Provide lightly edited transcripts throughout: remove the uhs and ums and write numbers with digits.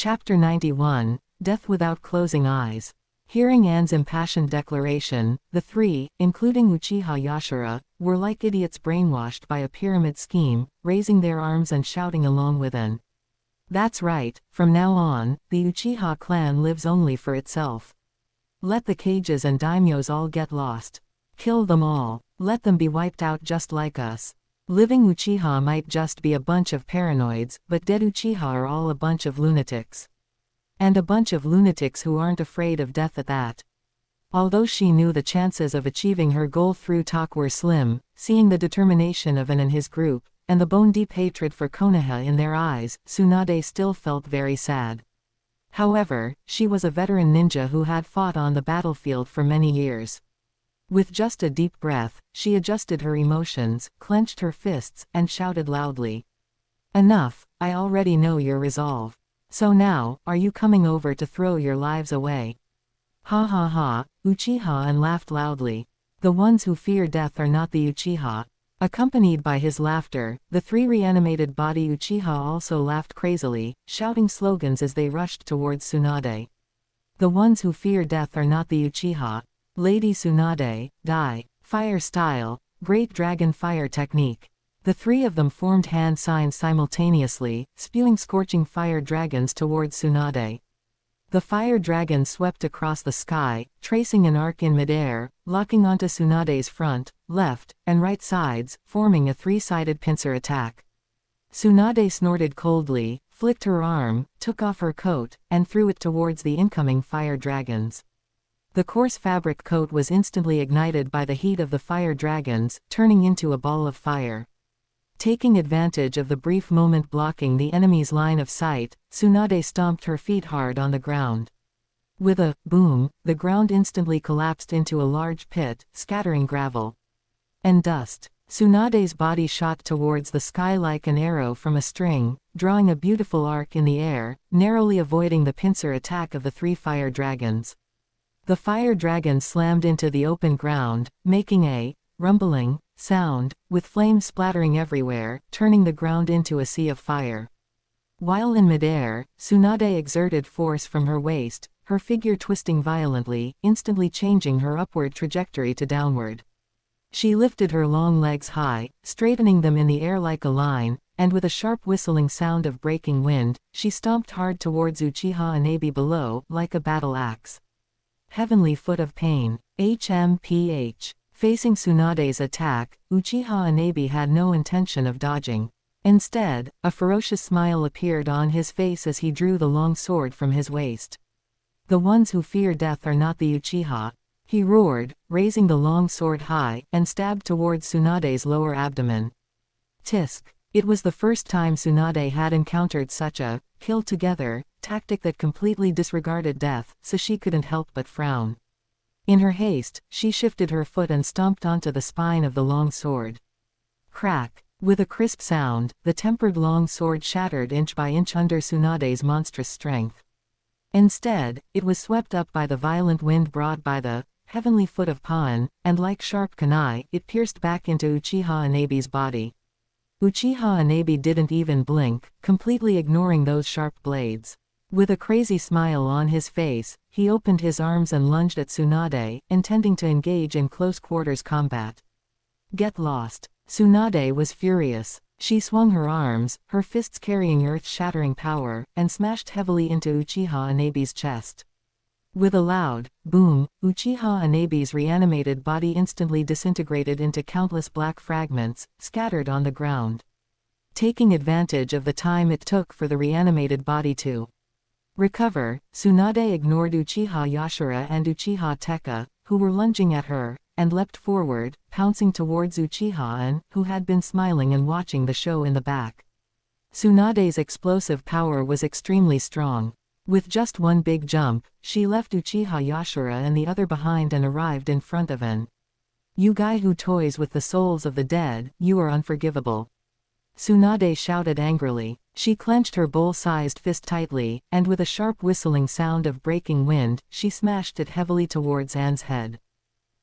Chapter 91, Death Without Closing Eyes. Hearing Anne's impassioned declaration, the three, including Uchiha Yashara, were like idiots brainwashed by a pyramid scheme, raising their arms and shouting along with Anne. That's right, from now on, the Uchiha clan lives only for itself. Let the Kages and daimyos all get lost. Kill them all. Let them be wiped out just like us. Living Uchiha might just be a bunch of paranoids, but dead Uchiha are all a bunch of lunatics. And a bunch of lunatics who aren't afraid of death at that. Although she knew the chances of achieving her goal through talk were slim, seeing the determination of An and his group, and the bone-deep hatred for Konoha in their eyes, Tsunade still felt very sad. However, she was a veteran ninja who had fought on the battlefield for many years. With just a deep breath, she adjusted her emotions, clenched her fists, and shouted loudly. Enough, I already know your resolve. So now, are you coming over to throw your lives away? Ha ha ha, Uchiha and laughed loudly. The ones who fear death are not the Uchiha. Accompanied by his laughter, the three reanimated body Uchiha also laughed crazily, shouting slogans as they rushed towards Tsunade. The ones who fear death are not the Uchiha. Lady Tsunade, die. Fire style, Great Dragon Fire Technique. The three of them formed hand signs simultaneously, spewing scorching fire dragons towards Tsunade. The fire dragons swept across the sky, tracing an arc in midair, locking onto Tsunade's front, left, and right sides, forming a three-sided pincer attack. Tsunade snorted coldly, flicked her arm, took off her coat, and threw it towards the incoming fire dragons. The coarse fabric coat was instantly ignited by the heat of the fire dragons, turning into a ball of fire. Taking advantage of the brief moment blocking the enemy's line of sight, Tsunade stomped her feet hard on the ground. With a boom, the ground instantly collapsed into a large pit, scattering gravel and dust. Tsunade's body shot towards the sky like an arrow from a string, drawing a beautiful arc in the air, narrowly avoiding the pincer attack of the three fire dragons. The fire dragons slammed into the open ground, making a rumbling sound, with flames splattering everywhere, turning the ground into a sea of fire. While in midair, Tsunade exerted force from her waist, her figure twisting violently, instantly changing her upward trajectory to downward. She lifted her long legs high, straightening them in the air like a line, and with a sharp whistling sound of breaking wind, she stomped hard towards Uchiha Anabi below, like a battle axe. Heavenly Foot of Pain. HMPH. Facing Tsunade's attack, Uchiha Anabi had no intention of dodging. Instead, a ferocious smile appeared on his face as he drew the long sword from his waist. The ones who fear death are not the Uchiha. He roared, raising the long sword high, and stabbed towards Tsunade's lower abdomen. Tisk. It was the first time Tsunade had encountered such a kill together tactic that completely disregarded death, so she couldn't help but frown. In her haste, she shifted her foot and stomped onto the spine of the long sword. Crack! With a crisp sound, the tempered long sword shattered inch by inch under Tsunade's monstrous strength. Instead, it was swept up by the violent wind brought by the heavenly foot of Pain, and like sharp kunai, it pierced back into Uchiha Anabi's body. Uchiha Anabi didn't even blink, completely ignoring those sharp blades. With a crazy smile on his face, he opened his arms and lunged at Tsunade, intending to engage in close-quarters combat. Get lost. Tsunade was furious. She swung her arms, her fists carrying earth-shattering power, and smashed heavily into Uchiha Anabi's chest. With a loud boom, Uchiha Anabi's reanimated body instantly disintegrated into countless black fragments, scattered on the ground. Taking advantage of the time it took for the reanimated body to recover, Tsunade ignored Uchiha Yashara and Uchiha Tekka, who were lunging at her, and leapt forward, pouncing towards Uchiha An, who had been smiling and watching the show in the back. Tsunade's explosive power was extremely strong. With just one big jump, she left Uchiha Yashara and the other behind and arrived in front of An. You guy who toys with the souls of the dead, you are unforgivable. Tsunade shouted angrily. She clenched her bowl-sized fist tightly, and with a sharp whistling sound of breaking wind, she smashed it heavily towards An's head.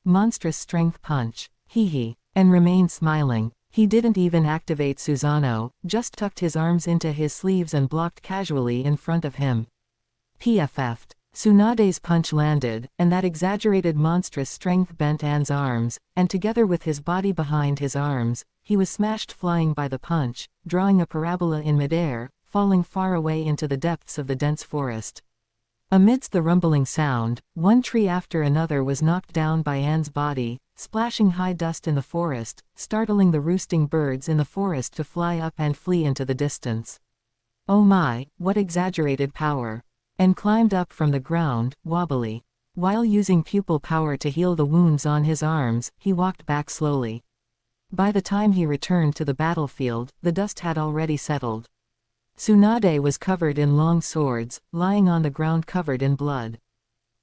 Monstrous strength punch. Hee hee. And remained smiling. He didn't even activate Susanoo, just tucked his arms into his sleeves and blocked casually in front of him. PFF'd. Tsunade's punch landed, and that exaggerated monstrous strength bent An's arms, and together with his body behind his arms, he was smashed flying by the punch, drawing a parabola in midair, falling far away into the depths of the dense forest. Amidst the rumbling sound, one tree after another was knocked down by An's body, splashing high dust in the forest, startling the roosting birds in the forest to fly up and flee into the distance. Oh my, what exaggerated power! And climbed up from the ground, wobbly. While using pupil power to heal the wounds on his arms, he walked back slowly. By the time he returned to the battlefield, the dust had already settled. Tsunade was covered in long swords, lying on the ground covered in blood.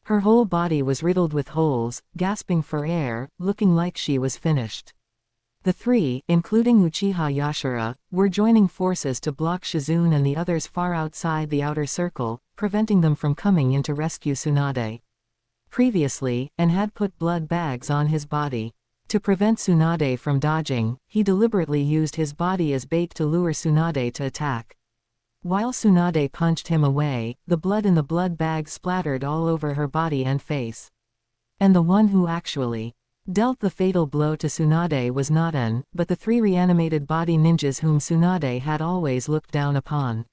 Her whole body was riddled with holes, gasping for air, looking like she was finished. The three, including Uchiha Yashara, were joining forces to block Shizune and the others far outside the outer circle, preventing them from coming in to rescue Tsunade. Previously, An had put blood bags on his body. To prevent Tsunade from dodging, he deliberately used his body as bait to lure Tsunade to attack. While Tsunade punched him away, the blood in the blood bag splattered all over her body and face. And the one who actually dealt the fatal blow to Tsunade was not An, but the three reanimated body ninjas whom Tsunade had always looked down upon.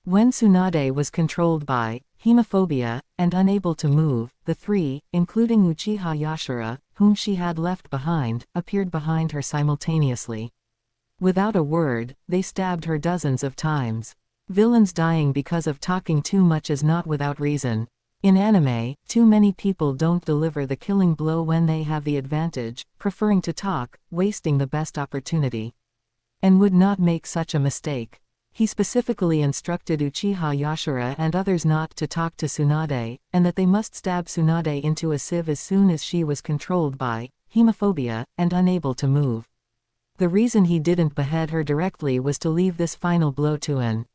When Tsunade was controlled by hemophobia, and unable to move, the three, including Uchiha Yashara, whom she had left behind, appeared behind her simultaneously. Without a word, they stabbed her dozens of times. Villains dying because of talking too much is not without reason. In anime, too many people don't deliver the killing blow when they have the advantage, preferring to talk, wasting the best opportunity. And would not make such a mistake. He specifically instructed Uchiha Yashara and others not to talk to Tsunade, and that they must stab Tsunade into a sieve as soon as she was controlled by hemophobia, and unable to move. The reason he didn't behead her directly was to leave this final blow to An.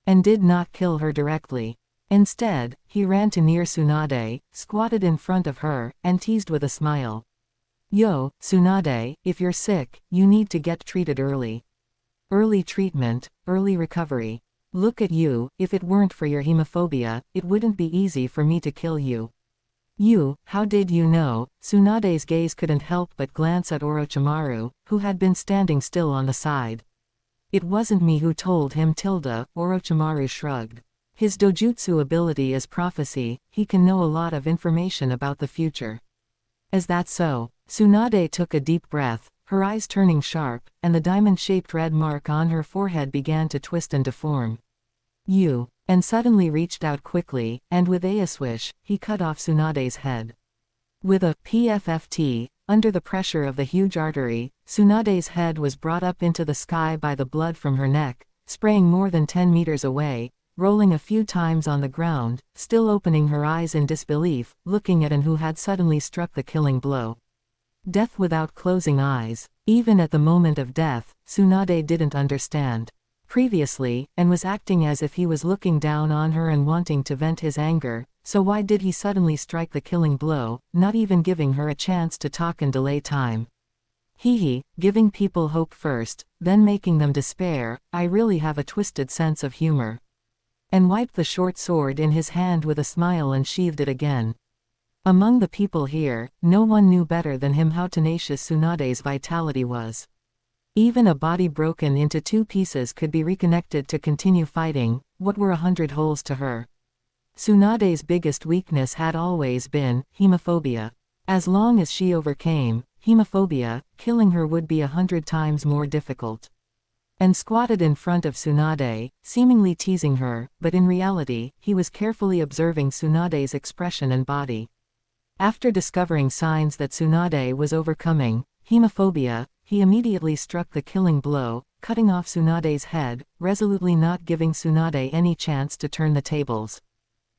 And did not kill her directly. Instead, he ran to near Tsunade, squatted in front of her, and teased with a smile. Yo, Tsunade, if you're sick, you need to get treated early. Early treatment, early recovery. Look at you, if it weren't for your hemophobia, it wouldn't be easy for me to kill you. You, how did you know? Tsunade's gaze couldn't help but glance at Orochimaru, who had been standing still on the side. It wasn't me who told him, Orochimaru shrugged. His dojutsu ability is prophecy, he can know a lot of information about the future. Is that so? Tsunade took a deep breath, her eyes turning sharp, and the diamond-shaped red mark on her forehead began to twist and deform. You, and suddenly reached out quickly, and with a swish, he cut off Tsunade's head. With a PFFT, under the pressure of the huge artery, Tsunade's head was brought up into the sky by the blood from her neck, spraying more than 10 meters away, rolling a few times on the ground, still opening her eyes in disbelief, looking at An who had suddenly struck the killing blow. Death without closing eyes. Even at the moment of death, Tsunade didn't understand. Previously, An was acting as if he was looking down on her and wanting to vent his anger, so why did he suddenly strike the killing blow, not even giving her a chance to talk and delay time? Giving people hope first, then making them despair, I really have a twisted sense of humor. And wiped the short sword in his hand with a smile and sheathed it again. Among the people here, no one knew better than him how tenacious Tsunade's vitality was. Even a body broken into 2 pieces could be reconnected to continue fighting. What were 100 holes to her? Tsunade's biggest weakness had always been hemophobia. As long as she overcame hemophobia, killing her would be 100 times more difficult. And squatted in front of Tsunade, seemingly teasing her, but in reality, he was carefully observing Tsunade's expression and body. After discovering signs that Tsunade was overcoming hemophobia, he immediately struck the killing blow, cutting off Tsunade's head, resolutely not giving Tsunade any chance to turn the tables.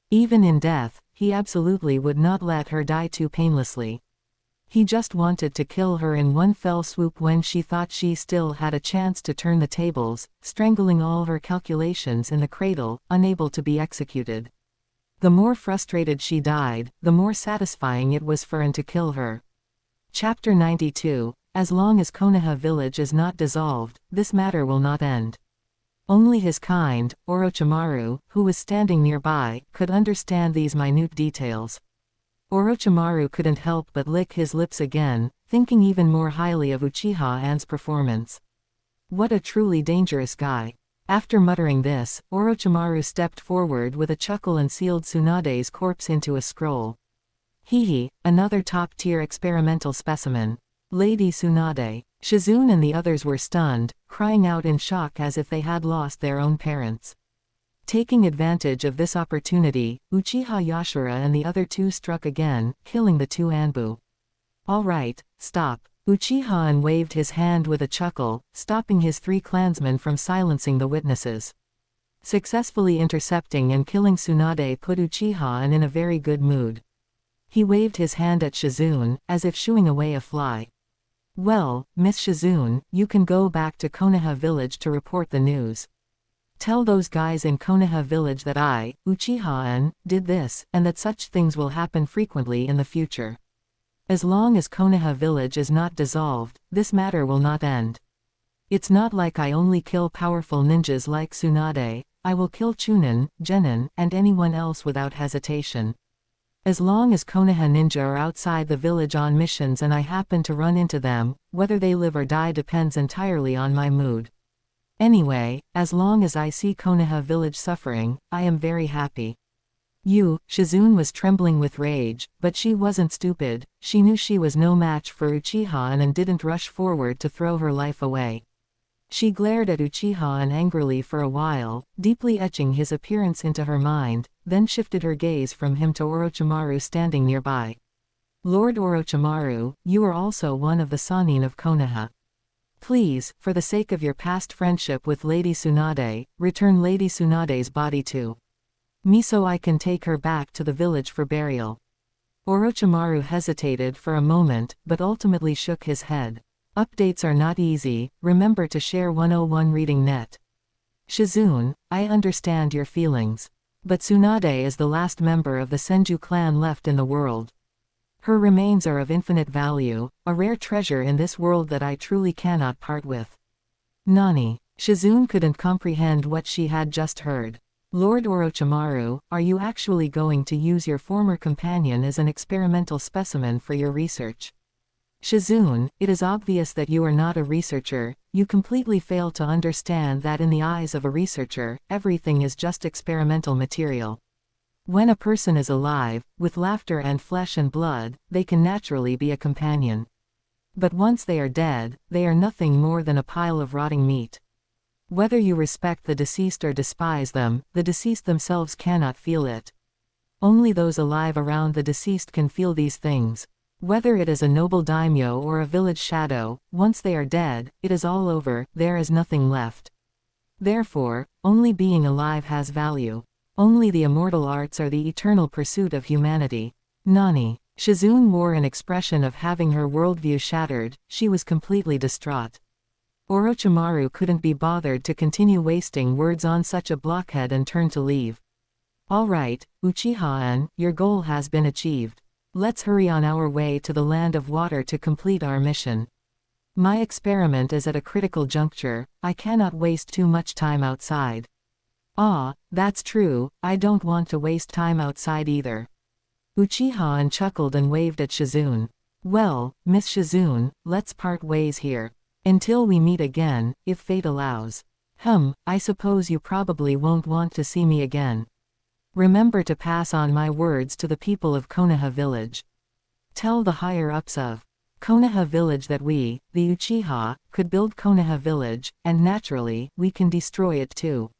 Even in death, he absolutely would not let her die too painlessly. He just wanted to kill her in one fell swoop when she thought she still had a chance to turn the tables, strangling all her calculations in the cradle, unable to be executed. The more frustrated she died, the more satisfying it was for An to kill her. Chapter 92. as long as Konoha village is not dissolved, this matter will not end. Only his kind, Orochimaru, who was standing nearby, could understand these minute details. Orochimaru couldn't help but lick his lips again, thinking even more highly of Uchiha An's performance. What a truly dangerous guy. After muttering this, Orochimaru stepped forward with a chuckle and sealed Tsunade's corpse into a scroll. Hehe, another top-tier experimental specimen. Lady Tsunade. Shizune and the others were stunned, crying out in shock as if they had lost their own parents. Taking advantage of this opportunity, Uchiha Yashira and the other two struck again, killing the two Anbu. All right, stop. Uchiha An waved his hand with a chuckle, stopping his three clansmen from silencing the witnesses. Successfully intercepting and killing Tsunade put Uchiha An in a very good mood. He waved his hand at Shizune, as if shooing away a fly. Well, Miss Shizune, you can go back to Konoha village to report the news. Tell those guys in Konoha village that I, Uchiha An, did this, and that such things will happen frequently in the future. As long as Konoha village is not dissolved, this matter will not end. It's not like I only kill powerful ninjas like Tsunade, I will kill Chunin, Genin, and anyone else without hesitation. As long as Konoha ninja are outside the village on missions and I happen to run into them, whether they live or die depends entirely on my mood. Anyway, as long as I see Konoha village suffering, I am very happy. Shizune was trembling with rage, but she wasn't stupid, she knew she was no match for Uchiha An and didn't rush forward to throw her life away. She glared at Uchiha An angrily for a while, deeply etching his appearance into her mind, then shifted her gaze from him to Orochimaru standing nearby. Lord Orochimaru, you are also one of the Sannin of Konoha. Please, for the sake of your past friendship with Lady Tsunade, return Lady Tsunade's body to me so I can take her back to the village for burial. Orochimaru hesitated for a moment, but ultimately shook his head. Updates are not easy, remember to share 101 Reading Net. Shizune, I understand your feelings. But Tsunade is the last member of the Senju clan left in the world. Her remains are of infinite value, a rare treasure in this world that I truly cannot part with. Nani? Shizune couldn't comprehend what she had just heard. Lord Orochimaru, are you actually going to use your former companion as an experimental specimen for your research? Shizune, it is obvious that you are not a researcher, you completely fail to understand that in the eyes of a researcher, everything is just experimental material. When a person is alive, with laughter and flesh and blood, they can naturally be a companion. But once they are dead, they are nothing more than a pile of rotting meat. Whether you respect the deceased or despise them, the deceased themselves cannot feel it. Only those alive around the deceased can feel these things. Whether it is a noble daimyo or a village shadow, once they are dead, it is all over, there is nothing left. Therefore, only being alive has value. Only the immortal arts are the eternal pursuit of humanity. Nani? Shizune wore an expression of having her worldview shattered, she was completely distraught. Orochimaru couldn't be bothered to continue wasting words on such a blockhead and turned to leave. All right, Uchiha-an, your goal has been achieved. Let's hurry on our way to the land of water to complete our mission. My experiment is at a critical juncture, I cannot waste too much time outside. Ah, that's true, I don't want to waste time outside either. Uchiha-an chuckled and waved at Shizune. Well, Miss Shizune, let's part ways here. Until we meet again, if fate allows. I suppose you probably won't want to see me again. Remember to pass on my words to the people of Konoha village. Tell the higher-ups of Konoha village that we, the Uchiha, could build Konoha village, and naturally, we can destroy it too.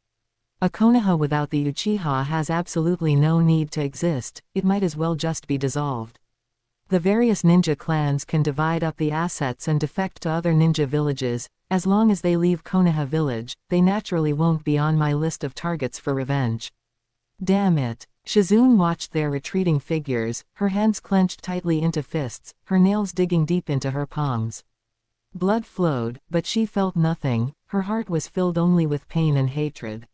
A Konoha without the Uchiha has absolutely no need to exist, it might as well just be dissolved. The various ninja clans can divide up the assets and defect to other ninja villages, as long as they leave Konoha village, they naturally won't be on my list of targets for revenge. Damn it. Shizune watched their retreating figures, her hands clenched tightly into fists, her nails digging deep into her palms. Blood flowed, but she felt nothing, her heart was filled only with pain and hatred.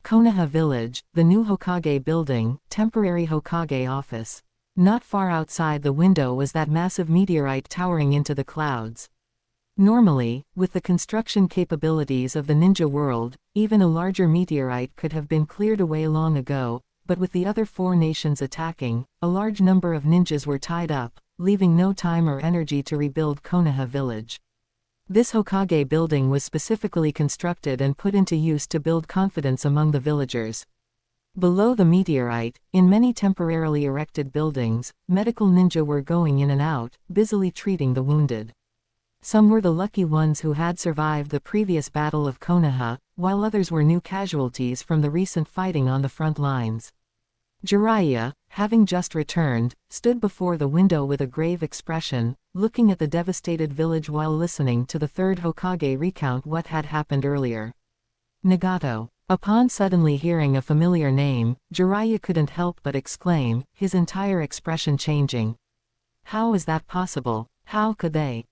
Konoha village, the new Hokage building, temporary Hokage office. Not far outside the window was that massive meteorite towering into the clouds. Normally, with the construction capabilities of the ninja world, even a larger meteorite could have been cleared away long ago, but with the other four nations attacking, a large number of ninjas were tied up, leaving no time or energy to rebuild Konoha village. This Hokage building was specifically constructed and put into use to build confidence among the villagers. Below the meteorite, in many temporarily erected buildings, medical ninja were going in and out, busily treating the wounded. Some were the lucky ones who had survived the previous battle of Konoha, while others were new casualties from the recent fighting on the front lines. Jiraiya, having just returned, stood before the window with a grave expression, looking at the devastated village while listening to the third Hokage recount what had happened earlier. Nagato. Upon suddenly hearing a familiar name, Jiraiya couldn't help but exclaim, his entire expression changing. How is that possible? How could they?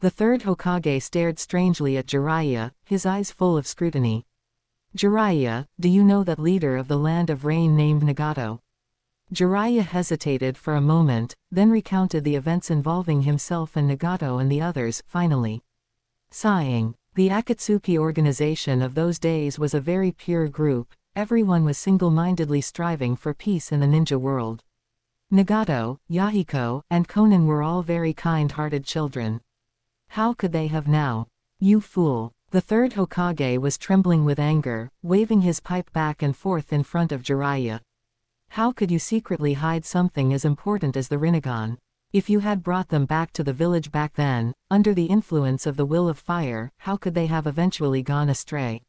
The third Hokage stared strangely at Jiraiya, his eyes full of scrutiny. Jiraiya, do you know that leader of the land of rain named Nagato? Jiraiya hesitated for a moment, then recounted the events involving himself and Nagato and the others, finally. Sighing. The Akatsuki organization of those days was a very pure group, everyone was single-mindedly striving for peace in the ninja world. Nagato, Yahiko, and Konan were all very kind-hearted children. How could they have now? You fool. The third Hokage was trembling with anger, waving his pipe back and forth in front of Jiraiya. How could you secretly hide something as important as the Rinnegan? If you had brought them back to the village back then, under the influence of the will of fire, how could they have eventually gone astray?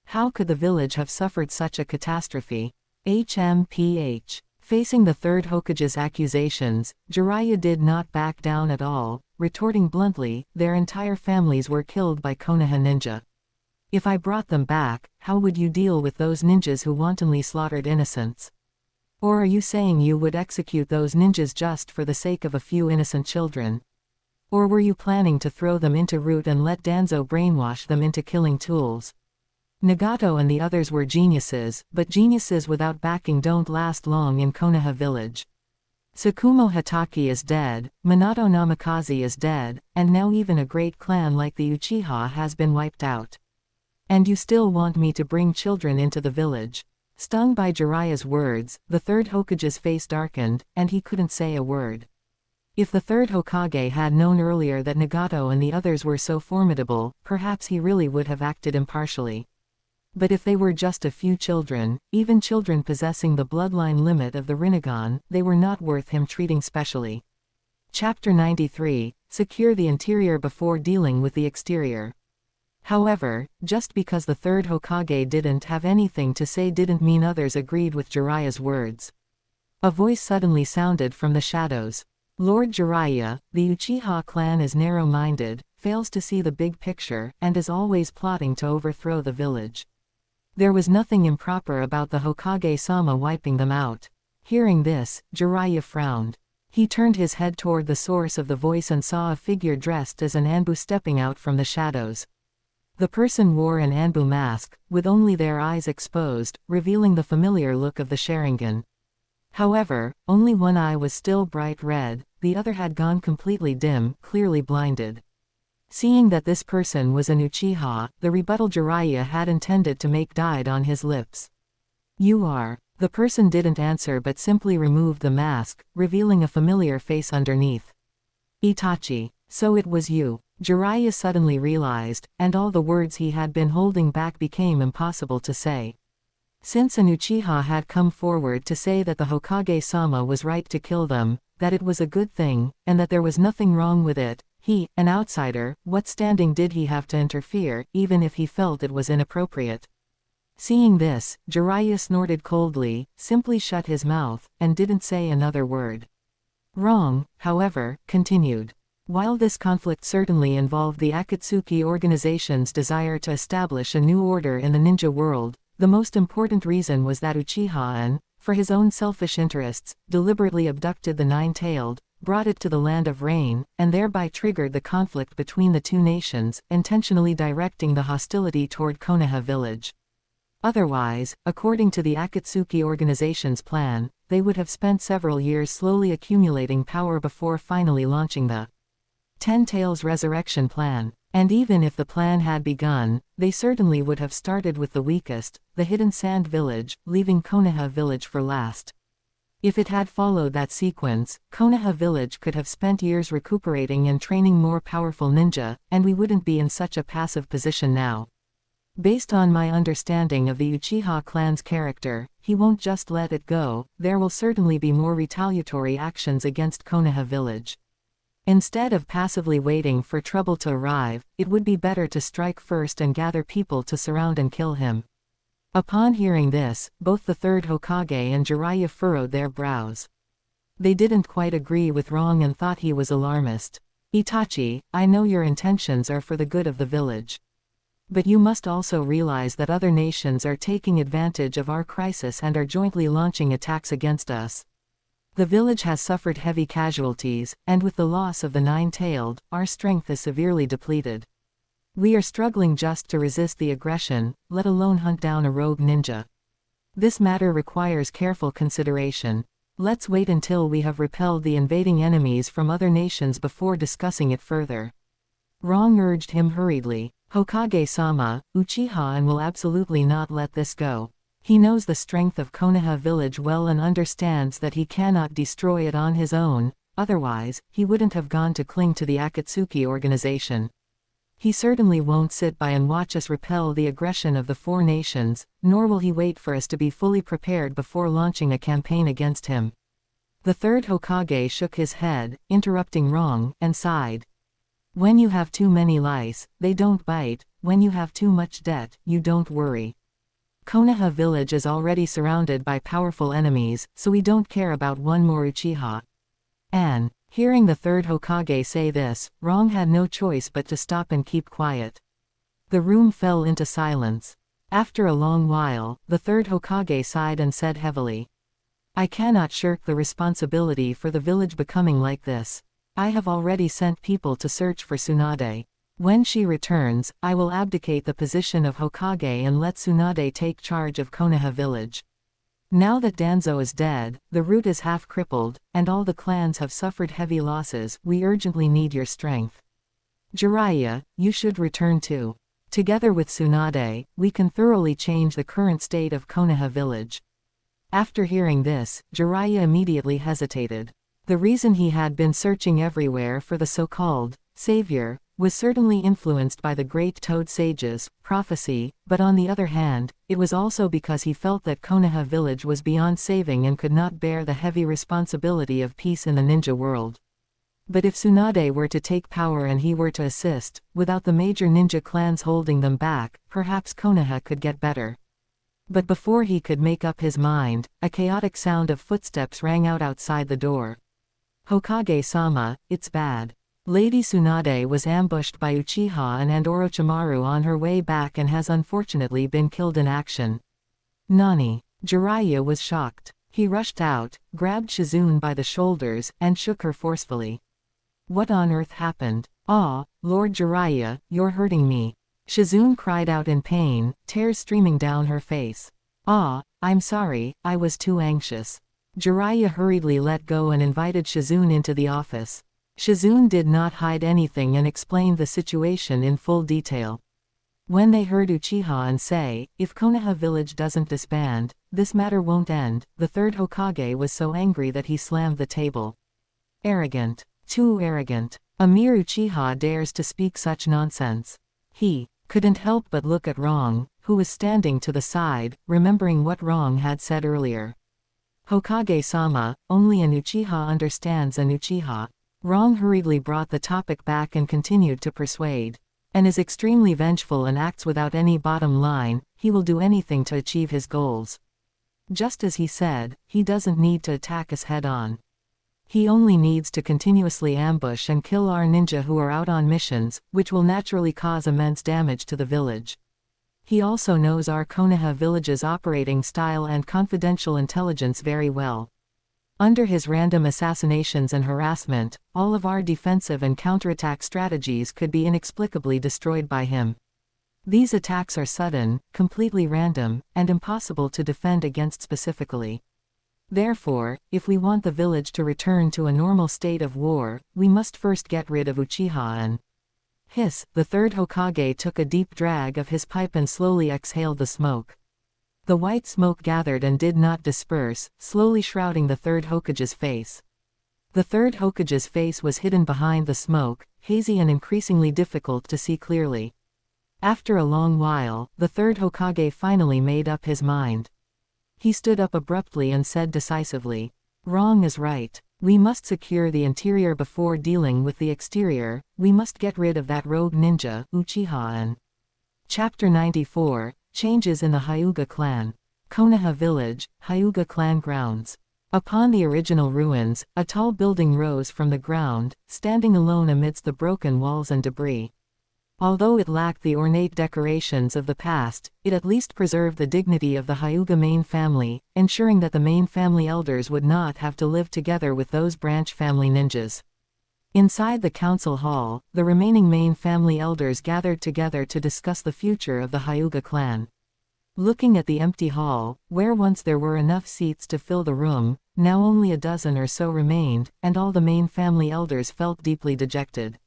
How could the village have suffered such a catastrophe? HMPH. Facing the third Hokage's accusations, Jiraiya did not back down at all, retorting bluntly, their entire families were killed by Konoha ninja. If I brought them back, how would you deal with those ninjas who wantonly slaughtered innocents? Or are you saying you would execute those ninjas just for the sake of a few innocent children? Or were you planning to throw them into root and let Danzo brainwash them into killing tools? Nagato and the others were geniuses, but geniuses without backing don't last long in Konoha village. Tsukumo Hatake is dead, Minato Namikaze is dead, and now even a great clan like the Uchiha has been wiped out. And you still want me to bring children into the village? Stung by Jiraiya's words, the third Hokage's face darkened, and he couldn't say a word. If the third Hokage had known earlier that Nagato and the others were so formidable, perhaps he really would have acted impartially. But if they were just a few children, even children possessing the bloodline limit of the Rinnegan, they were not worth him treating specially. Chapter 93, Secure the interior before dealing with the exterior. However, just because the third Hokage didn't have anything to say didn't mean others agreed with Jiraiya's words. A voice suddenly sounded from the shadows. Lord Jiraiya, the Uchiha clan is narrow-minded, fails to see the big picture, and is always plotting to overthrow the village. There was nothing improper about the Hokage-sama wiping them out. Hearing this, Jiraiya frowned. He turned his head toward the source of the voice and saw a figure dressed as an Anbu stepping out from the shadows. The person wore an Anbu mask, with only their eyes exposed, revealing the familiar look of the Sharingan. However, only one eye was still bright red, the other had gone completely dim, clearly blinded. Seeing that this person was an Uchiha, the rebuttal Jiraiya had intended to make died on his lips. You are. The person didn't answer but simply removed the mask, revealing a familiar face underneath. Itachi. So it was you. Jiraiya suddenly realized, and all the words he had been holding back became impossible to say. Since an Uchiha had come forward to say that the Hokage-sama was right to kill them, that it was a good thing, and that there was nothing wrong with it, he, an outsider, what standing did he have to interfere, even if he felt it was inappropriate? Seeing this, Jiraiya snorted coldly, simply shut his mouth, and didn't say another word. Wrong, however, continued. While this conflict certainly involved the Akatsuki organization's desire to establish a new order in the ninja world, the most important reason was that Uchiha, for his own selfish interests, deliberately abducted the nine-tailed, brought it to the land of rain, and thereby triggered the conflict between the two nations, intentionally directing the hostility toward Konoha village. Otherwise, according to the Akatsuki organization's plan, they would have spent several years slowly accumulating power before finally launching the Ten Tails' resurrection plan. And even if the plan had begun, they certainly would have started with the weakest, the hidden sand village, leaving Konoha village for last. If it had followed that sequence, Konoha village could have spent years recuperating and training more powerful ninja, and we wouldn't be in such a passive position now. Based on my understanding of the Uchiha clan's character, he won't just let it go. There will certainly be more retaliatory actions against Konoha village. Instead of passively waiting for trouble to arrive, it would be better to strike first and gather people to surround and kill him. Upon hearing this, both the third Hokage and Jiraiya furrowed their brows. They didn't quite agree with Rong and thought he was alarmist. Itachi, I know your intentions are for the good of the village. But you must also realize that other nations are taking advantage of our crisis and are jointly launching attacks against us. The village has suffered heavy casualties, and with the loss of the Nine-Tailed, our strength is severely depleted. We are struggling just to resist the aggression, let alone hunt down a rogue ninja. This matter requires careful consideration. Let's wait until we have repelled the invading enemies from other nations before discussing it further. Rong urged him hurriedly. Hokage-sama, Uchiha will absolutely not let this go. He knows the strength of Konoha village well and understands that he cannot destroy it on his own, otherwise, he wouldn't have gone to cling to the Akatsuki organization. He certainly won't sit by and watch us repel the aggression of the four nations, nor will he wait for us to be fully prepared before launching a campaign against him. The third Hokage shook his head, interrupting Rong, and sighed. When you have too many lice, they don't bite. When you have too much debt, you don't worry. Konoha village is already surrounded by powerful enemies, so we don't care about one more Uchiha. And, hearing the third Hokage say this, Rong had no choice but to stop and keep quiet. The room fell into silence. After a long while, the third Hokage sighed and said heavily, I cannot shirk the responsibility for the village becoming like this. I have already sent people to search for Tsunade. When she returns, I will abdicate the position of Hokage and let Tsunade take charge of Konoha village. Now that Danzo is dead, the root is half crippled, and all the clans have suffered heavy losses, we urgently need your strength. Jiraiya, you should return too. Together with Tsunade, we can thoroughly change the current state of Konoha village. After hearing this, Jiraiya immediately hesitated. The reason he had been searching everywhere for the so-called savior was certainly influenced by the great Toad Sage's prophecy, but on the other hand, it was also because he felt that Konoha village was beyond saving and could not bear the heavy responsibility of peace in the ninja world. But if Tsunade were to take power and he were to assist, without the major ninja clans holding them back, perhaps Konoha could get better. But before he could make up his mind, a chaotic sound of footsteps rang out outside the door. Hokage-sama, it's bad. Lady Tsunade was ambushed by Uchiha and Orochimaru on her way back and has unfortunately been killed in action. Nani? Jiraiya was shocked. He rushed out, grabbed Shizune by the shoulders, and shook her forcefully. What on earth happened? Ah, Lord Jiraiya, you're hurting me. Shizune cried out in pain, tears streaming down her face. Ah, I'm sorry, I was too anxious. Jiraiya hurriedly let go and invited Shizune into the office. Shizune did not hide anything and explained the situation in full detail. When they heard Uchiha say, if Konoha village doesn't disband, this matter won't end, the third Hokage was so angry that he slammed the table. Arrogant. Too arrogant. A mere Uchiha dares to speak such nonsense. He couldn't help but look at Rong, who was standing to the side, remembering what Rong had said earlier. Hokage-sama, only an Uchiha understands an Uchiha. Rong hurriedly brought the topic back and continued to persuade. And is extremely vengeful and acts without any bottom line, he will do anything to achieve his goals. Just as he said, he doesn't need to attack us head-on. He only needs to continuously ambush and kill our ninja who are out on missions, which will naturally cause immense damage to the village. He also knows our Konoha village's operating style and confidential intelligence very well. Under his random assassinations and harassment, all of our defensive and counterattack strategies could be inexplicably destroyed by him. These attacks are sudden, completely random, and impossible to defend against specifically. Therefore, if we want the village to return to a normal state of war, we must first get rid of Uchiha and hiss. The third Hokage took a deep drag of his pipe and slowly exhaled the smoke. The white smoke gathered and did not disperse, slowly shrouding the third Hokage's face. The third Hokage's face was hidden behind the smoke, hazy and increasingly difficult to see clearly. After a long while, the third Hokage finally made up his mind. He stood up abruptly and said decisively, "Wrong is right. We must secure the interior before dealing with the exterior. We must get rid of that rogue ninja, Uchiha." And Chapter 94, Changes in the Hyuga Clan. Konoha Village, Hyuga Clan Grounds. Upon the original ruins, a tall building rose from the ground, standing alone amidst the broken walls and debris. Although it lacked the ornate decorations of the past, it at least preserved the dignity of the Hyuga main family, ensuring that the main family elders would not have to live together with those branch family ninjas. Inside the council hall, the remaining main family elders gathered together to discuss the future of the Hyuga clan. Looking at the empty hall, where once there were enough seats to fill the room, now only a dozen or so remained, and all the main family elders felt deeply dejected.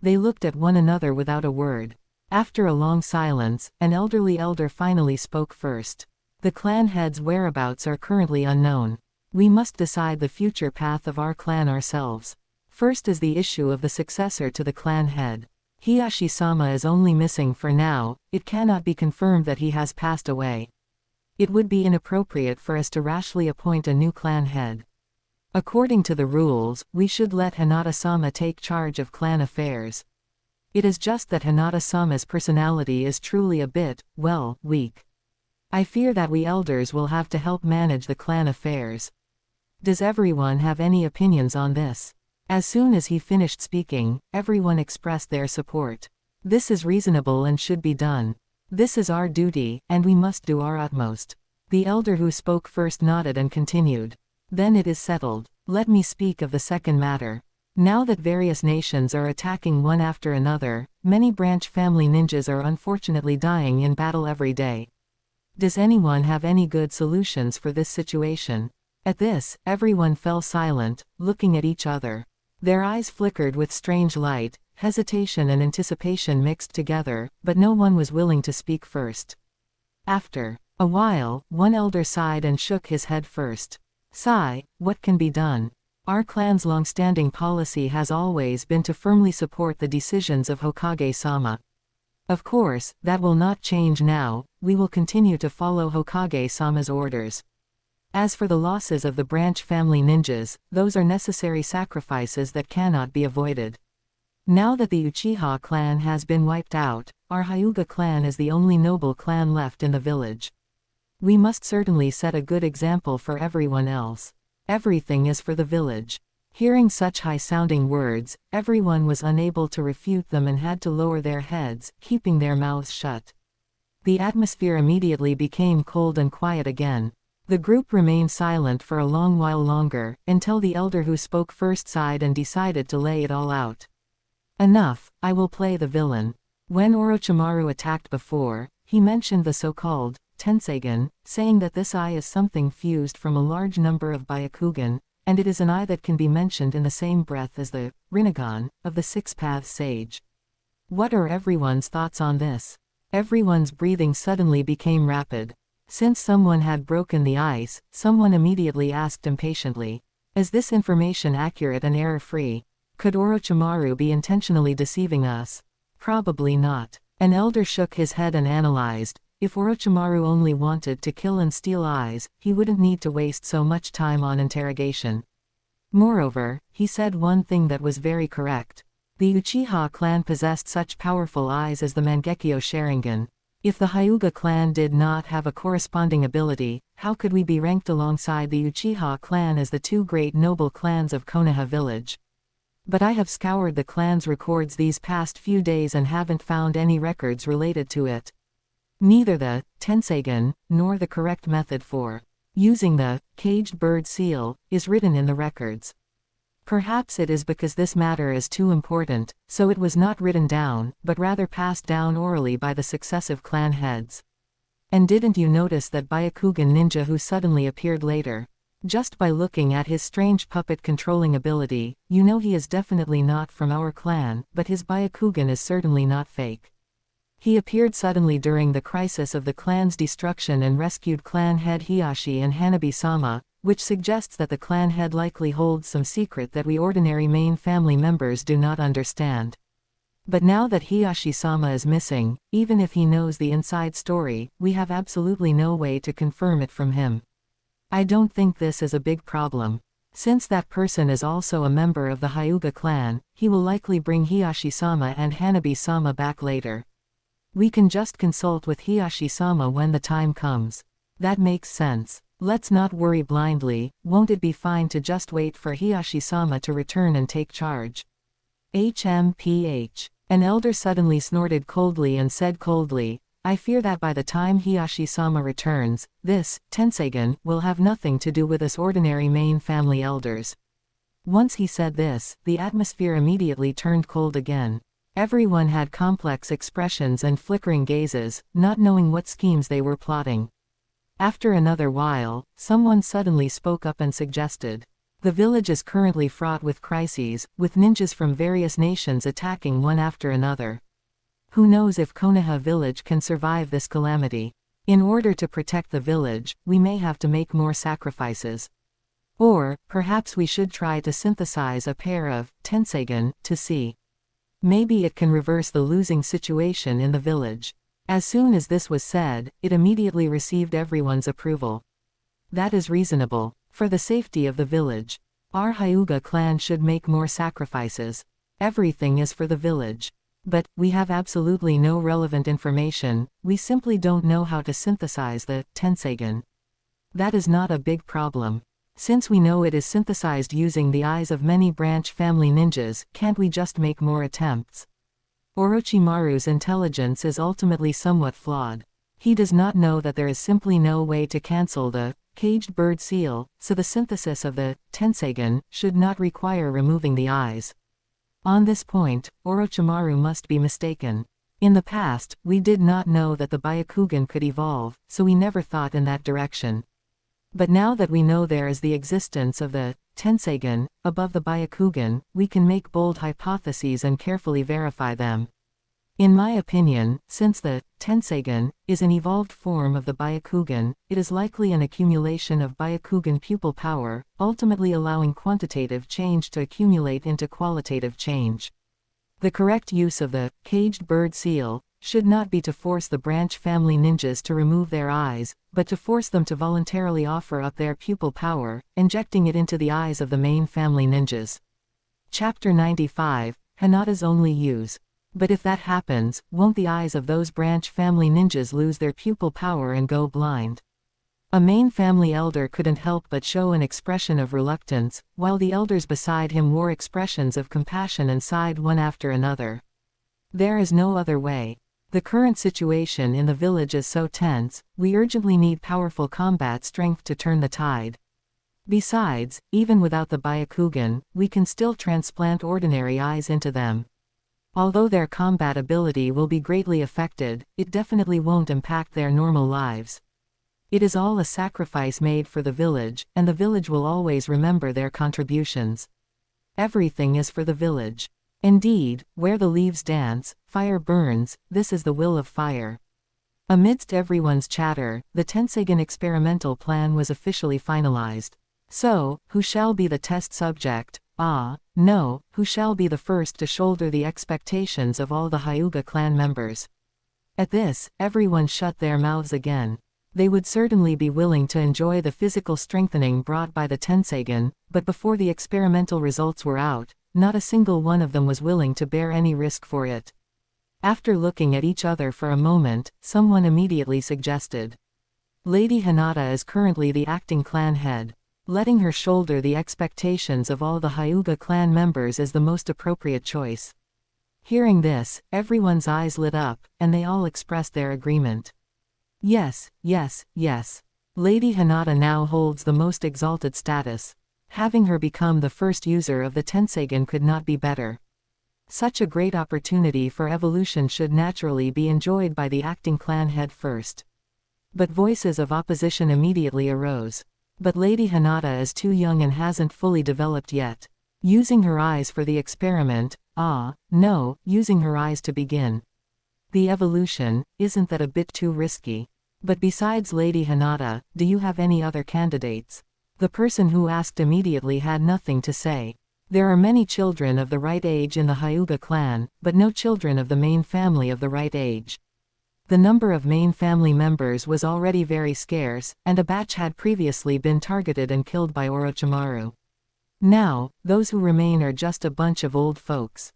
They looked at one another without a word. After a long silence, an elderly elder finally spoke first. "The clan head's whereabouts are currently unknown. We must decide the future path of our clan ourselves. First is the issue of the successor to the clan head. Hiyashi-sama is only missing for now. It cannot be confirmed that he has passed away. It would be inappropriate for us to rashly appoint a new clan head. According to the rules, we should let Hinata-sama take charge of clan affairs. It is just that Hinata-sama's personality is truly a bit, well, weak. I fear that we elders will have to help manage the clan affairs. Does everyone have any opinions on this?" As soon as he finished speaking, everyone expressed their support. "This is reasonable and should be done. This is our duty, and we must do our utmost." The elder who spoke first nodded and continued. "Then it is settled. Let me speak of the second matter. Now that various nations are attacking one after another, many branch family ninjas are unfortunately dying in battle every day. Does anyone have any good solutions for this situation?" At this, everyone fell silent, looking at each other. Their eyes flickered with strange light, hesitation and anticipation mixed together, but no one was willing to speak first. After a while, one elder sighed and shook his head first. "Sigh, what can be done? Our clan's long-standing policy has always been to firmly support the decisions of Hokage-sama. Of course, that will not change now. We will continue to follow Hokage-sama's orders. As for the losses of the branch family ninjas, those are necessary sacrifices that cannot be avoided. Now that the Uchiha clan has been wiped out, our Hyuga clan is the only noble clan left in the village. We must certainly set a good example for everyone else. Everything is for the village." Hearing such high-sounding words, everyone was unable to refute them and had to lower their heads, keeping their mouths shut. The atmosphere immediately became cold and quiet again. The group remained silent for a long while longer, until the elder who spoke first sighed and decided to lay it all out. "Enough, I will play the villain. When Orochimaru attacked before, he mentioned the so-called Tenseigan, saying that this eye is something fused from a large number of Byakugan, and it is an eye that can be mentioned in the same breath as the Rinnegan of the Six Paths Sage. What are everyone's thoughts on this?" Everyone's breathing suddenly became rapid. Since someone had broken the ice, someone immediately asked impatiently, "Is this information accurate and error-free? Could Orochimaru be intentionally deceiving us?" "Probably not." An elder shook his head and analyzed. If Orochimaru only wanted to kill and steal eyes, he wouldn't need to waste so much time on interrogation. Moreover, he said one thing that was very correct. The Uchiha clan possessed such powerful eyes as the Mangekyo Sharingan. If the Hyuga clan did not have a corresponding ability, how could we be ranked alongside the Uchiha clan as the two great noble clans of Konoha village? But I have scoured the clan's records these past few days and haven't found any records related to it. Neither the Tenseigan, nor the correct method for using the caged bird seal is written in the records. Perhaps it is because this matter is too important, so it was not written down, but rather passed down orally by the successive clan heads. And didn't you notice that Byakugan ninja who suddenly appeared later? Just by looking at his strange puppet-controlling ability, you know he is definitely not from our clan, but his Byakugan is certainly not fake. He appeared suddenly during the crisis of the clan's destruction and rescued clan head Hiashi and Hanabi-sama, which suggests that the clan head likely holds some secret that we ordinary main family members do not understand. But now that Hiashi-sama is missing, even if he knows the inside story, we have absolutely no way to confirm it from him. I don't think this is a big problem. Since that person is also a member of the Hyuga clan, he will likely bring Hiashi-sama and Hanabi-sama back later. We can just consult with Hiashi-sama when the time comes. That makes sense. Let's not worry blindly. Won't it be fine to just wait for Hiashi-sama to return and take charge? HMPH. An elder suddenly snorted coldly and said coldly, I fear that by the time Hiashi-sama returns, this, Tenseigan, will have nothing to do with us ordinary main family elders. Once he said this, the atmosphere immediately turned cold again. Everyone had complex expressions and flickering gazes, not knowing what schemes they were plotting. After another while, someone suddenly spoke up and suggested, the village is currently fraught with crises, with ninjas from various nations attacking one after another. Who knows if Konoha village can survive this calamity? In order to protect the village, we may have to make more sacrifices. Or, perhaps we should try to synthesize a pair of Tenseigan to see. Maybe it can reverse the losing situation in the village. As soon as this was said, it immediately received everyone's approval. That is reasonable. For the safety of the village, our Hyuga clan should make more sacrifices. Everything is for the village. But, we have absolutely no relevant information, we simply don't know how to synthesize the Tenseigan. That is not a big problem. Since we know it is synthesized using the eyes of many branch family ninjas, can't we just make more attempts? Orochimaru's intelligence is ultimately somewhat flawed. He does not know that there is simply no way to cancel the caged bird seal, so the synthesis of the Tenseigan should not require removing the eyes. On this point, Orochimaru must be mistaken. In the past, we did not know that the Byakugan could evolve, so we never thought in that direction. But now that we know there is the existence of the Tenseigan above the Byakugan, we can make bold hypotheses and carefully verify them. In my opinion, since the Tenseigan is an evolved form of the Byakugan, it is likely an accumulation of Byakugan pupil power, ultimately allowing quantitative change to accumulate into qualitative change. The correct use of the caged bird seal should not be to force the branch family ninjas to remove their eyes, but to force them to voluntarily offer up their pupil power, injecting it into the eyes of the main family ninjas. Chapter 95, Hinata's Only Use. But if that happens, won't the eyes of those branch family ninjas lose their pupil power and go blind? A main family elder couldn't help but show an expression of reluctance, while the elders beside him wore expressions of compassion and sighed one after another. There is no other way. The current situation in the village is so tense, we urgently need powerful combat strength to turn the tide. Besides, even without the Byakugan, we can still transplant ordinary eyes into them. Although their combat ability will be greatly affected, it definitely won't impact their normal lives. It is all a sacrifice made for the village, and the village will always remember their contributions. Everything is for the village. Indeed, where the leaves dance, fire burns, this is the will of fire. Amidst everyone's chatter, the Tenseigan experimental plan was officially finalized. So, who shall be the test subject? No, who shall be the first to shoulder the expectations of all the Hyuga clan members? At this, everyone shut their mouths again. They would certainly be willing to enjoy the physical strengthening brought by the Tenseigan, but before the experimental results were out, not a single one of them was willing to bear any risk for it. After looking at each other for a moment, someone immediately suggested, Lady Hinata is currently the acting clan head. Letting her shoulder the expectations of all the Hyuga clan members is the most appropriate choice. Hearing this, everyone's eyes lit up, and they all expressed their agreement. Yes, yes, yes. Lady Hinata now holds the most exalted status. Having her become the first user of the Tenseigan could not be better. Such a great opportunity for evolution should naturally be enjoyed by the acting clan head first. But voices of opposition immediately arose. But Lady Hinata is too young and hasn't fully developed yet. Using her eyes for the experiment, no, using her eyes to begin the evolution, isn't that a bit too risky? But besides Lady Hinata, do you have any other candidates? The person who asked immediately had nothing to say. There are many children of the right age in the Hyuga clan, but no children of the main family of the right age. The number of main family members was already very scarce, and a batch had previously been targeted and killed by Orochimaru. Now, those who remain are just a bunch of old folks.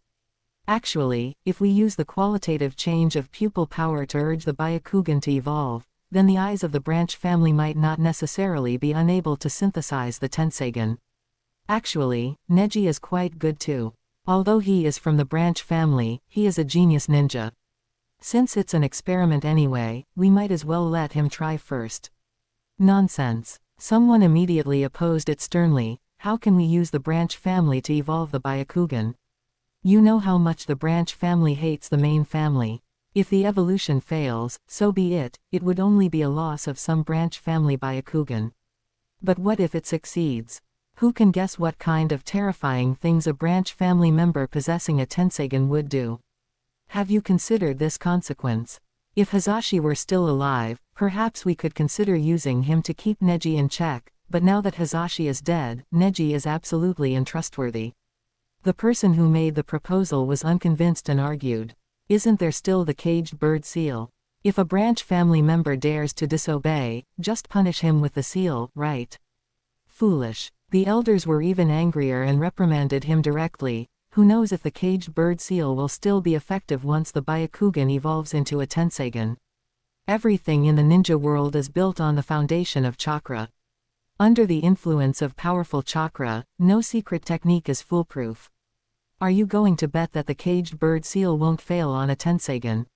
Actually, if we use the qualitative change of pupil power to urge the Byakugan to evolve, then the eyes of the branch family might not necessarily be unable to synthesize the Tenseigan. Actually, Neji is quite good too. Although he is from the branch family, he is a genius ninja. Since it's an experiment anyway, we might as well let him try first. Nonsense. Someone immediately opposed it sternly. How can we use the branch family to evolve the Byakugan? You know how much the branch family hates the main family. If the evolution fails, so be it, it would only be a loss of some branch family Byakugan. But what if it succeeds? Who can guess what kind of terrifying things a branch family member possessing a Tenseigan would do? Have you considered this consequence? If Hisashi were still alive, perhaps we could consider using him to keep Neji in check, but now that Hisashi is dead, Neji is absolutely untrustworthy. The person who made the proposal was unconvinced and argued. Isn't there still the caged bird seal? If a branch family member dares to disobey, just punish him with the seal, right? Foolish. The elders were even angrier and reprimanded him directly. Who knows if the caged bird seal will still be effective once the Byakugan evolves into a Tenseigan. Everything in the ninja world is built on the foundation of chakra. Under the influence of powerful chakra, no secret technique is foolproof. Are you going to bet that the caged bird seal won't fail on a Tenseigan?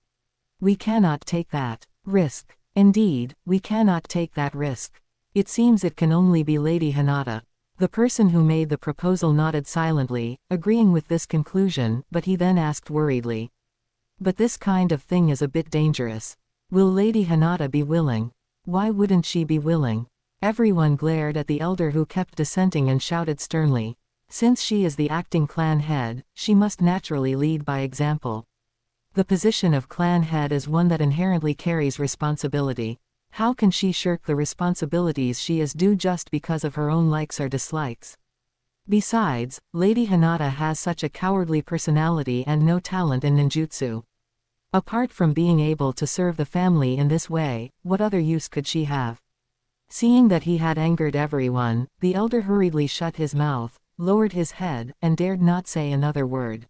We cannot take that risk. Indeed, we cannot take that risk. It seems it can only be Lady Hinata. The person who made the proposal nodded silently, agreeing with this conclusion, but he then asked worriedly. But this kind of thing is a bit dangerous. Will Lady Hinata be willing? Why wouldn't she be willing? Everyone glared at the elder who kept dissenting and shouted sternly. Since she is the acting clan head, she must naturally lead by example. The position of clan head is one that inherently carries responsibility. How can she shirk the responsibilities she is due just because of her own likes or dislikes? Besides, Lady Hinata has such a cowardly personality and no talent in ninjutsu. Apart from being able to serve the family in this way, what other use could she have? Seeing that he had angered everyone, the elder hurriedly shut his mouth, lowered his head, and dared not say another word.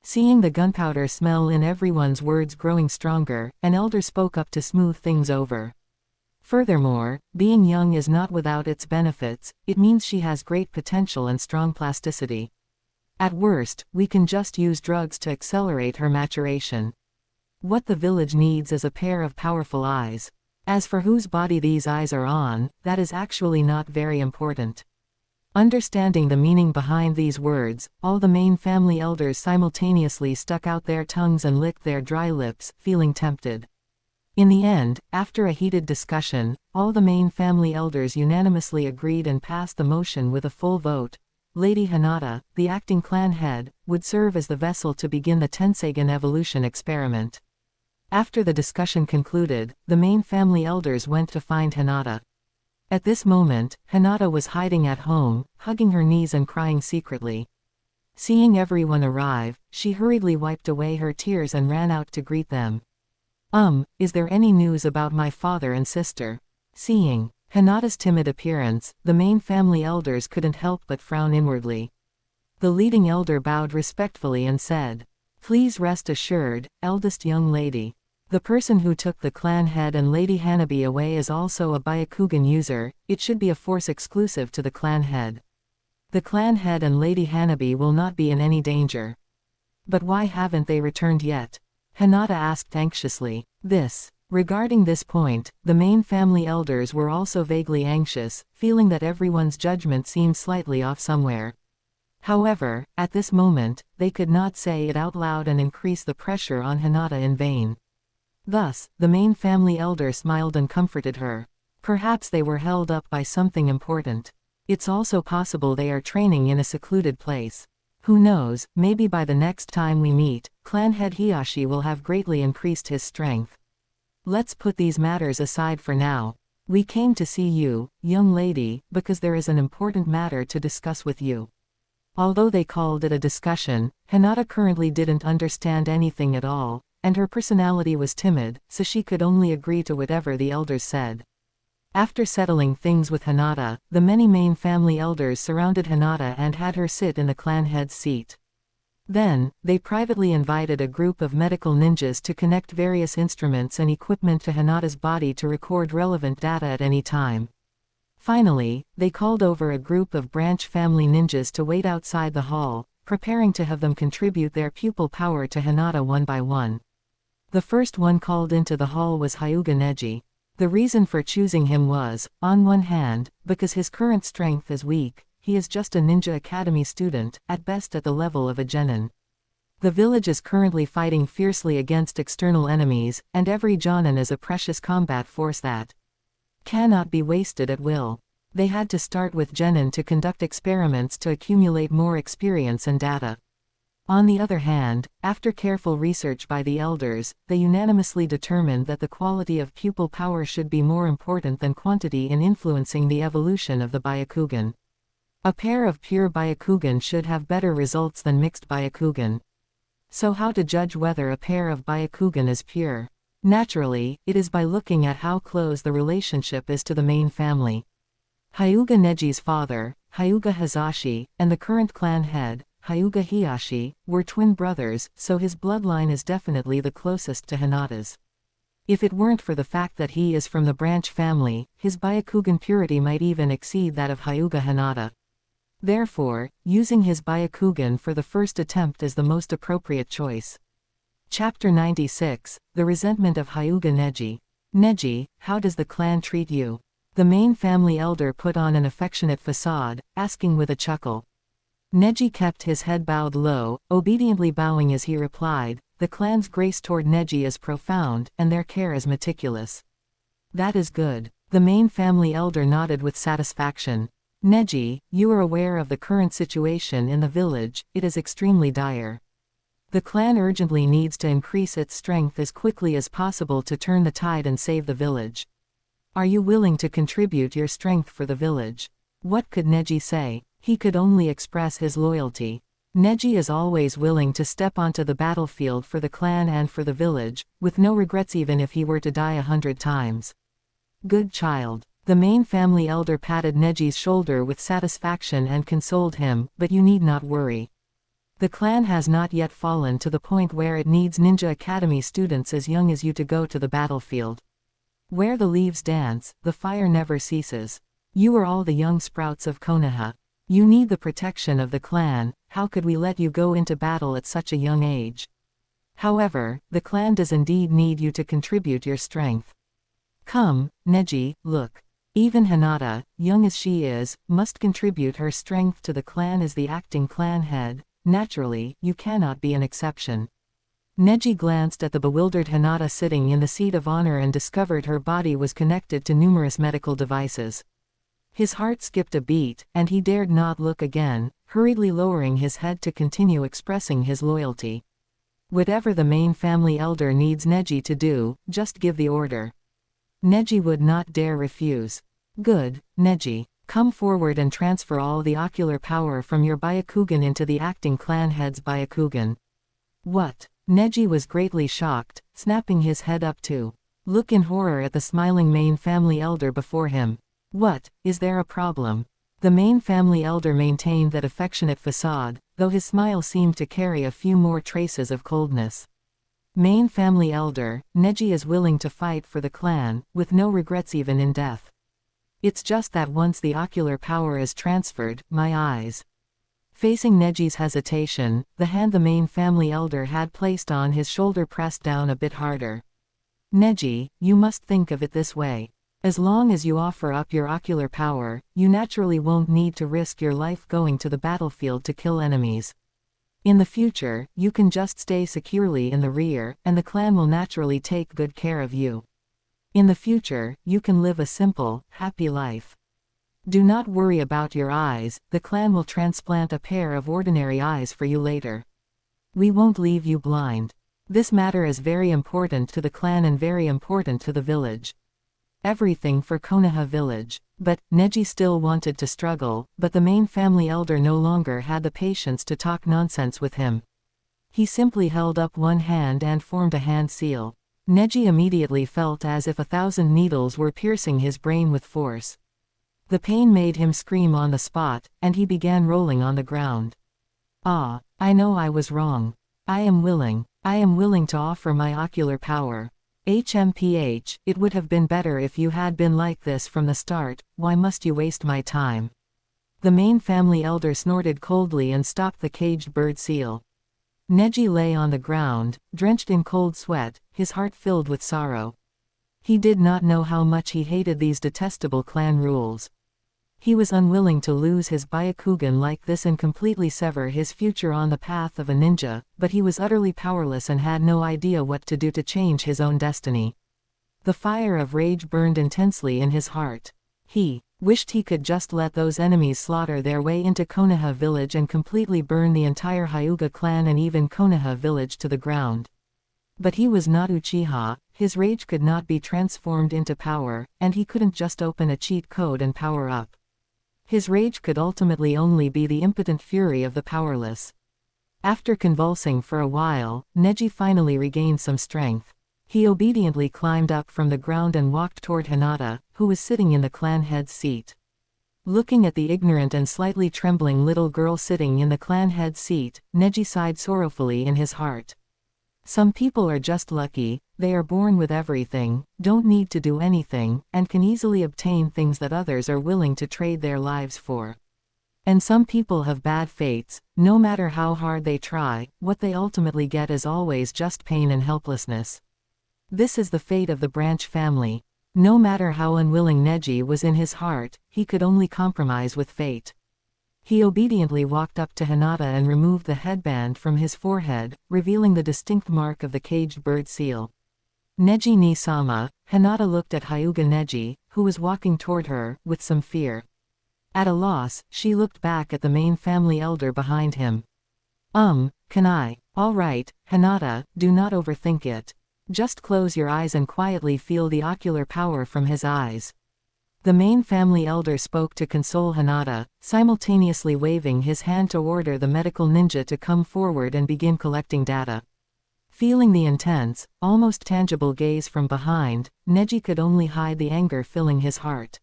Seeing the gunpowder smell in everyone's words growing stronger, an elder spoke up to smooth things over. Furthermore, being young is not without its benefits. It means she has great potential and strong plasticity. At worst, we can just use drugs to accelerate her maturation. What the village needs is a pair of powerful eyes. As for whose body these eyes are on, that is actually not very important. Understanding the meaning behind these words, all the main family elders simultaneously stuck out their tongues and licked their dry lips, feeling tempted. In the end, after a heated discussion, all the main family elders unanimously agreed and passed the motion with a full vote. Lady Hinata, the acting clan head, would serve as the vessel to begin the Tenseigan evolution experiment. After the discussion concluded, the main family elders went to find Hinata. At this moment, Hinata was hiding at home, hugging her knees and crying secretly. Seeing everyone arrive, she hurriedly wiped away her tears and ran out to greet them. Is there any news about my father and sister? Seeing Hinata's timid appearance, the main family elders couldn't help but frown inwardly. The leading elder bowed respectfully and said, "Please rest assured, eldest young lady. The person who took the clan head and Lady Hanabi away is also a Byakugan user. It should be a force exclusive to the clan head. The clan head and Lady Hanabi will not be in any danger." "But why haven't they returned yet?" Hinata asked anxiously. Regarding this point, the main family elders were also vaguely anxious, feeling that everyone's judgment seemed slightly off somewhere. However, at this moment, they could not say it out loud and increase the pressure on Hinata in vain. Thus, the main family elder smiled and comforted her. Perhaps they were held up by something important. It's also possible they are training in a secluded place. Who knows, maybe by the next time we meet, clan head Hiashi will have greatly increased his strength. Let's put these matters aside for now. We came to see you, young lady, because there is an important matter to discuss with you. Although they called it a discussion, Hinata currently didn't understand anything at all, and her personality was timid, so she could only agree to whatever the elders said. After settling things with Hinata, the many main family elders surrounded Hinata and had her sit in the clan head's seat. Then, they privately invited a group of medical ninjas to connect various instruments and equipment to Hinata's body to record relevant data at any time. Finally, they called over a group of branch family ninjas to wait outside the hall, preparing to have them contribute their pupil power to Hinata one by one. The first one called into the hall was Hyuga Neji. The reason for choosing him was, on one hand, because his current strength is weak. He is just a ninja academy student, at best at the level of a genin. The village is currently fighting fiercely against external enemies, and every jonin is a precious combat force that cannot be wasted at will. They had to start with genin to conduct experiments to accumulate more experience and data. On the other hand, after careful research by the elders, they unanimously determined that the quality of pupil power should be more important than quantity in influencing the evolution of the Byakugan. A pair of pure Byakugan should have better results than mixed Byakugan. So how to judge whether a pair of Byakugan is pure? Naturally, it is by looking at how close the relationship is to the main family. Hyuga Neji's father, Hyuga Hazashi, and the current clan head, Hyuga Hiashi, were twin brothers, so his bloodline is definitely the closest to Hinata's. If it weren't for the fact that he is from the branch family, his Byakugan purity might even exceed that of Hyuga Hinata. Therefore, using his Byakugan for the first attempt is the most appropriate choice. Chapter 96, The Resentment of Hyuga Neji. Neji, how does the clan treat you? The main family elder put on an affectionate facade, asking with a chuckle. Neji kept his head bowed low, obediently bowing as he replied, the clan's grace toward Neji is profound, and their care is meticulous. That is good. The main family elder nodded with satisfaction. Neji, you are aware of the current situation in the village, it is extremely dire. The clan urgently needs to increase its strength as quickly as possible to turn the tide and save the village. Are you willing to contribute your strength for the village? What could Neji say? He could only express his loyalty. Neji is always willing to step onto the battlefield for the clan and for the village, with no regrets even if he were to die 100 times. Good child. The main family elder patted Neji's shoulder with satisfaction and consoled him, but you need not worry. The clan has not yet fallen to the point where it needs ninja academy students as young as you to go to the battlefield. Where the leaves dance, the fire never ceases. You are all the young sprouts of Konoha. You need the protection of the clan, how could we let you go into battle at such a young age? However, the clan does indeed need you to contribute your strength. Come, Neji, look. Even Hinata, young as she is, must contribute her strength to the clan as the acting clan head. Naturally, you cannot be an exception. Neji glanced at the bewildered Hinata sitting in the seat of honor and discovered her body was connected to numerous medical devices. His heart skipped a beat, and he dared not look again, hurriedly lowering his head to continue expressing his loyalty. Whatever the main family elder needs Neji to do, just give the order. Neji would not dare refuse. Good, Neji. Come forward and transfer all the ocular power from your Byakugan into the acting clan head's Byakugan. What? Neji was greatly shocked, snapping his head up to look in horror at the smiling main family elder before him. What, is there a problem? The main family elder maintained that affectionate facade, though his smile seemed to carry a few more traces of coldness. Main family elder, Neji is willing to fight for the clan, with no regrets even in death. It's just that once the ocular power is transferred, my eyes. Facing Neji's hesitation, the hand the main family elder had placed on his shoulder pressed down a bit harder. Neji, you must think of it this way. As long as you offer up your ocular power, you naturally won't need to risk your life going to the battlefield to kill enemies. In the future, you can just stay securely in the rear, and the clan will naturally take good care of you. In the future, you can live a simple, happy life. Do not worry about your eyes, the clan will transplant a pair of ordinary eyes for you later. We won't leave you blind. This matter is very important to the clan and very important to the village. Everything for Konoha village. But, Neji still wanted to struggle, but the main family elder no longer had the patience to talk nonsense with him. He simply held up one hand and formed a hand seal. Neji immediately felt as if 1,000 needles were piercing his brain with force. The pain made him scream on the spot, and he began rolling on the ground. Ah, I know I was wrong. I am willing to offer my ocular power. HMPH, it would have been better if you had been like this from the start, why must you waste my time? The main family elder snorted coldly and stopped the caged bird seal. Neji lay on the ground, drenched in cold sweat, his heart filled with sorrow. He did not know how much he hated these detestable clan rules. He was unwilling to lose his Byakugan like this and completely sever his future on the path of a ninja, but he was utterly powerless and had no idea what to do to change his own destiny. The fire of rage burned intensely in his heart. He wished he could just let those enemies slaughter their way into Konoha village and completely burn the entire Hyuga clan and even Konoha village to the ground. But he was not Uchiha, his rage could not be transformed into power, and he couldn't just open a cheat code and power up. His rage could ultimately only be the impotent fury of the powerless. After convulsing for a while, Neji finally regained some strength. He obediently climbed up from the ground and walked toward Hinata, who was sitting in the clan head's seat. Looking at the ignorant and slightly trembling little girl sitting in the clan head's seat, Neji sighed sorrowfully in his heart. Some people are just lucky, they are born with everything, don't need to do anything, and can easily obtain things that others are willing to trade their lives for. And some people have bad fates, no matter how hard they try, what they ultimately get is always just pain and helplessness. This is the fate of the Branch family. No matter how unwilling Neji was in his heart, he could only compromise with fate. He obediently walked up to Hinata and removed the headband from his forehead, revealing the distinct mark of the caged bird seal. Neji ni sama, Hinata looked at Hyuga Neji, who was walking toward her, with some fear. At a loss, she looked back at the main family elder behind him. Can I? All right, Hinata, do not overthink it. Just close your eyes and quietly feel the ocular power from his eyes. The main family elder spoke to console Hinata, simultaneously waving his hand to order the medical ninja to come forward and begin collecting data. Feeling the intense, almost tangible gaze from behind, Neji could only hide the anger filling his heart.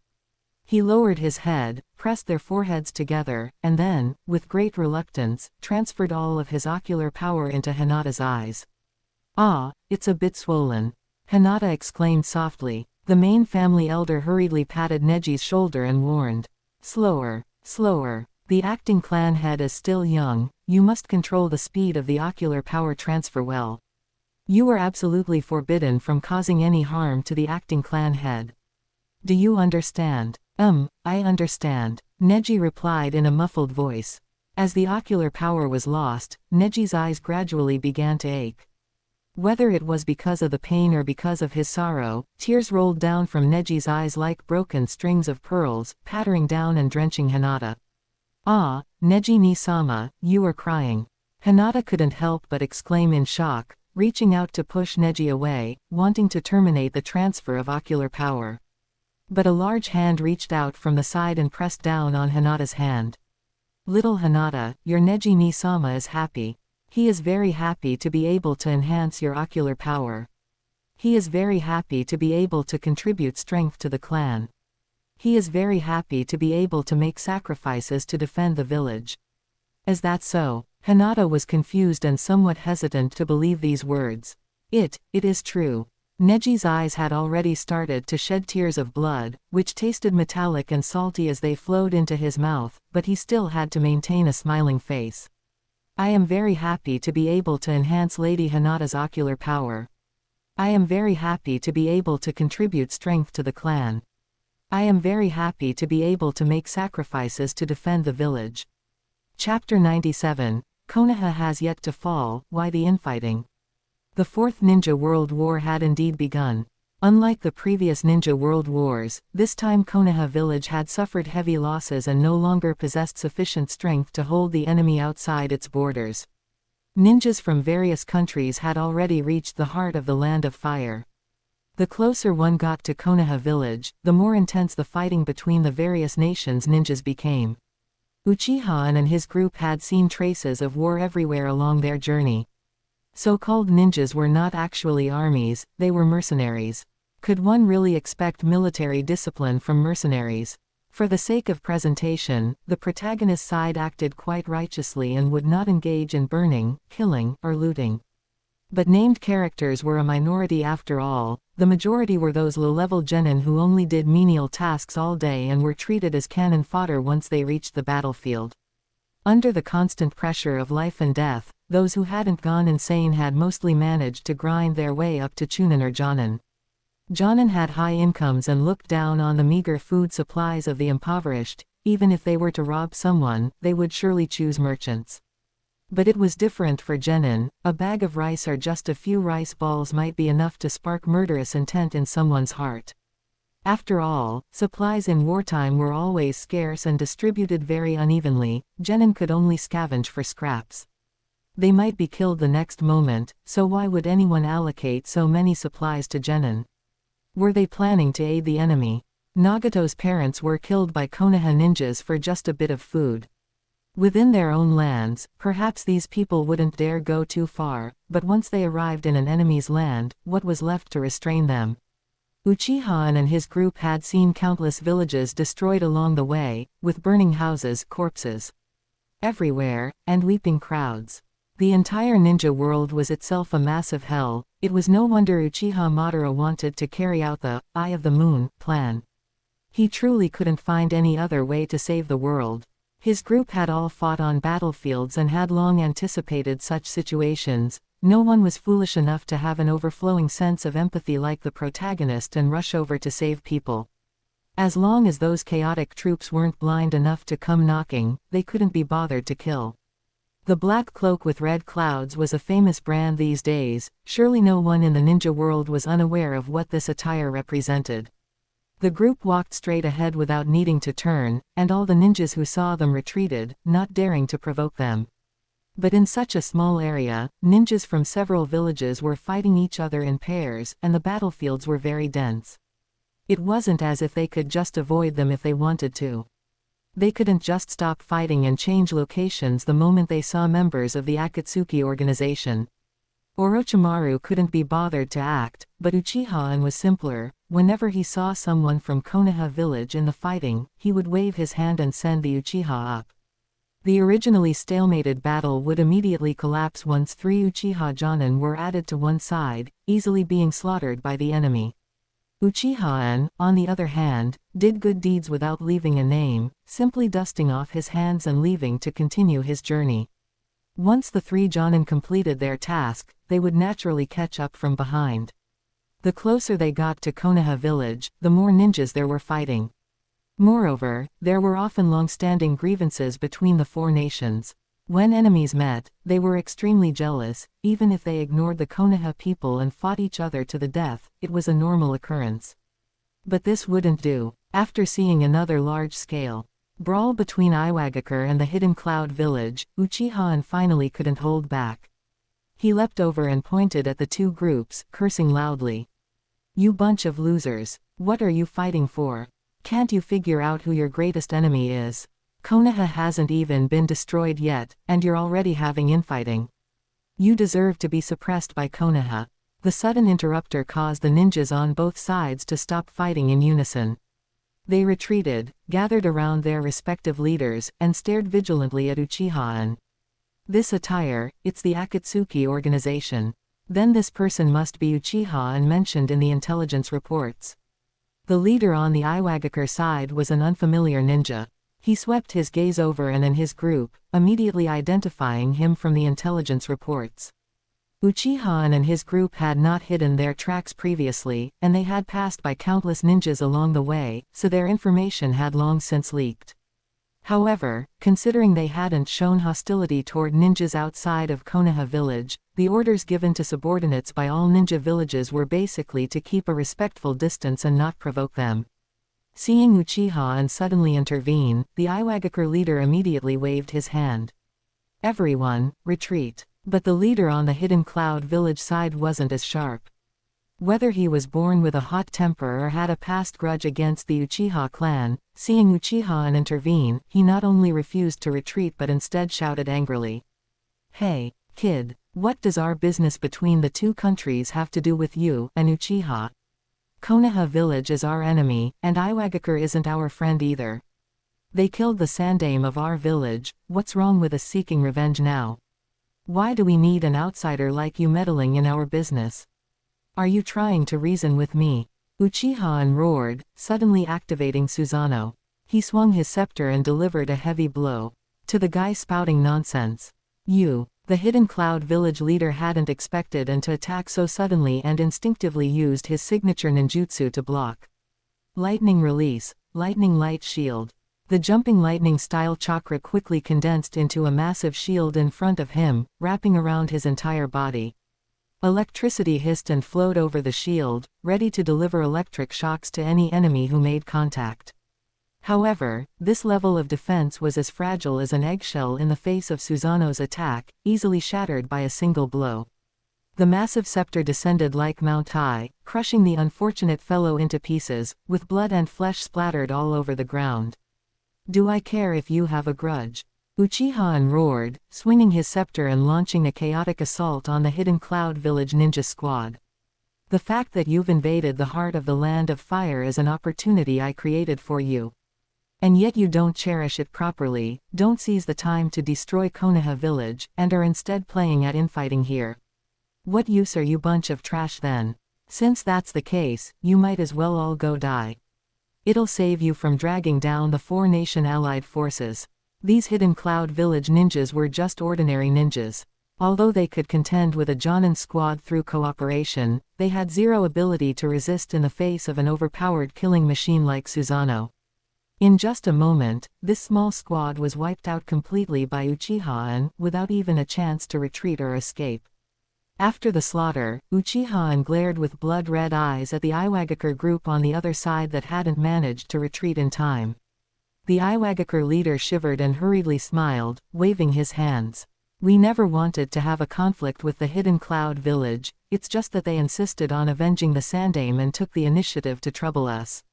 He lowered his head, pressed their foreheads together, and then, with great reluctance, transferred all of his ocular power into Hinata's eyes. Ah, it's a bit swollen. Hinata exclaimed softly. The main family elder hurriedly patted Neji's shoulder and warned. Slower, slower. The acting clan head is still young, you must control the speed of the ocular power transfer well. You are absolutely forbidden from causing any harm to the acting clan head. Do you understand? I understand, Neji replied in a muffled voice. As the ocular power was lost, Neji's eyes gradually began to ache. Whether it was because of the pain or because of his sorrow, tears rolled down from Neji's eyes like broken strings of pearls, pattering down and drenching Hinata. Ah, Neji ni sama, you are crying. Hinata couldn't help but exclaim in shock, reaching out to push Neji away, wanting to terminate the transfer of ocular power. But a large hand reached out from the side and pressed down on Hinata's hand. Little Hinata, your Neji ni sama is happy. He is very happy to be able to enhance your ocular power. He is very happy to be able to contribute strength to the clan. He is very happy to be able to make sacrifices to defend the village. Is that so? Hinata was confused and somewhat hesitant to believe these words. It is true. Neji's eyes had already started to shed tears of blood, which tasted metallic and salty as they flowed into his mouth, but he still had to maintain a smiling face. I am very happy to be able to enhance Lady Hinata's ocular power. I am very happy to be able to contribute strength to the clan. I am very happy to be able to make sacrifices to defend the village. Chapter 97, Konoha has yet to fall, why the infighting? The Fourth Ninja World War had indeed begun. Unlike the previous Ninja World Wars, this time Konoha village had suffered heavy losses and no longer possessed sufficient strength to hold the enemy outside its borders. Ninjas from various countries had already reached the heart of the Land of Fire. The closer one got to Konoha village, the more intense the fighting between the various nations' ninjas became. Uchiha and his group had seen traces of war everywhere along their journey. So-called ninjas were not actually armies, they were mercenaries. Could one really expect military discipline from mercenaries? For the sake of presentation, the protagonist side acted quite righteously and would not engage in burning, killing, or looting. But named characters were a minority after all. The majority were those low-level genin who only did menial tasks all day and were treated as cannon fodder once they reached the battlefield. Under the constant pressure of life and death, those who hadn't gone insane had mostly managed to grind their way up to Chunin or Jonin. Jonin had high incomes and looked down on the meager food supplies of the impoverished. Even if they were to rob someone, they would surely choose merchants. But it was different for genin. A bag of rice or just a few rice balls might be enough to spark murderous intent in someone's heart. After all, supplies in wartime were always scarce and distributed very unevenly. Genin could only scavenge for scraps. They might be killed the next moment, so why would anyone allocate so many supplies to genin? Were they planning to aid the enemy? Nagato's parents were killed by Konoha ninjas for just a bit of food. Within their own lands, perhaps these people wouldn't dare go too far, but once they arrived in an enemy's land, what was left to restrain them? Uchiha and his group had seen countless villages destroyed along the way, with burning houses, corpses everywhere, and weeping crowds. The entire ninja world was itself a massive hell. It was no wonder Uchiha Madara wanted to carry out the Eye of the Moon plan. He truly couldn't find any other way to save the world. His group had all fought on battlefields and had long anticipated such situations. No one was foolish enough to have an overflowing sense of empathy like the protagonist and rush over to save people. As long as those chaotic troops weren't blind enough to come knocking, they couldn't be bothered to kill. The black cloak with red clouds was a famous brand these days. Surely no one in the ninja world was unaware of what this attire represented. The group walked straight ahead without needing to turn, and all the ninjas who saw them retreated, not daring to provoke them. But in such a small area, ninjas from several villages were fighting each other in pairs, and the battlefields were very dense. It wasn't as if they could just avoid them if they wanted to. They couldn't just stop fighting and change locations the moment they saw members of the Akatsuki organization. Orochimaru couldn't be bothered to act, but Uchiha was simpler. Whenever he saw someone from Konoha village in the fighting, he would wave his hand and send the Uchiha up. The originally stalemated battle would immediately collapse once 3 Uchiha Jonin were added to one side, easily being slaughtered by the enemy. Uchiha, on the other hand, did good deeds without leaving a name, simply dusting off his hands and leaving to continue his journey. Once the 3 Jonin completed their task, they would naturally catch up from behind. The closer they got to Konoha village, the more ninjas there were fighting. Moreover, there were often long-standing grievances between the 4 nations. When enemies met, they were extremely jealous. Even if they ignored the Konoha people and fought each other to the death, it was a normal occurrence. But this wouldn't do. After seeing another large-scale brawl between Iwagakure and the Hidden Cloud village, Uchiha finally couldn't hold back. He leapt over and pointed at the 2 groups, cursing loudly. "You bunch of losers. What are you fighting for? Can't you figure out who your greatest enemy is? Konoha hasn't even been destroyed yet, and you're already having infighting. You deserve to be suppressed by Konoha." The sudden interrupter caused the ninjas on both sides to stop fighting in unison. They retreated, gathered around their respective leaders, and stared vigilantly at Uchiha. This attire, it's the Akatsuki organization. Then this person must be Uchiha mentioned in the intelligence reports. The leader on the Iwagakure side was an unfamiliar ninja. He swept his gaze over and his group, immediately identifying him from the intelligence reports. Uchiha and his group had not hidden their tracks previously, and they had passed by countless ninjas along the way, so their information had long since leaked. However, considering they hadn't shown hostility toward ninjas outside of Konoha village, the orders given to subordinates by all ninja villages were basically to keep a respectful distance and not provoke them. Seeing Uchiha and suddenly intervene, the Iwagakure leader immediately waved his hand. Everyone, retreat. But the leader on the Hidden Cloud village side wasn't as sharp. Whether he was born with a hot temper or had a past grudge against the Uchiha clan, seeing Uchiha intervene, he not only refused to retreat but instead shouted angrily. "Hey, kid, what does our business between the two countries have to do with you and Uchiha? Konoha village is our enemy, and Iwagakure isn't our friend either. They killed the sandaime of our village, what's wrong with us seeking revenge now? Why do we need an outsider like you meddling in our business? Are you trying to reason with me?" Uchiha roared, suddenly activating Susanoo. He swung his scepter and delivered a heavy blow. To the guy spouting nonsense. The Hidden Cloud village leader hadn't expected to attack so suddenly and instinctively used his signature ninjutsu to block. Lightning release, lightning light shield. The jumping lightning-style chakra quickly condensed into a massive shield in front of him, wrapping around his entire body. Electricity hissed and flowed over the shield, ready to deliver electric shocks to any enemy who made contact. However, this level of defense was as fragile as an eggshell in the face of Susanoo's attack, easily shattered by a single blow. The massive scepter descended like Mount High, crushing the unfortunate fellow into pieces, with blood and flesh splattered all over the ground. "Do I care if you have a grudge?" Uchiha roared, swinging his scepter and launching a chaotic assault on the Hidden Cloud village ninja squad. "The fact that you've invaded the heart of the Land of Fire is an opportunity I created for you. And yet you don't cherish it properly, don't seize the time to destroy Konoha village, and are instead playing at infighting here. What use are you bunch of trash then? Since that's the case, you might as well all go die. It'll save you from dragging down the four-nation allied forces." These Hidden Cloud village ninjas were just ordinary ninjas. Although they could contend with a Jonin squad through cooperation, they had zero ability to resist in the face of an overpowered killing machine like Susanoo. In just a moment, this small squad was wiped out completely by Uchiha without even a chance to retreat or escape. After the slaughter, Uchiha glared with blood-red eyes at the Iwagakure group on the other side that hadn't managed to retreat in time. The Iwagakure leader shivered and hurriedly smiled, waving his hands. "We never wanted to have a conflict with the Hidden Cloud village, it's just that they insisted on avenging the sandaime and took the initiative to trouble us.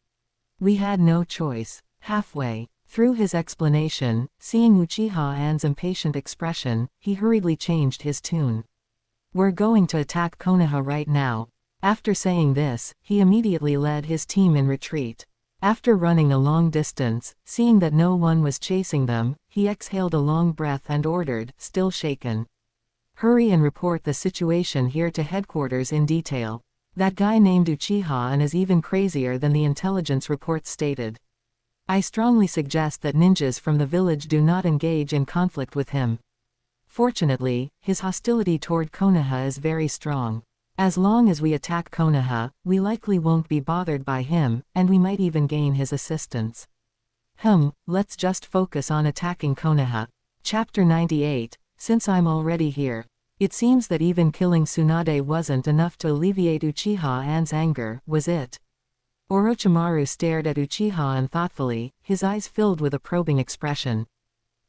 We had no choice." Halfway through his explanation, seeing Uchiha's impatient expression, he hurriedly changed his tune. "We're going to attack Konoha right now." After saying this, he immediately led his team in retreat. After running a long distance, seeing that no one was chasing them, he exhaled a long breath and ordered, still shaken. "Hurry and report the situation here to headquarters in detail. That guy named Uchiha is even crazier than the intelligence reports stated. I strongly suggest that ninjas from the village do not engage in conflict with him. Fortunately, his hostility toward Konoha is very strong. As long as we attack Konoha, we likely won't be bothered by him, and we might even gain his assistance. Let's just focus on attacking Konoha." Chapter 98, Since I'm already here. It seems that even killing Tsunade wasn't enough to alleviate Uchiha's anger, was it? Orochimaru stared at Uchiha thoughtfully, his eyes filled with a probing expression.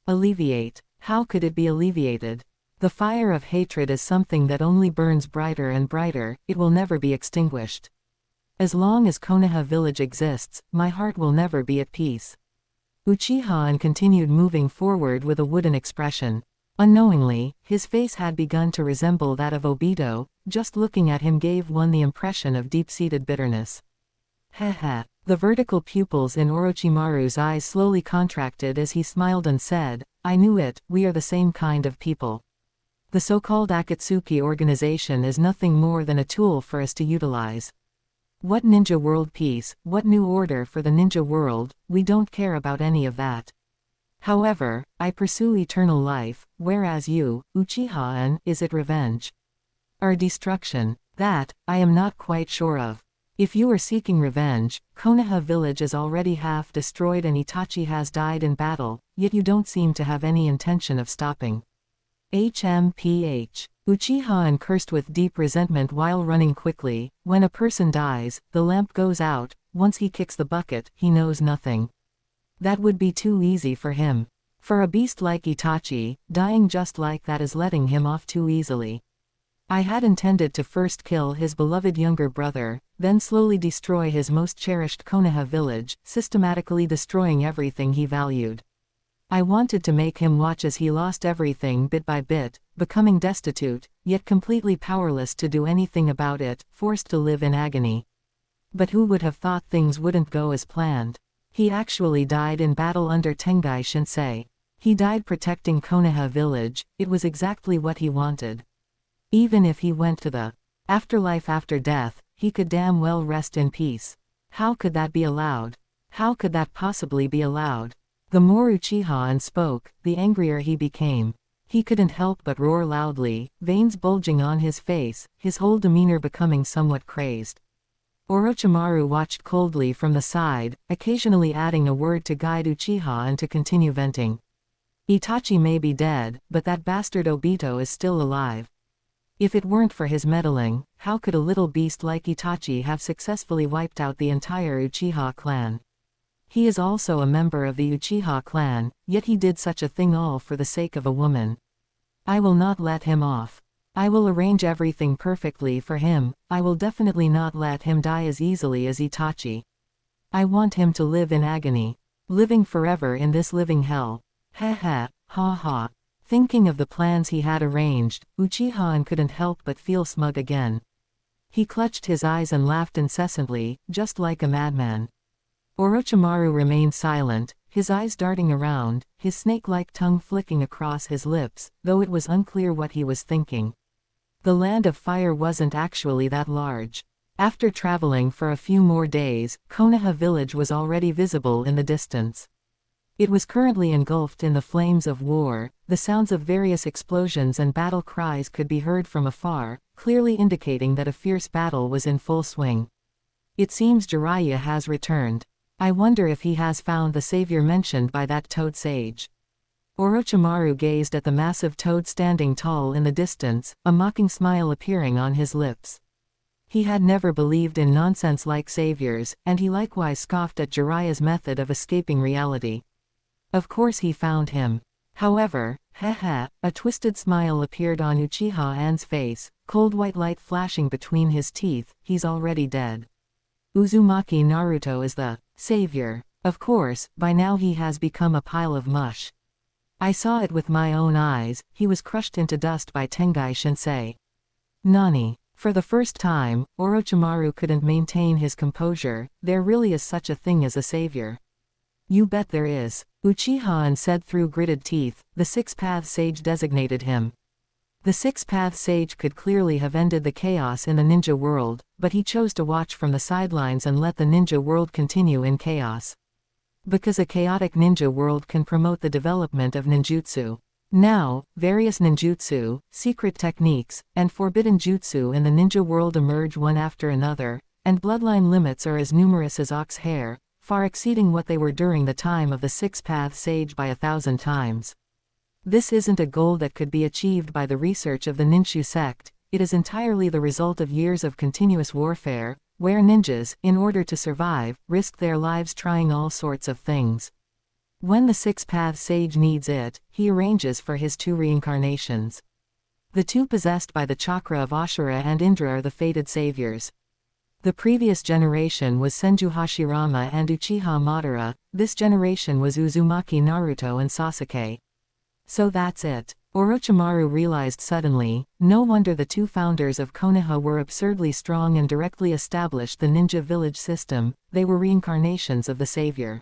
Alleviate? How could it be alleviated? The fire of hatred is something that only burns brighter and brighter, it will never be extinguished. As long as Konoha village exists, my heart will never be at peace. Uchiha continued moving forward with a wooden expression. Unknowingly, his face had begun to resemble that of Obito, just looking at him gave one the impression of deep-seated bitterness. Heh. The vertical pupils in Orochimaru's eyes slowly contracted as he smiled and said, "I knew it, we are the same kind of people. The so-called Akatsuki organization is nothing more than a tool for us to utilize. What ninja world peace, what new order for the ninja world, we don't care about any of that. However, I pursue eternal life, whereas you, Uchiha, is it revenge? Or destruction? That, I am not quite sure of. If you are seeking revenge, Konoha village is already half destroyed and Itachi has died in battle, yet you don't seem to have any intention of stopping. HMPH. Uchiha and cursed with deep resentment while running quickly. When a person dies, the lamp goes out. Once he kicks the bucket, he knows nothing. That would be too easy for him. For a beast like Itachi, dying just like that is letting him off too easily. I had intended to first kill his beloved younger brother, then slowly destroy his most cherished Konoha village, systematically destroying everything he valued. I wanted to make him watch as he lost everything bit by bit, becoming destitute, yet completely powerless to do anything about it, forced to live in agony. But who would have thought things wouldn't go as planned? He actually died in battle under Tengai Shinsei. He died protecting Konoha village. It was exactly what he wanted. Even if he went to the afterlife after death, he could damn well rest in peace. How could that be allowed? How could that possibly be allowed? The more Uchiha spoke, the angrier he became. He couldn't help but roar loudly, veins bulging on his face, his whole demeanor becoming somewhat crazed. Orochimaru watched coldly from the side, occasionally adding a word to guide Uchiha and to continue venting. Itachi may be dead, but that bastard Obito is still alive. If it weren't for his meddling, how could a little beast like Itachi have successfully wiped out the entire Uchiha clan? He is also a member of the Uchiha clan, yet he did such a thing all for the sake of a woman. I will not let him off. I will arrange everything perfectly for him. I will definitely not let him die as easily as Itachi. I want him to live in agony. Living forever in this living hell. Ha ha, ha ha. Thinking of the plans he had arranged, Uchiha couldn't help but feel smug again. He clutched his eyes and laughed incessantly, just like a madman. Orochimaru remained silent, his eyes darting around, his snake-like tongue flicking across his lips, though it was unclear what he was thinking. The land of fire wasn't actually that large. After traveling for a few more days, Konoha village was already visible in the distance. It was currently engulfed in the flames of war. The sounds of various explosions and battle cries could be heard from afar, clearly indicating that a fierce battle was in full swing. It seems Jiraiya has returned. I wonder if he has found the savior mentioned by that toad sage. Orochimaru gazed at the massive toad standing tall in the distance, a mocking smile appearing on his lips. He had never believed in nonsense like saviors, and he likewise scoffed at Jiraiya's method of escaping reality. Of course he found him. However, a twisted smile appeared on Uchiha-an's face, cold white light flashing between his teeth. He's already dead. Uzumaki Naruto is the savior. Of course, by now he has become a pile of mush. I saw it with my own eyes. He was crushed into dust by Tengai Shinsei. Nani? For the first time, Orochimaru couldn't maintain his composure. There really is such a thing as a savior. You bet there is. Uchiha said through gritted teeth. The Six-Path Sage designated him. The Six-Path Sage could clearly have ended the chaos in the ninja world, but he chose to watch from the sidelines and let the ninja world continue in chaos. Because a chaotic ninja world can promote the development of ninjutsu. Now, various ninjutsu, secret techniques, and forbidden jutsu in the ninja world emerge one after another, and bloodline limits are as numerous as ox hair, far exceeding what they were during the time of the Six-Path Sage by 1,000 times. This isn't a goal that could be achieved by the research of the Ninshu sect. It is entirely the result of years of continuous warfare, where ninjas, in order to survive, risk their lives trying all sorts of things. When the Six-Path Sage needs it, he arranges for his 2 reincarnations. The 2 possessed by the chakra of Ashura and Indra are the fated saviors. The previous generation was Senju Hashirama and Uchiha Madara. This generation was Uzumaki Naruto and Sasuke. So that's it. Orochimaru realized suddenly. No wonder the 2 founders of Konoha were absurdly strong and directly established the ninja village system. They were reincarnations of the savior.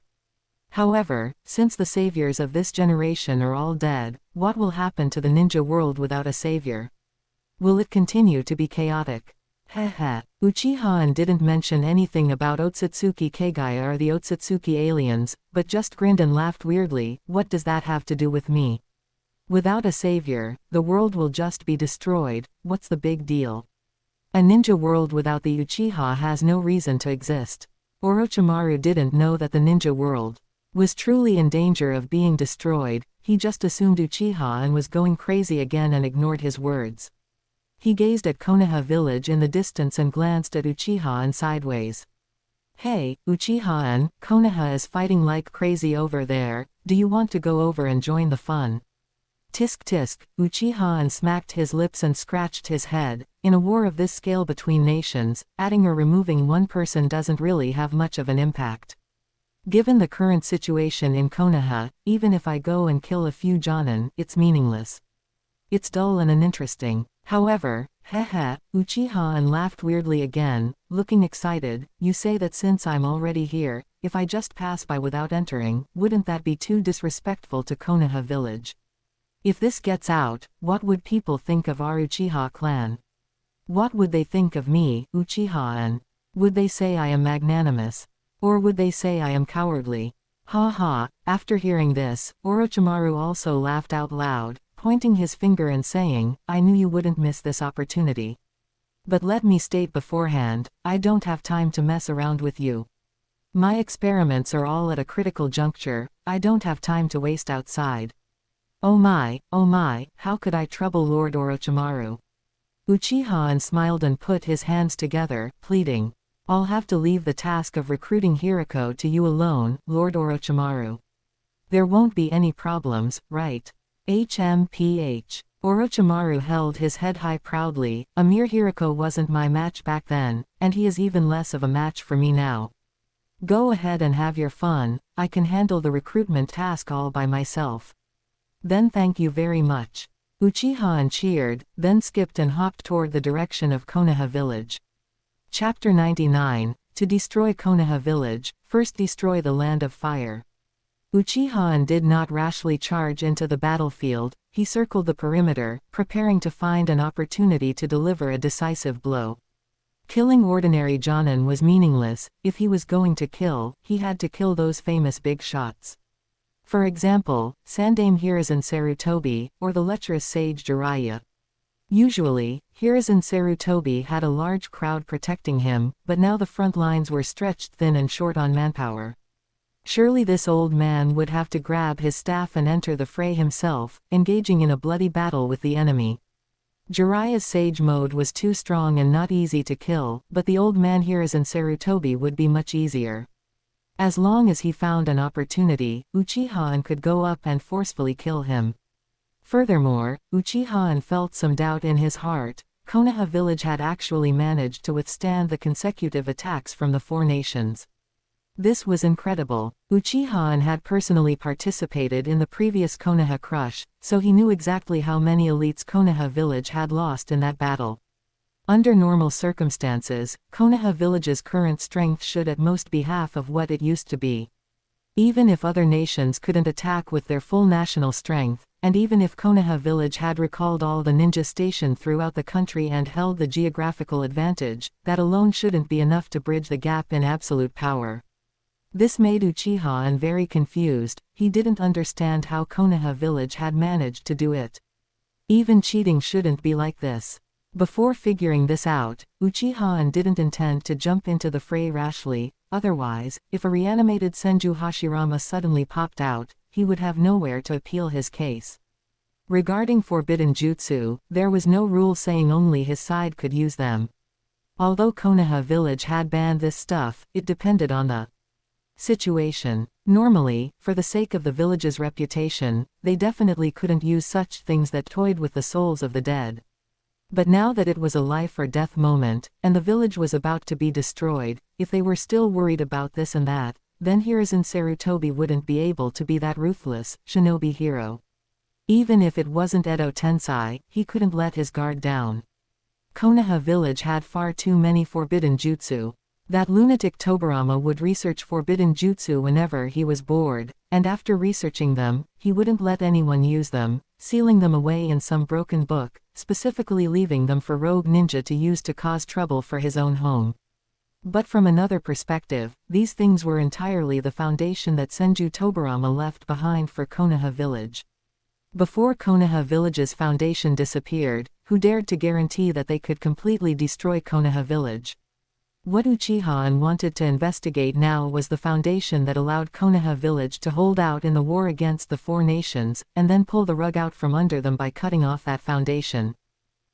However, since the saviors of this generation are all dead, what will happen to the ninja world without a savior? Will it continue to be chaotic? Uchiha didn't mention anything about Otsutsuki Kagaya or the Otsutsuki aliens, but just grinned and laughed weirdly. What does that have to do with me? Without a savior, the world will just be destroyed. What's the big deal? A ninja world without the Uchiha has no reason to exist. Orochimaru didn't know that the ninja world was truly in danger of being destroyed. He just assumed Uchiha and was going crazy again and ignored his words. He gazed at Konoha village in the distance and glanced at Uchiha and sideways. Hey, Uchiha-an, Konoha is fighting like crazy over there, do you want to go over and join the fun? Tisk tisk, Uchiha-an smacked his lips and scratched his head. In a war of this scale between nations, adding or removing one person doesn't really have much of an impact. Given the current situation in Konoha, even if I go and kill a few Jonin, it's meaningless. It's dull and uninteresting. However, Uchiha-an laughed weirdly again, looking excited. You say that since I'm already here, if I just pass by without entering, wouldn't that be too disrespectful to Konoha village? If this gets out, what would people think of our Uchiha clan? What would they think of me, Uchiha-an? Would they say I am magnanimous? Or would they say I am cowardly? Ha ha. After hearing this, Orochimaru also laughed out loud, pointing his finger and saying, I knew you wouldn't miss this opportunity. But let me state beforehand, I don't have time to mess around with you. My experiments are all at a critical juncture, I don't have time to waste outside. Oh my, how could I trouble Lord Orochimaru? Uchiha-an smiled and put his hands together, pleading. I'll have to leave the task of recruiting Hiriko to you alone, Lord Orochimaru. There won't be any problems, right? HMPH. Orochimaru held his head high proudly. A mere Hiriko wasn't my match back then, and he is even less of a match for me now. Go ahead and have your fun, I can handle the recruitment task all by myself. Then thank you very much. Uchiha-an cheered, then skipped and hopped toward the direction of Konoha village. Chapter 99. To destroy Konoha village, first destroy the land of fire. Uchiha-an did not rashly charge into the battlefield, he circled the perimeter, preparing to find an opportunity to deliver a decisive blow. Killing ordinary Jonin was meaningless. If he was going to kill, he had to kill those famous big shots. For example, Sandaime Hiruzen Sarutobi, or the lecherous sage Jiraiya. Usually, Hiruzen Sarutobi had a large crowd protecting him, but now the front lines were stretched thin and short on manpower. Surely this old man would have to grab his staff and enter the fray himself, engaging in a bloody battle with the enemy. Jiraiya's sage mode was too strong and not easy to kill, but the old man Hiruzen Sarutobi would be much easier. As long as he found an opportunity, Uchiha-an could go up and forcefully kill him. Furthermore, Uchiha-an felt some doubt in his heart. Konoha village had actually managed to withstand the consecutive attacks from the four nations. This was incredible. Uchiha-an had personally participated in the previous Konoha crush, so he knew exactly how many elites Konoha village had lost in that battle. Under normal circumstances, Konoha village's current strength should at most be half of what it used to be. Even if other nations couldn't attack with their full national strength, and even if Konoha village had recalled all the ninja stationed throughout the country and held the geographical advantage, that alone shouldn't be enough to bridge the gap in absolute power. This made Uchiha-an very confused. He didn't understand how Konoha village had managed to do it. Even cheating shouldn't be like this. Before figuring this out, Uchiha-an didn't intend to jump into the fray rashly. Otherwise, if a reanimated Senju Hashirama suddenly popped out, he would have nowhere to appeal his case. Regarding forbidden jutsu, there was no rule saying only his side could use them. Although Konoha village had banned this stuff, it depended on the situation. Normally, for the sake of the village's reputation, they definitely couldn't use such things that toyed with the souls of the dead. But now that it was a life or death moment, and the village was about to be destroyed, if they were still worried about this and that, then Hiruzen Sarutobi wouldn't be able to be that ruthless shinobi hero. Even if it wasn't Edo Tensei, he couldn't let his guard down. Konoha village had far too many forbidden jutsu. That lunatic Tobirama would research forbidden jutsu whenever he was bored, and after researching them, he wouldn't let anyone use them, sealing them away in some broken book, specifically leaving them for rogue ninja to use to cause trouble for his own home. But from another perspective, these things were entirely the foundation that Senju Tobirama left behind for Konoha village. Before Konoha village's foundation disappeared, who dared to guarantee that they could completely destroy Konoha village? What Uchiha wanted to investigate now was the foundation that allowed Konoha village to hold out in the war against the four nations, and then pull the rug out from under them by cutting off that foundation.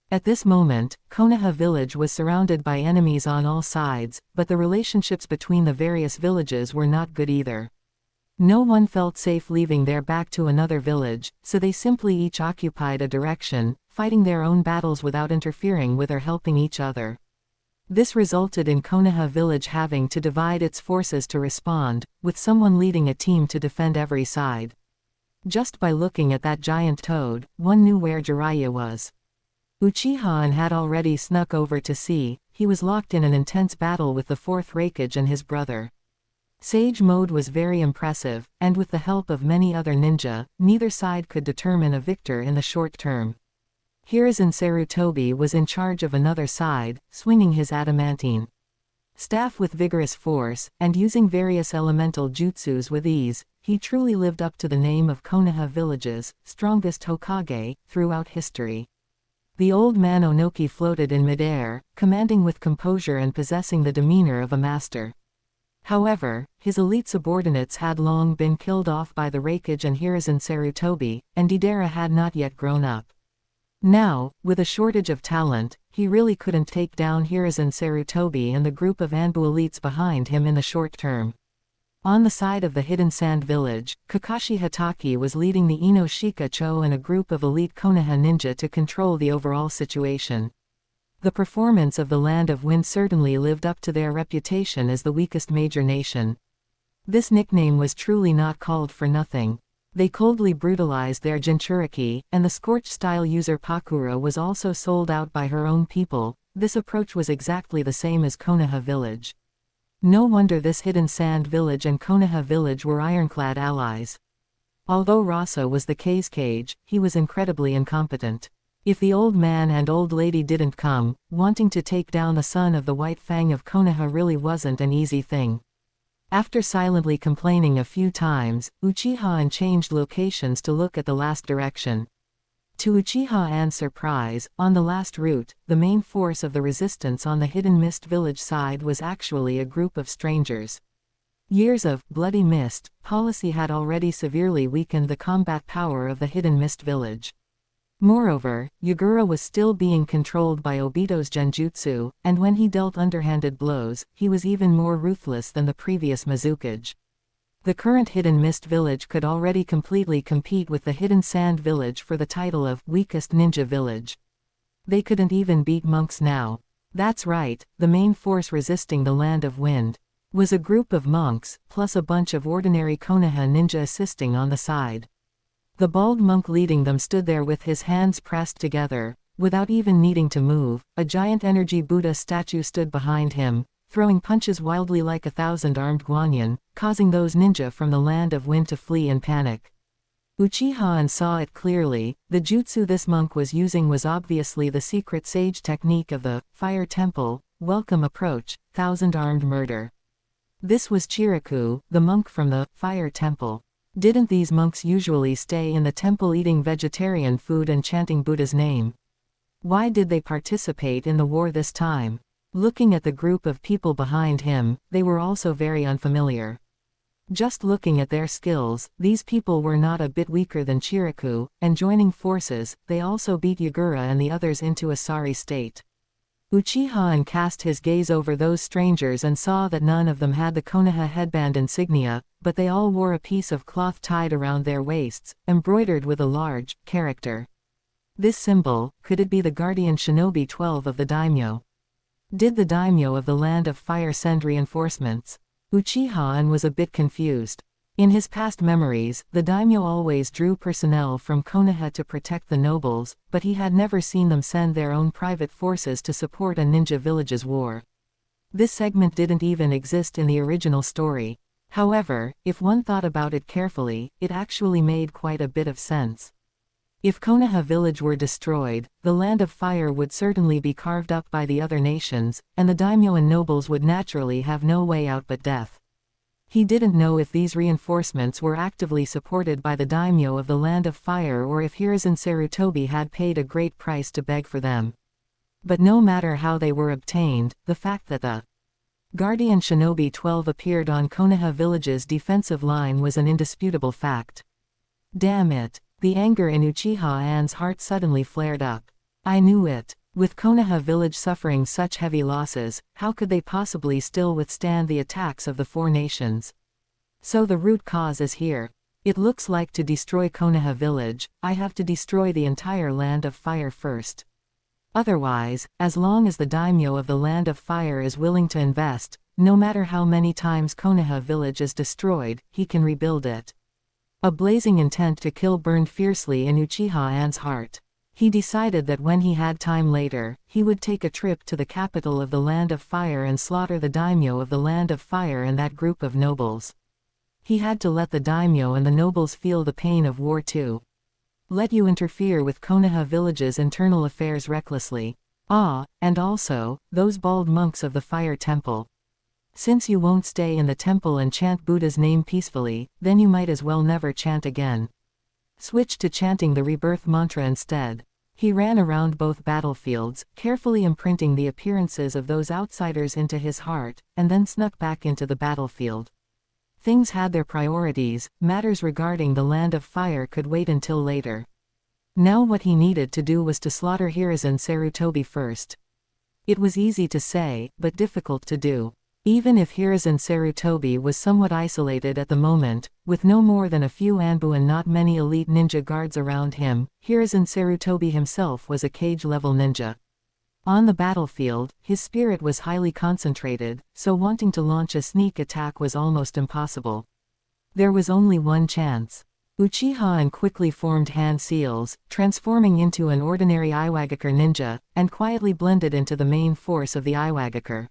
At this moment, Konoha village was surrounded by enemies on all sides, but the relationships between the various villages were not good either. No one felt safe leaving their back to another village, so they simply each occupied a direction, fighting their own battles without interfering with or helping each other. This resulted in Konoha village having to divide its forces to respond, with someone leading a team to defend every side. Just by looking at that giant toad, one knew where Jiraiya was. Uchiha had already snuck over to see. He was locked in an intense battle with the fourth Raikage and his brother. Sage mode was very impressive, and with the help of many other ninja, neither side could determine a victor in the short term. Hiruzen Sarutobi was in charge of another side, swinging his adamantine staff with vigorous force, and using various elemental jutsus with ease. He truly lived up to the name of Konoha village's strongest Hokage throughout history. The old man Onoki floated in midair, commanding with composure and possessing the demeanor of a master. However, his elite subordinates had long been killed off by the Raikage and Hiruzen Sarutobi, and Deidara had not yet grown up. Now, with a shortage of talent, he really couldn't take down Hiruzen Sarutobi and the group of Anbu elites behind him in the short term. On the side of the Hidden Sand Village, Kakashi Hatake was leading the Ino Shikacho and a group of elite Konoha ninja to control the overall situation. The performance of the Land of Wind certainly lived up to their reputation as the weakest major nation. This nickname was truly not called for nothing. They coldly brutalized their Jinchuriki, and the Scorched-style user Pakura was also sold out by her own people. This approach was exactly the same as Konoha village. No wonder this Hidden Sand Village and Konoha village were ironclad allies. Although Rasa was the Kazekage, he was incredibly incompetent. If the old man and old lady didn't come, wanting to take down the son of the White Fang of Konoha really wasn't an easy thing. After silently complaining a few times, Uchiha changed locations to look at the last direction. To Uchiha's surprise, on the last route, the main force of the resistance on the Hidden Mist Village side was actually a group of strangers. Years of bloody mist policy had already severely weakened the combat power of the Hidden Mist Village. Moreover, Yagura was still being controlled by Obito's genjutsu, and when he dealt underhanded blows, he was even more ruthless than the previous Mizukage. The current Hidden Mist Village could already completely compete with the Hidden Sand Village for the title of weakest ninja village. They couldn't even beat monks now. That's right, the main force resisting the Land of Wind was a group of monks, plus a bunch of ordinary Konoha ninja assisting on the side. The bald monk leading them stood there with his hands pressed together, without even needing to move. A giant energy Buddha statue stood behind him, throwing punches wildly like 1,000 armed guanyin, causing those ninja from the Land of Wind to flee in panic. Uchiha saw it clearly. The jutsu this monk was using was obviously the secret sage technique of the Fire Temple, Welcome Approach, 1,000 Armed Murder. This was Chiriku, the monk from the Fire Temple. Didn't these monks usually stay in the temple eating vegetarian food and chanting Buddha's name? Why did they participate in the war this time? Looking at the group of people behind him, they were also very unfamiliar. Just looking at their skills, these people were not a bit weaker than Chiriku, and joining forces, they also beat Yagura and the others into a sorry state. Uchiha cast his gaze over those strangers and saw that none of them had the Konoha headband insignia, but they all wore a piece of cloth tied around their waists, embroidered with a large character. This symbol, could it be the guardian shinobi 12 of the daimyo? Did the daimyo of the Land of Fire send reinforcements? Uchiha was a bit confused. In his past memories, the daimyo always drew personnel from Konoha to protect the nobles, but he had never seen them send their own private forces to support a ninja village's war. This segment didn't even exist in the original story. However, if one thought about it carefully, it actually made quite a bit of sense. If Konoha village were destroyed, the Land of Fire would certainly be carved up by the other nations, and the daimyo and nobles would naturally have no way out but death. He didn't know if these reinforcements were actively supported by the daimyo of the Land of Fire or if Hiruzen Sarutobi had paid a great price to beg for them. But no matter how they were obtained, the fact that the Guardian Shinobi 12 appeared on Konoha village's defensive line was an indisputable fact. Damn it. The anger in Uchiha An's heart suddenly flared up. I knew it. With Konoha village suffering such heavy losses, how could they possibly still withstand the attacks of the four nations? So the root cause is here. It looks like to destroy Konoha village, I have to destroy the entire Land of Fire first. Otherwise, as long as the daimyo of the Land of Fire is willing to invest, no matter how many times Konoha village is destroyed, he can rebuild it. A blazing intent to kill burned fiercely in Uchiha An's heart. He decided that when he had time later, he would take a trip to the capital of the Land of Fire and slaughter the daimyo of the Land of Fire and that group of nobles. He had to let the daimyo and the nobles feel the pain of war too. Let you interfere with Konoha village's internal affairs recklessly. And also, those bald monks of the Fire Temple. Since you won't stay in the temple and chant Buddha's name peacefully, then you might as well never chant again. Switch to chanting the rebirth mantra instead. He ran around both battlefields, carefully imprinting the appearances of those outsiders into his heart, and then snuck back into the battlefield. Things had their priorities, matters regarding the Land of Fire could wait until later. Now what he needed to do was to slaughter Hiruzen Sarutobi first. It was easy to say, but difficult to do. Even if Hiruzen Sarutobi was somewhat isolated at the moment, with no more than a few Anbu and not many elite ninja guards around him, Hiruzen Sarutobi himself was a cage-level ninja. On the battlefield, his spirit was highly concentrated, so wanting to launch a sneak attack was almost impossible. There was only one chance. Uchiha An quickly formed hand seals, transforming into an ordinary Iwagakure ninja, and quietly blended into the main force of the Iwagakure.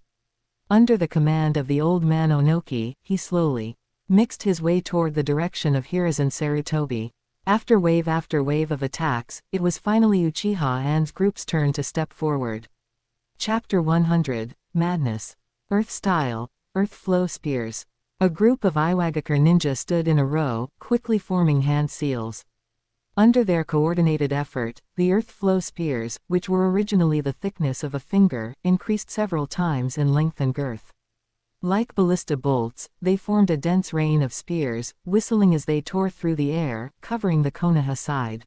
Under the command of the old man Onoki, he slowly mixed his way toward the direction of Hiruzen Sarutobi. After wave of attacks, it was finally Uchiha An's group's turn to step forward. Chapter 100, Madness. Earth Style, Earth Flow Spears. A group of Iwagakure ninja stood in a row, quickly forming hand seals. Under their coordinated effort, the earth flow spears, which were originally the thickness of a finger, increased several times in length and girth. Like ballista bolts, they formed a dense rain of spears, whistling as they tore through the air, covering the Konoha side.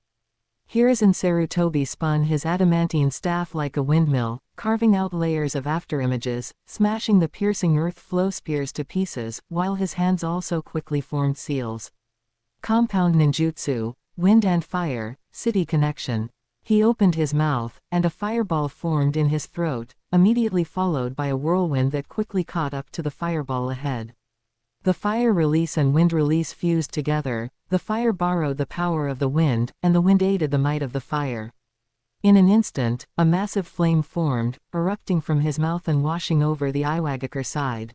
Hiruzen Sarutobi spun his adamantine staff like a windmill, carving out layers of afterimages, smashing the piercing earth flow spears to pieces, while his hands also quickly formed seals. Compound ninjutsu. Wind and fire, city connection. He opened his mouth, and a fireball formed in his throat, immediately followed by a whirlwind that quickly caught up to the fireball ahead. The fire release and wind release fused together, the fire borrowed the power of the wind, and the wind aided the might of the fire. In an instant, a massive flame formed, erupting from his mouth and washing over the Iwagakure side.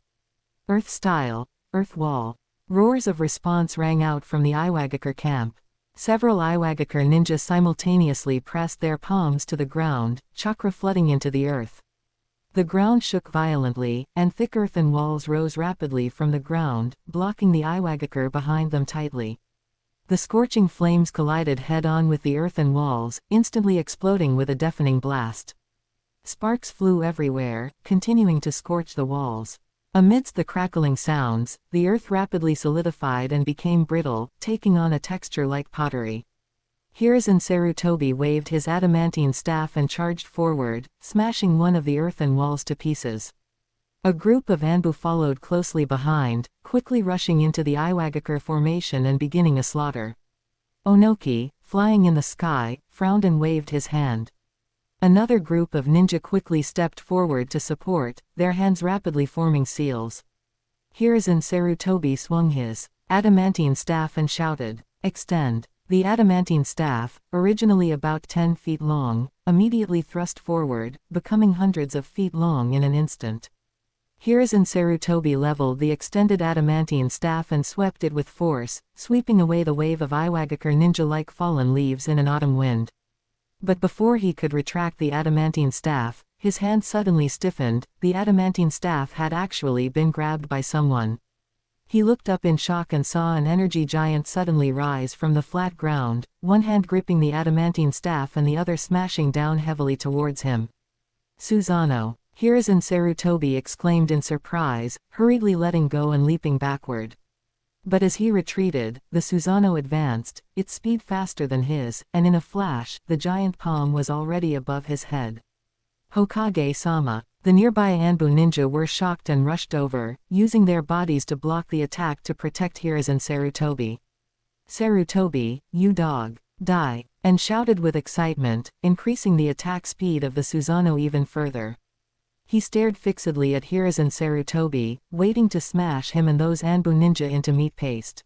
Earth Style, Earth Wall. Roars of response rang out from the Iwagakure camp. Several Iwagakure ninjas simultaneously pressed their palms to the ground, chakra flooding into the earth. The ground shook violently, and thick earthen walls rose rapidly from the ground, blocking the Iwagakure behind them tightly. The scorching flames collided head-on with the earthen walls, instantly exploding with a deafening blast. Sparks flew everywhere, continuing to scorch the walls. Amidst the crackling sounds, the earth rapidly solidified and became brittle, taking on a texture like pottery. Hiruzen Sarutobi waved his adamantine staff and charged forward, smashing one of the earthen walls to pieces. A group of Anbu followed closely behind, quickly rushing into the Iwagakure formation and beginning a slaughter. Onoki, flying in the sky, frowned and waved his hand. Another group of ninja quickly stepped forward to support, their hands rapidly forming seals. Hiruzen Sarutobi swung his adamantine staff and shouted, "Extend." The adamantine staff, originally about 10 feet long, immediately thrust forward, becoming hundreds of feet long in an instant. Hiruzen Sarutobi leveled the extended adamantine staff and swept it with force, sweeping away the wave of Iwagakure ninja like fallen leaves in an autumn wind. But before he could retract the adamantine staff, his hand suddenly stiffened. The adamantine staff had actually been grabbed by someone. He looked up in shock and saw an energy giant suddenly rise from the flat ground, one hand gripping the adamantine staff and the other smashing down heavily towards him. Susanoo! Hiruzen Sarutobi exclaimed in surprise, hurriedly letting go and leaping backward. But as he retreated, the Susanoo advanced, its speed faster than his, and in a flash, the giant palm was already above his head. Hokage-sama! The nearby Anbu ninja were shocked and rushed over, using their bodies to block the attack to protect Hiruzen Sarutobi. Sarutobi, you dog! Die! And shouted with excitement, increasing the attack speed of the Susanoo even further. He stared fixedly at Hiruzen Sarutobi, waiting to smash him and those Anbu ninja into meat paste.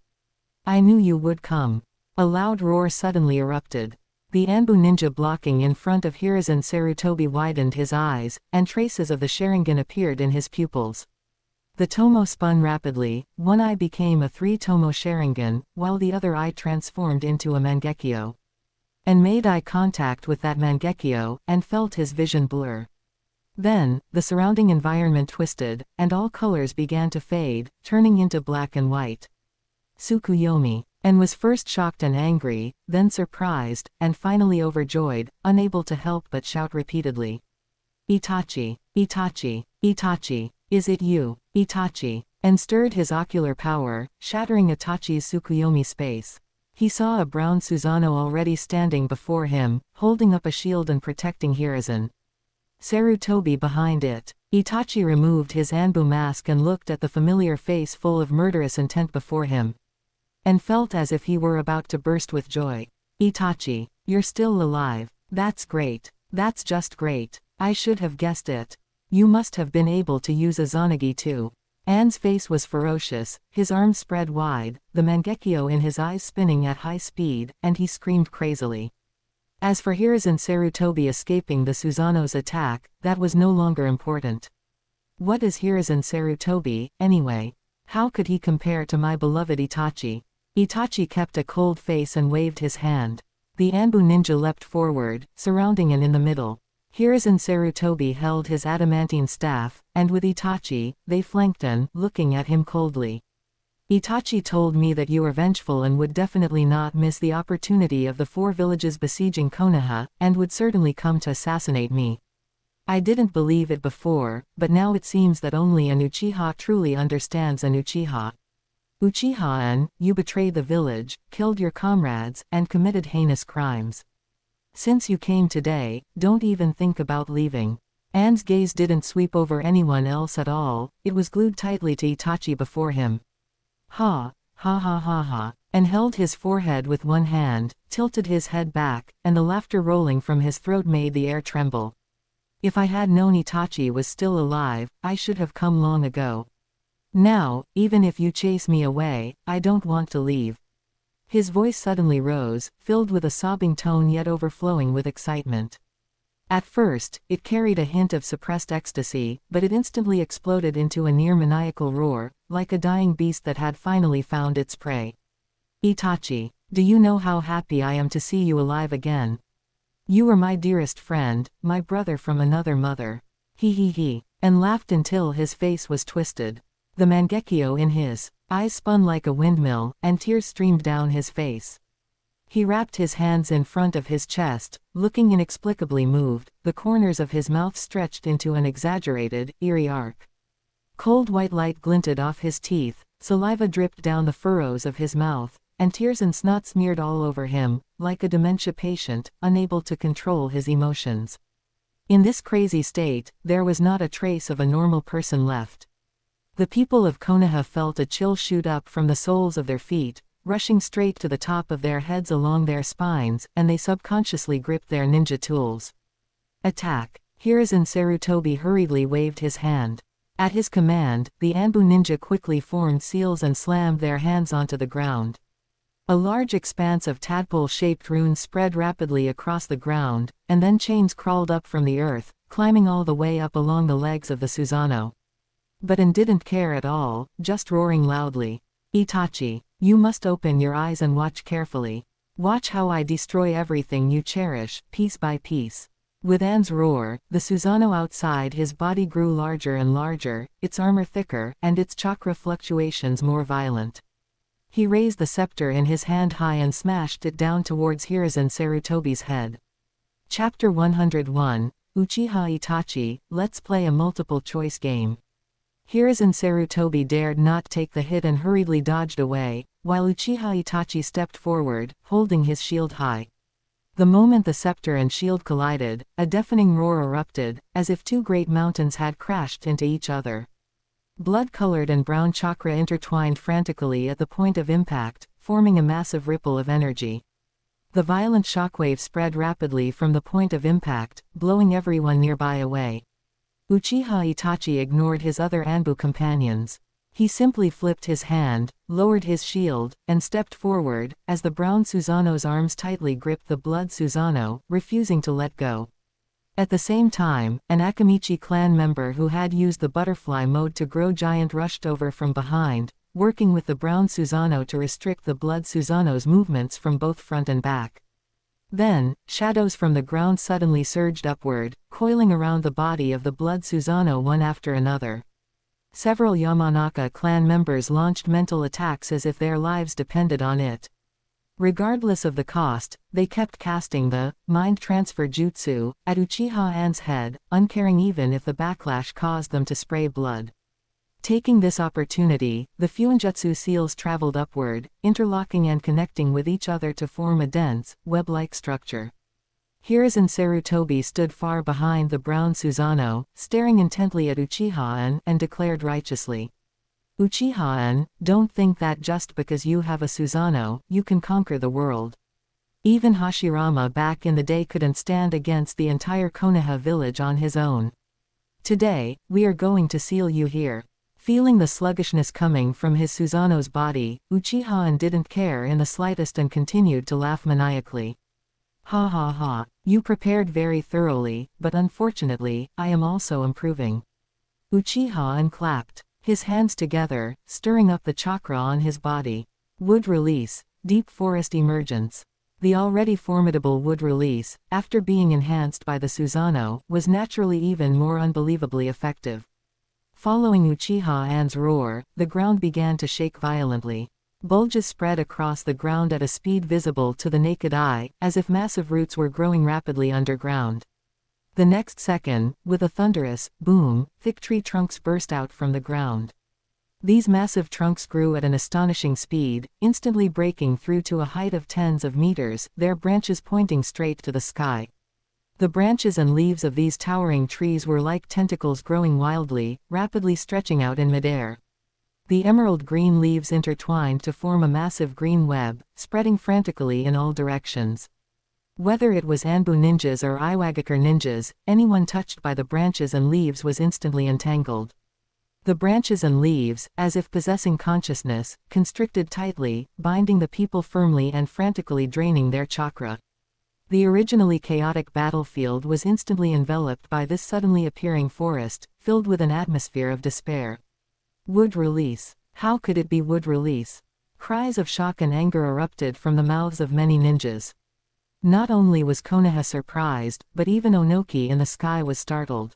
I knew you would come. A loud roar suddenly erupted. The Anbu ninja blocking in front of Hiruzen Sarutobi widened his eyes, and traces of the Sharingan appeared in his pupils. The Tomo spun rapidly, one eye became a 3-Tomo Sharingan, while the other eye transformed into a Mangekyo. And made eye contact with that Mangekyo, and felt his vision blur. Then, the surrounding environment twisted, and all colors began to fade, turning into black and white. Tsukuyomi, and was first shocked and angry, then surprised, and finally overjoyed, unable to help but shout repeatedly. Itachi! Itachi! Itachi! Is it you, Itachi? And stirred his ocular power, shattering Itachi's Tsukuyomi space. He saw a brown Susanoo already standing before him, holding up a shield and protecting Hiruzen Sarutobi behind it. Itachi removed his Anbu mask and looked at the familiar face full of murderous intent before him. And felt as if he were about to burst with joy. Itachi, you're still alive. That's great. That's just great. I should have guessed it. You must have been able to use a Zanagi too. An's face was ferocious, his arms spread wide, the Mangekyo in his eyes spinning at high speed, and he screamed crazily. As for Hiruzen Sarutobi escaping the Susanoo's attack, that was no longer important. What is Hiruzen Sarutobi, anyway? How could he compare to my beloved Itachi? Itachi kept a cold face and waved his hand. The Anbu ninja leapt forward, surrounding and in the middle. Hiruzen Sarutobi held his adamantine staff, and with Itachi, they flanked and, looking at him coldly. Itachi told me that you are vengeful and would definitely not miss the opportunity of the 4 villages besieging Konoha, and would certainly come to assassinate me. I didn't believe it before, but now it seems that only an Uchiha truly understands an Uchiha. Uchiha-an, you betrayed the village, killed your comrades, and committed heinous crimes. Since you came today, don't even think about leaving. An's gaze didn't sweep over anyone else at all, it was glued tightly to Itachi before him. Ha, ha ha ha ha, and held his forehead with one hand, tilted his head back, and the laughter rolling from his throat made the air tremble. If I had known Itachi was still alive, I should have come long ago. Now, even if you chase me away, I don't want to leave. His voice suddenly rose, filled with a sobbing tone yet overflowing with excitement. At first, it carried a hint of suppressed ecstasy, but it instantly exploded into a near-maniacal roar, like a dying beast that had finally found its prey. Itachi, do you know how happy I am to see you alive again? You are my dearest friend, my brother from another mother. He, and laughed until his face was twisted. The Mangekyo in his eyes spun like a windmill, and tears streamed down his face. He wrapped his hands in front of his chest, looking inexplicably moved, the corners of his mouth stretched into an exaggerated, eerie arc. Cold white light glinted off his teeth, saliva dripped down the furrows of his mouth, and tears and snot smeared all over him, like a dementia patient, unable to control his emotions. In this crazy state, there was not a trace of a normal person left. The people of Konoha felt a chill shoot up from the soles of their feet, rushing straight to the top of their heads along their spines, and they subconsciously gripped their ninja tools. Attack! Hiruzen Sarutobi hurriedly waved his hand. At his command, the Anbu ninja quickly formed seals and slammed their hands onto the ground. A large expanse of tadpole-shaped runes spread rapidly across the ground, and then chains crawled up from the earth, climbing all the way up along the legs of the Susanoo. But An didn't care at all, just roaring loudly. Itachi, you must open your eyes and watch carefully. Watch how I destroy everything you cherish, piece by piece. With An's roar, the Susanoo outside his body grew larger and larger, its armor thicker, and its chakra fluctuations more violent. He raised the scepter in his hand high and smashed it down towards Hiruzen Sarutobi's head. Chapter 101, Uchiha Itachi, Let's play a multiple choice game. Hiruzen Sarutobi dared not take the hit and hurriedly dodged away, while Uchiha Itachi stepped forward, holding his shield high. The moment the scepter and shield collided, a deafening roar erupted, as if two great mountains had crashed into each other. Blood-colored and brown chakra intertwined frantically at the point of impact, forming a massive ripple of energy. The violent shockwave spread rapidly from the point of impact, blowing everyone nearby away. Uchiha Itachi ignored his other Anbu companions. He simply flipped his hand, lowered his shield, and stepped forward, as the brown Susanoo's arms tightly gripped the blood Susanoo, refusing to let go. At the same time, an Akamichi clan member who had used the butterfly mode to grow giant rushed over from behind, working with the brown Susanoo to restrict the blood Susanoo's movements from both front and back. Then, shadows from the ground suddenly surged upward, coiling around the body of the blood Susanoo one after another. Several Yamanaka clan members launched mental attacks as if their lives depended on it. Regardless of the cost, they kept casting the mind transfer jutsu at Uchiha An's head, uncaring even if the backlash caused them to spray blood. Taking this opportunity, the Fuinjutsu seals traveled upward, interlocking and connecting with each other to form a dense, web-like structure. Hiruzen Sarutobi stood far behind the brown Susanoo, staring intently at Uchiha-an, and declared righteously, "Uchiha-an, don't think that just because you have a Susanoo, you can conquer the world. Even Hashirama back in the day couldn't stand against the entire Konoha village on his own. Today, we are going to seal you here." Feeling the sluggishness coming from his Susanoo's body, Uchiha-an didn't care in the slightest and continued to laugh maniacally. "Ha ha ha, you prepared very thoroughly, but unfortunately, I am also improving." Uchiha-an clapped his hands together, stirring up the chakra on his body. Wood release, deep forest emergence. The already formidable wood release, after being enhanced by the Susanoo, was naturally even more unbelievably effective. Following Uchiha An's roar, the ground began to shake violently. Bulges spread across the ground at a speed visible to the naked eye, as if massive roots were growing rapidly underground. The next second, with a thunderous boom, thick tree trunks burst out from the ground. These massive trunks grew at an astonishing speed, instantly breaking through to a height of tens of meters, their branches pointing straight to the sky. The branches and leaves of these towering trees were like tentacles growing wildly, rapidly stretching out in midair. The emerald green leaves intertwined to form a massive green web, spreading frantically in all directions. Whether it was Anbu ninjas or Iwagakure ninjas, anyone touched by the branches and leaves was instantly entangled. The branches and leaves, as if possessing consciousness, constricted tightly, binding the people firmly and frantically draining their chakra. The originally chaotic battlefield was instantly enveloped by this suddenly appearing forest, filled with an atmosphere of despair. Wood release. How could it be wood release? Cries of shock and anger erupted from the mouths of many ninjas. Not only was Konoha surprised, but even Onoki in the sky was startled.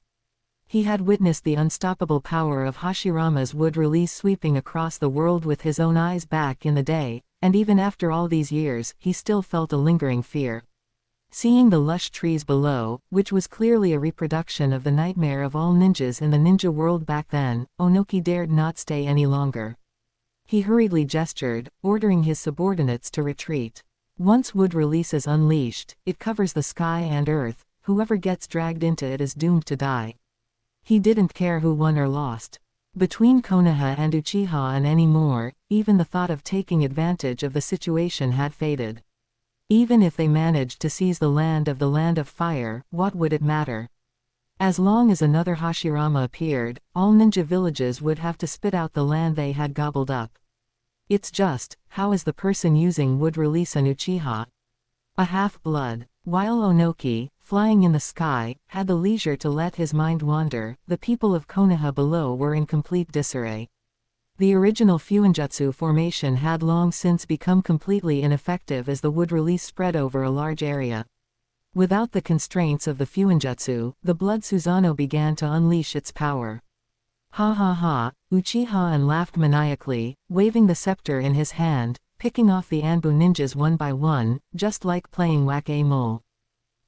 He had witnessed the unstoppable power of Hashirama's wood release sweeping across the world with his own eyes back in the day, and even after all these years, he still felt a lingering fear. Seeing the lush trees below, which was clearly a reproduction of the nightmare of all ninjas in the ninja world back then, Onoki dared not stay any longer. He hurriedly gestured, ordering his subordinates to retreat. Once wood release is unleashed, it covers the sky and earth, whoever gets dragged into it is doomed to die. He didn't care who won or lost. Between Konoha and Uchiha and any more, even the thought of taking advantage of the situation had faded. Even if they managed to seize the land of fire, what would it matter? As long as another Hashirama appeared, all ninja villages would have to spit out the land they had gobbled up. It's just, how is the person using wood release an Uchiha? A half-blood. While Onoki, flying in the sky, had the leisure to let his mind wander, the people of Konoha below were in complete disarray. The original Fuinjutsu formation had long since become completely ineffective as the wood release spread over a large area. Without the constraints of the Fuinjutsu, the blood Susanoo began to unleash its power. Ha ha ha, Uchiha laughed maniacally, waving the scepter in his hand, picking off the Anbu ninjas one by one, just like playing whack-a-mole.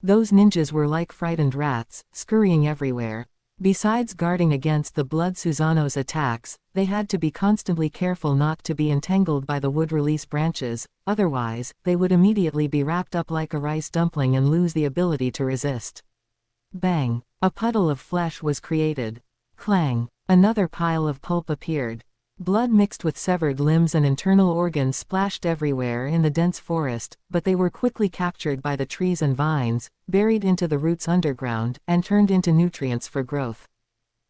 Those ninjas were like frightened rats, scurrying everywhere. Besides guarding against the blood Susanoo's attacks, they had to be constantly careful not to be entangled by the wood-release branches, otherwise, they would immediately be wrapped up like a rice dumpling and lose the ability to resist. Bang! A puddle of flesh was created. Clang! Another pile of pulp appeared. Blood mixed with severed limbs and internal organs splashed everywhere in the dense forest, but they were quickly captured by the trees and vines, buried into the roots underground, and turned into nutrients for growth.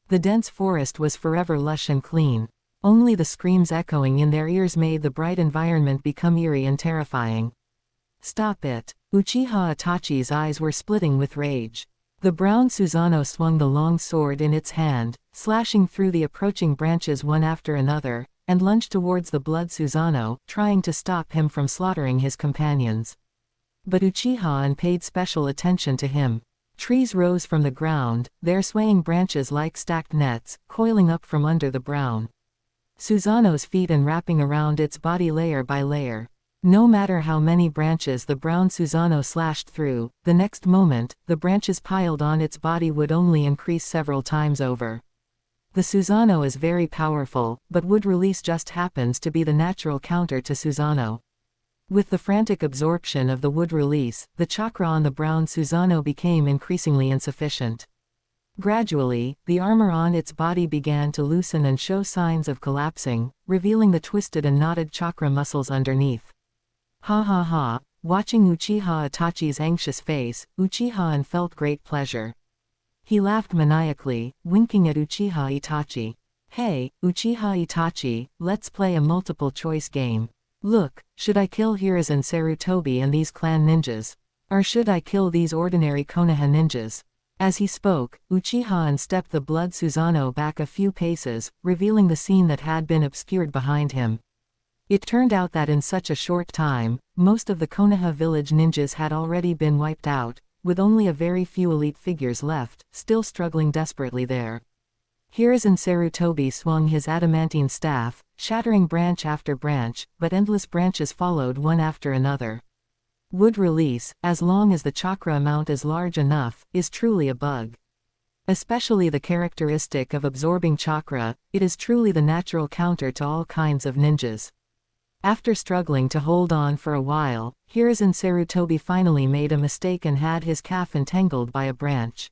The dense forest was forever lush and clean. Only the screams echoing in their ears made the bright environment become eerie and terrifying. Stop it! Uchiha Itachi's eyes were splitting with rage. The brown Susanoo swung the long sword in its hand, slashing through the approaching branches one after another, and lunged towards the blood Susanoo, trying to stop him from slaughtering his companions. But Uchiha paid special attention to him. Trees rose from the ground, their swaying branches like stacked nets, coiling up from under the brown Susanoo's feet and wrapping around its body layer by layer. No matter how many branches the brown Susanoo slashed through, the next moment, the branches piled on its body would only increase several times over. The Susanoo is very powerful, but wood release just happens to be the natural counter to Susanoo. With the frantic absorption of the wood release, the chakra on the brown Susanoo became increasingly insufficient. Gradually, the armor on its body began to loosen and show signs of collapsing, revealing the twisted and knotted chakra muscles underneath. Ha ha ha, watching Uchiha Itachi's anxious face, Uchiha felt great pleasure. He laughed maniacally, winking at Uchiha Itachi. Hey, Uchiha Itachi, let's play a multiple-choice game. Look, should I kill Hiruzen Sarutobi and these clan ninjas? Or should I kill these ordinary Konoha ninjas? As he spoke, Uchiha stepped the blood Susanoo back a few paces, revealing the scene that had been obscured behind him. It turned out that in such a short time, most of the Konoha village ninjas had already been wiped out, with only a very few elite figures left, still struggling desperately there. Hiruzen Sarutobi swung his adamantine staff, shattering branch after branch, but endless branches followed one after another. Wood release, as long as the chakra amount is large enough, is truly a bug. Especially the characteristic of absorbing chakra, it is truly the natural counter to all kinds of ninjas. After struggling to hold on for a while, Hiruzen Sarutobi finally made a mistake and had his calf entangled by a branch.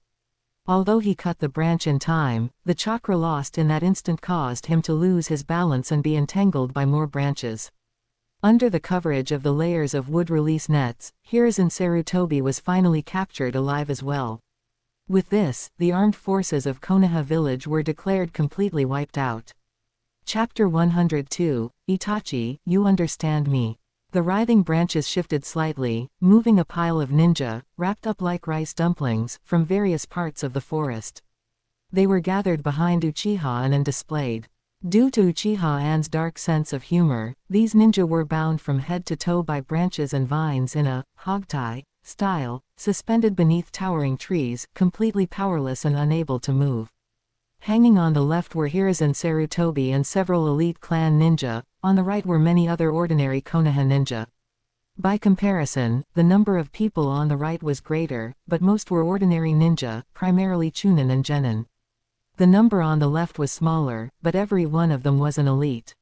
Although he cut the branch in time, the chakra lost in that instant caused him to lose his balance and be entangled by more branches. Under the coverage of the layers of wood release nets, Hiruzen Sarutobi was finally captured alive as well. With this, the armed forces of Konoha village were declared completely wiped out. Chapter 102, Itachi, you understand me. The writhing branches shifted slightly, moving a pile of ninja, wrapped up like rice dumplings, from various parts of the forest. They were gathered behind Uchiha and displayed. Due to Uchiha's dark sense of humor, these ninja were bound from head to toe by branches and vines in a hogtie style, suspended beneath towering trees, completely powerless and unable to move. Hanging on the left were Hiruzen Sarutobi and several elite clan ninja, on the right were many other ordinary Konoha ninja. By comparison, the number of people on the right was greater, but most were ordinary ninja, primarily Chunin and Genin. The number on the left was smaller, but every one of them was an elite.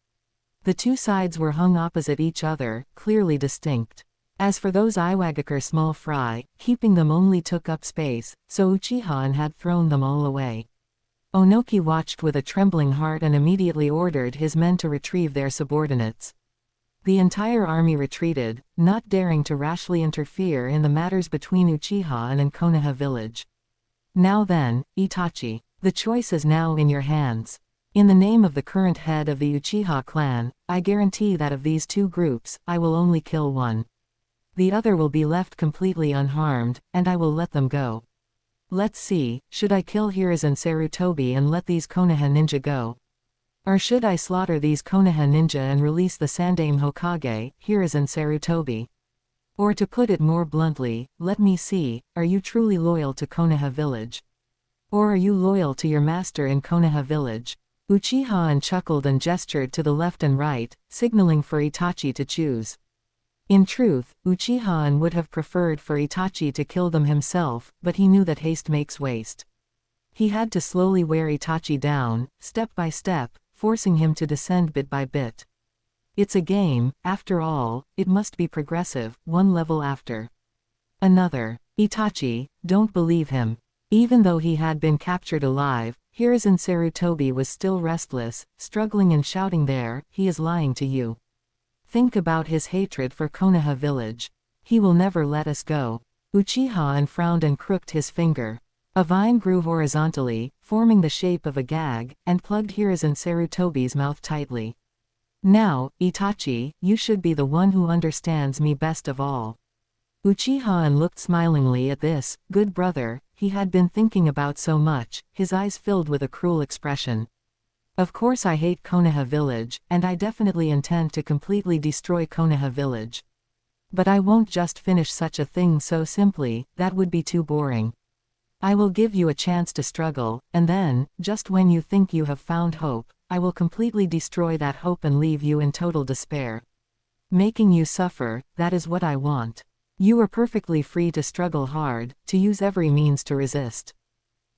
The two sides were hung opposite each other, clearly distinct. As for those Iwagakure small fry, keeping them only took up space, so Uchiha had thrown them all away. Onoki watched with a trembling heart and immediately ordered his men to retrieve their subordinates. The entire army retreated, not daring to rashly interfere in the matters between Uchiha and Konoha village. Now then, Itachi, the choice is now in your hands. In the name of the current head of the Uchiha clan, I guarantee that of these two groups, I will only kill one. The other will be left completely unharmed, and I will let them go. Let's see, should I kill Hiruzen Sarutobi and let these Konoha ninja go? Or should I slaughter these Konoha ninja and release the Sandaime Hokage, Hiruzen Sarutobi? Or to put it more bluntly, let me see, are you truly loyal to Konoha village? Or are you loyal to your master in Konoha village? Uchiha chuckled and gestured to the left and right, signaling for Itachi to choose. In truth, Uchiha would have preferred for Itachi to kill them himself, but he knew that haste makes waste. He had to slowly wear Itachi down, step by step, forcing him to descend bit by bit. It's a game, after all, it must be progressive, one level after another. Itachi, don't believe him. Even though he had been captured alive, Hiruzen Sarutobi was still restless, struggling and shouting there, he is lying to you. Think about his hatred for Konoha village. He will never let us go. Uchiha frowned and crooked his finger. A vine grew horizontally, forming the shape of a gag, and plugged Hiruzen Sarutobi's mouth tightly. Now, Itachi, you should be the one who understands me best of all. Uchiha looked smilingly at this good brother he had been thinking about so much, his eyes filled with a cruel expression. Of course I hate Konoha village, and I definitely intend to completely destroy Konoha village. But I won't just finish such a thing so simply, that would be too boring. I will give you a chance to struggle, and then, just when you think you have found hope, I will completely destroy that hope and leave you in total despair. Making you suffer, that is what I want. You are perfectly free to struggle hard, to use every means to resist.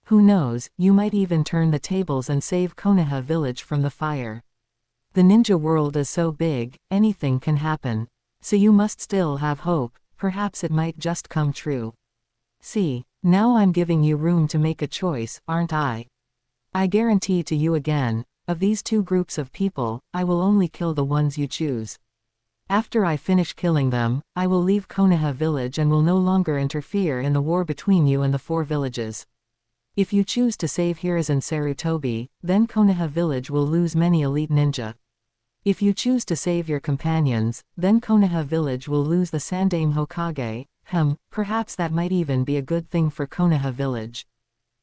Who knows, you might even turn the tables and save Konoha village from the fire. The ninja world is so big, anything can happen. So you must still have hope, perhaps it might just come true. See, now I'm giving you room to make a choice, aren't I? I guarantee to you again, of these two groups of people, I will only kill the ones you choose. After I finish killing them, I will leave Konoha village and will no longer interfere in the war between you and the four villages. If you choose to save Hiruzen Sarutobi, then Konoha village will lose many elite ninja. If you choose to save your companions, then Konoha village will lose the Sandaime Hokage. Perhaps that might even be a good thing for Konoha village.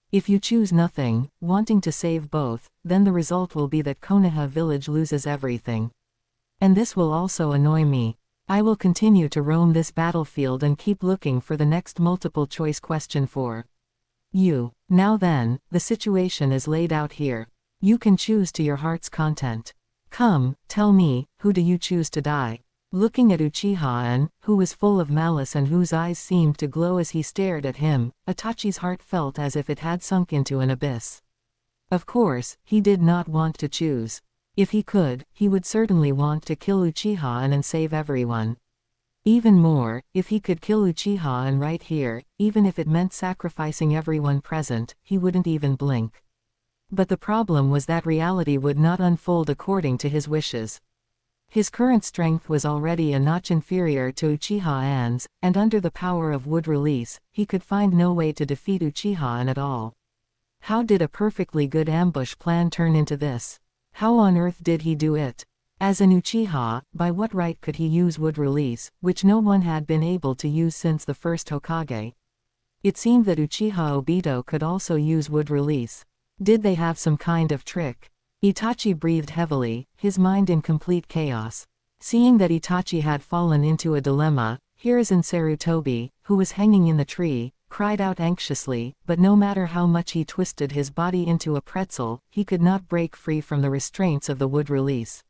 If you choose nothing, wanting to save both, then the result will be that Konoha village loses everything. And this will also annoy me. I will continue to roam this battlefield and keep looking for the next multiple choice question for you. Now then, the situation is laid out here. You can choose to your heart's content. Come, tell me, who do you choose to die? Looking at Uchiha, who was full of malice and whose eyes seemed to glow as he stared at him, Itachi's heart felt as if it had sunk into an abyss. Of course, he did not want to choose. If he could, he would certainly want to kill Uchiha and save everyone. Even more, if he could kill Uchiha right here, even if it meant sacrificing everyone present, he wouldn't even blink. But the problem was that reality would not unfold according to his wishes. His current strength was already a notch inferior to Uchiha and under the power of wood release, he could find no way to defeat Uchiha at all. How did a perfectly good ambush plan turn into this? How on earth did he do it? As an Uchiha, by what right could he use wood release, which no one had been able to use since the first Hokage? It seemed that Uchiha Obito could also use wood release. Did they have some kind of trick? Itachi breathed heavily, his mind in complete chaos. Seeing that Itachi had fallen into a dilemma, Hiruzen Sarutobi, who was hanging in the tree, cried out anxiously, but no matter how much he twisted his body into a pretzel, he could not break free from the restraints of the wood release.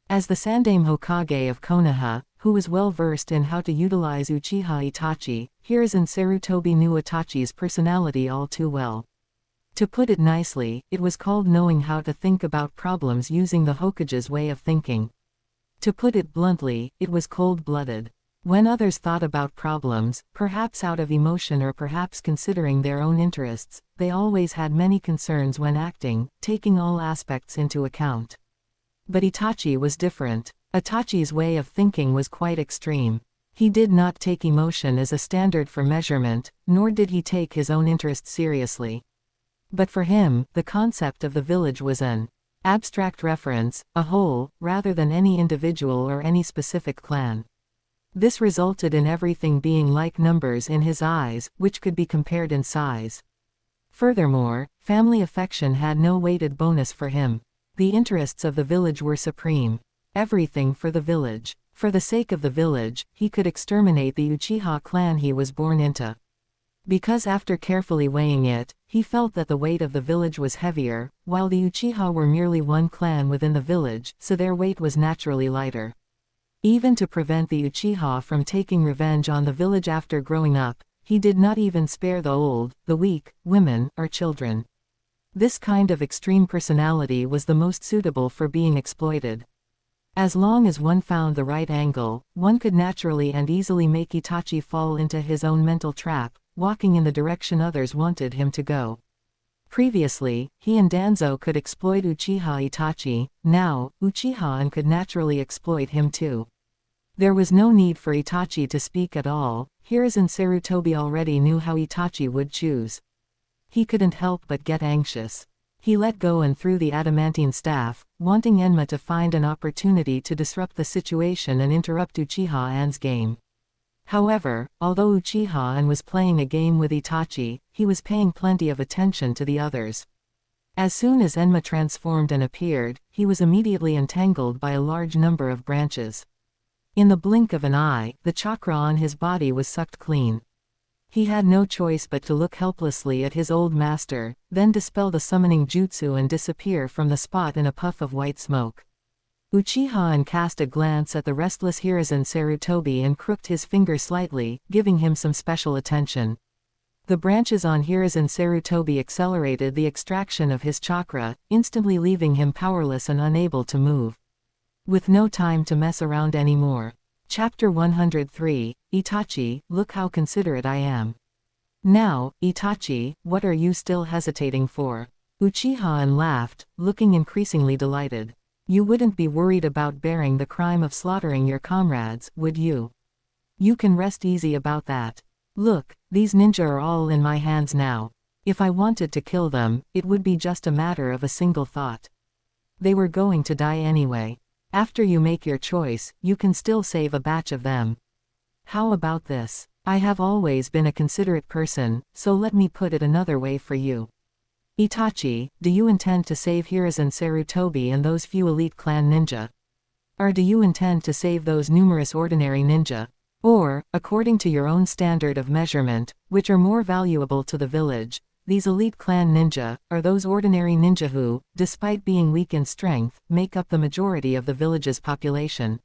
As the Sandaime Hokage of Konoha, who was well versed in how to utilize Uchiha Itachi, Hiruzen Sarutobi knew Itachi's personality all too well. To put it nicely, it was called knowing how to think about problems using the Hokage's way of thinking. To put it bluntly, it was cold-blooded. When others thought about problems, perhaps out of emotion or perhaps considering their own interests, they always had many concerns when acting, taking all aspects into account. But Itachi was different. Itachi's way of thinking was quite extreme. He did not take emotion as a standard for measurement, nor did he take his own interests seriously. But for him, the concept of the village was an abstract reference, a whole, rather than any individual or any specific clan. This resulted in everything being like numbers in his eyes, which could be compared in size. Furthermore, family affection had no weighted bonus for him. The interests of the village were supreme. Everything for the village. For the sake of the village, he could exterminate the Uchiha clan he was born into. Because after carefully weighing it, he felt that the weight of the village was heavier, while the Uchiha were merely one clan within the village, so their weight was naturally lighter. Even to prevent the Uchiha from taking revenge on the village after growing up, he did not even spare the old, the weak, women, or children. This kind of extreme personality was the most suitable for being exploited. As long as one found the right angle, one could naturally and easily make Itachi fall into his own mental trap, walking in the direction others wanted him to go. Previously, he and Danzo could exploit Uchiha Itachi, now, Uchiha could naturally exploit him too. There was no need for Itachi to speak at all. Hiruzen Sarutobi already knew how Itachi would choose. He couldn't help but get anxious. He let go and threw the adamantine staff, wanting Enma to find an opportunity to disrupt the situation and interrupt Uchiha-an's game. However, although Uchiha-an was playing a game with Itachi, he was paying plenty of attention to the others. As soon as Enma transformed and appeared, he was immediately entangled by a large number of branches. In the blink of an eye, the chakra on his body was sucked clean. He had no choice but to look helplessly at his old master, then dispel the summoning jutsu and disappear from the spot in a puff of white smoke. Uchiha-an cast a glance at the restless Hiruzen Sarutobi and crooked his finger slightly, giving him some special attention. The branches on Hiruzen Sarutobi accelerated the extraction of his chakra, instantly leaving him powerless and unable to move. With no time to mess around anymore. Chapter 103, Itachi, look how considerate I am. Now, Itachi, what are you still hesitating for? Uchiha-an laughed, looking increasingly delighted. You wouldn't be worried about bearing the crime of slaughtering your comrades, would you? You can rest easy about that. Look, these ninja are all in my hands now. If I wanted to kill them, it would be just a matter of a single thought. They were going to die anyway. After you make your choice, you can still save a batch of them. How about this? I have always been a considerate person, so let me put it another way for you. Itachi, do you intend to save Hiruzen Sarutobi and those few elite clan ninja? Or do you intend to save those numerous ordinary ninja? Or, according to your own standard of measurement, which are more valuable to the village, these elite clan ninja, are those ordinary ninja who, despite being weak in strength, make up the majority of the village's population?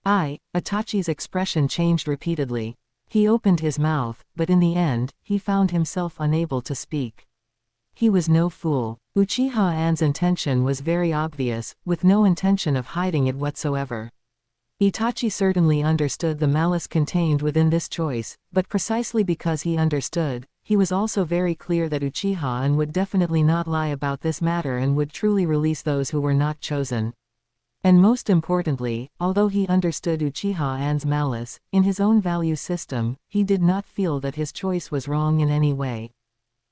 Itachi's expression changed repeatedly. He opened his mouth, but in the end, he found himself unable to speak. He was no fool. Uchiha-an's intention was very obvious, with no intention of hiding it whatsoever. Itachi certainly understood the malice contained within this choice, but precisely because he understood, he was also very clear that Uchiha-an would definitely not lie about this matter and would truly release those who were not chosen. And most importantly, although he understood Uchiha-an's malice, in his own value system, he did not feel that his choice was wrong in any way.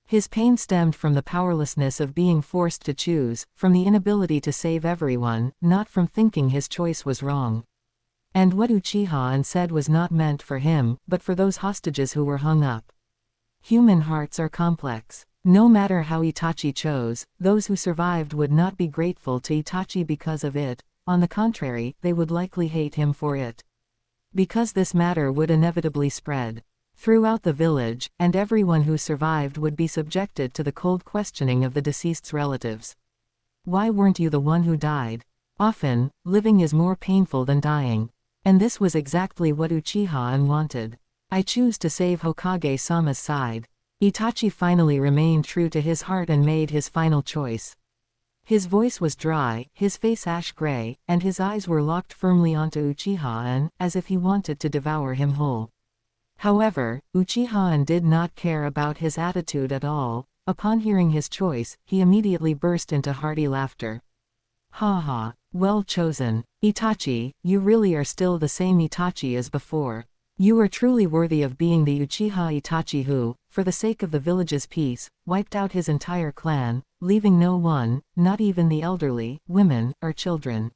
His pain stemmed from the powerlessness of being forced to choose, from the inability to save everyone, not from thinking his choice was wrong. And what Uchiha-an said was not meant for him, but for those hostages who were hung up. Human hearts are complex. No matter how Itachi chose, those who survived would not be grateful to Itachi because of it. On the contrary, they would likely hate him for it. Because this matter would inevitably spread throughout the village, and everyone who survived would be subjected to the cold questioning of the deceased's relatives. Why weren't you the one who died? Often, living is more painful than dying. And this was exactly what Uchiha-an wanted. I choose to save Hokage-sama's side. Itachi finally remained true to his heart and made his final choice. His voice was dry, his face ash-gray, and his eyes were locked firmly onto Uchiha-an, as if he wanted to devour him whole. However, Uchiha-an did not care about his attitude at all. Upon hearing his choice, he immediately burst into hearty laughter. Ha ha, well chosen. Itachi, you really are still the same Itachi as before. You are truly worthy of being the Uchiha Itachi who, for the sake of the village's peace, wiped out his entire clan, leaving no one, not even the elderly, women, or children.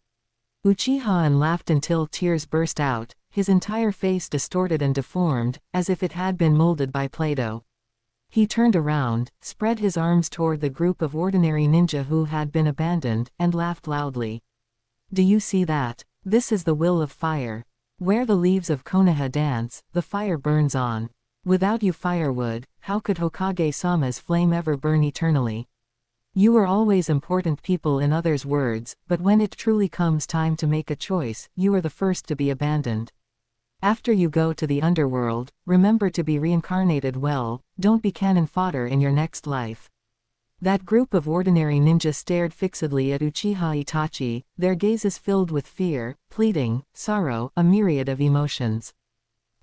Uchiha-an laughed until tears burst out, his entire face distorted and deformed, as if it had been molded by Play-Doh. He turned around, spread his arms toward the group of ordinary ninja who had been abandoned, and laughed loudly. Do you see that? This is the will of fire. Where the leaves of Konoha dance, the fire burns on. Without you firewood, how could Hokage-sama's flame ever burn eternally? You are always important people in others' words, but when it truly comes time to make a choice, you are the first to be abandoned. After you go to the underworld, remember to be reincarnated well, don't be cannon fodder in your next life. That group of ordinary ninjas stared fixedly at Uchiha Itachi, their gazes filled with fear, pleading, sorrow, a myriad of emotions.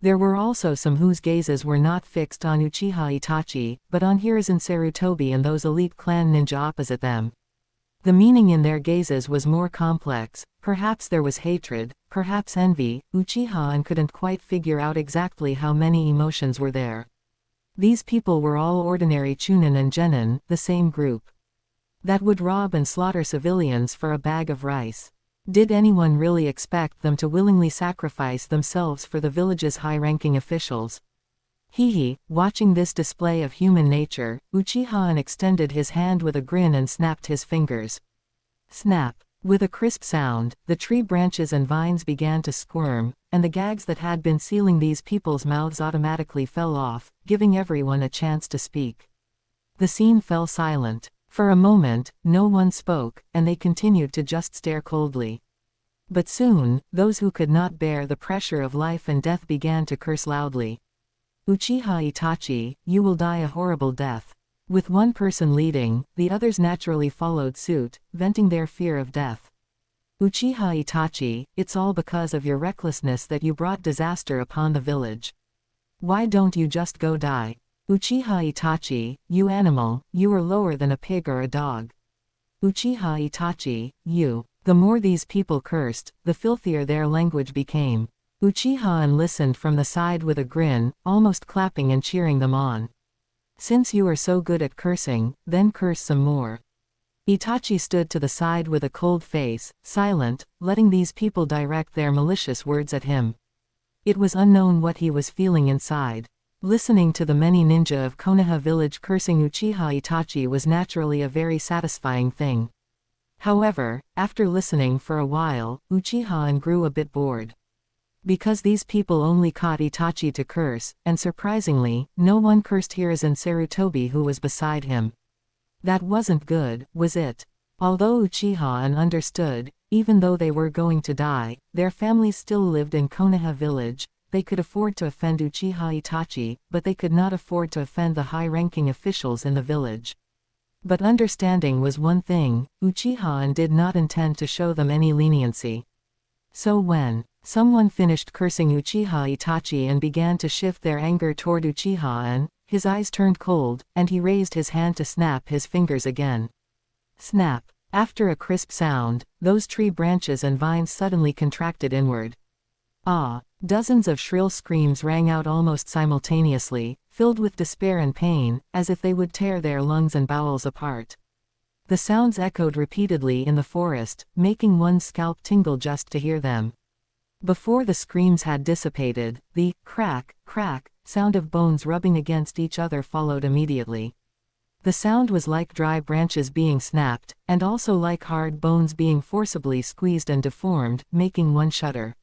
There were also some whose gazes were not fixed on Uchiha Itachi, but on Hiruzen Sarutobi and those elite clan ninja opposite them. The meaning in their gazes was more complex, perhaps there was hatred, perhaps envy. Uchiha couldn't quite figure out exactly how many emotions were there. These people were all ordinary Chunin and Genin, the same group. That would rob and slaughter civilians for a bag of rice. Did anyone really expect them to willingly sacrifice themselves for the village's high-ranking officials? Watching this display of human nature, Uchiha extended his hand with a grin and snapped his fingers. Snap! With a crisp sound, the tree branches and vines began to squirm, and the gags that had been sealing these people's mouths automatically fell off, giving everyone a chance to speak. The scene fell silent. For a moment, no one spoke, and they continued to just stare coldly. But soon, those who could not bear the pressure of life and death began to curse loudly. Uchiha Itachi, you will die a horrible death. With one person leading, the others naturally followed suit, venting their fear of death. Uchiha Itachi, it's all because of your recklessness that you brought disaster upon the village. Why don't you just go die? Uchiha Itachi, you animal, you are lower than a pig or a dog. Uchiha Itachi, you. The more these people cursed, the filthier their language became. Uchiha listened from the side with a grin, almost clapping and cheering them on. Since you are so good at cursing, then curse some more. Itachi stood to the side with a cold face, silent, letting these people direct their malicious words at him. It was unknown what he was feeling inside. Listening to the many ninja of Konoha village cursing Uchiha Itachi was naturally a very satisfying thing. However, after listening for a while, Uchiha grew a bit bored. Because these people only caught Itachi to curse, and surprisingly, no one cursed Hiruzen Sarutobi who was beside him. That wasn't good, was it? Although Uchiha understood, even though they were going to die, their families still lived in Konoha village. They could afford to offend Uchiha Itachi, but they could not afford to offend the high-ranking officials in the village. But understanding was one thing, Uchiha did not intend to show them any leniency. So when someone finished cursing Uchiha Itachi and began to shift their anger toward Uchiha, his eyes turned cold, and he raised his hand to snap his fingers again. Snap! After a crisp sound, those tree branches and vines suddenly contracted inward. Ah! Dozens of shrill screams rang out almost simultaneously, filled with despair and pain, as if they would tear their lungs and bowels apart. The sounds echoed repeatedly in the forest, making one's scalp tingle just to hear them. Before the screams had dissipated, the crack, crack sound of bones rubbing against each other followed immediately. The sound was like dry branches being snapped, and also like hard bones being forcibly squeezed and deformed, making one shudder.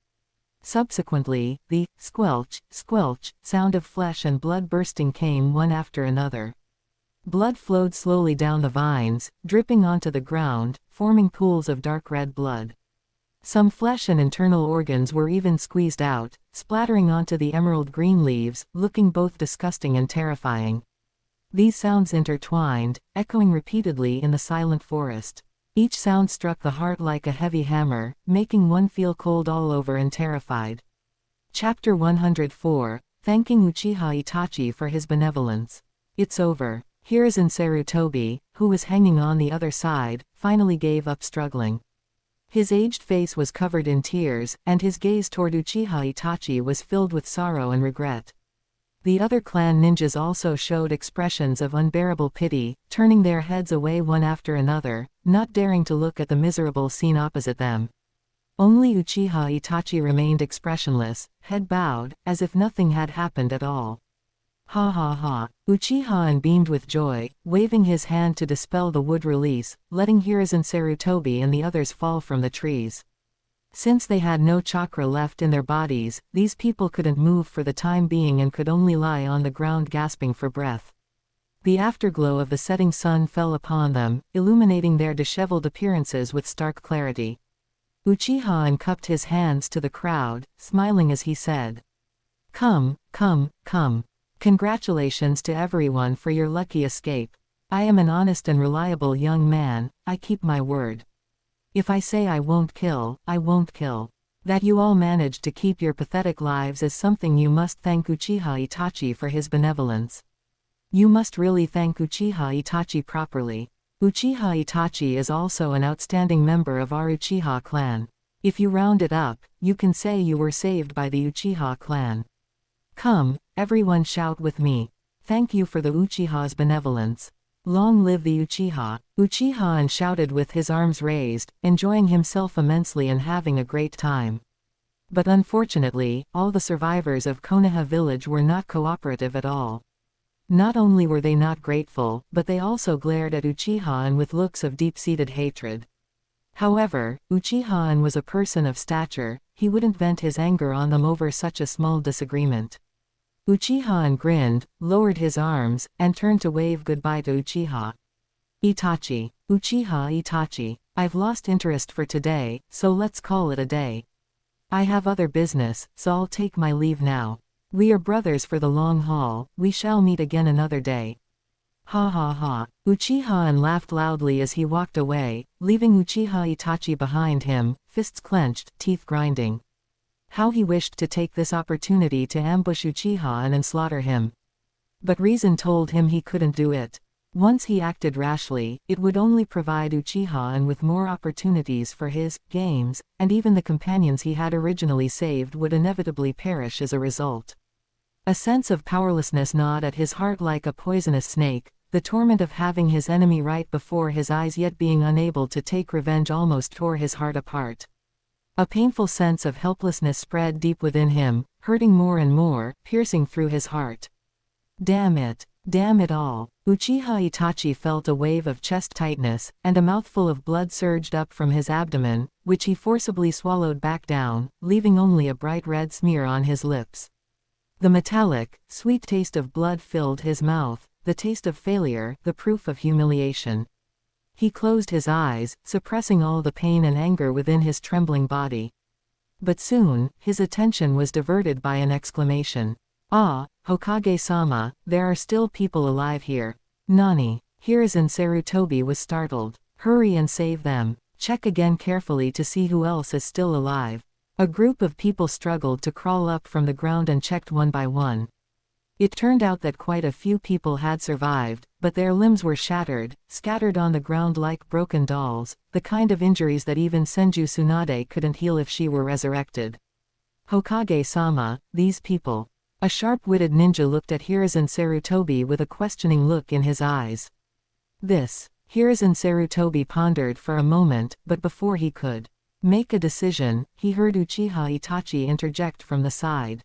Subsequently, the squelch, squelch sound of flesh and blood bursting came one after another. Blood flowed slowly down the vines, dripping onto the ground, forming pools of dark red blood. Some flesh and internal organs were even squeezed out, splattering onto the emerald green leaves, looking both disgusting and terrifying. These sounds intertwined, echoing repeatedly in the silent forest. Each sound struck the heart like a heavy hammer, making one feel cold all over and terrified. Chapter 104, Thanking Uchiha Itachi for his benevolence. It's over. Hiruzen Sarutobi, who was hanging on the other side, finally gave up struggling. His aged face was covered in tears, and his gaze toward Uchiha Itachi was filled with sorrow and regret. The other clan ninjas also showed expressions of unbearable pity, turning their heads away one after another, not daring to look at the miserable scene opposite them. Only Uchiha Itachi remained expressionless, head bowed, as if nothing had happened at all. Ha ha ha. Uchiha beamed with joy, waving his hand to dispel the wood release, letting Hiruzen Sarutobi and the others fall from the trees. Since they had no chakra left in their bodies, these people couldn't move for the time being and could only lie on the ground gasping for breath. The afterglow of the setting sun fell upon them, illuminating their disheveled appearances with stark clarity. Uchiha cupped his hands to the crowd, smiling as he said, "Come, come, come. Congratulations to everyone for your lucky escape. I am an honest and reliable young man, I keep my word. If I say I won't kill, I won't kill. That you all managed to keep your pathetic lives is something you must thank Uchiha Itachi for his benevolence. You must really thank Uchiha Itachi properly. Uchiha Itachi is also an outstanding member of our Uchiha clan. If you round it up, you can say you were saved by the Uchiha clan. Come, everyone shout with me. Thank you for the Uchiha's benevolence. Long live the Uchiha." Uchiha shouted with his arms raised, enjoying himself immensely and having a great time. But unfortunately, all the survivors of Konoha village were not cooperative at all. Not only were they not grateful, but they also glared at Uchiha with looks of deep-seated hatred. However, Uchiha was a person of stature, he wouldn't vent his anger on them over such a small disagreement. Uchiha grinned, lowered his arms, and turned to wave goodbye to Uchiha. Itachi. Uchiha Itachi. I've lost interest for today, so let's call it a day. I have other business, so I'll take my leave now. We are brothers for the long haul, we shall meet again another day. Ha ha ha. Uchiha laughed loudly as he walked away, leaving Uchiha Itachi behind him, fists clenched, teeth grinding. How he wished to take this opportunity to ambush Uchiha and slaughter him. But reason told him he couldn't do it. Once he acted rashly, it would only provide Uchiha with more opportunities for his games, and even the companions he had originally saved would inevitably perish as a result. A sense of powerlessness gnawed at his heart like a poisonous snake, the torment of having his enemy right before his eyes yet being unable to take revenge almost tore his heart apart. A painful sense of helplessness spread deep within him, hurting more and more, piercing through his heart. Damn it all. Uchiha Itachi felt a wave of chest tightness, and a mouthful of blood surged up from his abdomen, which he forcibly swallowed back down, leaving only a bright red smear on his lips. The metallic, sweet taste of blood filled his mouth, the taste of failure, the proof of humiliation. He closed his eyes, suppressing all the pain and anger within his trembling body. But soon, his attention was diverted by an exclamation. "Ah, Hokage-sama, there are still people alive here. Nani?" Hiruzen Sarutobi was startled. "Hurry and save them. Check again carefully to see who else is still alive." A group of people struggled to crawl up from the ground and checked one by one. It turned out that quite a few people had survived, but their limbs were shattered, scattered on the ground like broken dolls, the kind of injuries that even Senju Tsunade couldn't heal if she were resurrected. "Hokage-sama, these people." A sharp-witted ninja looked at Hiruzen Sarutobi with a questioning look in his eyes. "This." Hiruzen Sarutobi pondered for a moment, but before he could make a decision, he heard Uchiha Itachi interject from the side.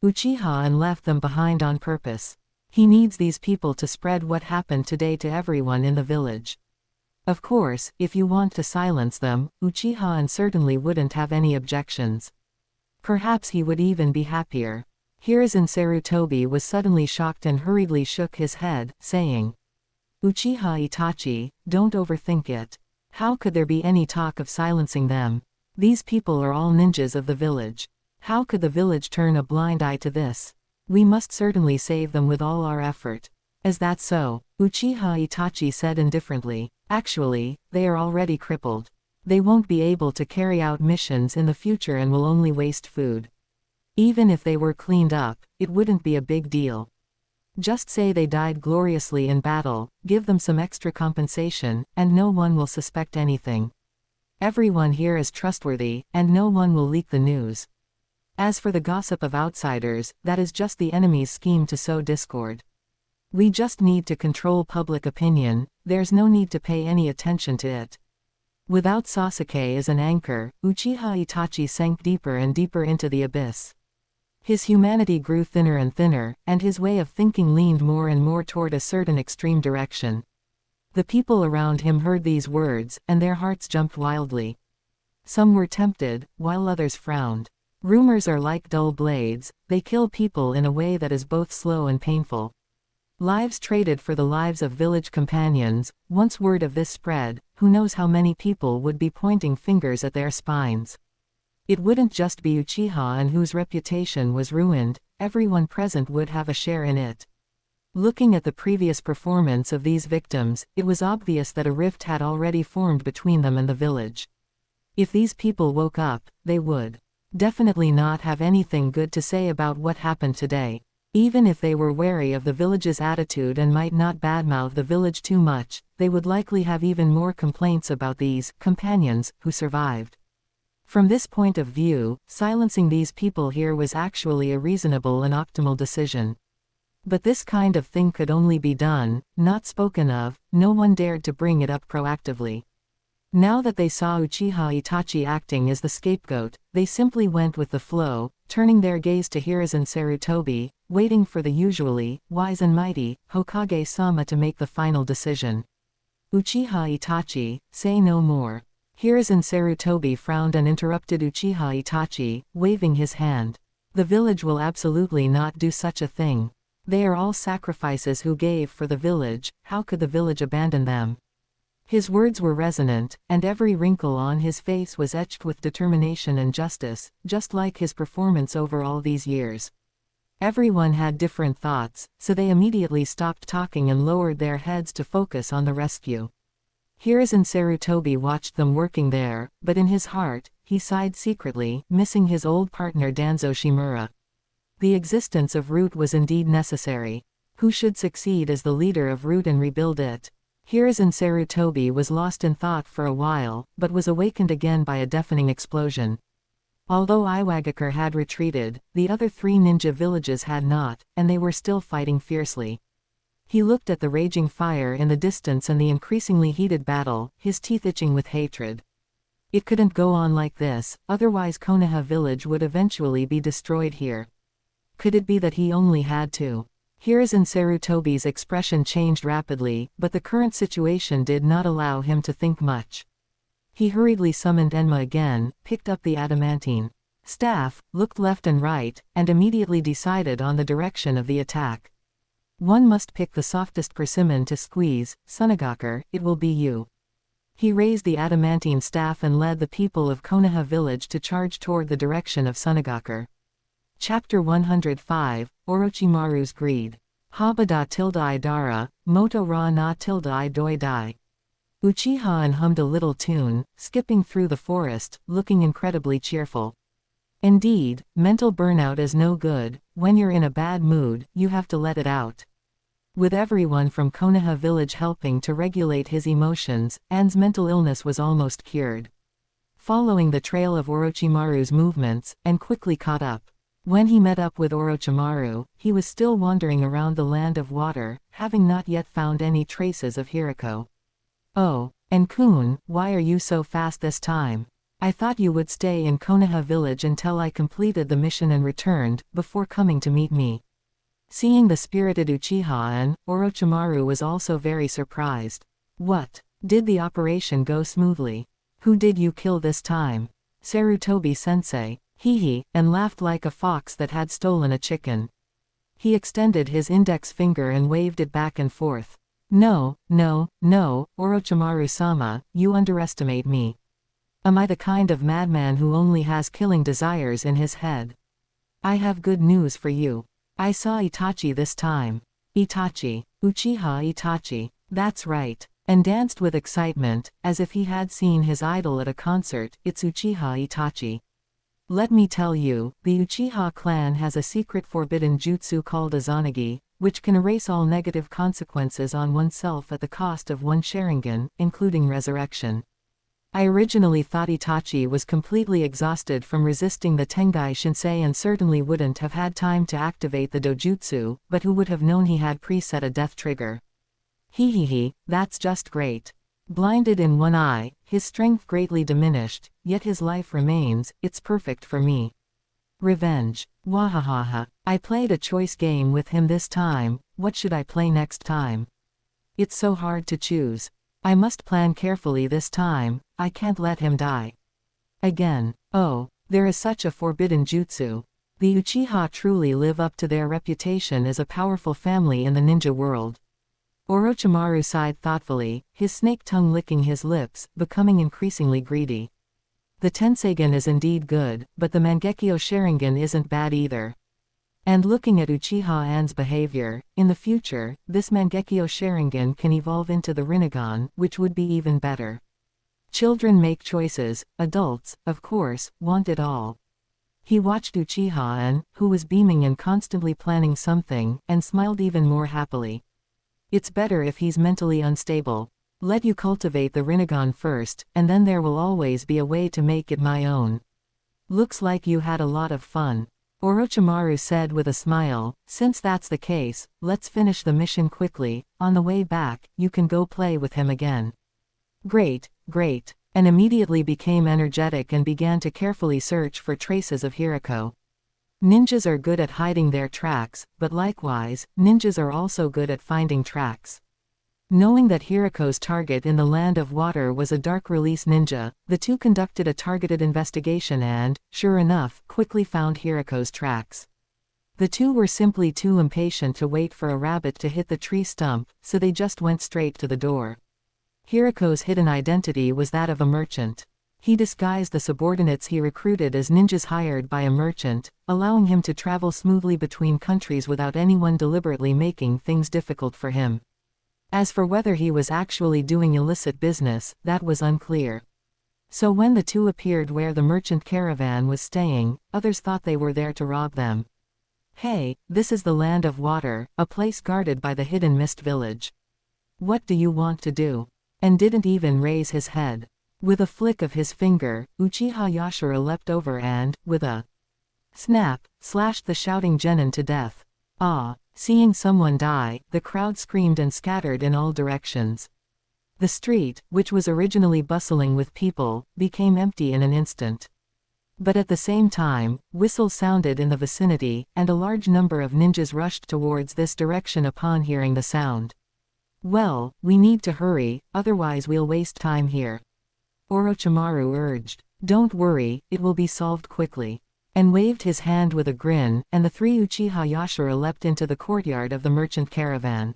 "Uchiha left them behind on purpose. He needs these people to spread what happened today to everyone in the village. Of course, if you want to silence them, Uchiha certainly wouldn't have any objections. Perhaps he would even be happier." Hiruzen Sarutobi was suddenly shocked and hurriedly shook his head, saying, "Uchiha Itachi, don't overthink it. How could there be any talk of silencing them? These people are all ninjas of the village. How could the village turn a blind eye to this? We must certainly save them with all our effort." "Is that so?" Uchiha Itachi said indifferently. "Actually, they are already crippled. They won't be able to carry out missions in the future and will only waste food. Even if they were cleaned up, it wouldn't be a big deal. Just say they died gloriously in battle, give them some extra compensation, and no one will suspect anything. Everyone here is trustworthy, and no one will leak the news. As for the gossip of outsiders, that is just the enemy's scheme to sow discord. We just need to control public opinion, there's no need to pay any attention to it." Without Sasuke as an anchor, Uchiha Itachi sank deeper and deeper into the abyss. His humanity grew thinner and thinner, and his way of thinking leaned more and more toward a certain extreme direction. The people around him heard these words, and their hearts jumped wildly. Some were tempted, while others frowned. Rumors are like dull blades, they kill people in a way that is both slow and painful. Lives traded for the lives of village companions. Once word of this spread, who knows how many people would be pointing fingers at their spines. It wouldn't just be Uchiha and whose reputation was ruined, everyone present would have a share in it. Looking at the previous performance of these victims, it was obvious that a rift had already formed between them and the village. If these people woke up, they would definitely not have anything good to say about what happened today. Even if they were wary of the village's attitude and might not badmouth the village too much, they would likely have even more complaints about these companions who survived. From this point of view, silencing these people here was actually a reasonable and optimal decision. But this kind of thing could only be done, not spoken of. No one dared to bring it up proactively. Now that they saw Uchiha Itachi acting as the scapegoat, they simply went with the flow, turning their gaze to Hiruzen Sarutobi, waiting for the usually wise and mighty Hokage-sama to make the final decision. Uchiha Itachi, say no more. Hiruzen Sarutobi frowned and interrupted Uchiha Itachi, waving his hand. The village will absolutely not do such a thing. They are all sacrifices who gave for the village, how could the village abandon them? His words were resonant, and every wrinkle on his face was etched with determination and justice, just like his performance over all these years. Everyone had different thoughts, so they immediately stopped talking and lowered their heads to focus on the rescue. Hiruzen Sarutobi watched them working there, but in his heart, he sighed secretly, missing his old partner Danzo Shimura. The existence of Root was indeed necessary. Who should succeed as the leader of Root and rebuild it? Hiruzen Sarutobi was lost in thought for a while, but was awakened again by a deafening explosion. Although Iwagakure had retreated, the other 3 ninja villages had not, and they were still fighting fiercely. He looked at the raging fire in the distance and the increasingly heated battle, his teeth itching with hatred. It couldn't go on like this, otherwise Konoha village would eventually be destroyed here. Could it be that he only had to? Hiruzen Sarutobi's expression changed rapidly, but the current situation did not allow him to think much. He hurriedly summoned Enma again, picked up the adamantine staff, looked left and right, and immediately decided on the direction of the attack. One must pick the softest persimmon to squeeze. Sunagakure, it will be you. He raised the adamantine staff and led the people of Konoha village to charge toward the direction of Sunagakure. Chapter 105, Orochimaru's Greed. Habada tilde idara, moto ra na tilde I doi dai. Uchiha hummed a little tune, skipping through the forest, looking incredibly cheerful. Indeed, mental burnout is no good. When you're in a bad mood, you have to let it out. With everyone from Konoha village helping to regulate his emotions, An's mental illness was almost cured. Following the trail of Orochimaru's movements, An quickly caught up. When he met up with Orochimaru, he was still wandering around the land of water, having not yet found any traces of Hiriko. Oh, An-kun, why are you so fast this time? I thought you would stay in Konoha village until I completed the mission and returned, before coming to meet me. Seeing the spirited Uchiha, Orochimaru was also very surprised. What? Did the operation go smoothly? Who did you kill this time? Sarutobi-sensei. Hee, and laughed like a fox that had stolen a chicken. He extended his index finger and waved it back and forth. No, Orochimaru-sama, you underestimate me. Am I the kind of madman who only has killing desires in his head? I have good news for you. I saw Itachi this time. Itachi. Uchiha Itachi. That's right. And danced with excitement, as if he had seen his idol at a concert. It's Uchiha Itachi. Let me tell you, the Uchiha clan has a secret forbidden jutsu called Izanagi, which can erase all negative consequences on oneself at the cost of one Sharingan, including resurrection. I originally thought Itachi was completely exhausted from resisting the Tengai Shinsei and certainly wouldn't have had time to activate the dojutsu, but who would have known he had preset a death trigger? Hehehe, that's just great. Blinded in one eye, his strength greatly diminished, yet his life remains. It's perfect for me. Revenge. Wahahaha. I played a choice game with him this time. What should I play next time? It's so hard to choose. I must plan carefully this time. I can't let him die. Again. Oh, there is such a forbidden jutsu. The Uchiha truly live up to their reputation as a powerful family in the ninja world. Orochimaru sighed thoughtfully, his snake tongue licking his lips, becoming increasingly greedy. The Tenseigen is indeed good, but the Mangekyo Sharingan isn't bad either. And looking at Uchiha An's behavior, in the future, this Mangekyo Sharingan can evolve into the Rinnegan, which would be even better. Children make choices, adults, of course, want it all. He watched Uchiha An, who was beaming and constantly planning something, and smiled even more happily. It's better if he's mentally unstable. Let you cultivate the Rinnegan first, and then there will always be a way to make it my own. Looks like you had a lot of fun. Orochimaru said with a smile, since that's the case, let's finish the mission quickly, on the way back, you can go play with him again. Great, great, and immediately became energetic and began to carefully search for traces of Hirako. Ninjas are good at hiding their tracks, but likewise, ninjas are also good at finding tracks. Knowing that Hirako's target in the Land of Water was a dark release ninja, the two conducted a targeted investigation and, sure enough, quickly found Hirako's tracks. The two were simply too impatient to wait for a rabbit to hit the tree stump, so they just went straight to the door. Hirako's hidden identity was that of a merchant. He disguised the subordinates he recruited as ninjas hired by a merchant, allowing him to travel smoothly between countries without anyone deliberately making things difficult for him. As for whether he was actually doing illicit business, that was unclear. So when the two appeared where the merchant caravan was staying, others thought they were there to rob them. Hey, this is the Land of Water, a place guarded by the hidden mist village. What do you want to do? And didn't even raise his head. With a flick of his finger, Uchiha Yashira leapt over and, with a snap, slashed the shouting genin to death. Ah! Seeing someone die, the crowd screamed and scattered in all directions. The street, which was originally bustling with people, became empty in an instant. But at the same time, whistles sounded in the vicinity, and a large number of ninjas rushed towards this direction upon hearing the sound. Well, we need to hurry, otherwise we'll waste time here. Orochimaru urged. Don't worry, it will be solved quickly. And waved his hand with a grin, and the three Uchiha Yashira leapt into the courtyard of the merchant caravan.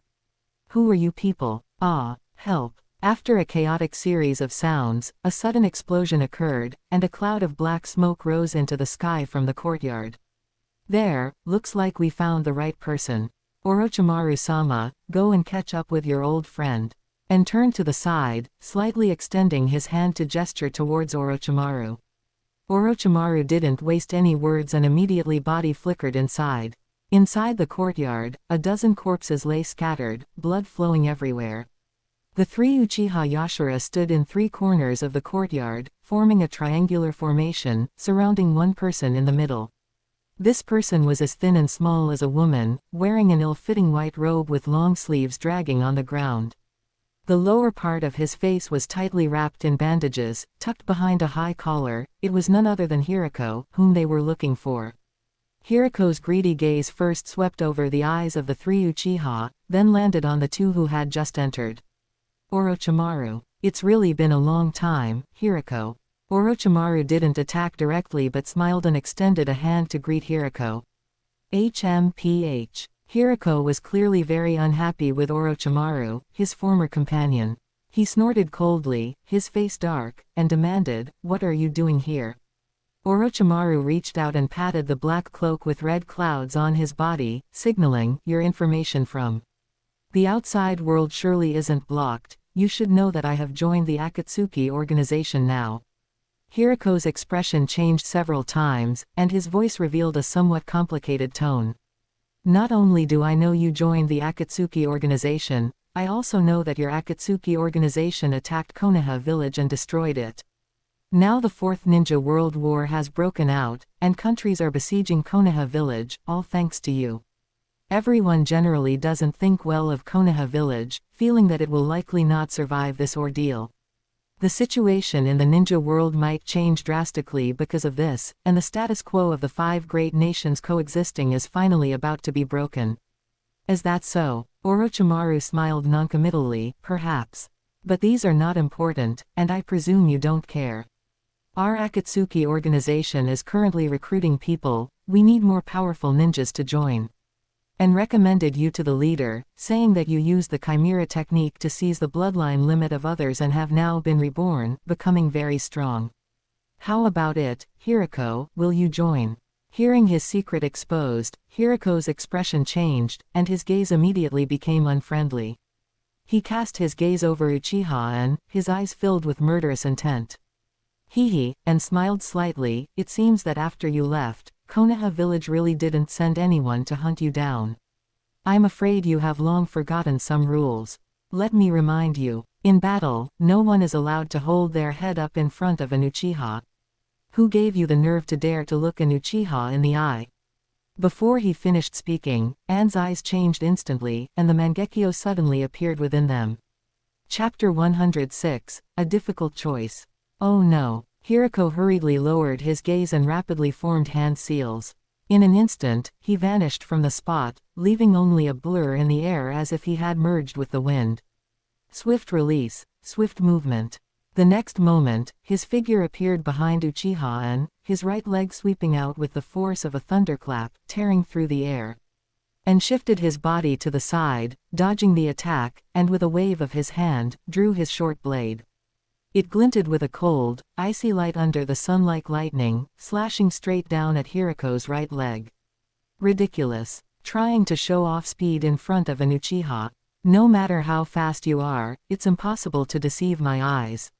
Who are you people? Ah, help. After a chaotic series of sounds, a sudden explosion occurred, and a cloud of black smoke rose into the sky from the courtyard. There, looks like we found the right person. Orochimaru-sama, go and catch up with your old friend. And turned to the side, slightly extending his hand to gesture towards Orochimaru. Orochimaru didn't waste any words and immediately body flickered inside. Inside the courtyard, a dozen corpses lay scattered, blood flowing everywhere. The three Uchiha Yashira stood in three corners of the courtyard, forming a triangular formation, surrounding one person in the middle. This person was as thin and small as a woman, wearing an ill-fitting white robe with long sleeves dragging on the ground. The lower part of his face was tightly wrapped in bandages, tucked behind a high collar. It was none other than Hirako, whom they were looking for. Hirako's greedy gaze first swept over the eyes of the three Uchiha, then landed on the two who had just entered. Orochimaru. It's really been a long time, Hirako. Orochimaru didn't attack directly but smiled and extended a hand to greet Hirako. HMPH. Hirako was clearly very unhappy with Orochimaru, his former companion. He snorted coldly, his face dark, and demanded, "What are you doing here?" Orochimaru reached out and patted the black cloak with red clouds on his body, signaling, "Your information from the outside world surely isn't blocked. You should know that I have joined the Akatsuki organization now." Hirako's expression changed several times, and his voice revealed a somewhat complicated tone. Not only do I know you joined the Akatsuki organization, I also know that your Akatsuki organization attacked Konoha village and destroyed it. Now the Fourth Ninja World War has broken out, and countries are besieging Konoha village, all thanks to you. Everyone generally doesn't think well of Konoha village, feeling that it will likely not survive this ordeal. The situation in the ninja world might change drastically because of this, and the status quo of the five great nations coexisting is finally about to be broken. Is that so? Orochimaru smiled noncommittally, perhaps. But these are not important, and I presume you don't care. Our Akatsuki organization is currently recruiting people, we need more powerful ninjas to join. And recommended you to the leader, saying that you used the Chimera technique to seize the bloodline limit of others and have now been reborn, becoming very strong. How about it, Hirako, will you join? Hearing his secret exposed, Hirako's expression changed, and his gaze immediately became unfriendly. He cast his gaze over Uchiha and, his eyes filled with murderous intent. He and smiled slightly. It seems that after you left, Konoha village really didn't send anyone to hunt you down. I'm afraid you have long forgotten some rules. Let me remind you, in battle, no one is allowed to hold their head up in front of an Uchiha. Who gave you the nerve to dare to look an Uchiha in the eye? Before he finished speaking, An's eyes changed instantly, and the Mangekyo suddenly appeared within them. Chapter 106, A Difficult Choice. Oh no. Hirako hurriedly lowered his gaze and rapidly formed hand seals. In an instant, he vanished from the spot, leaving only a blur in the air as if he had merged with the wind. Swift release, swift movement. The next moment, his figure appeared behind Uchiha and, his right leg sweeping out with the force of a thunderclap, tearing through the air. And shifted his body to the side, dodging the attack, and with a wave of his hand, drew his short blade. It glinted with a cold, icy light under the sun like lightning, slashing straight down at Hirako's right leg. Ridiculous. Trying to show off speed in front of an Uchiha. No matter how fast you are, it's impossible to deceive my eyes.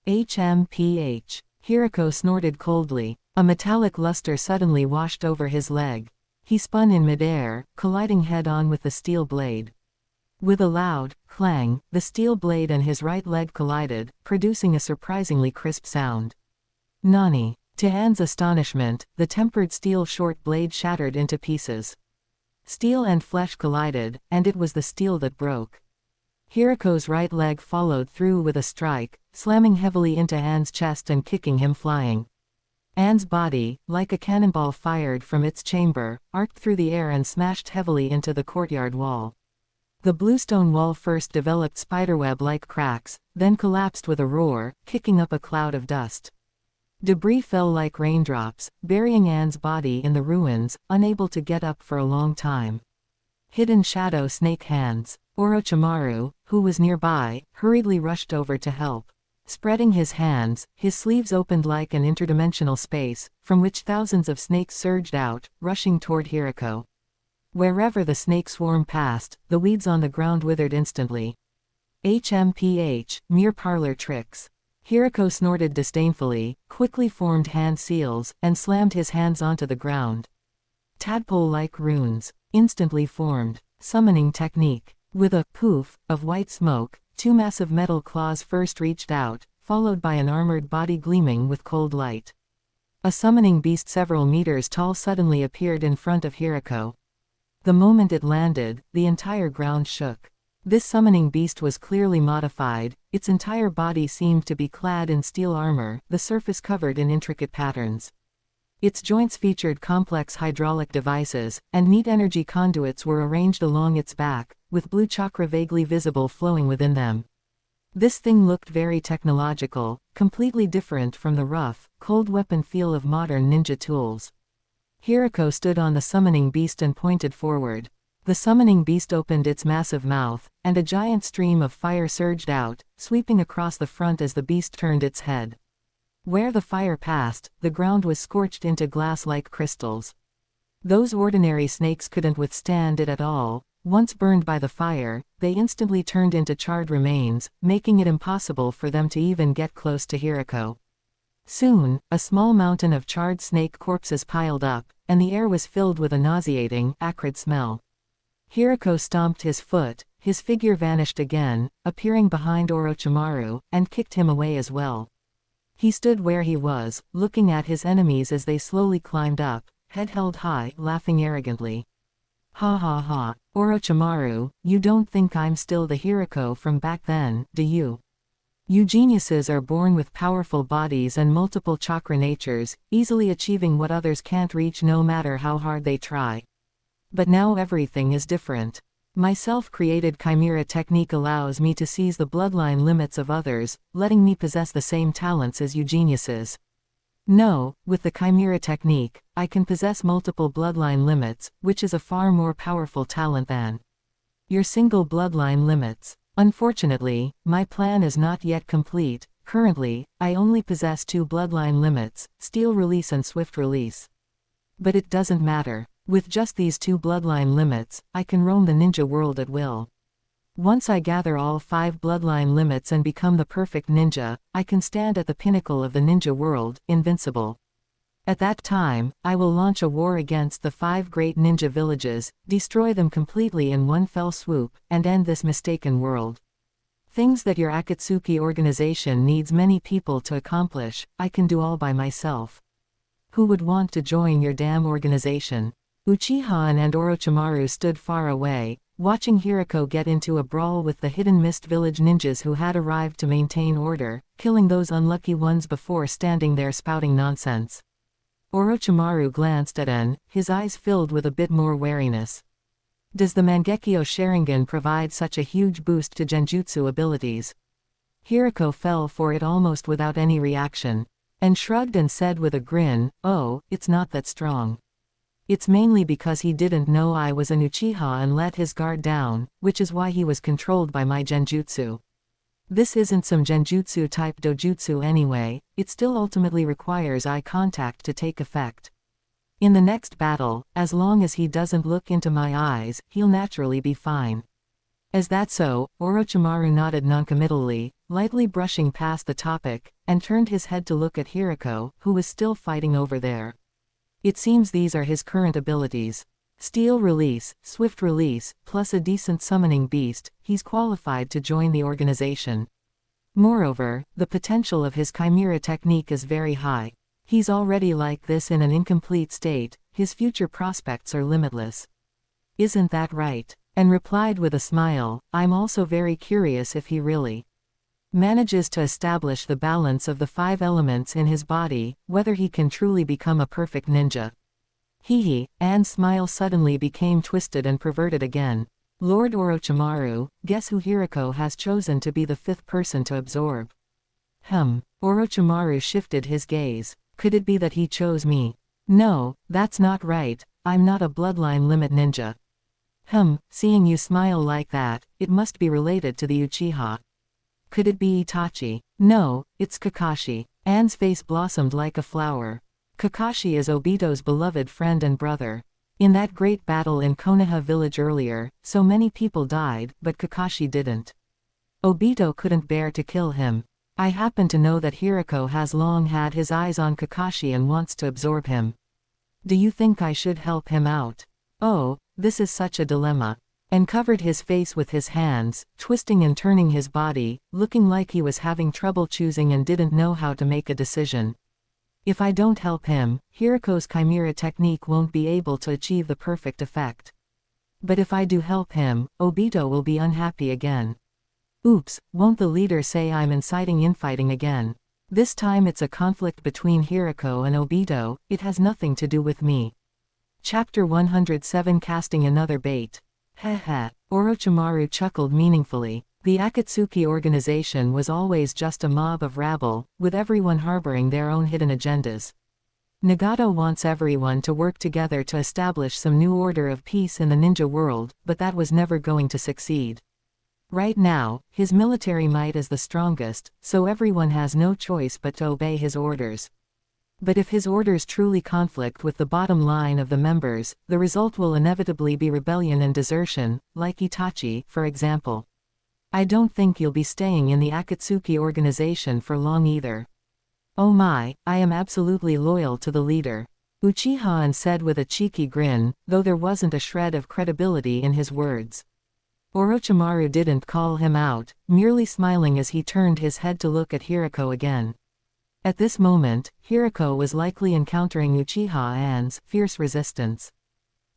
HMPH. Hirako snorted coldly. A metallic luster suddenly washed over his leg. He spun in midair, colliding head-on with the steel blade. With a loud clang, the steel blade and his right leg collided, producing a surprisingly crisp sound. Nani? To An's astonishment, the tempered steel short blade shattered into pieces. Steel and flesh collided, and it was the steel that broke. Hirako's right leg followed through with a strike, slamming heavily into An's chest and kicking him flying. An's body, like a cannonball fired from its chamber, arced through the air and smashed heavily into the courtyard wall. The bluestone wall first developed spiderweb-like cracks, then collapsed with a roar, kicking up a cloud of dust. Debris fell like raindrops, burying An's body in the ruins, unable to get up for a long time. Hidden shadow snake hands. Orochimaru, who was nearby, hurriedly rushed over to help. Spreading his hands, his sleeves opened like an interdimensional space, from which thousands of snakes surged out, rushing toward Hirako. Wherever the snake swarm passed, the weeds on the ground withered instantly. HMPH, mere parlor tricks. Hirako snorted disdainfully, quickly formed hand seals, and slammed his hands onto the ground. Tadpole-like runes, instantly formed. Summoning technique. With a poof of white smoke, two massive metal claws first reached out, followed by an armored body gleaming with cold light. A summoning beast several meters tall suddenly appeared in front of Hirako. The moment it landed, the entire ground shook. This summoning beast was clearly modified, its entire body seemed to be clad in steel armor, the surface covered in intricate patterns. Its joints featured complex hydraulic devices, and neat energy conduits were arranged along its back, with blue chakra vaguely visible flowing within them. This thing looked very technological, completely different from the rough, cold weapon feel of modern ninja tools. Hirako stood on the summoning beast and pointed forward. The summoning beast opened its massive mouth, and a giant stream of fire surged out, sweeping across the front as the beast turned its head. Where the fire passed, the ground was scorched into glass-like crystals. Those ordinary snakes couldn't withstand it at all. Once burned by the fire, they instantly turned into charred remains, making it impossible for them to even get close to Hirako. Soon, a small mountain of charred snake corpses piled up, and the air was filled with a nauseating, acrid smell. Hirako stomped his foot, his figure vanished again, appearing behind Orochimaru, and kicked him away as well. He stood where he was, looking at his enemies as they slowly climbed up, head held high, laughing arrogantly. Ha ha ha, Orochimaru, you don't think I'm still the Hirako from back then, do you? You geniuses are born with powerful bodies and multiple chakra natures, easily achieving what others can't reach no matter how hard they try. But now everything is different. My self-created chimera technique allows me to seize the bloodline limits of others, letting me possess the same talents as you geniuses. No, with the Chimera technique, I can possess multiple bloodline limits, which is a far more powerful talent than your single bloodline limits. Unfortunately, my plan is not yet complete. Currently, I only possess 2 bloodline limits, Steel Release and Swift Release. But it doesn't matter. With just these 2 bloodline limits, I can roam the ninja world at will. Once I gather all 5 bloodline limits and become the perfect ninja, I can stand at the pinnacle of the ninja world, invincible. At that time, I will launch a war against the 5 great ninja villages, destroy them completely in one fell swoop, and end this mistaken world. Things that your Akatsuki organization needs many people to accomplish, I can do all by myself. Who would want to join your damn organization? Uchiha and Orochimaru stood far away, watching Hirako get into a brawl with the Hidden Mist Village ninjas who had arrived to maintain order, killing those unlucky ones before standing there spouting nonsense. Orochimaru glanced at En, his eyes filled with a bit more wariness. Does the Mangekyo Sharingan provide such a huge boost to genjutsu abilities? Hirako fell for it almost without any reaction. En shrugged and said with a grin, "Oh, it's not that strong. It's mainly because he didn't know I was an Uchiha and let his guard down, which is why he was controlled by my genjutsu. This isn't some genjutsu type dojutsu anyway, it still ultimately requires eye contact to take effect. In the next battle, as long as he doesn't look into my eyes, he'll naturally be fine." Is that so? Orochimaru nodded noncommittally, lightly brushing past the topic, and turned his head to look at Hirako, who was still fighting over there. It seems these are his current abilities. Steel Release, Swift Release, plus a decent summoning beast, he's qualified to join the organization. Moreover, the potential of his Chimera technique is very high. He's already like this in an incomplete state, his future prospects are limitless. Isn't that right? And replied with a smile, I'm also very curious if he really manages to establish the balance of the 5 elements in his body, whether he can truly become a perfect ninja. Hehe, Anne's smile suddenly became twisted and perverted again. Lord Orochimaru, guess who Hirako has chosen to be the 5th person to absorb? Orochimaru shifted his gaze. Could it be that he chose me? No, that's not right, I'm not a bloodline limit ninja. Seeing you smile like that, it must be related to the Uchiha. Could it be Itachi? No, it's Kakashi. Anne's face blossomed like a flower. Kakashi is Obito's beloved friend and brother. In that great battle in Konoha village earlier, so many people died, but Kakashi didn't. Obito couldn't bear to kill him. I happen to know that Hirako has long had his eyes on Kakashi and wants to absorb him. Do you think I should help him out? Oh, this is such a dilemma. And covered his face with his hands, twisting and turning his body, looking like he was having trouble choosing and didn't know how to make a decision. If I don't help him, Hirako's Chimera technique won't be able to achieve the perfect effect. But if I do help him, Obito will be unhappy again. Oops, won't the leader say I'm inciting infighting again? This time it's a conflict between Hirako and Obito, it has nothing to do with me. Chapter 107 Casting Another Bait. Heh. Orochimaru chuckled meaningfully. The Akatsuki organization was always just a mob of rabble, with everyone harboring their own hidden agendas. Nagato wants everyone to work together to establish some new order of peace in the ninja world, but that was never going to succeed. Right now, his military might is the strongest, so everyone has no choice but to obey his orders. But if his orders truly conflict with the bottom line of the members, the result will inevitably be rebellion and desertion, like Itachi, for example. I don't think you'll be staying in the Akatsuki organization for long either. Oh my, I am absolutely loyal to the leader. Uchiha said with a cheeky grin, though there wasn't a shred of credibility in his words. Orochimaru didn't call him out, merely smiling as he turned his head to look at Hirako again. At this moment, Hirako was likely encountering Uchiha's fierce resistance.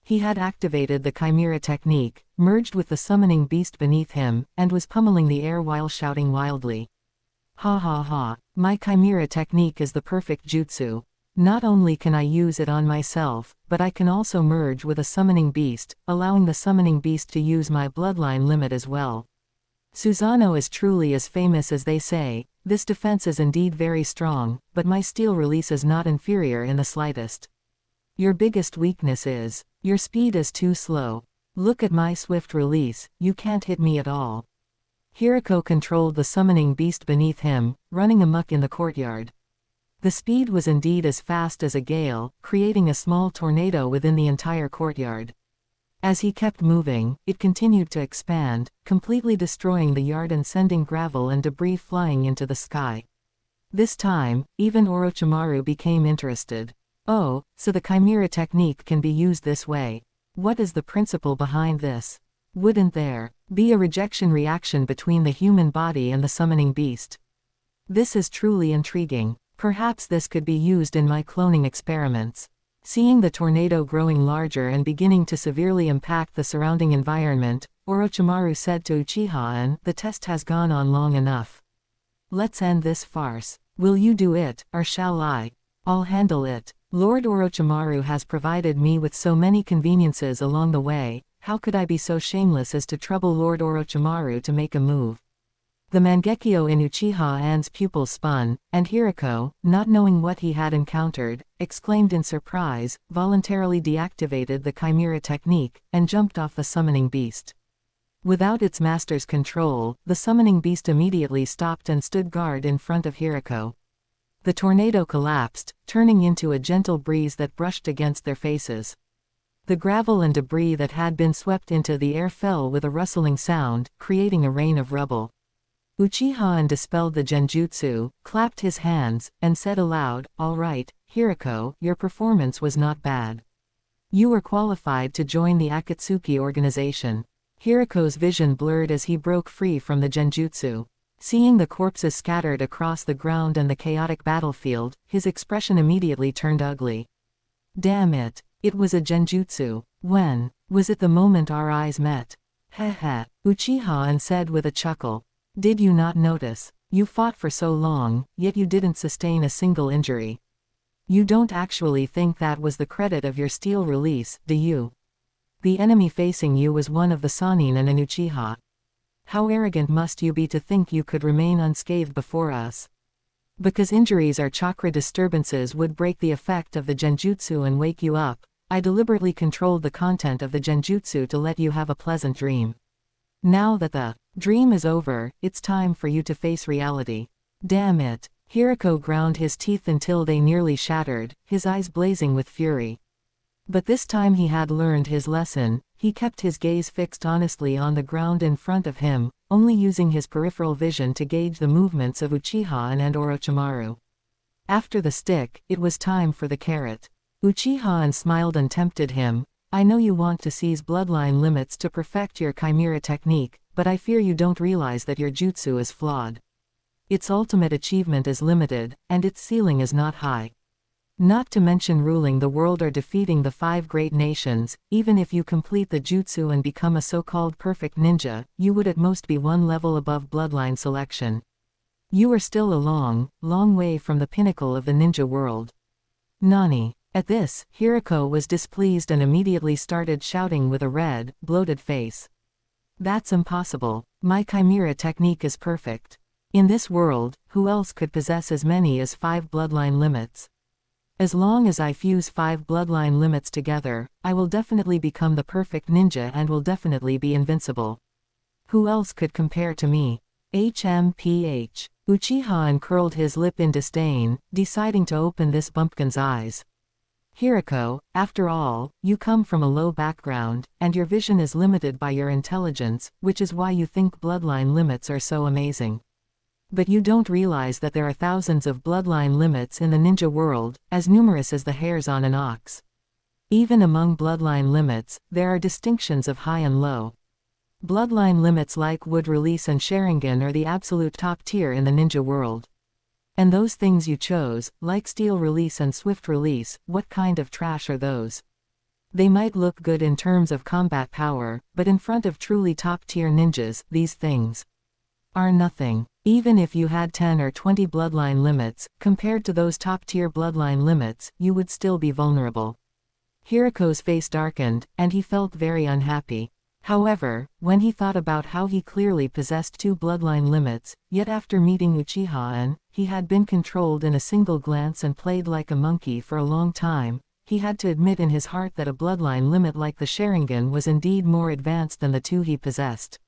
He had activated the Chimera technique, merged with the summoning beast beneath him, and was pummeling the air while shouting wildly. Ha, my Chimera technique is the perfect jutsu. Not only can I use it on myself, but I can also merge with a summoning beast, allowing the summoning beast to use my bloodline limit as well. Susanoo is truly as famous as they say. This defense is indeed very strong, but my steel release is not inferior in the slightest. Your biggest weakness is, your speed is too slow. Look at my swift release, you can't hit me at all. Hiriko controlled the summoning beast beneath him, running amok in the courtyard. The speed was indeed as fast as a gale, creating a small tornado within the entire courtyard. As he kept moving, it continued to expand, completely destroying the yard and sending gravel and debris flying into the sky. This time, even Orochimaru became interested. Oh, so the Chimera technique can be used this way. What is the principle behind this? Wouldn't there be a rejection reaction between the human body and the summoning beast? This is truly intriguing. Perhaps this could be used in my cloning experiments. Seeing the tornado growing larger and beginning to severely impact the surrounding environment, Orochimaru said to Uchiha, "The test has gone on long enough. Let's end this farce. Will you do it, or shall I? I'll handle it. Lord Orochimaru has provided me with so many conveniences along the way, how could I be so shameless as to trouble Lord Orochimaru to make a move?" The Mangekyo in Uchiha An's pupils spun, and Hiriko, not knowing what he had encountered, exclaimed in surprise, voluntarily deactivated the Chimera technique, and jumped off the summoning beast. Without its master's control, the summoning beast immediately stopped and stood guard in front of Hiriko. The tornado collapsed, turning into a gentle breeze that brushed against their faces. The gravel and debris that had been swept into the air fell with a rustling sound, creating a rain of rubble. Uchiha dispelled the genjutsu, clapped his hands, and said aloud, "All right, Hiriko, your performance was not bad. You were qualified to join the Akatsuki organization." Hiriko's vision blurred as he broke free from the genjutsu. Seeing the corpses scattered across the ground and the chaotic battlefield, his expression immediately turned ugly. Damn it, it was a genjutsu. When was it the moment our eyes met? Heh, Uchiha said with a chuckle. Did you not notice? You fought for so long, yet you didn't sustain a single injury. You don't actually think that was the credit of your steel release, do you? The enemy facing you was one of the Sannin and an Uchiha. How arrogant must you be to think you could remain unscathed before us? Because injuries or chakra disturbances would break the effect of the genjutsu and wake you up, I deliberately controlled the content of the genjutsu to let you have a pleasant dream. Now that the dream is over, it's time for you to face reality. Damn it. Hiriko ground his teeth until they nearly shattered, his eyes blazing with fury. But this time he had learned his lesson. He kept his gaze fixed honestly on the ground in front of him, only using his peripheral vision to gauge the movements of Uchiha and Orochimaru. After the stick, it was time for the carrot. Uchiha smiled and tempted him. "I know you want to seize bloodline limits to perfect your Chimera technique, but I fear you don't realize that your jutsu is flawed. Its ultimate achievement is limited, and its ceiling is not high. Not to mention ruling the world or defeating the 5 great nations, even if you complete the jutsu and become a so-called perfect ninja, you would at most be 1 level above bloodline selection. You are still a long, long way from the pinnacle of the ninja world." Nani? At this, Hiriko was displeased and immediately started shouting with a red, bloated face. "That's impossible. My Chimera technique is perfect. In this world, who else could possess as many as 5 bloodline limits? As long as I fuse 5 bloodline limits together, I will definitely become the perfect ninja and will definitely be invincible. Who else could compare to me? HMPH. Uchiha curled his lip in disdain, deciding to open this bumpkin's eyes. Hiriko, after all, you come from a low background, and your vision is limited by your intelligence, which is why you think bloodline limits are so amazing. But you don't realize that there are thousands of bloodline limits in the ninja world, as numerous as the hairs on an ox. Even among bloodline limits, there are distinctions of high and low. Bloodline limits like Wood Release and Sharingan are the absolute top tier in the ninja world. And those things you chose, like Steel Release and Swift Release, what kind of trash are those? They might look good in terms of combat power, but in front of truly top-tier ninjas, these things are nothing. Even if you had 10 or 20 bloodline limits, compared to those top-tier bloodline limits, you would still be vulnerable. Hiriko's face darkened, and he felt very unhappy. However, when he thought about how he clearly possessed two bloodline limits, yet after meeting Uchiha he had been controlled in a single glance and played like a monkey for a long time, he had to admit in his heart that a bloodline limit like the Sharingan was indeed more advanced than the two he possessed.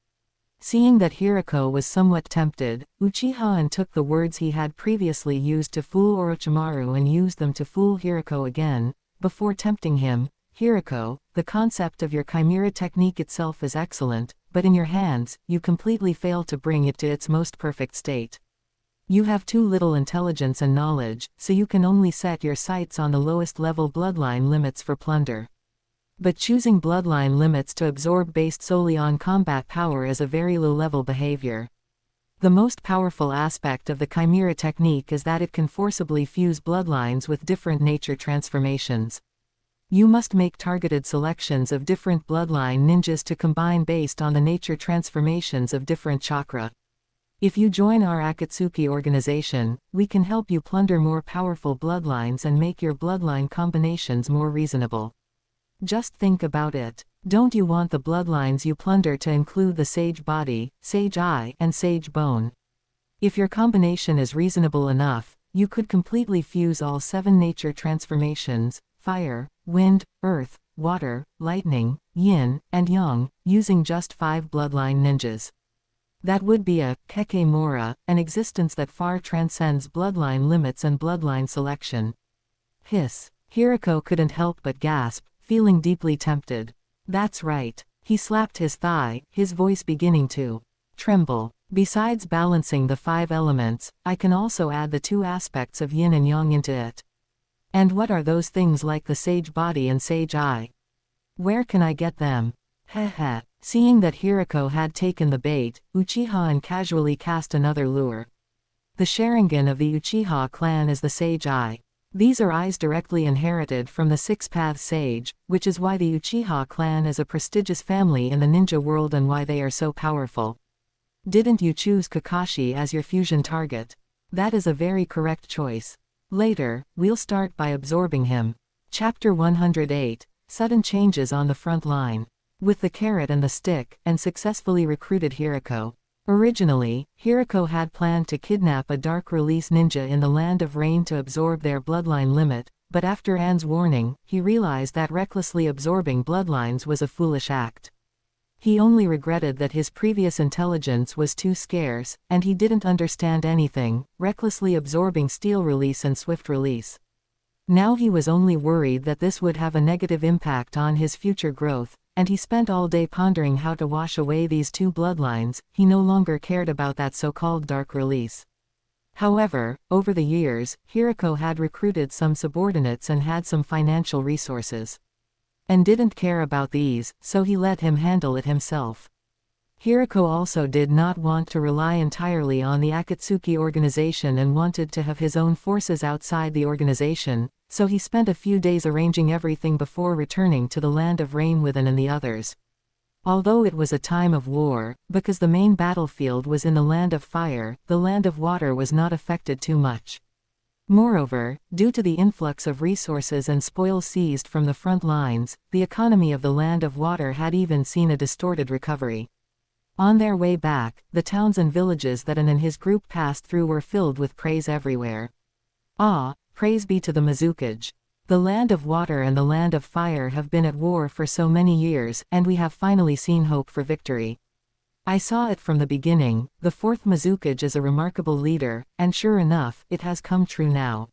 Seeing that Hirako was somewhat tempted, Uchiha took the words he had previously used to fool Orochimaru and used them to fool Hirako again. Before tempting him, Hirako, the concept of your chimera technique itself is excellent, but in your hands, you completely fail to bring it to its most perfect state. You have too little intelligence and knowledge, so you can only set your sights on the lowest level bloodline limits for plunder. But choosing bloodline limits to absorb based solely on combat power is a very low-level behavior. The most powerful aspect of the chimera technique is that it can forcibly fuse bloodlines with different nature transformations. You must make targeted selections of different bloodline ninjas to combine based on the nature transformations of different chakra. If you join our Akatsuki organization, we can help you plunder more powerful bloodlines and make your bloodline combinations more reasonable. Just think about it. Don't you want the bloodlines you plunder to include the Sage Body, Sage Eye, and Sage Bone? If your combination is reasonable enough, you could completely fuse all 7 nature transformations, fire, wind, earth, water, lightning, yin, and yang, using just 5 bloodline ninjas. That would be a Kekemora, an existence that far transcends bloodline limits and bloodline selection. Hiss. Hirako couldn't help but gasp, feeling deeply tempted. That's right. He slapped his thigh, his voice beginning to tremble. Besides balancing the 5 elements, I can also add the 2 aspects of yin and yang into it. And what are those things like the Sage Body and Sage Eye? Where can I get them? Heh. Seeing that Hirako had taken the bait, Uchiha casually cast another lure. The Sharingan of the Uchiha clan is the Sage Eye. These are eyes directly inherited from the Six-Path Sage, which is why the Uchiha clan is a prestigious family in the ninja world and why they are so powerful. Didn't you choose Kakashi as your fusion target? That is a very correct choice. Later, we'll start by absorbing him. Chapter 108, Sudden Changes on the Front Line. With the carrot and the stick, and successfully recruited Hirako. Originally, Hirako had planned to kidnap a dark release ninja in the Land of Rain to absorb their bloodline limit, but after Anne's warning, he realized that recklessly absorbing bloodlines was a foolish act. He only regretted that his previous intelligence was too scarce, and he didn't understand anything, recklessly absorbing steel release and swift release. Now he was only worried that this would have a negative impact on his future growth, and he spent all day pondering how to wash away these 2 bloodlines. He no longer cared about that so-called dark release. However, over the years, Hirako had recruited some subordinates and had some financial resources. And didn't care about these, so he let him handle it himself. Hirako also did not want to rely entirely on the Akatsuki organization and wanted to have his own forces outside the organization, so he spent a few days arranging everything before returning to the Land of Rain with Anne and the others. Although it was a time of war, because the main battlefield was in the Land of Fire, the Land of Water was not affected too much. Moreover, due to the influx of resources and spoils seized from the front lines, the economy of the Land of Water had even seen a distorted recovery. On their way back, the towns and villages that Anne and his group passed through were filled with praise everywhere. Ah, praise be to the Mizukage. The Land of Water and the Land of Fire have been at war for so many years, and we have finally seen hope for victory. I saw it from the beginning. The 4th Mizukage is a remarkable leader, and sure enough, it has come true now.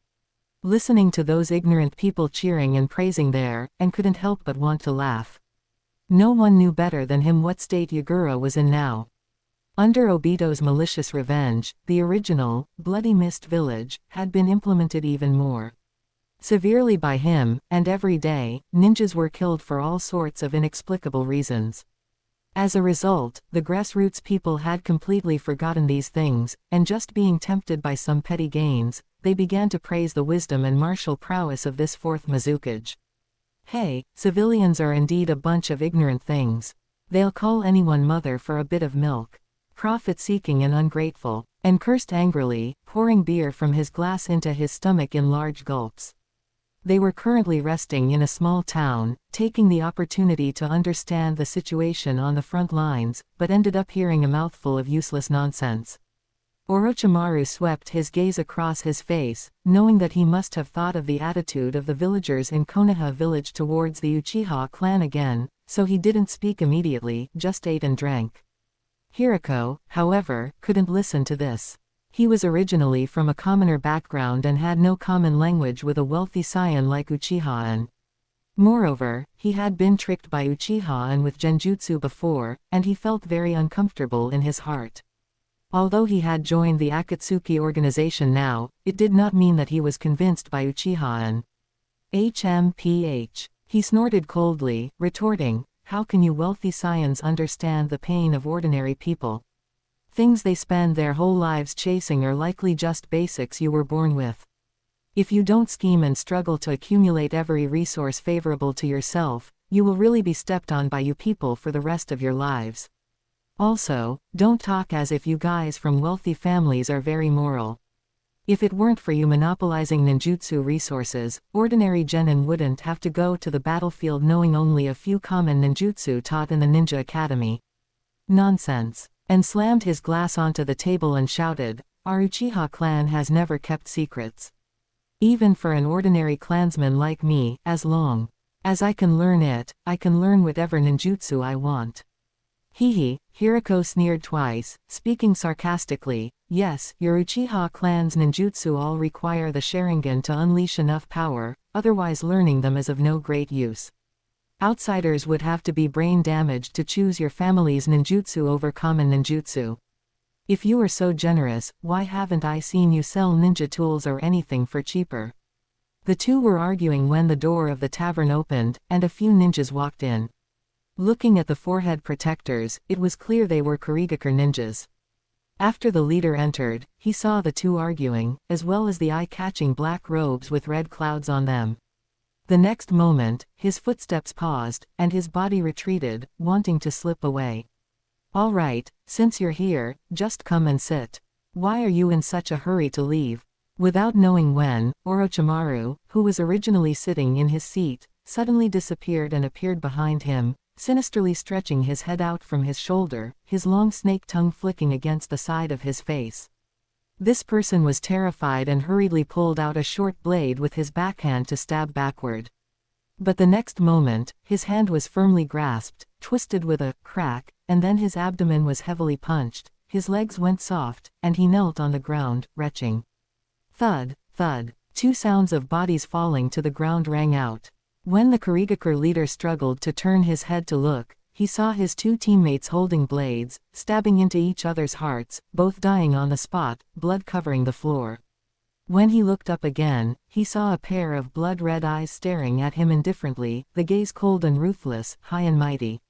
Listening to those ignorant people cheering and praising there, and couldn't help but want to laugh. No one knew better than him what state Yagura was in now. Under Obito's malicious revenge, the original, Bloody Mist Village, had been implemented even more severely by him, and every day, ninjas were killed for all sorts of inexplicable reasons. As a result, the grassroots people had completely forgotten these things, and just being tempted by some petty gains, they began to praise the wisdom and martial prowess of this 4th Mizukage. Hey, civilians are indeed a bunch of ignorant things. They'll call anyone mother for a bit of milk. Profit-seeking and ungrateful, and cursed angrily, pouring beer from his glass into his stomach in large gulps. They were currently resting in a small town, taking the opportunity to understand the situation on the front lines, but ended up hearing a mouthful of useless nonsense. Orochimaru swept his gaze across his face, knowing that he must have thought of the attitude of the villagers in Konoha village towards the Uchiha clan again, so he didn't speak immediately, just ate and drank. Hirako, however, couldn't listen to this. He was originally from a commoner background and had no common language with a wealthy scion like Uchiha. Moreover, he had been tricked by Uchiha and with genjutsu before, and he felt very uncomfortable in his heart. Although he had joined the Akatsuki organization now, it did not mean that he was convinced by Uchiha. HMPH. He snorted coldly, retorting, "How can you wealthy scions understand the pain of ordinary people? Things they spend their whole lives chasing are likely just basics you were born with. If you don't scheme and struggle to accumulate every resource favorable to yourself, you will really be stepped on by you people for the rest of your lives. Also, don't talk as if you guys from wealthy families are very moral. If it weren't for you monopolizing ninjutsu resources, ordinary genin wouldn't have to go to the battlefield knowing only a few common ninjutsu taught in the ninja academy. Nonsense." And slammed his glass onto the table and shouted, "Our Uchiha clan has never kept secrets. Even for an ordinary clansman like me, as long as I can learn it, I can learn whatever ninjutsu I want." Hehe, Hirako sneered twice, speaking sarcastically, "Yes, your Uchiha clan's ninjutsu all require the Sharingan to unleash enough power, otherwise learning them is of no great use. Outsiders would have to be brain damaged to choose your family's ninjutsu over common ninjutsu. If you are so generous, why haven't I seen you sell ninja tools or anything for cheaper?" The two were arguing when the door of the tavern opened, and a few ninjas walked in. Looking at the forehead protectors, it was clear they were Kurigakure ninjas. After the leader entered, he saw the two arguing, as well as the eye-catching black robes with red clouds on them. The next moment, his footsteps paused, and his body retreated, wanting to slip away. "All right, since you're here, just come and sit. Why are you in such a hurry to leave?" Without knowing when, Orochimaru, who was originally sitting in his seat, suddenly disappeared and appeared behind him, sinisterly stretching his head out from his shoulder, his long snake tongue flicking against the side of his face. This person was terrified and hurriedly pulled out a short blade with his backhand to stab backward. But the next moment, his hand was firmly grasped, twisted with a crack, and then his abdomen was heavily punched, his legs went soft, and he knelt on the ground, retching. Thud, thud. Two sounds of bodies falling to the ground rang out. When the Kurigakure leader struggled to turn his head to look, he saw his two teammates holding blades, stabbing into each other's hearts, both dying on the spot, blood covering the floor. When he looked up again, he saw a pair of blood-red eyes staring at him indifferently, the gaze cold and ruthless, high and mighty.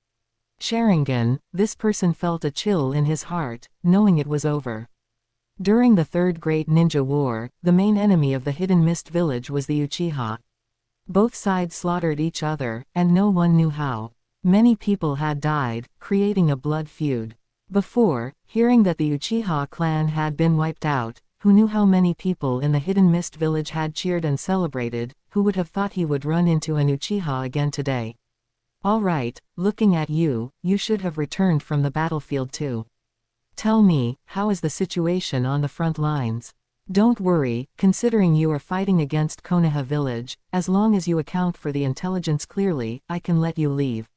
Sharingan, this person felt a chill in his heart, knowing it was over. During the Third Great Ninja War, the main enemy of the Hidden Mist Village was the Uchiha. Both sides slaughtered each other, and no one knew how. Many people had died, creating a blood feud. Before, hearing that the Uchiha clan had been wiped out, who knew how many people in the Hidden Mist Village had cheered and celebrated, who would have thought he would run into an Uchiha again today? All right, looking at you, you should have returned from the battlefield too. Tell me, how is the situation on the front lines? Don't worry, considering you are fighting against Konoha village, as long as you account for the intelligence clearly, I can let you leave.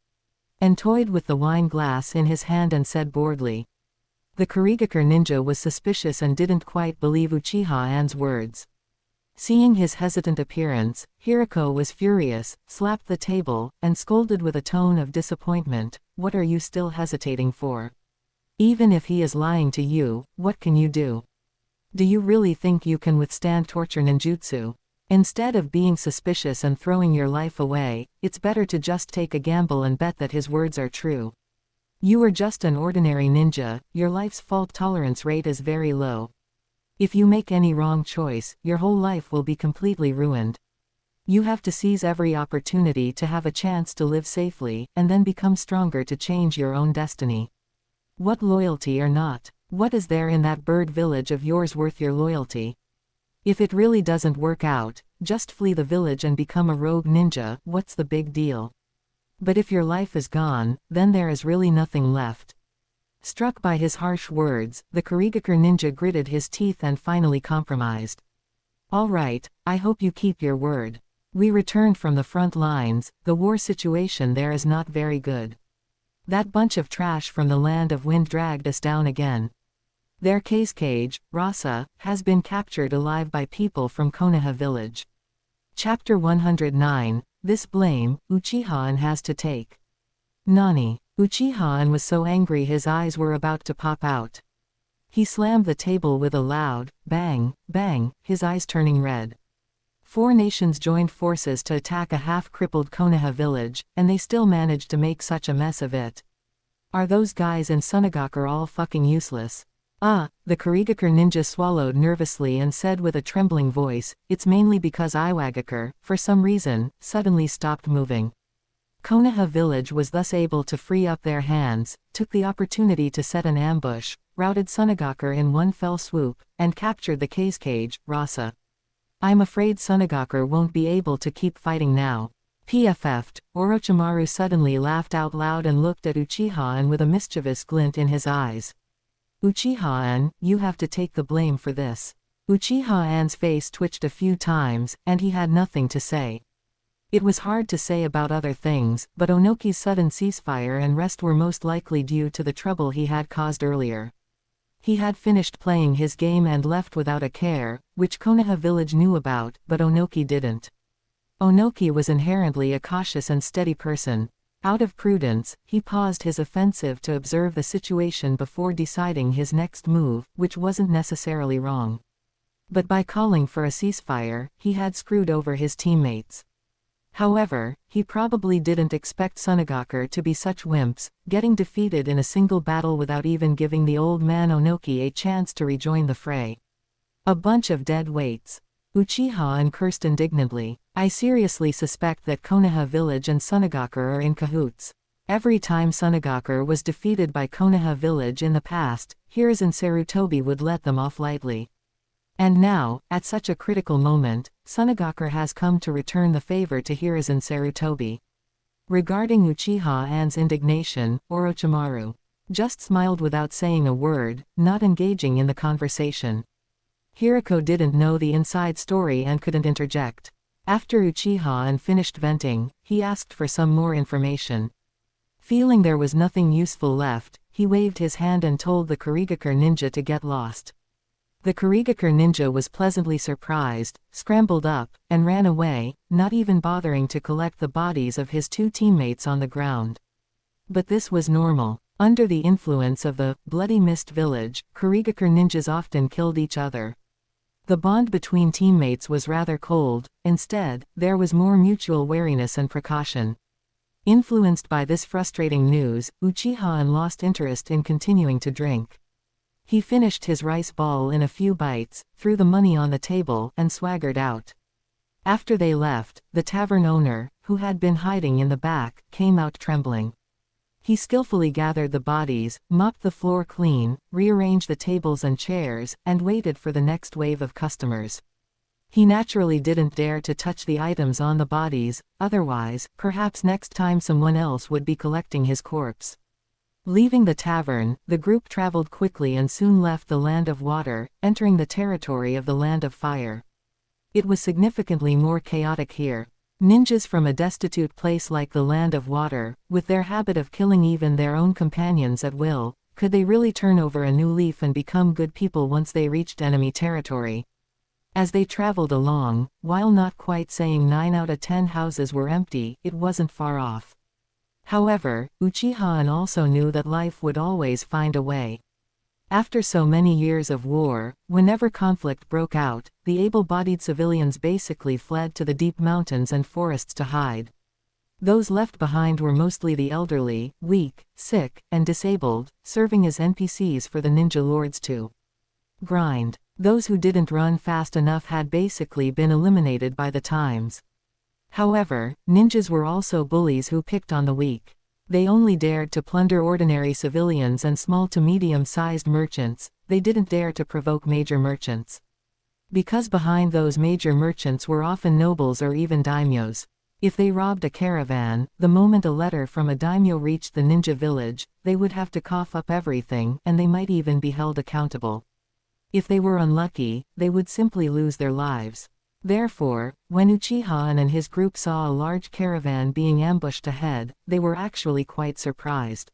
And toyed with the wine glass in his hand and said boredly. The Kurigakure ninja was suspicious and didn't quite believe Uchiha-an's words. Seeing his hesitant appearance, Hirako was furious, slapped the table, and scolded with a tone of disappointment, "What are you still hesitating for? Even if he is lying to you, what can you do? Do you really think you can withstand torture ninjutsu? Instead of being suspicious and throwing your life away, it's better to just take a gamble and bet that his words are true. You are just an ordinary ninja, your life's fault tolerance rate is very low. If you make any wrong choice, your whole life will be completely ruined. You have to seize every opportunity to have a chance to live safely, and then become stronger to change your own destiny. What loyalty or not? What is there in that bird village of yours worth your loyalty? If it really doesn't work out, just flee the village and become a rogue ninja, what's the big deal? But if your life is gone, then there is really nothing left. Struck by his harsh words, the Kurigakure ninja gritted his teeth and finally compromised. All right, I hope you keep your word. We returned from the front lines, the war situation there is not very good. That bunch of trash from the land of wind dragged us down again. Their cage, Rasa, has been captured alive by people from Konoha village. Chapter 109, This blame, Uchiha has to take. Nani? Uchiha was so angry his eyes were about to pop out. He slammed the table with a loud, bang, bang, his eyes turning red. 4 nations joined forces to attack a half-crippled Konoha village, and they still managed to make such a mess of it. Are those guys in Sunagakure all fucking useless? The Kurigakure ninja swallowed nervously and said with a trembling voice, it's mainly because Iwagakure, for some reason, suddenly stopped moving. Konoha village was thus able to free up their hands, took the opportunity to set an ambush, routed Sunagakure in one fell swoop, and captured the cage, Rasa. I'm afraid Sunagakure won't be able to keep fighting now. PFF'd, Orochimaru suddenly laughed out loud and looked at Uchiha with a mischievous glint in his eyes. Uchiha, you have to take the blame for this. Uchiha's face twitched a few times, and he had nothing to say. It was hard to say about other things, but Onoki's sudden ceasefire and rest were most likely due to the trouble he had caused earlier. He had finished playing his game and left without a care, which Konoha village knew about, but Onoki didn't. Onoki was inherently a cautious and steady person. Out of prudence, he paused his offensive to observe the situation before deciding his next move, which wasn't necessarily wrong. But by calling for a ceasefire, he had screwed over his teammates. However, he probably didn't expect Sunagakure to be such wimps, getting defeated in a single battle without even giving the old man Onoki a chance to rejoin the fray. A bunch of dead weights. Uchiha cursed indignantly. I seriously suspect that Konoha village and Sunagakure are in cahoots. Every time Sunagakure was defeated by Konoha village in the past, Hiruzen Sarutobi would let them off lightly. And now, at such a critical moment, Sunagakure has come to return the favor to Hiruzen Sarutobi. Regarding Uchiha's indignation, Orochimaru just smiled without saying a word, not engaging in the conversation. Hirako didn't know the inside story and couldn't interject. After Uchiha finished venting, he asked for some more information. Feeling there was nothing useful left, he waved his hand and told the Kurigakure ninja to get lost. The Kurigakure ninja was pleasantly surprised, scrambled up, and ran away, not even bothering to collect the bodies of his 2 teammates on the ground. But this was normal. Under the influence of the Bloody Mist village, Kurigakure ninjas often killed each other. The bond between teammates was rather cold, instead, there was more mutual wariness and precaution. Influenced by this frustrating news, Uchiha lost interest in continuing to drink. He finished his rice ball in a few bites, threw the money on the table, and swaggered out. After they left, the tavern owner, who had been hiding in the back, came out trembling. He skillfully gathered the bodies, mopped the floor clean, rearranged the tables and chairs, and waited for the next wave of customers. He naturally didn't dare to touch the items on the bodies, otherwise, perhaps next time someone else would be collecting his corpse. Leaving the tavern, the group traveled quickly and soon left the Land of Water, entering the territory of the Land of Fire. It was significantly more chaotic here. Ninjas from a destitute place like the Land of Water, with their habit of killing even their own companions at will, could they really turn over a new leaf and become good people once they reached enemy territory? As they traveled along, while not quite saying 9 out of 10 houses were empty, it wasn't far off. However, Uchiha also knew that life would always find a way. After so many years of war, whenever conflict broke out, the able-bodied civilians basically fled to the deep mountains and forests to hide. Those left behind were mostly the elderly, weak, sick, and disabled, serving as NPCs for the ninja lords to grind. Those who didn't run fast enough had basically been eliminated by the times. However, ninjas were also bullies who picked on the weak. They only dared to plunder ordinary civilians and small to medium-sized merchants, they didn't dare to provoke major merchants. Because behind those major merchants were often nobles or even daimyos. If they robbed a caravan, the moment a letter from a daimyo reached the ninja village, they would have to cough up everything and they might even be held accountable. If they were unlucky, they would simply lose their lives. Therefore, when Uchiha and his group saw a large caravan being ambushed ahead, they were actually quite surprised.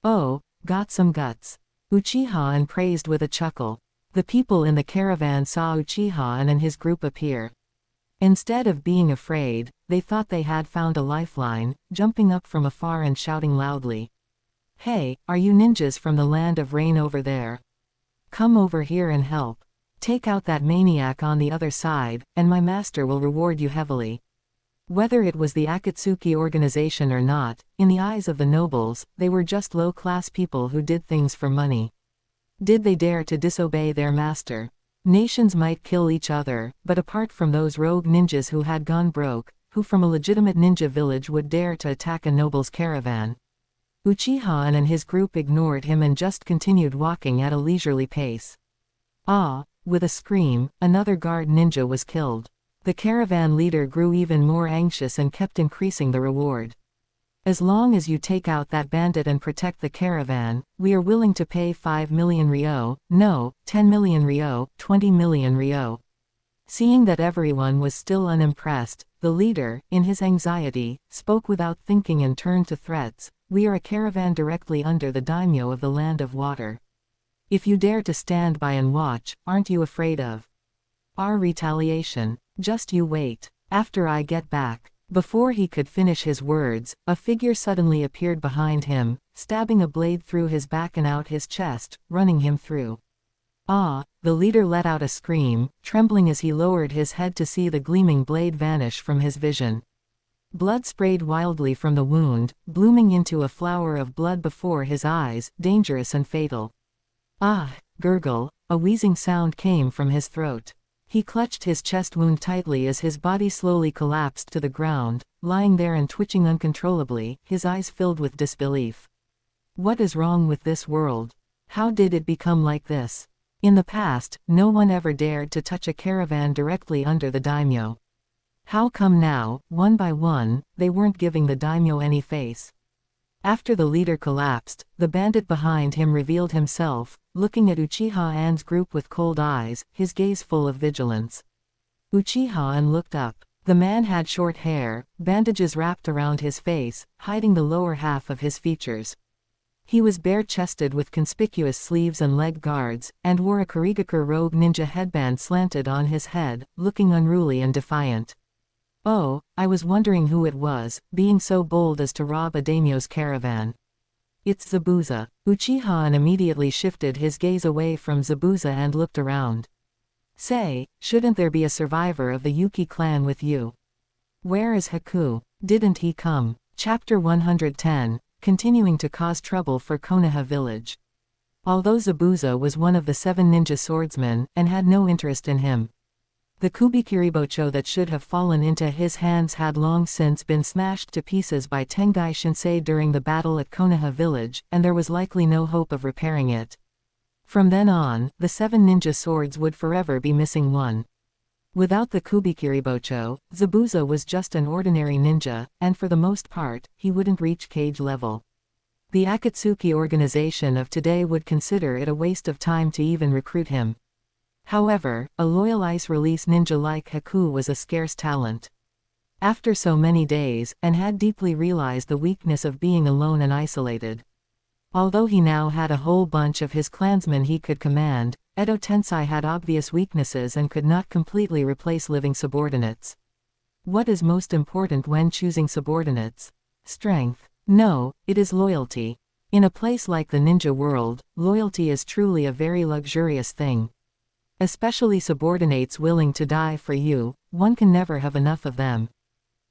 "Oh, got some guts," Uchiha praised with a chuckle. The people in the caravan saw Uchiha and his group appear. Instead of being afraid, they thought they had found a lifeline, jumping up from afar and shouting loudly. "Hey, are you ninjas from the land of rain over there? Come over here and help. Take out that maniac on the other side, and my master will reward you heavily." Whether it was the Akatsuki organization or not, in the eyes of the nobles, they were just low-class people who did things for money. Did they dare to disobey their master? Nations might kill each other, but apart from those rogue ninjas who had gone broke, who from a legitimate ninja village would dare to attack a noble's caravan? Uchiha and his group ignored him and just continued walking at a leisurely pace. Ah! With a scream, another guard ninja was killed. The caravan leader grew even more anxious and kept increasing the reward. "As long as you take out that bandit and protect the caravan, we are willing to pay 5 million ryo, no, 10 million ryo, 20 million ryo. Seeing that everyone was still unimpressed, the leader, in his anxiety, spoke without thinking and turned to threats. "We are a caravan directly under the daimyo of the Land of Water. If you dare to stand by and watch, aren't you afraid of our retaliation? Just you wait. After I get back." Before he could finish his words, a figure suddenly appeared behind him, stabbing a blade through his back and out his chest, running him through. "Ah!" The leader let out a scream, trembling as he lowered his head to see the gleaming blade vanish from his vision. Blood sprayed wildly from the wound, blooming into a flower of blood before his eyes, dangerous and fatal. "Ah!" Gurgle, a wheezing sound came from his throat. He clutched his chest wound tightly as his body slowly collapsed to the ground, lying there and twitching uncontrollably, his eyes filled with disbelief. What is wrong with this world? How did it become like this? In the past, no one ever dared to touch a caravan directly under the daimyo. How come now, one by one, they weren't giving the daimyo any face? After the leader collapsed, the bandit behind him revealed himself, looking at Uchiha and's group with cold eyes, his gaze full of vigilance. Uchiha looked up. The man had short hair, bandages wrapped around his face, hiding the lower half of his features. He was bare-chested with conspicuous sleeves and leg guards, and wore a Karigakur rogue ninja headband slanted on his head, looking unruly and defiant. "Oh, I was wondering who it was, being so bold as to rob a daimyo's caravan. It's Zabuza." Uchiha immediately shifted his gaze away from Zabuza and looked around. "Say, shouldn't there be a survivor of the Yuki clan with you? Where is Haku? Didn't he come?" Chapter 110, continuing to cause trouble for Konoha village. Although Zabuza was one of the 7 ninja swordsmen, and had no interest in him, the Kubikiribocho that should have fallen into his hands had long since been smashed to pieces by Tengai Shinsei during the battle at Konoha village, and there was likely no hope of repairing it. From then on, the 7 ninja swords would forever be missing one. Without the Kubikiribocho, Zabuza was just an ordinary ninja, and for the most part, he wouldn't reach cage level. The Akatsuki organization of today would consider it a waste of time to even recruit him. However, a loyal ice-release ninja like Haku was a scarce talent. After so many days, and had deeply realized the weakness of being alone and isolated. Although he now had a whole bunch of his clansmen he could command, Edo Tensei had obvious weaknesses and could not completely replace living subordinates. What is most important when choosing subordinates? Strength? No, it is loyalty. In a place like the ninja world, loyalty is truly a very luxurious thing. Especially subordinates willing to die for you, one can never have enough of them.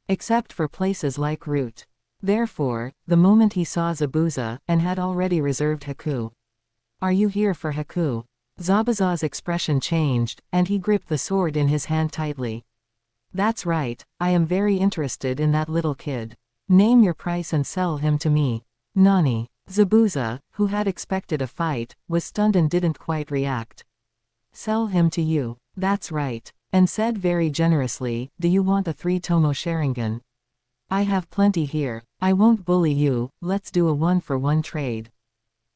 Except for places like Root. Therefore, the moment he saw Zabuza, and had already reserved Haku. "Are you here for Haku?" Zabuza's expression changed, and he gripped the sword in his hand tightly. "That's right, I am very interested in that little kid. Name your price and sell him to me." "Nani?" Zabuza, who had expected a fight, was stunned and didn't quite react. "Sell him to you." That's right. And said very generously, do you want a 3-tomo Sharingan? I have plenty here. I won't bully you, let's do a 1-for-1 trade.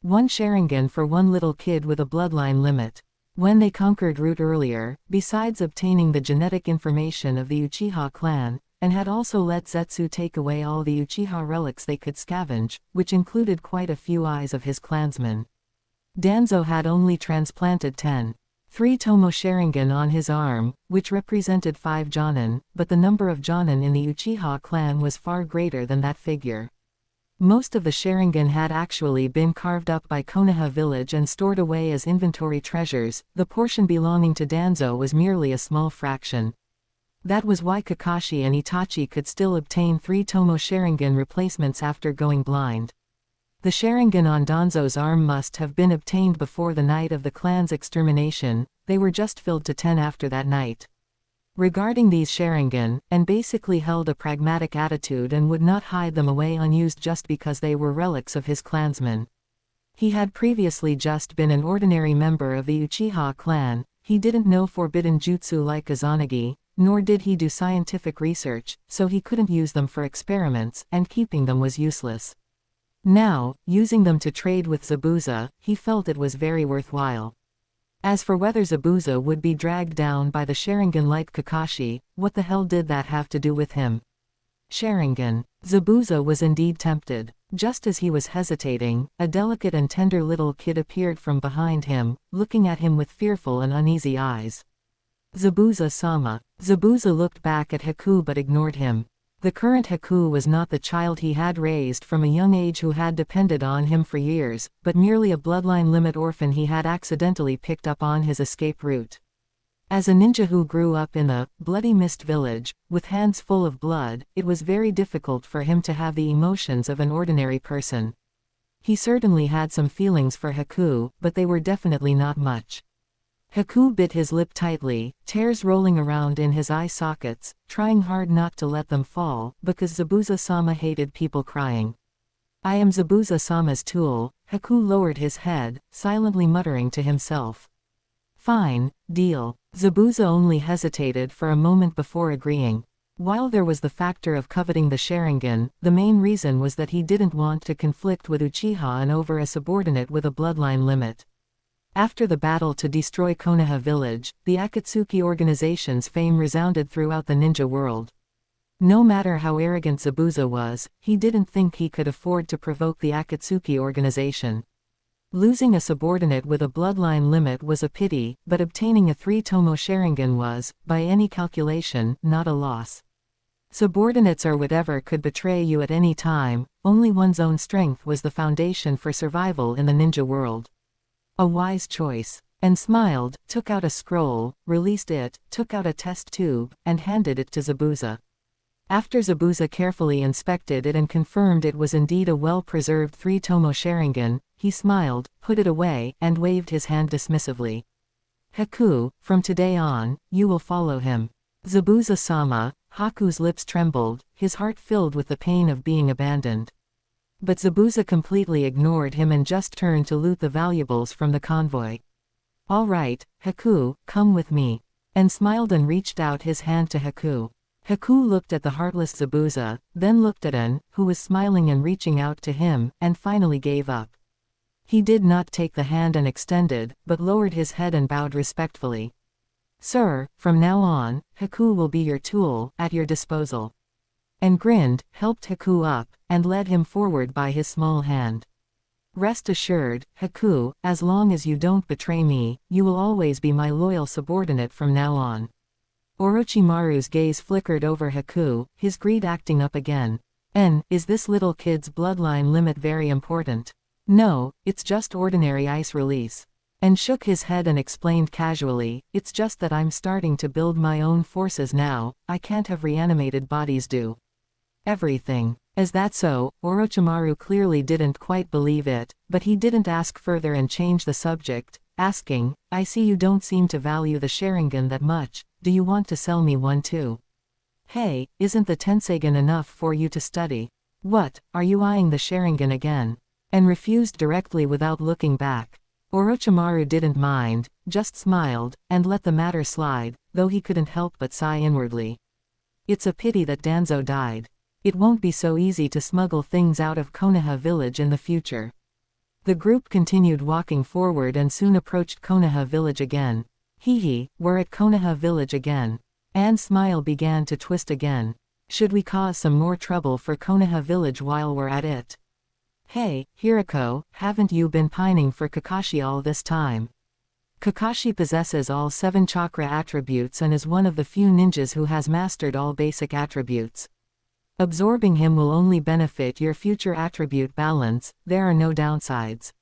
1 Sharingan for one little kid with a bloodline limit. When they conquered Root earlier, besides obtaining the genetic information of the Uchiha clan, and had also let Zetsu take away all the Uchiha relics they could scavenge, which included quite a few eyes of his clansmen. Danzo had only transplanted 3-tomo Sharingan on his arm, which represented 5 Jonin, but the number of Jonin in the Uchiha clan was far greater than that figure. Most of the Sharingan had actually been carved up by Konoha village and stored away as inventory treasures. The portion belonging to Danzo was merely a small fraction. That was why Kakashi and Itachi could still obtain 3-tomo Sharingan replacements after going blind. The Sharingan on Danzo's arm must have been obtained before the night of the clan's extermination. They were just filled to 10 after that night. Regarding these Sharingan, and basically held a pragmatic attitude and would not hide them away unused just because they were relics of his clansmen. He had previously just been an ordinary member of the Uchiha clan. He didn't know forbidden jutsu like Izanagi, nor did he do scientific research, so he couldn't use them for experiments, and keeping them was useless. Now, using them to trade with Zabuza, he felt it was very worthwhile. As for whether Zabuza would be dragged down by the Sharingan like Kakashi, what the hell did that have to do with him? Sharingan. Zabuza was indeed tempted. Just as he was hesitating, a delicate and tender little kid appeared from behind him, looking at him with fearful and uneasy eyes. Zabuza-sama. Zabuza looked back at Haku but ignored him. The current Haku was not the child he had raised from a young age who had depended on him for years, but merely a bloodline limit orphan he had accidentally picked up on his escape route. As a ninja who grew up in the Bloody Mist village, with hands full of blood, it was very difficult for him to have the emotions of an ordinary person. He certainly had some feelings for Haku, but they were definitely not much. Haku bit his lip tightly, tears rolling around in his eye sockets, trying hard not to let them fall, because Zabuza-sama hated people crying. I am Zabuza-sama's tool. Haku lowered his head, silently muttering to himself. Fine, deal. Zabuza only hesitated for a moment before agreeing. While there was the factor of coveting the Sharingan, the main reason was that he didn't want to conflict with Uchiha and over a subordinate with a bloodline limit. After the battle to destroy Konoha village, the Akatsuki organization's fame resounded throughout the ninja world. No matter how arrogant Zabuza was, he didn't think he could afford to provoke the Akatsuki organization. Losing a subordinate with a bloodline limit was a pity, but obtaining a 3-tomo Sharingan was, by any calculation, not a loss. Subordinates or whatever could betray you at any time. Only one's own strength was the foundation for survival in the ninja world. A wise choice. And smiled, took out a scroll, released it, took out a test tube, and handed it to Zabuza. After Zabuza carefully inspected it and confirmed it was indeed a well-preserved 3-tomo Sharingan, he smiled, put it away, and waved his hand dismissively. Haku, from today on, you will follow him. Zabuza-sama. Haku's lips trembled, his heart filled with the pain of being abandoned. But Zabuza completely ignored him and just turned to loot the valuables from the convoy. All right, Haku, come with me. And smiled and reached out his hand to Haku. Haku looked at the heartless Zabuza, then looked at An, who was smiling and reaching out to him, and finally gave up. He did not take the hand and extended, but lowered his head and bowed respectfully. Sir, from now on, Haku will be your tool, at your disposal. And grinned, helped Haku up, and led him forward by his small hand. Rest assured, Haku, as long as you don't betray me, you will always be my loyal subordinate from now on. Orochimaru's gaze flickered over Haku, his greed acting up again. Is this little kid's bloodline limit very important? No, it's just ordinary ice release. And shook his head and explained casually, it's just that I'm starting to build my own forces now. I can't have reanimated bodies do everything. Is that so? Orochimaru clearly didn't quite believe it, but he didn't ask further and changed the subject, asking, I see you don't seem to value the Sharingan that much. Do you want to sell me one too? Hey, isn't the Tensegan enough for you to study? What, are you eyeing the Sharingan again? And refused directly without looking back. Orochimaru didn't mind, just smiled, and let the matter slide, though he couldn't help but sigh inwardly. It's a pity that Danzo died. It won't be so easy to smuggle things out of Konoha village in the future. The group continued walking forward and soon approached Konoha village again. Hee, we're at Konoha village again. Anne's smile began to twist again. Should we cause some more trouble for Konoha village while we're at it? Hey, Hirako, haven't you been pining for Kakashi all this time? Kakashi possesses all 7 chakra attributes and is one of the few ninjas who has mastered all basic attributes. Absorbing him will only benefit your future attribute balance, there are no downsides.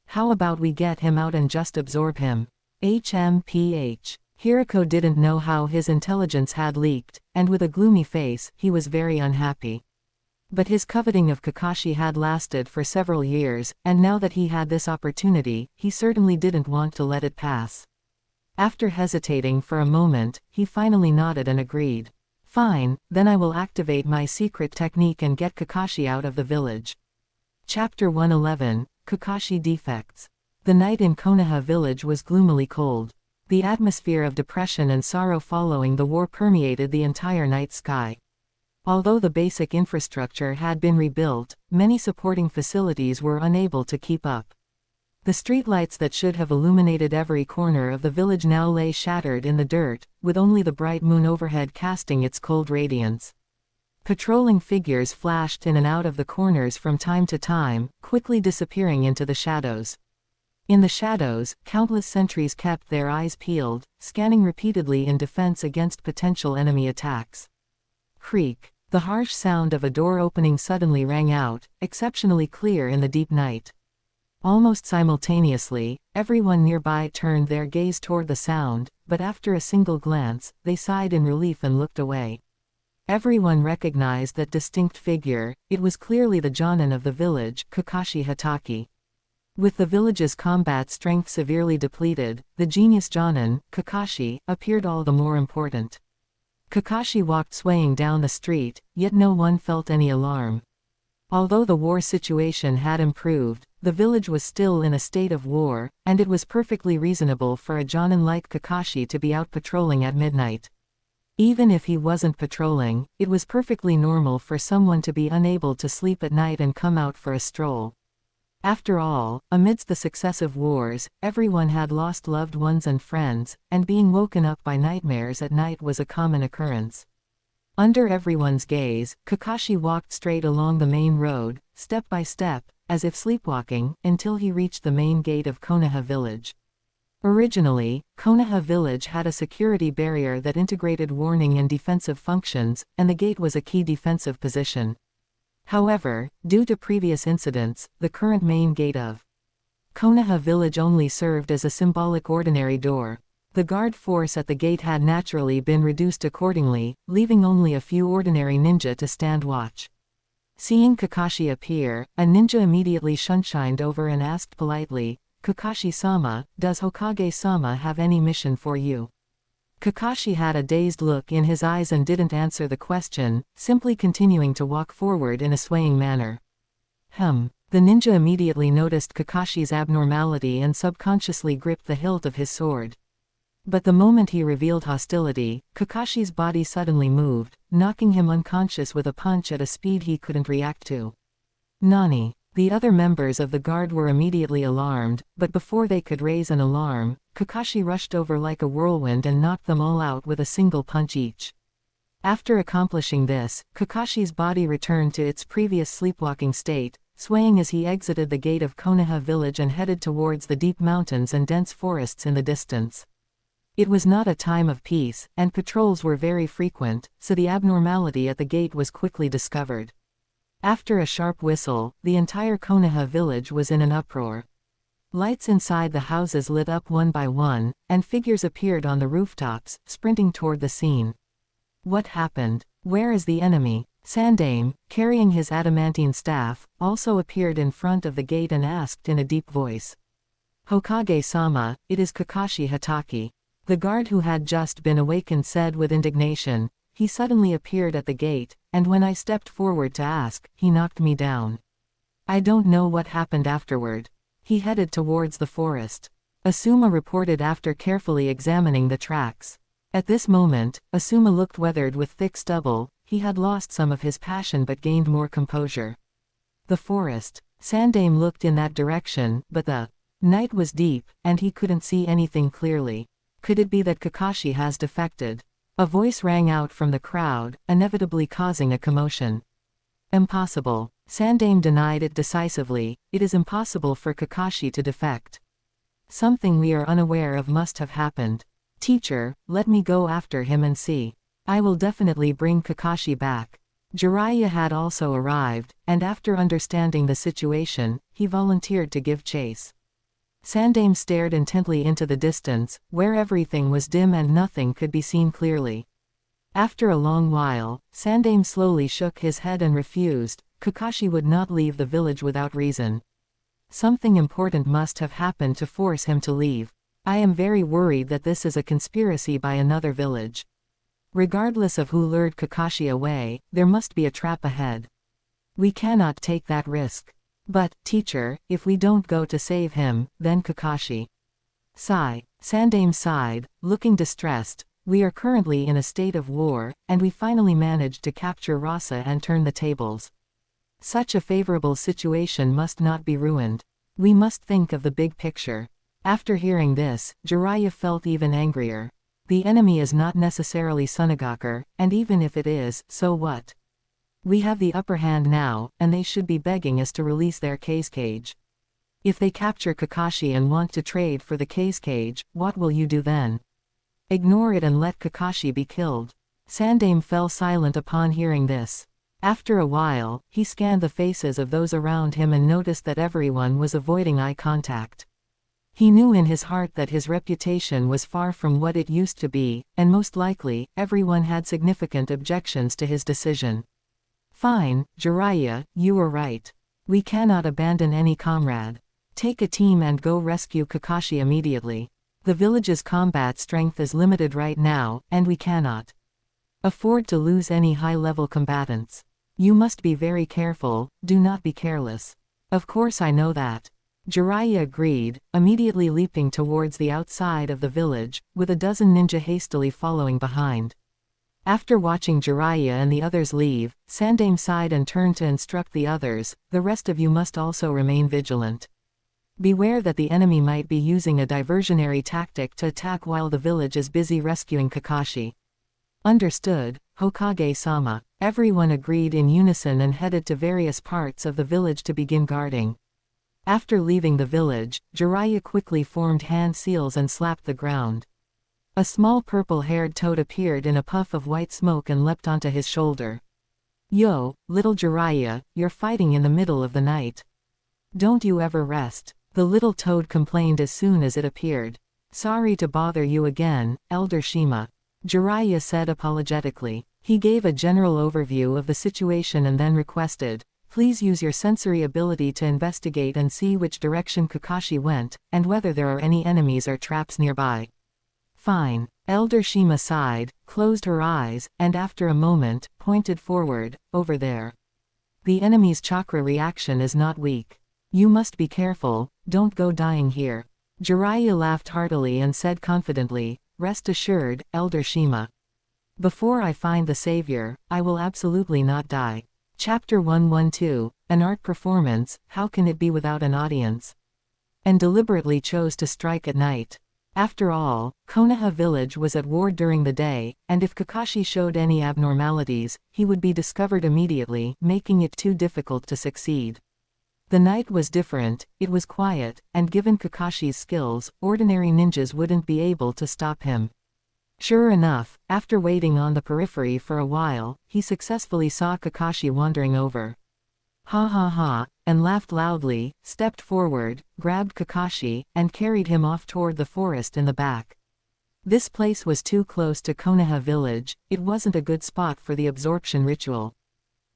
How about we get him out and just absorb him? HMPH. Hirako didn't know how his intelligence had leaked, and with a gloomy face, he was very unhappy. But his coveting of Kakashi had lasted for several years, and now that he had this opportunity, he certainly didn't want to let it pass. After hesitating for a moment, he finally nodded and agreed. Fine, then I will activate my secret technique and get Kakashi out of the village. Chapter 111, Kakashi Defects. The night in Konoha village was gloomily cold. The atmosphere of depression and sorrow following the war permeated the entire night sky. Although the basic infrastructure had been rebuilt, many supporting facilities were unable to keep up. The streetlights that should have illuminated every corner of the village now lay shattered in the dirt, with only the bright moon overhead casting its cold radiance. Patrolling figures flashed in and out of the corners from time to time, quickly disappearing into the shadows. In the shadows, countless sentries kept their eyes peeled, scanning repeatedly in defense against potential enemy attacks. Creak. The harsh sound of a door opening suddenly rang out, exceptionally clear in the deep night. Almost simultaneously, everyone nearby turned their gaze toward the sound, but after a single glance, they sighed in relief and looked away. Everyone recognized that distinct figure. It was clearly the Jonin of the village, Kakashi Hatake. With the village's combat strength severely depleted, the genius Jonin, Kakashi, appeared all the more important. Kakashi walked swaying down the street, yet no one felt any alarm. Although the war situation had improved, the village was still in a state of war, and it was perfectly reasonable for a Jonin like Kakashi to be out patrolling at midnight. Even if he wasn't patrolling, it was perfectly normal for someone to be unable to sleep at night and come out for a stroll. After all, amidst the successive wars, everyone had lost loved ones and friends, and being woken up by nightmares at night was a common occurrence. Under everyone's gaze, Kakashi walked straight along the main road, step by step, as if sleepwalking, until he reached the main gate of Konoha village. Originally, Konoha village had a security barrier that integrated warning and defensive functions, and the gate was a key defensive position. However, due to previous incidents, the current main gate of Konoha village only served as a symbolic ordinary door. The guard force at the gate had naturally been reduced accordingly, leaving only a few ordinary ninja to stand watch. Seeing Kakashi appear, a ninja immediately shunshined over and asked politely, "Kakashi-sama, does Hokage-sama have any mission for you?" Kakashi had a dazed look in his eyes and didn't answer the question, simply continuing to walk forward in a swaying manner. The ninja immediately noticed Kakashi's abnormality and subconsciously gripped the hilt of his sword. But the moment he revealed hostility, Kakashi's body suddenly moved, knocking him unconscious with a punch at a speed he couldn't react to. Nani? The other members of the guard were immediately alarmed, but before they could raise an alarm, Kakashi rushed over like a whirlwind and knocked them all out with a single punch each. After accomplishing this, Kakashi's body returned to its previous sleepwalking state, swaying as he exited the gate of Konoha village and headed towards the deep mountains and dense forests in the distance. It was not a time of peace, and patrols were very frequent, so the abnormality at the gate was quickly discovered. After a sharp whistle, the entire Konoha village was in an uproar. Lights inside the houses lit up one by one, and figures appeared on the rooftops, sprinting toward the scene. What happened? Where is the enemy? Sandaime, carrying his adamantine staff, also appeared in front of the gate and asked in a deep voice. "Hokage-sama, it is Kakashi Hatake." The guard who had just been awakened said with indignation, "He suddenly appeared at the gate, and when I stepped forward to ask, he knocked me down. I don't know what happened afterward. He headed towards the forest. Asuma reported after carefully examining the tracks. At this moment, Asuma looked weathered with thick stubble. He had lost some of his passion but gained more composure. The forest. Sandaime looked in that direction, but the night was deep, and he couldn't see anything clearly. Could it be that Kakashi has defected? A voice rang out from the crowd, inevitably causing a commotion. Impossible. Sandaime denied it decisively. It is impossible for Kakashi to defect. Something we are unaware of must have happened. Teacher, let me go after him and see. I will definitely bring Kakashi back. Jiraiya had also arrived, and after understanding the situation, he volunteered to give chase. Sandaime stared intently into the distance, where everything was dim and nothing could be seen clearly. After a long while, Sandaime slowly shook his head and refused. Kakashi would not leave the village without reason. Something important must have happened to force him to leave. I am very worried that this is a conspiracy by another village. Regardless of who lured Kakashi away, there must be a trap ahead. We cannot take that risk. But, teacher, if we don't go to save him, then Kakashi. Sigh. Sandaime sighed, looking distressed. We are currently in a state of war, and we finally managed to capture Rasa and turn the tables. Such a favorable situation must not be ruined. We must think of the big picture. After hearing this, Jiraiya felt even angrier. The enemy is not necessarily Sunagaku, and even if it is, so what? We have the upper hand now, and they should be begging us to release their cage. If they capture Kakashi and want to trade for the cage, what will you do then? Ignore it and let Kakashi be killed. Sandaime fell silent upon hearing this. After a while, he scanned the faces of those around him and noticed that everyone was avoiding eye contact. He knew in his heart that his reputation was far from what it used to be, and most likely, everyone had significant objections to his decision. Fine, Jiraiya, you were right. We cannot abandon any comrade. Take a team and go rescue Kakashi immediately. The village's combat strength is limited right now, and we cannot afford to lose any high-level combatants. You must be very careful, do not be careless. Of course I know that. Jiraiya agreed, immediately leaping towards the outside of the village, with a dozen ninja hastily following behind. After watching Jiraiya and the others leave, Sandaime sighed and turned to instruct the others. The rest of you must also remain vigilant. Beware that the enemy might be using a diversionary tactic to attack while the village is busy rescuing Kakashi. Understood, Hokage-sama. Everyone agreed in unison and headed to various parts of the village to begin guarding. After leaving the village, Jiraiya quickly formed hand seals and slapped the ground. A small purple-haired toad appeared in a puff of white smoke and leapt onto his shoulder. Yo, little Jiraiya, you're fighting in the middle of the night. Don't you ever rest. The little toad complained as soon as it appeared. Sorry to bother you again, Elder Shima. Jiraiya said apologetically. He gave a general overview of the situation and then requested, please use your sensory ability to investigate and see which direction Kakashi went, and whether there are any enemies or traps nearby. Fine. Elder Shima sighed, closed her eyes, and after a moment, pointed forward, over there. The enemy's chakra reaction is not weak. You must be careful, don't go dying here. Jiraiya laughed heartily and said confidently, rest assured, Elder Shima. Before I find the savior, I will absolutely not die. Chapter 112, An Art Performance, How Can It Be Without an Audience? And deliberately chose to strike at night. After all, Konoha village was at war during the day, and if Kakashi showed any abnormalities, he would be discovered immediately, making it too difficult to succeed. The night was different, it was quiet, and given Kakashi's skills, ordinary ninjas wouldn't be able to stop him. Sure enough, after waiting on the periphery for a while, he successfully saw Kakashi wandering over. Ha ha ha, and laughed loudly, stepped forward, grabbed Kakashi, and carried him off toward the forest in the back. This place was too close to Konoha village, it wasn't a good spot for the absorption ritual.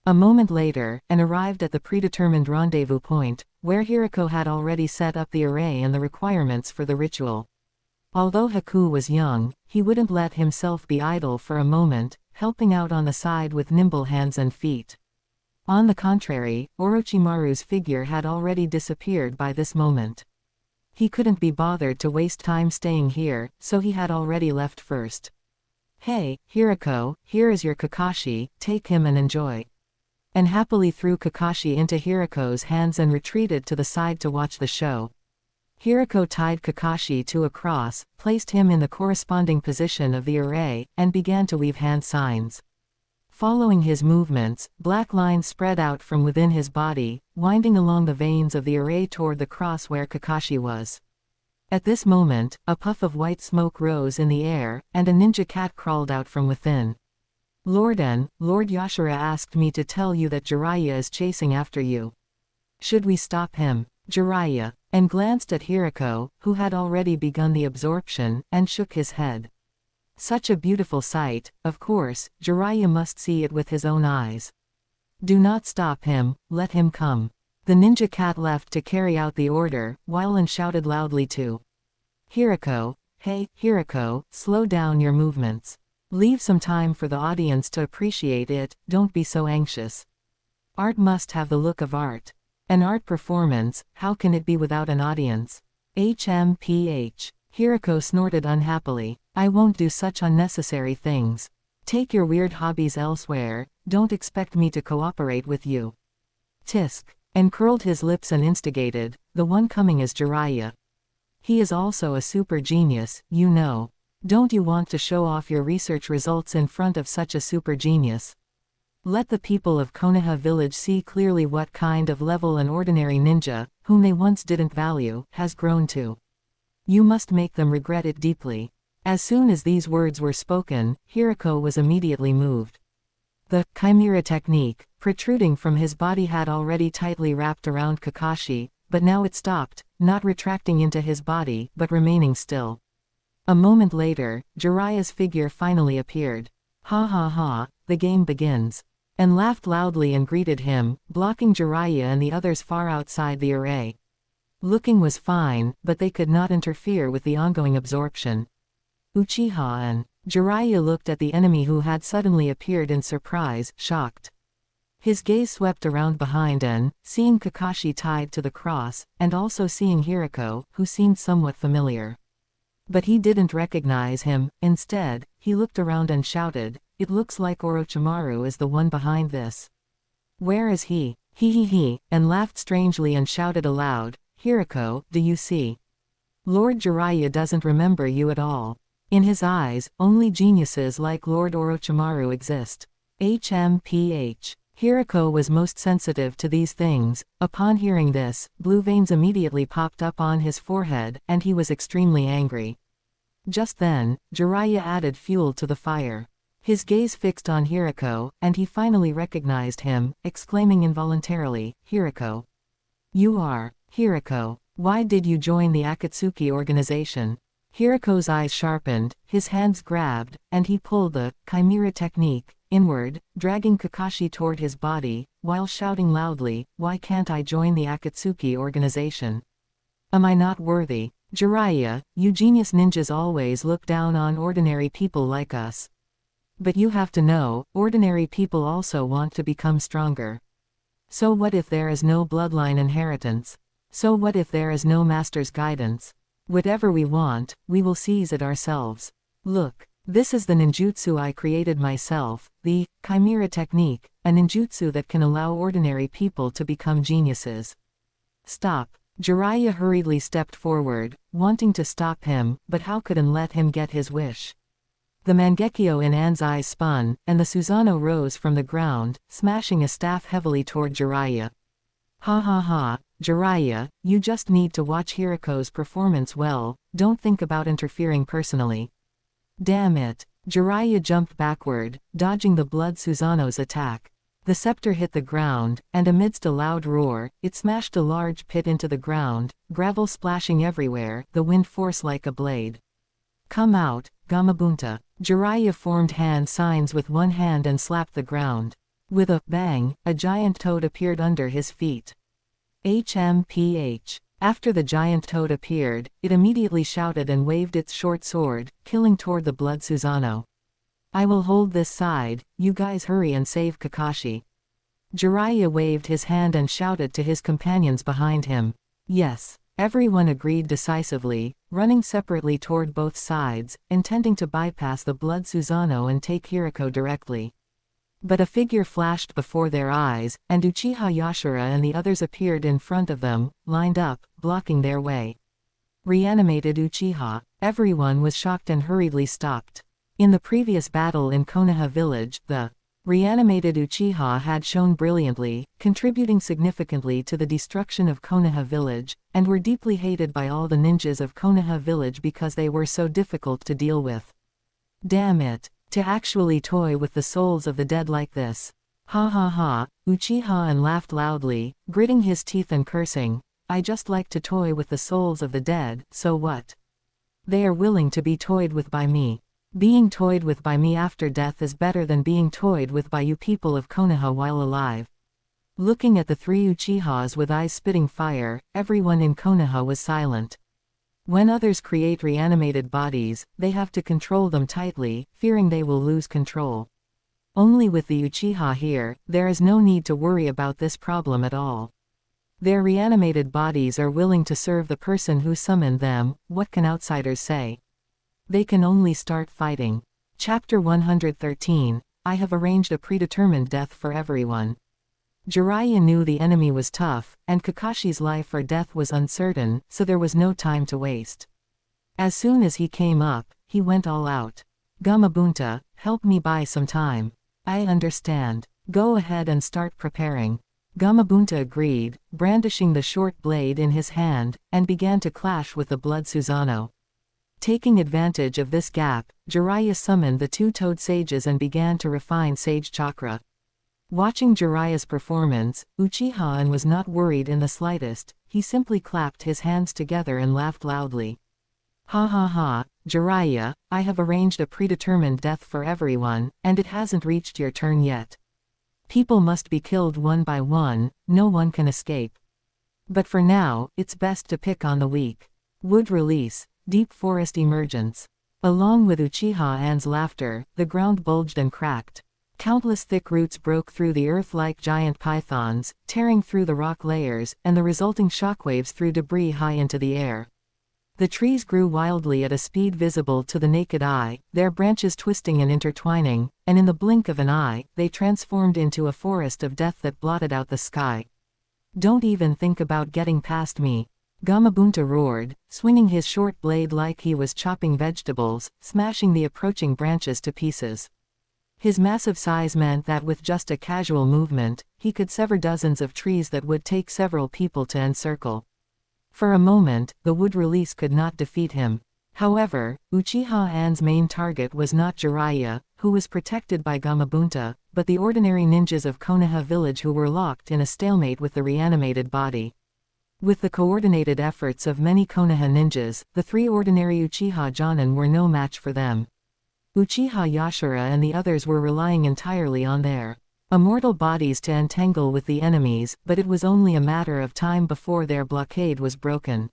A moment later, and arrived at the predetermined rendezvous point, where Hiriko had already set up the array and the requirements for the ritual. Although Haku was young, he wouldn't let himself be idle for a moment, helping out on the side with nimble hands and feet. On the contrary, Orochimaru's figure had already disappeared by this moment. He couldn't be bothered to waste time staying here, so he had already left first. "Hey, Hirako, here is your Kakashi, take him and enjoy." And happily threw Kakashi into Hirako's hands and retreated to the side to watch the show. Hirako tied Kakashi to a cross, placed him in the corresponding position of the array, and began to weave hand signs. Following his movements, black lines spread out from within his body, winding along the veins of the array toward the cross where Kakashi was. At this moment, a puff of white smoke rose in the air, and a ninja cat crawled out from within. Lord Yashara asked me to tell you that Jiraiya is chasing after you. Should we stop him? Jiraiya, and glanced at Hirako, who had already begun the absorption, and shook his head. Such a beautiful sight, of course, Jiraiya must see it with his own eyes. Do not stop him, let him come. The ninja cat left to carry out the order, while An shouted loudly to Hirako, "Hey, Hirako, slow down your movements. Leave some time for the audience to appreciate it, don't be so anxious. Art must have the look of art. An art performance, how can it be without an audience?" HMPH. Hirako snorted unhappily. "I won't do such unnecessary things. Take your weird hobbies elsewhere, don't expect me to cooperate with you." Tisk. And curled his lips and instigated, "The one coming is Jiraiya. He is also a super genius, you know. Don't you want to show off your research results in front of such a super genius? Let the people of Konoha village see clearly what kind of level an ordinary ninja, whom they once didn't value, has grown to. You must make them regret it deeply." As soon as these words were spoken, Hirako was immediately moved. The chimera technique, protruding from his body, had already tightly wrapped around Kakashi, but now it stopped, not retracting into his body, but remaining still. A moment later, Jiraiya's figure finally appeared. "Ha ha ha, the game begins." And laughed loudly and greeted him, blocking Jiraiya and the others far outside the array. Looking was fine, but they could not interfere with the ongoing absorption. Uchiha and Jiraiya looked at the enemy who had suddenly appeared in surprise, shocked. His gaze swept around behind and, seeing Kakashi tied to the cross, and also seeing Hirako, who seemed somewhat familiar. But he didn't recognize him. Instead, he looked around and shouted, "It looks like Orochimaru is the one behind this. Where is he?" He, and laughed strangely and shouted aloud, "Hirako, do you see? Lord Jiraiya doesn't remember you at all. In his eyes, only geniuses like Lord Orochimaru exist." HMPH. Hirako was most sensitive to these things. Upon hearing this, blue veins immediately popped up on his forehead, and he was extremely angry. Just then, Jiraiya added fuel to the fire. His gaze fixed on Hirako, and he finally recognized him, exclaiming involuntarily, "Hirako. You are Hirako. Why did you join the Akatsuki organization?" Hirako's eyes sharpened, his hands grabbed, and he pulled the chimera technique inward, dragging Kakashi toward his body, while shouting loudly, "Why can't I join the Akatsuki organization? Am I not worthy? Jiraiya, you genius ninjas always look down on ordinary people like us. But you have to know, ordinary people also want to become stronger. So what if there is no bloodline inheritance? So what if there is no master's guidance? Whatever we want, we will seize it ourselves. Look, this is the ninjutsu I created myself, the chimera technique, a ninjutsu that can allow ordinary people to become geniuses." "Stop." Jiraiya hurriedly stepped forward, wanting to stop him, but how could An let him get his wish? The Mangekyo in An's eyes spun, and the Susanoo rose from the ground, smashing a staff heavily toward Jiraiya. "Ha ha ha, Jiraiya, you just need to watch Hirako's performance well, don't think about interfering personally." "Damn it." Jiraiya jumped backward, dodging the blood Susanoo's attack. The scepter hit the ground, and amidst a loud roar, it smashed a large pit into the ground, gravel splashing everywhere, the wind force like a blade. "Come out, Gamabunta." Jiraiya formed hand signs with one hand and slapped the ground. With a bang, a giant toad appeared under his feet. HMPH. After the giant toad appeared, it immediately shouted and waved its short sword, killing toward the blood Susanoo. "I will hold this side, you guys hurry and save Kakashi." Jiraiya waved his hand and shouted to his companions behind him. Yes. Everyone agreed decisively, running separately toward both sides, intending to bypass the blood Susanoo and take Hiriko directly. But a figure flashed before their eyes, and Uchiha Yashara and the others appeared in front of them, lined up, blocking their way. Reanimated Uchiha. Everyone was shocked and hurriedly stopped. In the previous battle in Konoha village, the reanimated Uchiha had shone brilliantly, contributing significantly to the destruction of Konoha village, and were deeply hated by all the ninjas of Konoha village because they were so difficult to deal with. Damn it. To actually toy with the souls of the dead like this. Ha ha ha, Uchiha laughed loudly, gritting his teeth and cursing. I just like to toy with the souls of the dead, so what? They are willing to be toyed with by me. Being toyed with by me after death is better than being toyed with by you people of Konoha while alive. Looking at the three Uchihas with eyes spitting fire, everyone in Konoha was silent. When others create reanimated bodies, they have to control them tightly, fearing they will lose control. Only with the Uchiha here, there is no need to worry about this problem at all. Their reanimated bodies are willing to serve the person who summoned them. What can outsiders say? They can only start fighting. Chapter 113, I have arranged a predetermined death for everyone. Jiraiya knew the enemy was tough, and Kakashi's life or death was uncertain, so there was no time to waste. As soon as he came up, he went all out. Gamabunta, help me buy some time. I understand. Go ahead and start preparing. Gamabunta agreed, brandishing the short blade in his hand, and began to clash with the blood Susanoo. Taking advantage of this gap, Jiraiya summoned the two Toad Sages and began to refine Sage Chakra. Watching Jiraiya's performance, Uchiha was not worried in the slightest. He simply clapped his hands together and laughed loudly. Ha ha ha, Jiraiya, I have arranged a predetermined death for everyone, and it hasn't reached your turn yet. People must be killed one by one, no one can escape. But for now, it's best to pick on the weak. Wood release. Deep forest emergence. Along with Uchiha laughter, the ground bulged and cracked. Countless thick roots broke through the earth like giant pythons, tearing through the rock layers, and the resulting shockwaves threw debris high into the air. The trees grew wildly at a speed visible to the naked eye, their branches twisting and intertwining, and in the blink of an eye, they transformed into a forest of death that blotted out the sky. Don't even think about getting past me. Gamabunta roared, swinging his short blade like he was chopping vegetables, smashing the approaching branches to pieces. His massive size meant that with just a casual movement, he could sever dozens of trees that would take several people to encircle. For a moment, the wood release could not defeat him. However, Uchiha's main target was not Jiraiya, who was protected by Gamabunta, but the ordinary ninjas of Konoha village who were locked in a stalemate with the reanimated body. With the coordinated efforts of many Konoha ninjas, the three ordinary Uchiha Jonin were no match for them. Uchiha Yashara and the others were relying entirely on their immortal bodies to entangle with the enemies, but it was only a matter of time before their blockade was broken.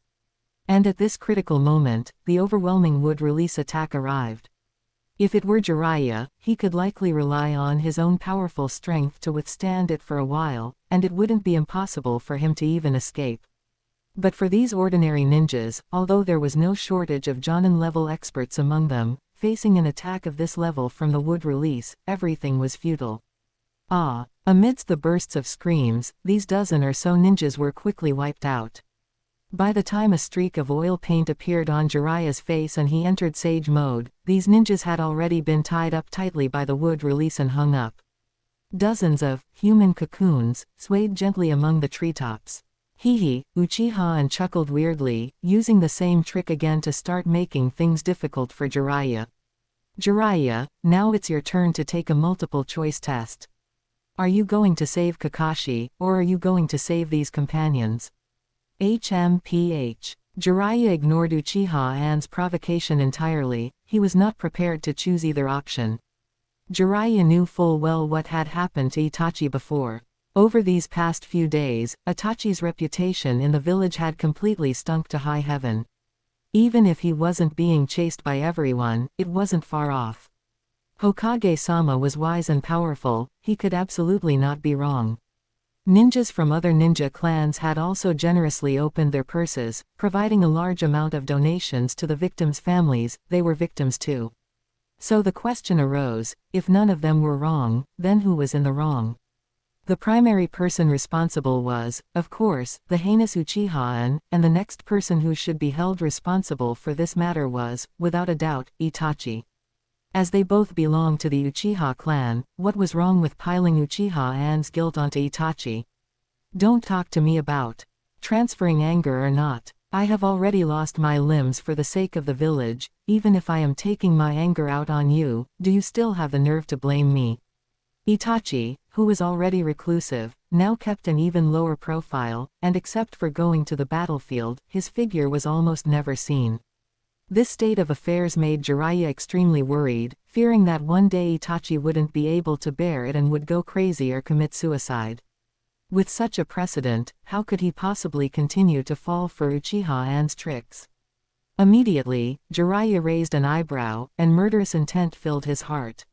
And at this critical moment, the overwhelming wood release attack arrived. If it were Jiraiya, he could likely rely on his own powerful strength to withstand it for a while, and it wouldn't be impossible for him to even escape. But for these ordinary ninjas, although there was no shortage of Jonin-level experts among them, facing an attack of this level from the wood release, everything was futile. Amidst the bursts of screams, these dozen or so ninjas were quickly wiped out. By the time a streak of oil paint appeared on Jiraiya's face and he entered Sage mode, these ninjas had already been tied up tightly by the wood release and hung up. Dozens of human cocoons swayed gently among the treetops. Hee, Uchiha chuckled weirdly, using the same trick again to start making things difficult for Jiraiya. Jiraiya, now it's your turn to take a multiple-choice test. Are you going to save Kakashi, or are you going to save these companions? HMPH. Jiraiya ignored Uchiha's provocation entirely. He was not prepared to choose either option. Jiraiya knew full well what had happened to Itachi before. Over these past few days, Itachi's reputation in the village had completely stunk to high heaven. Even if he wasn't being chased by everyone, it wasn't far off. Hokage-sama was wise and powerful, he could absolutely not be wrong. Ninjas from other ninja clans had also generously opened their purses, providing a large amount of donations to the victims' families they were victims to. So the question arose, if none of them were wrong, then who was in the wrong? The primary person responsible was, of course, the heinous Uchiha, and the next person who should be held responsible for this matter was, without a doubt, Itachi. As they both belonged to the Uchiha clan, what was wrong with piling Uchiha-an's guilt onto Itachi? Don't talk to me about transferring anger or not. I have already lost my limbs for the sake of the village. Even if I am taking my anger out on you, do you still have the nerve to blame me? Itachi, who was already reclusive, now kept an even lower profile, and except for going to the battlefield, his figure was almost never seen. This state of affairs made Jiraiya extremely worried, fearing that one day Itachi wouldn't be able to bear it and would go crazy or commit suicide. With such a precedent, how could he possibly continue to fall for Uchiha-an's tricks? Immediately, Jiraiya raised an eyebrow, and murderous intent filled his heart.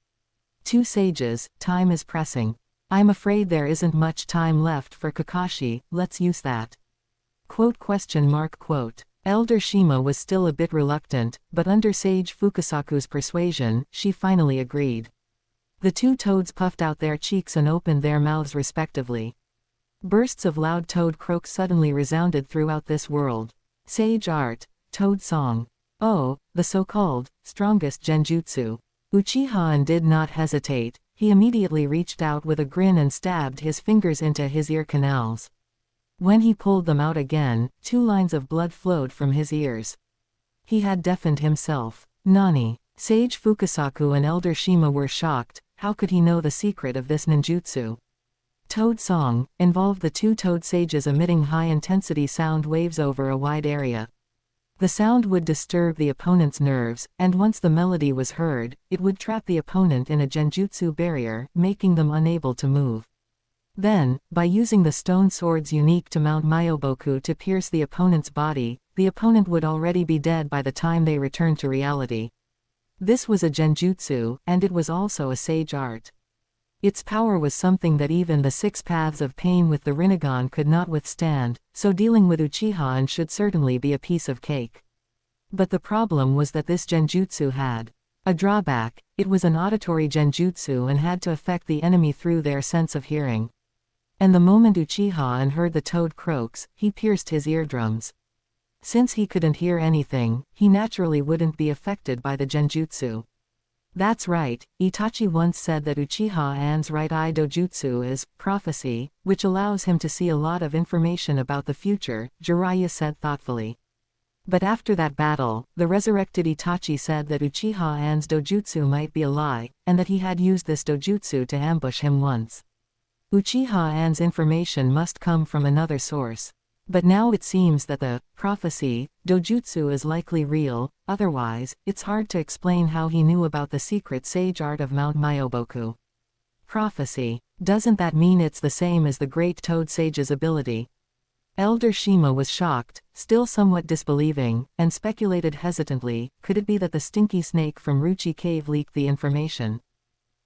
Two sages, time is pressing. I'm afraid there isn't much time left for Kakashi, let's use that. Quote. Elder Shima was still a bit reluctant, but under Sage Fukasaku's persuasion, she finally agreed. The two toads puffed out their cheeks and opened their mouths respectively. Bursts of loud toad croaks suddenly resounded throughout this world. Sage art, toad song. Oh, the so-called strongest genjutsu. Uchiha did not hesitate. He immediately reached out with a grin and stabbed his fingers into his ear canals. When he pulled them out again, 2 lines of blood flowed from his ears. He had deafened himself. Nani? Sage Fukasaku and Elder Shima were shocked. How could he know the secret of this ninjutsu? Toad song involved the 2 toad sages emitting high-intensity sound waves over a wide area. The sound would disturb the opponent's nerves, and once the melody was heard, it would trap the opponent in a genjutsu barrier, making them unable to move. Then, by using the stone swords unique to Mount Myoboku to pierce the opponent's body, the opponent would already be dead by the time they returned to reality. This was a genjutsu, and it was also a sage art. Its power was something that even the 6 paths of pain with the Rinnegan could not withstand, so dealing with Uchiha should certainly be a piece of cake. But the problem was that this genjutsu had a drawback. It was an auditory genjutsu and had to affect the enemy through their sense of hearing. And the moment Uchiha heard the toad croaks, he pierced his eardrums. Since he couldn't hear anything, he naturally wouldn't be affected by the genjutsu. That's right, Itachi once said that Uchiha-an's right eye dojutsu is prophecy, which allows him to see a lot of information about the future, Jiraiya said thoughtfully. But after that battle, the resurrected Itachi said that Uchiha-an's dojutsu might be a lie, and that he had used this dojutsu to ambush him once. Uchiha-an's information must come from another source. But now it seems that the prophecy dojutsu is likely real, otherwise, it's hard to explain how he knew about the secret sage art of Mount Myoboku. Prophecy. Doesn't that mean it's the same as the great toad sage's ability? Elder Shima was shocked, still somewhat disbelieving, and speculated hesitantly, could it be that the stinky snake from Ruchi Cave leaked the information?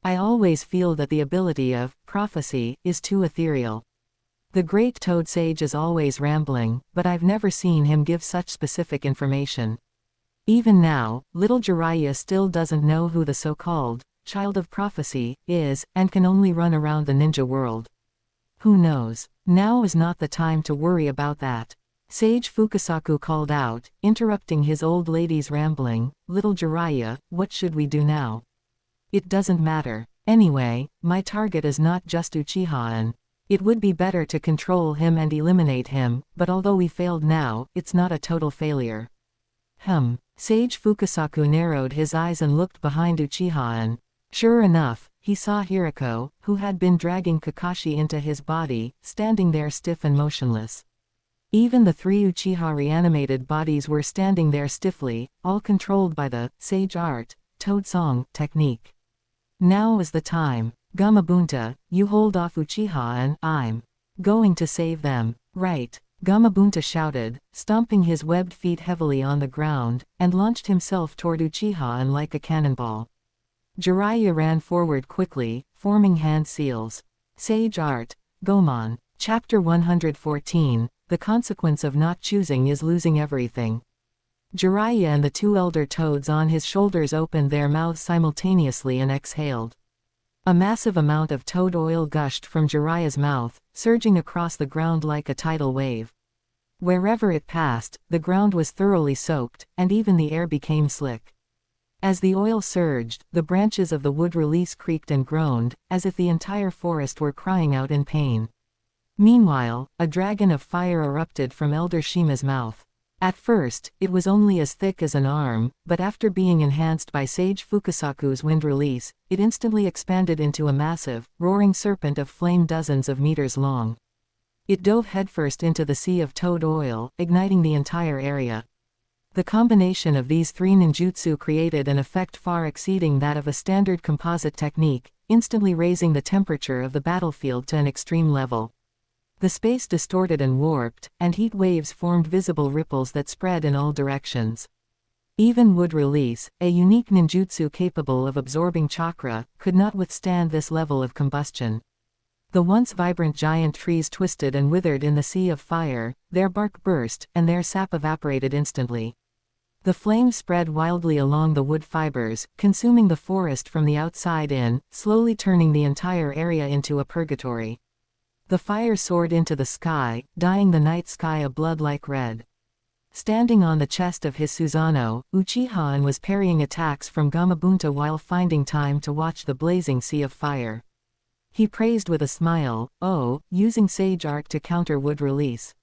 I always feel that the ability of prophecy is too ethereal. The great toad sage is always rambling, but I've never seen him give such specific information. Even now, little Jiraiya still doesn't know who the so-called child of prophecy is, and can only run around the ninja world. Who knows? Now is not the time to worry about that. Sage Fukasaku called out, interrupting his old lady's rambling. Little Jiraiya, what should we do now? It doesn't matter. Anyway, my target is not just Uchiha. It would be better to control him and eliminate him, but although we failed now, it's not a total failure. Sage Fukasaku narrowed his eyes and looked behind Uchiha. Sure enough, he saw Hiriko, who had been dragging Kakashi into his body, standing there stiff and motionless. Even the 3 Uchiha reanimated bodies were standing there stiffly, all controlled by the sage art, toad song, technique. Now is the time. Gamabunta, you hold off Uchiha and I'm going to save them. Right. Gamabunta shouted, stomping his webbed feet heavily on the ground, and launched himself toward Uchiha like a cannonball. Jiraiya ran forward quickly, forming hand seals. Sage art. Gomon. Chapter 114, The consequence of not choosing is losing everything. Jiraiya and the two elder toads on his shoulders opened their mouths simultaneously and exhaled. A massive amount of toad oil gushed from Jiraiya's mouth, surging across the ground like a tidal wave. Wherever it passed, the ground was thoroughly soaked, and even the air became slick. As the oil surged, the branches of the wood release creaked and groaned, as if the entire forest were crying out in pain. Meanwhile, a dragon of fire erupted from Elder Shima's mouth. At first, it was only as thick as an arm, but after being enhanced by Sage Fukasaku's wind release, it instantly expanded into a massive, roaring serpent of flame dozens of meters long. It dove headfirst into the sea of toad oil, igniting the entire area. The combination of these three ninjutsu created an effect far exceeding that of a standard composite technique, instantly raising the temperature of the battlefield to an extreme level. The space distorted and warped, and heat waves formed visible ripples that spread in all directions. Even wood release, a unique ninjutsu capable of absorbing chakra, could not withstand this level of combustion. The once vibrant giant trees twisted and withered in the sea of fire, their bark burst, and their sap evaporated instantly. The flames spread wildly along the wood fibers, consuming the forest from the outside in, slowly turning the entire area into a purgatory. The fire soared into the sky, dyeing the night sky a blood-like red. Standing on the chest of his Susanoo, Uchiha was parrying attacks from Gamabunta while finding time to watch the blazing sea of fire. He praised with a smile, "Oh, using sage art to counter wood release.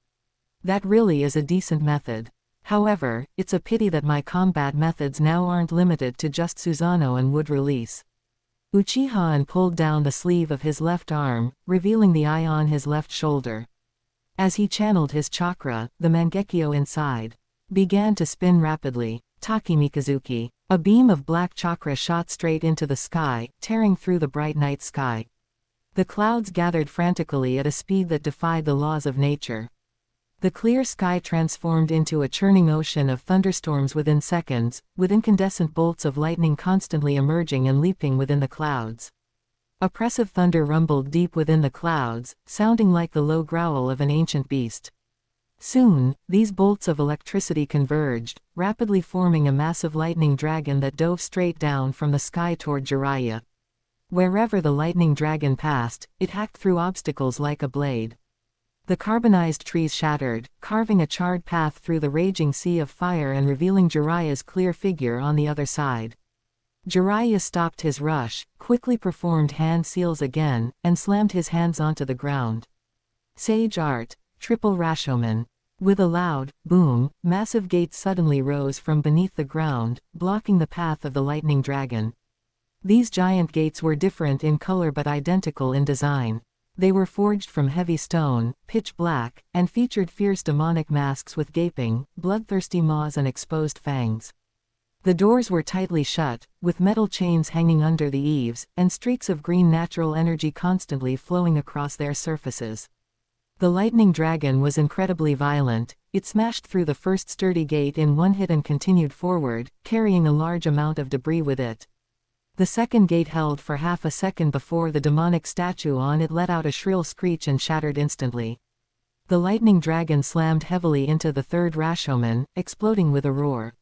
That really is a decent method. However, it's a pity that my combat methods now aren't limited to just Susanoo and wood release." Uchiha pulled down the sleeve of his left arm, revealing the eye on his left shoulder. As he channeled his chakra, the Mangekyo inside began to spin rapidly. Takemikazuki. A beam of black chakra shot straight into the sky, tearing through the bright night sky. The clouds gathered frantically at a speed that defied the laws of nature. The clear sky transformed into a churning ocean of thunderstorms within seconds, with incandescent bolts of lightning constantly emerging and leaping within the clouds. Oppressive thunder rumbled deep within the clouds, sounding like the low growl of an ancient beast. Soon, these bolts of electricity converged, rapidly forming a massive lightning dragon that dove straight down from the sky toward Jiraiya. Wherever the lightning dragon passed, it hacked through obstacles like a blade. The carbonized trees shattered, carving a charred path through the raging sea of fire and revealing Jiraiya's clear figure on the other side. Jiraiya stopped his rush, quickly performed hand seals again, and slammed his hands onto the ground. Sage art, triple Rashomon. With a loud boom, massive gates suddenly rose from beneath the ground, blocking the path of the lightning dragon. These giant gates were different in color but identical in design. They were forged from heavy stone, pitch black, and featured fierce demonic masks with gaping, bloodthirsty maws and exposed fangs. The doors were tightly shut, with metal chains hanging under the eaves, and streaks of green natural energy constantly flowing across their surfaces. The lightning dragon was incredibly violent. It smashed through the first sturdy gate in one hit and continued forward, carrying a large amount of debris with it. The second gate held for half a second before the demonic statue on it let out a shrill screech and shattered instantly. The lightning dragon slammed heavily into the third Rashomon, exploding with a roar.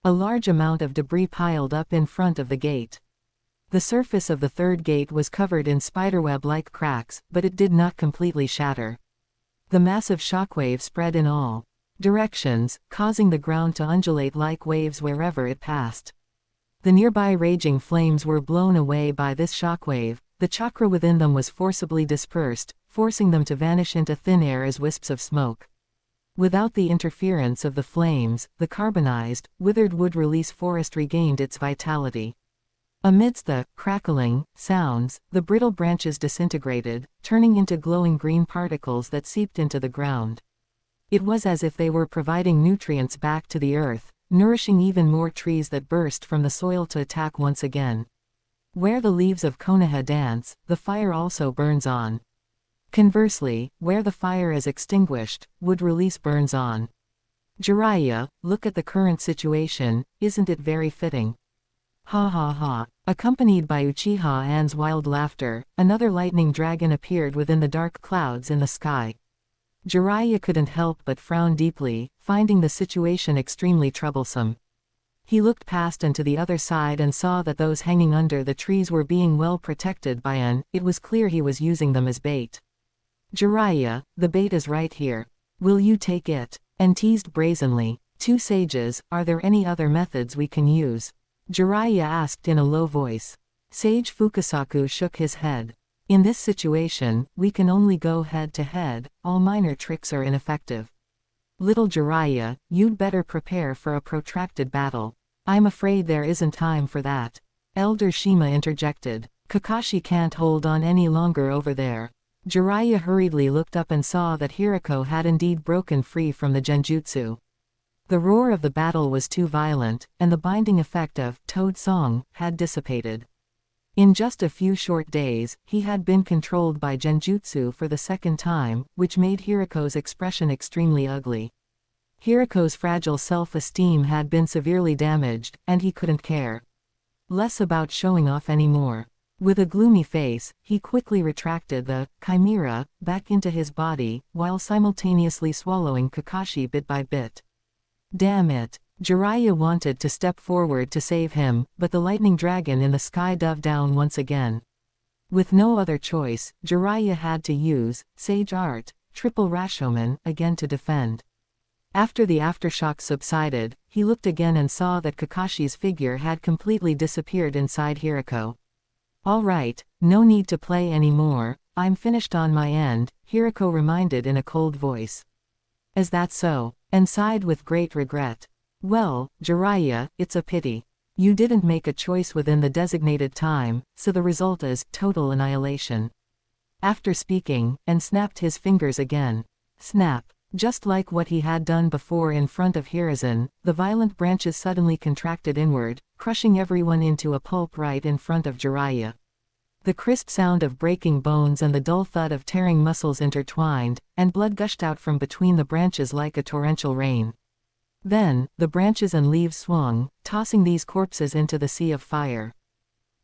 A large amount of debris piled up in front of the gate. The surface of the third gate was covered in spiderweb-like cracks, but it did not completely shatter. The massive shockwave spread in all directions, causing the ground to undulate like waves wherever it passed. The nearby raging flames were blown away by this shockwave. The chakra within them was forcibly dispersed, forcing them to vanish into thin air as wisps of smoke. Without the interference of the flames, the carbonized, withered wood release forest regained its vitality. Amidst the crackling sounds, the brittle branches disintegrated, turning into glowing green particles that seeped into the ground. It was as if they were providing nutrients back to the earth, nourishing even more trees that burst from the soil to attack once again. Where the leaves of Konoha dance, the fire also burns on. Conversely, where the fire is extinguished, wood release burns on. Jiraiya, look at the current situation, isn't it very fitting? Ha ha ha. Accompanied by Uchiha An's wild laughter, another lightning dragon appeared within the dark clouds in the sky. Jiraiya couldn't help but frown deeply, finding the situation extremely troublesome. He looked past and to the other side and saw that those hanging under the trees were being well protected by An. It was clear he was using them as bait. Jiraiya, the bait is right here. Will you take it? An teased brazenly. Two sages, are there any other methods we can use? Jiraiya asked in a low voice. Sage Fukasaku shook his head. In this situation, we can only go head to head, all minor tricks are ineffective. Little Jiraiya, you'd better prepare for a protracted battle. I'm afraid there isn't time for that. Elder Shima interjected. Kakashi can't hold on any longer over there. Jiraiya hurriedly looked up and saw that Hirako had indeed broken free from the genjutsu. The roar of the battle was too violent, and the binding effect of Toad Song had dissipated. In just a few short days, he had been controlled by genjutsu for the second time, which made Hirako's expression extremely ugly. Hirako's fragile self-esteem had been severely damaged, and he couldn't care less about showing off anymore. With a gloomy face, he quickly retracted the chimera back into his body, while simultaneously swallowing Kakashi bit by bit. Damn it! Jiraiya wanted to step forward to save him, but the lightning dragon in the sky dove down once again. With no other choice, Jiraiya had to use Sage Art, Triple Rashomon, again to defend. After the aftershock subsided, he looked again and saw that Kakashi's figure had completely disappeared inside Hirako. All right, no need to play anymore, I'm finished on my end, Hirako reminded in a cold voice. Is that so? And sighed with great regret. Well, Jiraiya, it's a pity. You didn't make a choice within the designated time, so the result is total annihilation. After speaking, and snapped his fingers again. Snap. Just like what he had done before in front of Hiruzen, the violent branches suddenly contracted inward, crushing everyone into a pulp right in front of Jiraiya. The crisp sound of breaking bones and the dull thud of tearing muscles intertwined, and blood gushed out from between the branches like a torrential rain. Then, the branches and leaves swung, tossing these corpses into the sea of fire.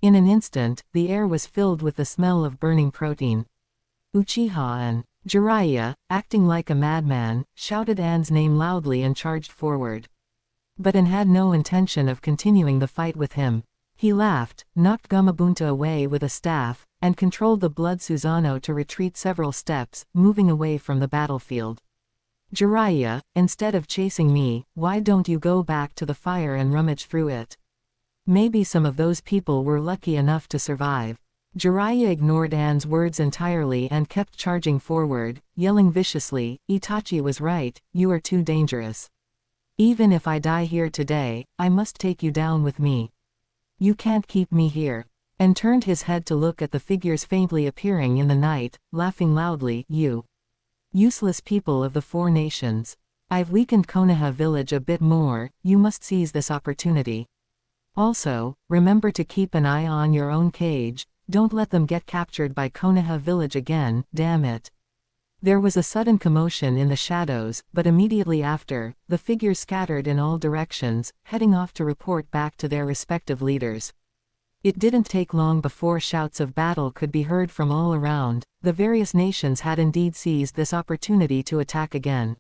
In an instant, the air was filled with the smell of burning protein. Uchiha and Jiraiya, acting like a madman, shouted An's name loudly and charged forward. But An had no intention of continuing the fight with him. He laughed, knocked Gamabunta away with a staff, and controlled the blood Susanoo to retreat several steps, moving away from the battlefield. Jiraiya, instead of chasing me, why don't you go back to the fire and rummage through it? Maybe some of those people were lucky enough to survive. Jiraiya ignored An's words entirely and kept charging forward, yelling viciously, Itachi was right, you are too dangerous. Even if I die here today, I must take you down with me. You can't keep me here. And turned his head to look at the figures faintly appearing in the night, laughing loudly, you useless people of the four nations. I've weakened Konoha village a bit more, you must seize this opportunity. Also, remember to keep an eye on your own cage, don't let them get captured by Konoha village again, damn it. There was a sudden commotion in the shadows, but immediately after, the figures scattered in all directions, heading off to report back to their respective leaders. It didn't take long before shouts of battle could be heard from all around. The various nations had indeed seized this opportunity to attack again.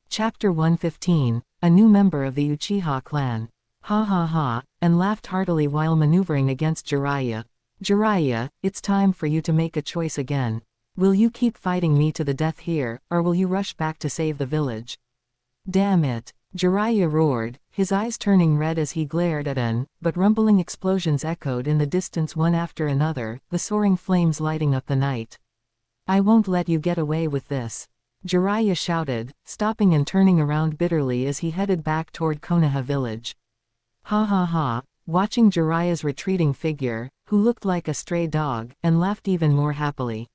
Chapter 115, a new member of the Uchiha clan. Ha ha ha, and laughed heartily while maneuvering against Jiraiya. Jiraiya, it's time for you to make a choice again. Will you keep fighting me to the death here, or will you rush back to save the village? Damn it! Jiraiya roared, his eyes turning red as he glared at An, but rumbling explosions echoed in the distance one after another, the soaring flames lighting up the night. I won't let you get away with this. Jiraiya shouted, stopping and turning around bitterly as he headed back toward Konoha village. Ha ha ha, watching Jiraiya's retreating figure, who looked like a stray dog, and laughed even more happily.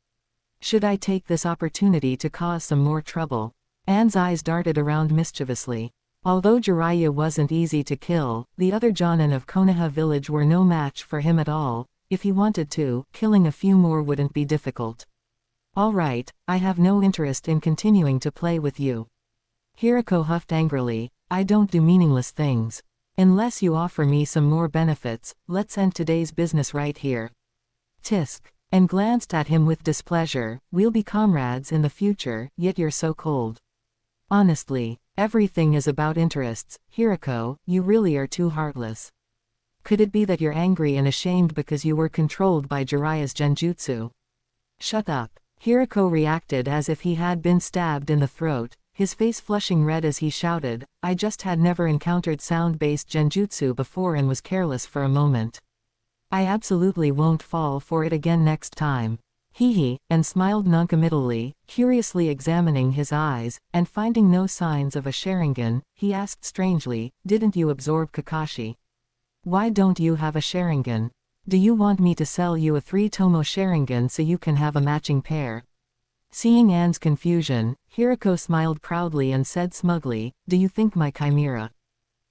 Should I take this opportunity to cause some more trouble? An's eyes darted around mischievously. Although Jiraiya wasn't easy to kill, the other Jonin of Konoha village were no match for him at all. If he wanted to, killing a few more wouldn't be difficult. All right, I have no interest in continuing to play with you. Hirako huffed angrily, I don't do meaningless things. Unless you offer me some more benefits, let's end today's business right here. Tisk. And glanced at him with displeasure. We'll be comrades in the future, yet you're so cold. Honestly, everything is about interests. Hirako, you really are too heartless. Could it be that you're angry and ashamed because you were controlled by Jiraiya's genjutsu? Shut up. Hirako reacted as if he had been stabbed in the throat, his face flushing red as he shouted, I just had never encountered sound-based genjutsu before and was careless for a moment. I absolutely won't fall for it again next time. Hee, and smiled noncommittally, curiously examining his eyes, and finding no signs of a Sharingan, he asked strangely, didn't you absorb Kakashi? Why don't you have a Sharingan? Do you want me to sell you a 3-tomo Sharingan so you can have a matching pair? Seeing Anne's confusion, Hirako smiled proudly and said smugly, do you think my chimera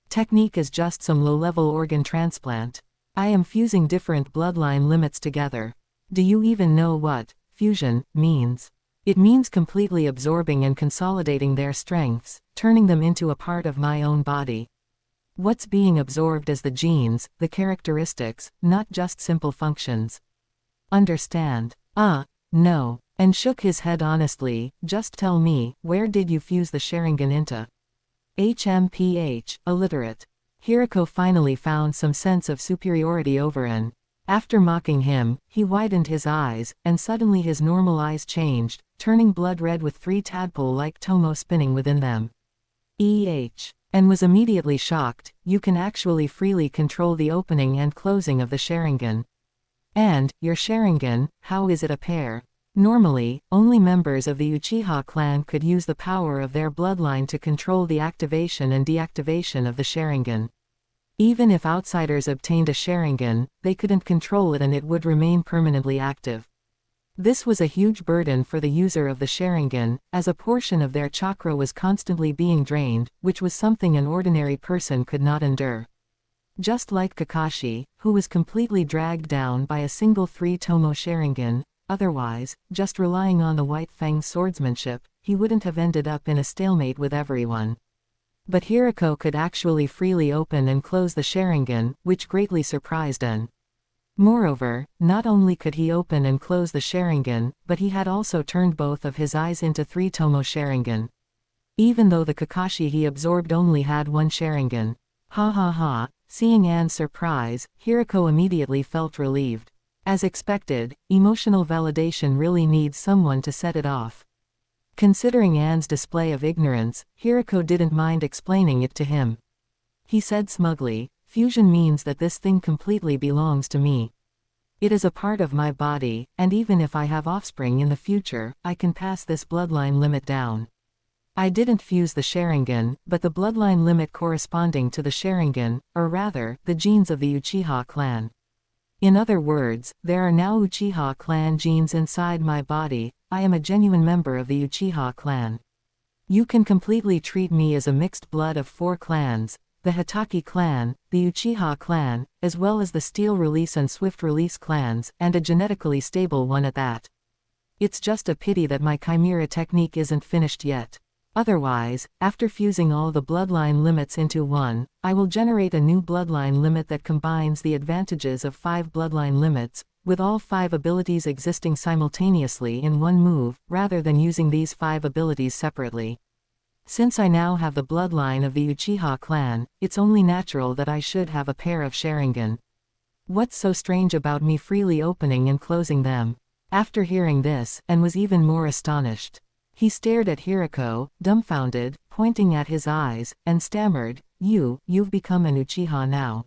technique is just some low-level organ transplant? I am fusing different bloodline limits together. Do you even know what fusion means? It means completely absorbing and consolidating their strengths, turning them into a part of my own body. What's being absorbed is the genes, the characteristics, not just simple functions. Understand? No. And shook his head honestly, just tell me, where did you fuse the Sharingan into? HMPH, illiterate. Hirako finally found some sense of superiority over Anne. After mocking him, he widened his eyes, and suddenly his normal eyes changed, turning blood red with 3 tadpole-like tomo spinning within them. And was immediately shocked, you can actually freely control the opening and closing of the Sharingan. And, your Sharingan, how is it a pair? Normally, only members of the Uchiha clan could use the power of their bloodline to control the activation and deactivation of the Sharingan. Even if outsiders obtained a Sharingan, they couldn't control it and it would remain permanently active. This was a huge burden for the user of the Sharingan, as a portion of their chakra was constantly being drained, which was something an ordinary person could not endure. Just like Kakashi, who was completely dragged down by a single 3-tomo Sharingan, otherwise, just relying on the White Fang's swordsmanship, he wouldn't have ended up in a stalemate with everyone. But Hirako could actually freely open and close the Sharingan, which greatly surprised Anne. Moreover, not only could he open and close the Sharingan, but he had also turned both of his eyes into 3-tomo Sharingan. Even though the Kakashi he absorbed only had 1 Sharingan. Ha ha ha, seeing Anne's surprise, Hirako immediately felt relieved. As expected, emotional validation really needs someone to set it off. Considering Anne's display of ignorance, Hirako didn't mind explaining it to him. He said smugly, fusion means that this thing completely belongs to me. It is a part of my body, and even if I have offspring in the future, I can pass this bloodline limit down. I didn't fuse the Sharingan, but the bloodline limit corresponding to the Sharingan, or rather, the genes of the Uchiha clan. In other words, there are now Uchiha clan genes inside my body. I am a genuine member of the Uchiha clan. You can completely treat me as a mixed blood of 4 clans, the Hitaki clan, the Uchiha clan, as well as the Steel Release and Swift Release clans, and a genetically stable one at that. It's just a pity that my chimera technique isn't finished yet. Otherwise, after fusing all the bloodline limits into one, I will generate a new bloodline limit that combines the advantages of 5 bloodline limits, with all 5 abilities existing simultaneously in one move, rather than using these 5 abilities separately. Since I now have the bloodline of the Uchiha clan, it's only natural that I should have a pair of Sharingan. What's so strange about me freely opening and closing them? After hearing this, Anne was even more astonished. He stared at Hirako, dumbfounded, pointing at his eyes, and stammered, You've become an Uchiha now.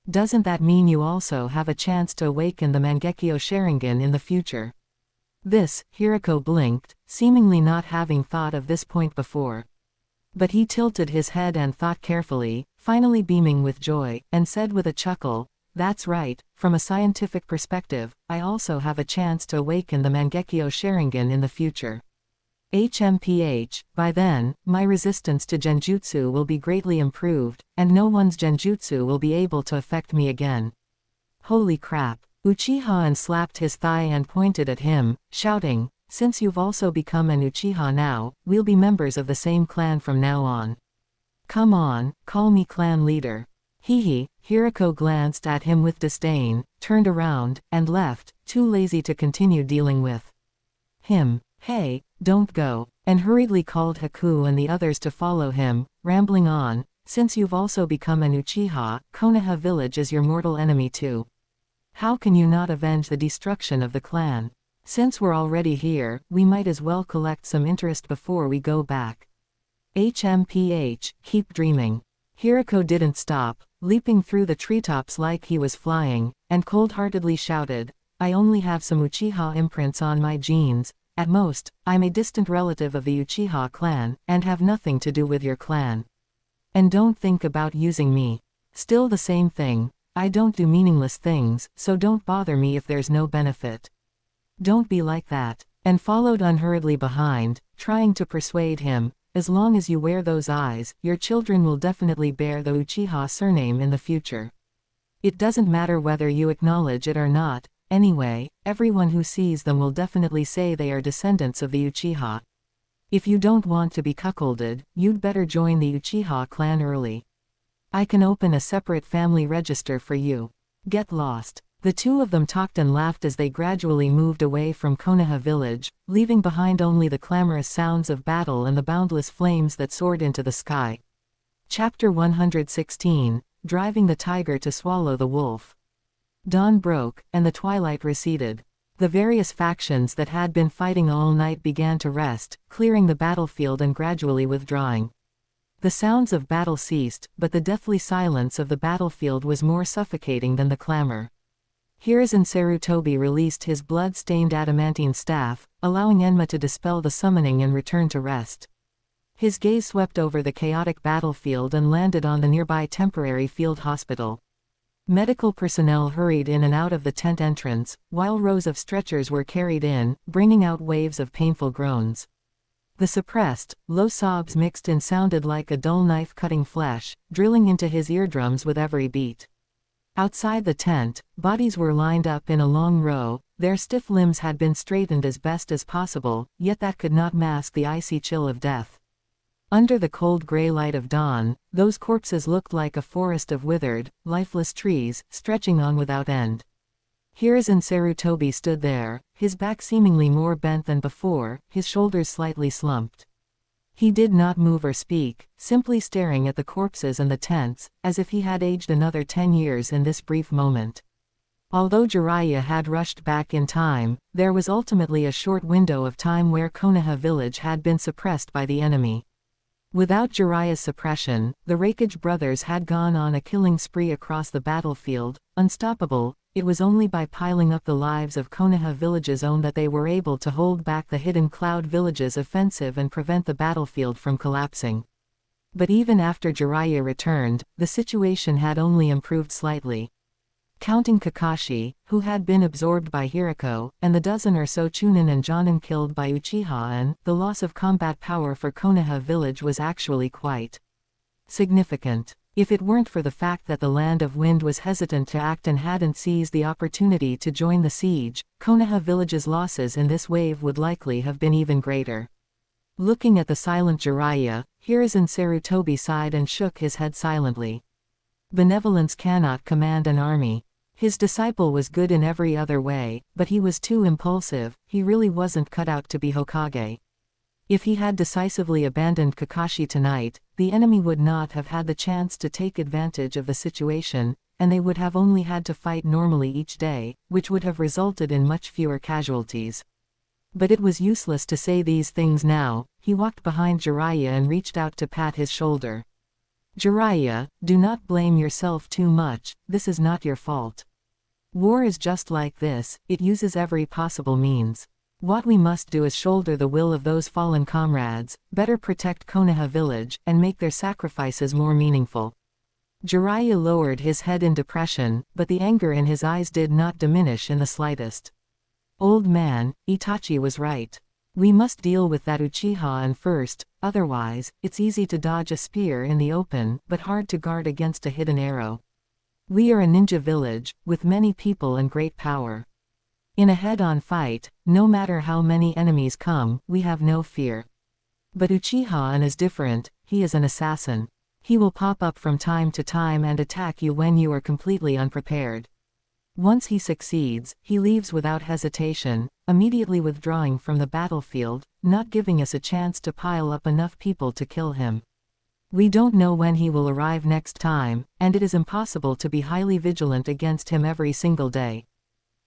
Doesn't that mean you also have a chance to awaken the Mangekyo Sharingan in the future? This, Hirako blinked, seemingly not having thought of this point before. But he tilted his head and thought carefully, finally beaming with joy, and said with a chuckle, that's right, from a scientific perspective, I also have a chance to awaken the Mangekyo Sharingan in the future. HMPH, by then, my resistance to genjutsu will be greatly improved, and no one's genjutsu will be able to affect me again. Holy crap. Uchiha and slapped his thigh and pointed at him, shouting, since you've also become an Uchiha now, we'll be members of the same clan from now on. Come on, call me clan leader. Hee. Hirako glanced at him with disdain, turned around, and left, too lazy to continue dealing with him. Hey, don't go, and hurriedly called Haku and the others to follow him, rambling on, since you've also become an Uchiha, Konoha village is your mortal enemy too. How can you not avenge the destruction of the clan? Since we're already here, we might as well collect some interest before we go back. Keep dreaming. Hirako didn't stop, leaping through the treetops like he was flying, and cold-heartedly shouted, I only have some Uchiha imprints on my genes. At most, I'm a distant relative of the Uchiha clan, and have nothing to do with your clan. And don't think about using me. Still the same thing, I don't do meaningless things, so don't bother me if there's no benefit. Don't be like that, and followed unhurriedly behind, trying to persuade him, as long as you wear those eyes, your children will definitely bear the Uchiha surname in the future. It doesn't matter whether you acknowledge it or not. Anyway, everyone who sees them will definitely say they are descendants of the Uchiha. If you don't want to be cuckolded, you'd better join the Uchiha clan early. I can open a separate family register for you. Get lost. The two of them talked and laughed as they gradually moved away from Konoha village, leaving behind only the clamorous sounds of battle and the boundless flames that soared into the sky. Chapter 116, Driving the Tiger to Swallow the Wolf. Dawn broke, and the twilight receded. The various factions that had been fighting all night began to rest, clearing the battlefield and gradually withdrawing. The sounds of battle ceased, but the deathly silence of the battlefield was more suffocating than the clamor. Hiruzen Sarutobi released his blood-stained adamantine staff, allowing Enma to dispel the summoning and return to rest. His gaze swept over the chaotic battlefield and landed on the nearby temporary field hospital. Medical personnel hurried in and out of the tent entrance, while rows of stretchers were carried in, bringing out waves of painful groans. The suppressed, low sobs mixed in sounded like a dull knife cutting flesh, drilling into his eardrums with every beat. Outside the tent, bodies were lined up in a long row, their stiff limbs had been straightened as best as possible, yet that could not mask the icy chill of death. Under the cold gray light of dawn, those corpses looked like a forest of withered, lifeless trees, stretching on without end. Hiruzen Sarutobi stood there, his back seemingly more bent than before, his shoulders slightly slumped. He did not move or speak, simply staring at the corpses and the tents, as if he had aged another 10 years in this brief moment. Although Jiraiya had rushed back in time, there was ultimately a short window of time where Konoha village had been suppressed by the enemy. Without Jiraiya's suppression, the Raikage brothers had gone on a killing spree across the battlefield, unstoppable. It was only by piling up the lives of Konoha village's own that they were able to hold back the Hidden Cloud village's offensive and prevent the battlefield from collapsing. But even after Jiraiya returned, the situation had only improved slightly. Counting Kakashi, who had been absorbed by Hirako, and the dozen or so Chunin and Jonin killed by Uchiha, and the loss of combat power for Konoha village was actually quite significant. If it weren't for the fact that the Land of Wind was hesitant to act and hadn't seized the opportunity to join the siege, Konoha village's losses in this wave would likely have been even greater. Looking at the silent Jiraiya, Hiruzen Sarutobi sighed and shook his head silently. Benevolence cannot command an army. His disciple was good in every other way, but he was too impulsive. He really wasn't cut out to be Hokage. If he had decisively abandoned Kakashi tonight, the enemy would not have had the chance to take advantage of the situation, and they would have only had to fight normally each day, which would have resulted in much fewer casualties. But it was useless to say these things now. He walked behind Jiraiya and reached out to pat his shoulder. Jiraiya, do not blame yourself too much, this is not your fault. War is just like this, it uses every possible means. What we must do is shoulder the will of those fallen comrades, better protect Konoha village, and make their sacrifices more meaningful. Jiraiya lowered his head in depression, but the anger in his eyes did not diminish in the slightest. Old man, Itachi was right. We must deal with that Uchiha and first, otherwise, it's easy to dodge a spear in the open, but hard to guard against a hidden arrow. We are a ninja village, with many people and great power. In a head-on fight, no matter how many enemies come, we have no fear. But Uchiha is different, he is an assassin. He will pop up from time to time and attack you when you are completely unprepared. Once he succeeds, he leaves without hesitation, immediately withdrawing from the battlefield, not giving us a chance to pile up enough people to kill him. We don't know when he will arrive next time, and it is impossible to be highly vigilant against him every single day.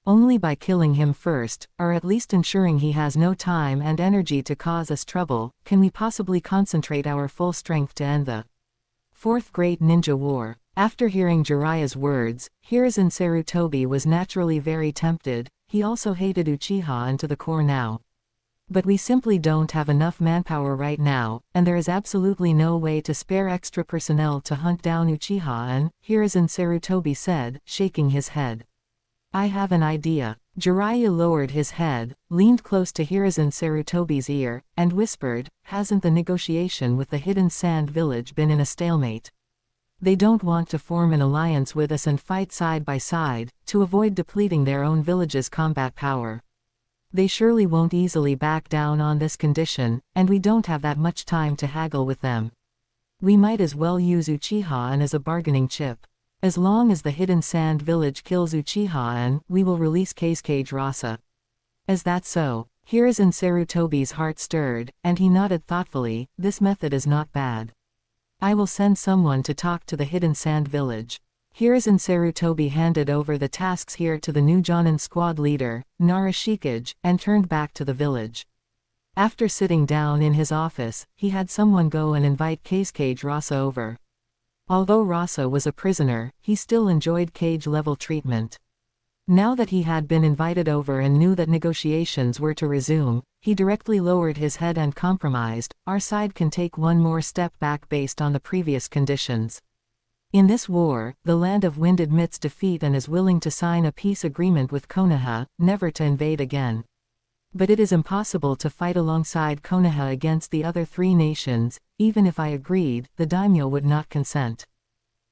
Only by killing him first, or at least ensuring he has no time and energy to cause us trouble, can we possibly concentrate our full strength to end the Fourth Great Ninja War. After hearing Jiraiya's words, Hiruzen Sarutobi was naturally very tempted. He also hated Uchiha into the core now. But we simply don't have enough manpower right now, and there is absolutely no way to spare extra personnel to hunt down Uchiha, and Hiruzen Sarutobi said, shaking his head. I have an idea. Jiraiya lowered his head, leaned close to Hiruzen Sarutobi's ear, and whispered, hasn't the negotiation with the Hidden Sand Village been in a stalemate? They don't want to form an alliance with us and fight side by side, to avoid depleting their own village's combat power. They surely won't easily back down on this condition, and we don't have that much time to haggle with them. We might as well use Uchiha as a bargaining chip. As long as the Hidden Sand Village kills Uchiha, we will release Kazekage Rasa. Is that so? Hiruzen Sarutobi's heart stirred, and he nodded thoughtfully. This method is not bad. I will send someone to talk to the Hidden Sand Village. Hiruzen Sarutobi handed over the tasks here to the new Jonin squad leader, Narashikage, and turned back to the village. After sitting down in his office, he had someone go and invite Kazekage Rasa over. Although Rasa was a prisoner, he still enjoyed cage-level treatment. Now that he had been invited over and knew that negotiations were to resume, he directly lowered his head and compromised. Our side can take one more step back based on the previous conditions. In this war, the Land of Wind admits defeat and is willing to sign a peace agreement with Konoha, never to invade again. But it is impossible to fight alongside Konoha against the other three nations. Even if I agreed, the daimyo would not consent.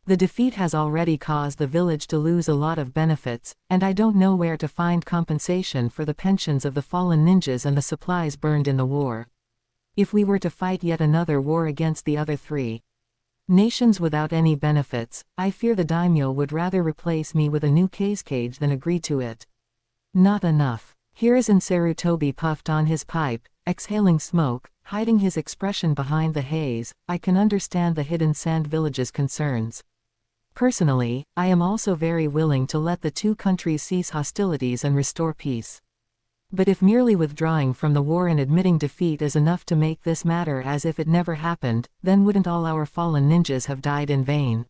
The defeat has already caused the village to lose a lot of benefits, and I don't know where to find compensation for the pensions of the fallen ninjas and the supplies burned in the war. If we were to fight yet another war against the other three nations without any benefits, I fear the daimyo would rather replace me with a new Kazekage than agree to it. Not enough. Hiruzen Sarutobi puffed on his pipe, exhaling smoke, hiding his expression behind the haze. I can understand the Hidden Sand Village's concerns. Personally, I am also very willing to let the two countries cease hostilities and restore peace. But if merely withdrawing from the war and admitting defeat is enough to make this matter as if it never happened, then wouldn't all our fallen ninjas have died in vain?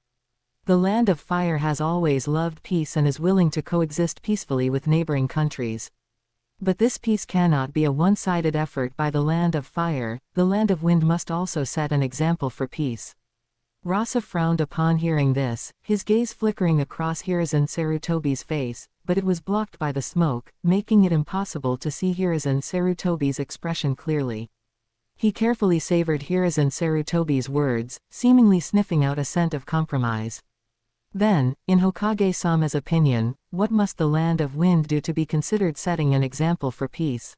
The Land of Fire has always loved peace and is willing to coexist peacefully with neighboring countries. But this peace cannot be a one-sided effort by the Land of Fire. The Land of Wind must also set an example for peace. Rasa frowned upon hearing this, his gaze flickering across Hiruzen Sarutobi's face, but it was blocked by the smoke, making it impossible to see Hiruzen Sarutobi's expression clearly. He carefully savored Hiruzen Sarutobi's words, seemingly sniffing out a scent of compromise. Then, in Hokage-sama's opinion, what must the Land of Wind do to be considered setting an example for peace?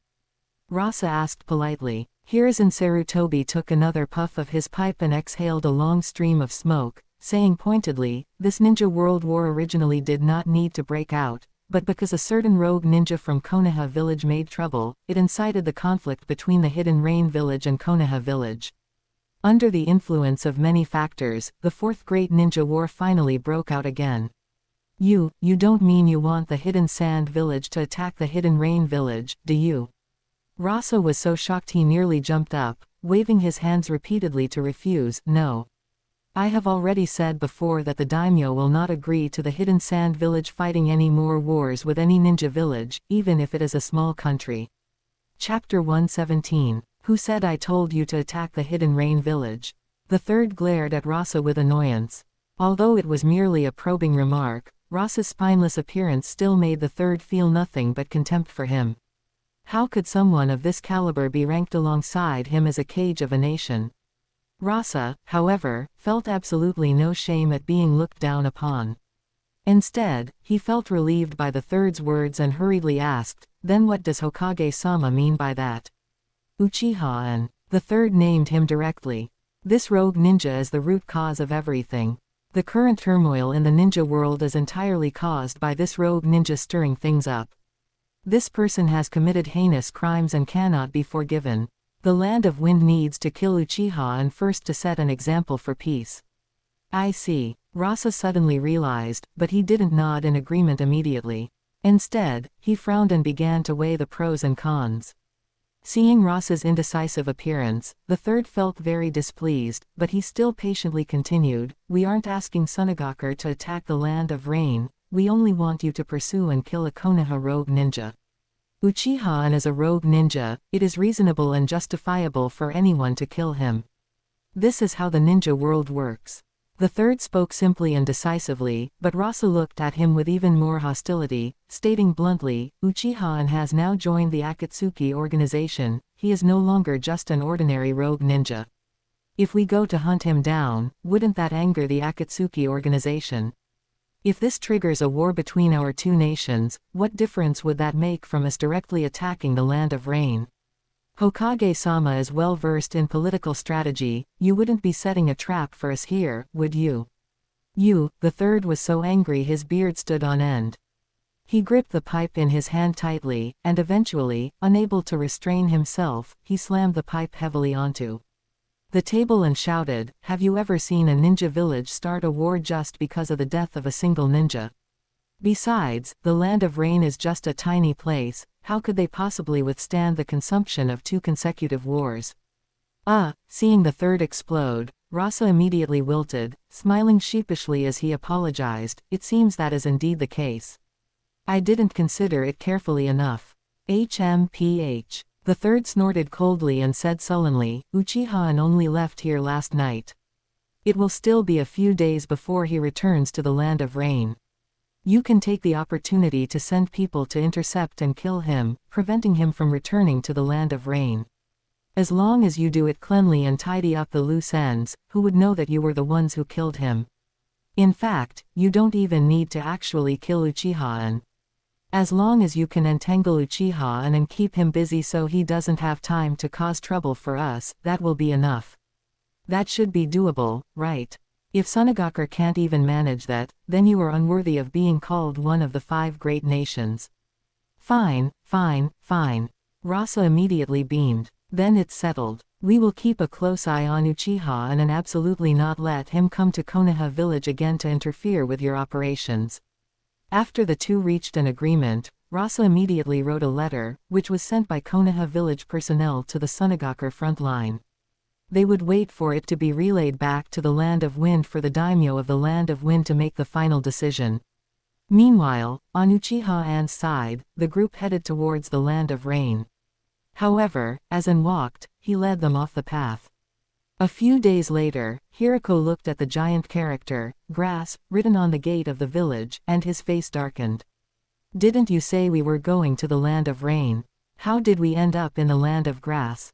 Rasa asked politely. Hiruzen Sarutobi took another puff of his pipe and exhaled a long stream of smoke, saying pointedly, this ninja world war originally did not need to break out, but because a certain rogue ninja from Konoha village made trouble, it incited the conflict between the Hidden Rain village and Konoha village. Under the influence of many factors, the Fourth Great Ninja War finally broke out again. You don't mean you want the Hidden Sand village to attack the Hidden Rain village, do you? Rasa was so shocked he nearly jumped up, waving his hands repeatedly to refuse. No. I have already said before that the daimyo will not agree to the Hidden Sand village fighting any more wars with any ninja village, even if it is a small country. Chapter 117. Who said I told you to attack the Hidden Rain village? The third glared at Rasa with annoyance. Although it was merely a probing remark, Rasa's spineless appearance still made the third feel nothing but contempt for him. How could someone of this caliber be ranked alongside him as a cage of a nation? Rasa, however, felt absolutely no shame at being looked down upon. Instead, he felt relieved by the third's words and hurriedly asked, then what does Hokage-sama mean by that? Uchiha and the third named him directly. This rogue ninja is the root cause of everything. The current turmoil in the ninja world is entirely caused by this rogue ninja stirring things up. This person has committed heinous crimes and cannot be forgiven. The Land of Wind needs to kill Uchiha and first to set an example for peace. I see. Rasa suddenly realized, but he didn't nod in agreement immediately. Instead, he frowned and began to weigh the pros and cons. Seeing Rasa's indecisive appearance, the third felt very displeased, but he still patiently continued, "We aren't asking Sunagaku to attack the Land of Rain, we only want you to pursue and kill a Konoha rogue ninja. Uchiha and as a rogue ninja, it is reasonable and justifiable for anyone to kill him. This is how the ninja world works." The third spoke simply and decisively, but Rasa looked at him with even more hostility, stating bluntly, "Uchiha has now joined the Akatsuki organization, he is no longer just an ordinary rogue ninja. If we go to hunt him down, wouldn't that anger the Akatsuki organization? If this triggers a war between our two nations, what difference would that make from us directly attacking the Land of Rain? Hokage-sama is well versed in political strategy, you wouldn't be setting a trap for us here, would you?" The third was so angry his beard stood on end. He gripped the pipe in his hand tightly, and eventually, unable to restrain himself, he slammed the pipe heavily onto the table and shouted, "Have you ever seen a ninja village start a war just because of the death of a single ninja? Besides, the Land of Rain is just a tiny place, how could they possibly withstand the consumption of 2 consecutive wars?" Seeing the third explode, Rasa immediately wilted, smiling sheepishly as he apologized, "It seems that is indeed the case. I didn't consider it carefully enough. HMPH. The third snorted coldly and said sullenly, "Uchiha only left here last night. It will still be a few days before he returns to the Land of Rain. You can take the opportunity to send people to intercept and kill him, preventing him from returning to the Land of Rain. As long as you do it cleanly and tidy up the loose ends, who would know that you were the ones who killed him? In fact, you don't even need to actually kill Uchiha. As long as you can entangle Uchiha and keep him busy so he doesn't have time to cause trouble for us, that will be enough. That should be doable, right? If Sunagaku can't even manage that, then you are unworthy of being called one of the 5 great nations." Fine. Rasa immediately beamed. "Then it's settled. We will keep a close eye on Uchiha and absolutely not let him come to Konoha village again to interfere with your operations." After the two reached an agreement, Rasa immediately wrote a letter, which was sent by Konoha village personnel to the Sunagaku front line. They would wait for it to be relayed back to the Land of Wind for the daimyo of the Land of Wind to make the final decision. Meanwhile, on Uchiha-an's side, the group headed towards the Land of Rain. However, as An walked, he led them off the path. A few days later, Hirako looked at the giant character, grass, written on the gate of the village, and his face darkened. "Didn't you say we were going to the Land of Rain? How did we end up in the Land of Grass?"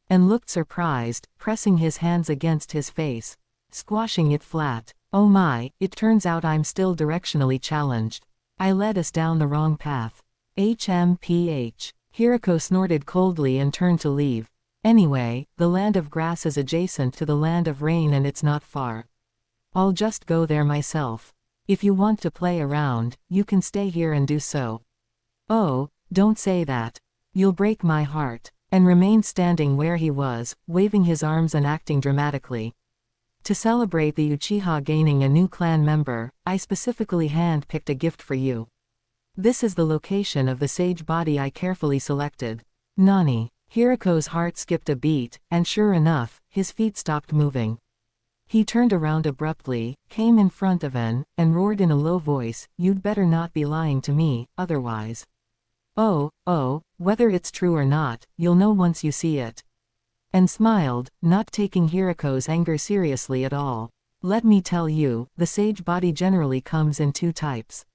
And looked surprised, pressing his hands against his face, squashing it flat. "Oh my, it turns out I'm still directionally challenged. I led us down the wrong path." HMPH. Hirako snorted coldly and turned to leave. "Anyway, the Land of Grass is adjacent to the Land of Rain and it's not far. I'll just go there myself. If you want to play around, you can stay here and do so." "Oh, don't say that. You'll break my heart," and remained standing where he was, waving his arms and acting dramatically. "To celebrate the Uchiha gaining a new clan member, I specifically hand-picked a gift for you. This is the location of the sage body I carefully selected." "Nani?" Hirako's heart skipped a beat, and sure enough, his feet stopped moving. He turned around abruptly, came in front of An, and roared in a low voice, "You'd better not be lying to me, otherwise. Oh, whether it's true or not, you'll know once you see it." And smiled, not taking Hirako's anger seriously at all. "Let me tell you, the sage body generally comes in 2 types.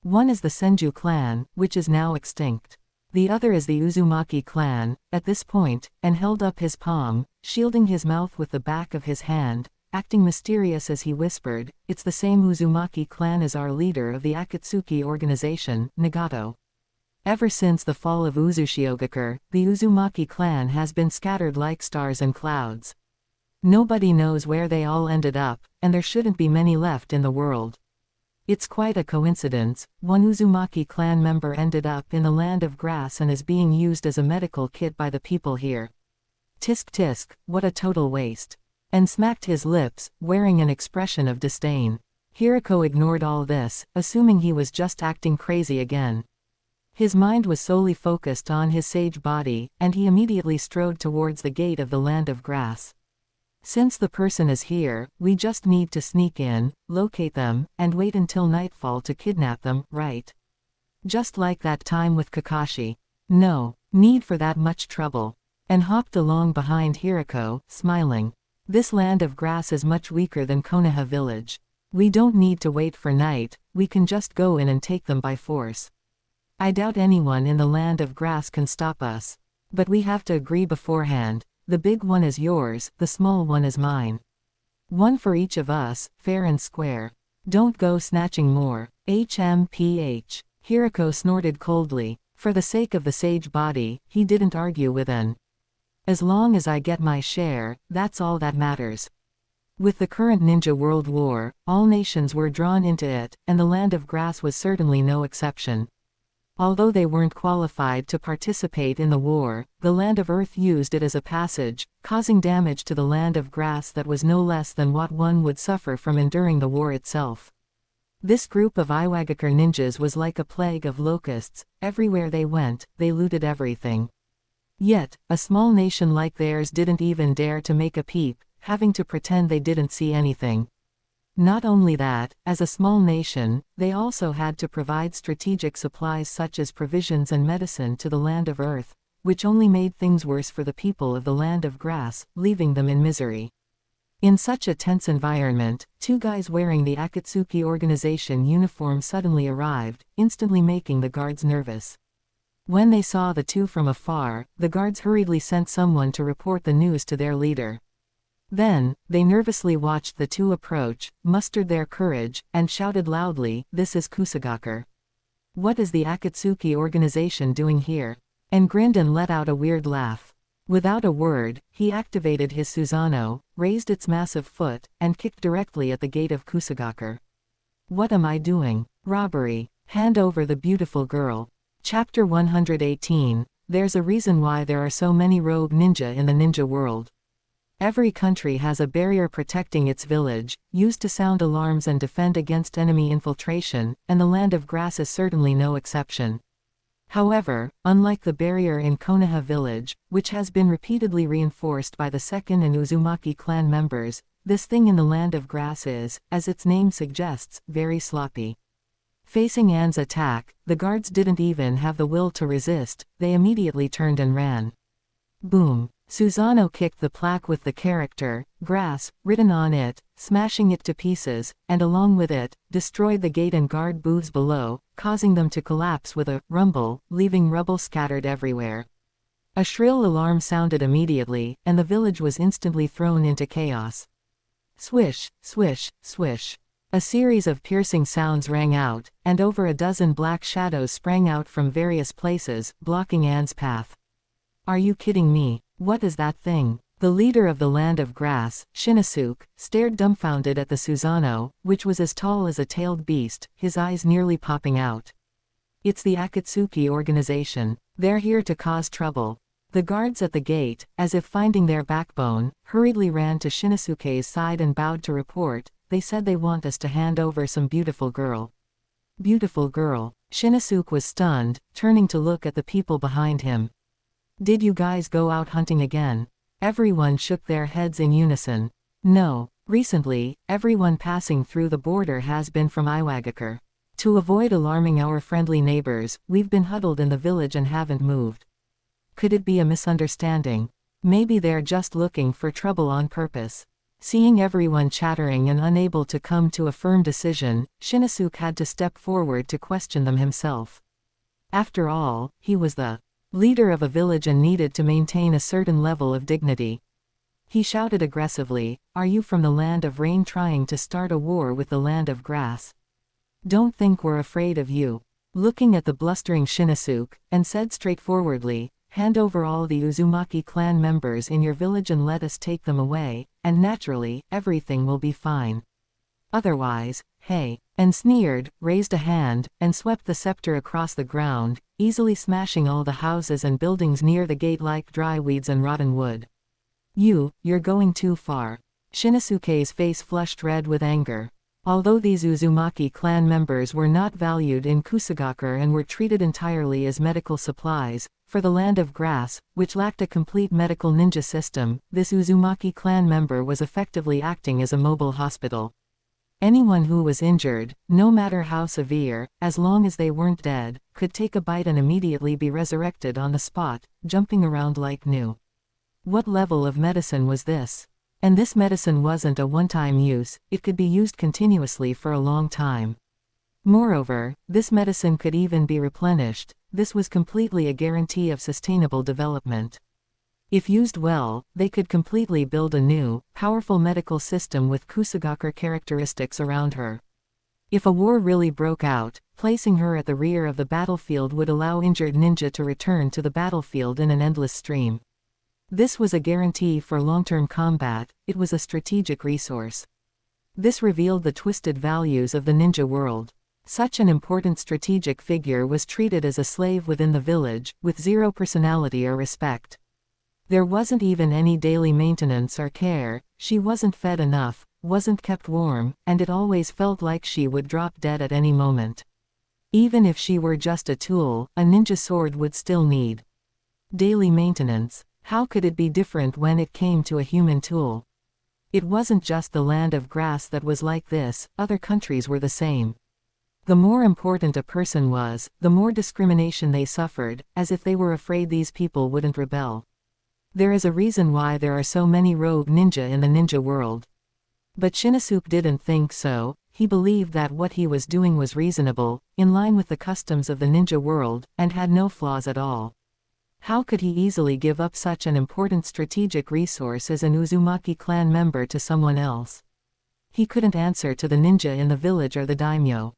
One is the Senju clan, which is now extinct. The other is the Uzumaki clan." At this point, and held up his palm, shielding his mouth with the back of his hand, acting mysterious as he whispered, "It's the same Uzumaki clan as our leader of the Akatsuki organization, Nagato. Ever since the fall of Uzushiogakure, the Uzumaki clan has been scattered like stars in clouds. Nobody knows where they all ended up, and there shouldn't be many left in the world. It's quite a coincidence, one Uzumaki clan member ended up in the land of grass and is being used as a medical kit by the people here. Tisk tisk, what a total waste. And smacked his lips, wearing an expression of disdain. Hirako ignored all this, assuming he was just acting crazy again. His mind was solely focused on his sage body, and he immediately strode towards the gate of the land of grass. Since the person is here, we just need to sneak in, locate them, and wait until nightfall to kidnap them, right? Just like that time with Kakashi. No need for that much trouble. And hopped along behind Hirako, smiling. This land of grass is much weaker than Konoha village. We don't need to wait for night, we can just go in and take them by force. I doubt anyone in the land of grass can stop us. But we have to agree beforehand. The big one is yours, the small one is mine. One for each of us, fair and square. Don't go snatching more. HMPH. Hirako snorted coldly. For the sake of the sage body, he didn't argue with an. As long as I get my share, that's all that matters. With the current Ninja World War, all nations were drawn into it, and the land of grass was certainly no exception. Although they weren't qualified to participate in the war, the land of earth used it as a passage, causing damage to the land of grass that was no less than what one would suffer from enduring the war itself. This group of Iwagakure ninjas was like a plague of locusts. Everywhere they went, they looted everything. Yet, a small nation like theirs didn't even dare to make a peep, having to pretend they didn't see anything. Not only that, as a small nation, they also had to provide strategic supplies such as provisions and medicine to the land of earth, which only made things worse for the people of the land of grass, leaving them in misery. In such a tense environment, two guys wearing the Akatsuki organization uniform suddenly arrived, instantly making the guards nervous. When they saw the two from afar, the guards hurriedly sent someone to report the news to their leader. Then, they nervously watched the two approach, mustered their courage, and shouted loudly, "This is Kusagakure. What is the Akatsuki organization doing here?" And grinned and let out a weird laugh. Without a word, he activated his Susanoo, raised its massive foot, and kicked directly at the gate of Kusagakure. "What am I doing? Robbery. Hand over the beautiful girl." Chapter 118. There's a reason why there are so many rogue ninja in the ninja world. Every country has a barrier protecting its village, used to sound alarms and defend against enemy infiltration, and the land of grass is certainly no exception. However, unlike the barrier in Konoha village, which has been repeatedly reinforced by the second and Uzumaki clan members, this thing in the land of grass is, as its name suggests, very sloppy. Facing An's attack, the guards didn't even have the will to resist, they immediately turned and ran. Boom. Susanoo kicked the plaque with the character, grass, written on it, smashing it to pieces, and along with it, destroyed the gate and guard booths below, causing them to collapse with a rumble, leaving rubble scattered everywhere. A shrill alarm sounded immediately, and the village was instantly thrown into chaos. Swish, swish, swish. A series of piercing sounds rang out, and over a dozen black shadows sprang out from various places, blocking An's path. Are you kidding me? What is that thing? The leader of the land of grass, Shinosuke, stared dumbfounded at the Susanoo, which was as tall as a tailed beast, his eyes nearly popping out. It's the Akatsuki organization. They're here to cause trouble. The guards at the gate, as if finding their backbone, hurriedly ran to Shinosuke's side and bowed to report. They said they want us to hand over some beautiful girl. Beautiful girl. Shinosuke was stunned, turning to look at the people behind him. Did you guys go out hunting again? Everyone shook their heads in unison. No. Recently, everyone passing through the border has been from Iwagakure. To avoid alarming our friendly neighbors, we've been huddled in the village and haven't moved. Could it be a misunderstanding? Maybe they're just looking for trouble on purpose. Seeing everyone chattering and unable to come to a firm decision, Shinosuke had to step forward to question them himself. After all, he was the leader of a village and needed to maintain a certain level of dignity. He shouted aggressively, "Are you from the land of rain trying to start a war with the land of grass? Don't think we're afraid of you. looking at the blustering Shinosuke, and said straightforwardly, "Hand over all the Uzumaki clan members in your village and let us take them away, and naturally, everything will be fine. Otherwise, hey," and sneered, raised a hand, and swept the scepter across the ground, easily smashing all the houses and buildings near the gate like dry weeds and rotten wood. You're going too far." Shinosuke's face flushed red with anger. Although these Uzumaki clan members were not valued in Kusagakur and were treated entirely as medical supplies, for the land of grass, which lacked a complete medical ninja system, this Uzumaki clan member was effectively acting as a mobile hospital. Anyone who was injured, no matter how severe, as long as they weren't dead, could take a bite and immediately be resurrected on the spot, jumping around like new. What level of medicine was this? And this medicine wasn't a one-time use, it could be used continuously for a long time. Moreover, this medicine could even be replenished. This was completely a guarantee of sustainable development. If used well, they could completely build a new, powerful medical system with Kusagakur characteristics around her. If a war really broke out, placing her at the rear of the battlefield would allow injured ninja to return to the battlefield in an endless stream. This was a guarantee for long-term combat, it was a strategic resource. This revealed the twisted values of the ninja world. Such an important strategic figure was treated as a slave within the village, with zero personality or respect. There wasn't even any daily maintenance or care, she wasn't fed enough, wasn't kept warm, and it always felt like she would drop dead at any moment. Even if she were just a tool, a ninja sword would still need daily maintenance. How could it be different when it came to a human tool? It wasn't just the land of grass that was like this, other countries were the same. The more important a person was, the more discrimination they suffered, as if they were afraid these people wouldn't rebel. There is a reason why there are so many rogue ninja in the ninja world. But Shinosuke didn't think so. He believed that what he was doing was reasonable, in line with the customs of the ninja world, and had no flaws at all. How could he easily give up such an important strategic resource as an Uzumaki clan member to someone else? He couldn't answer to the ninja in the village or the daimyo.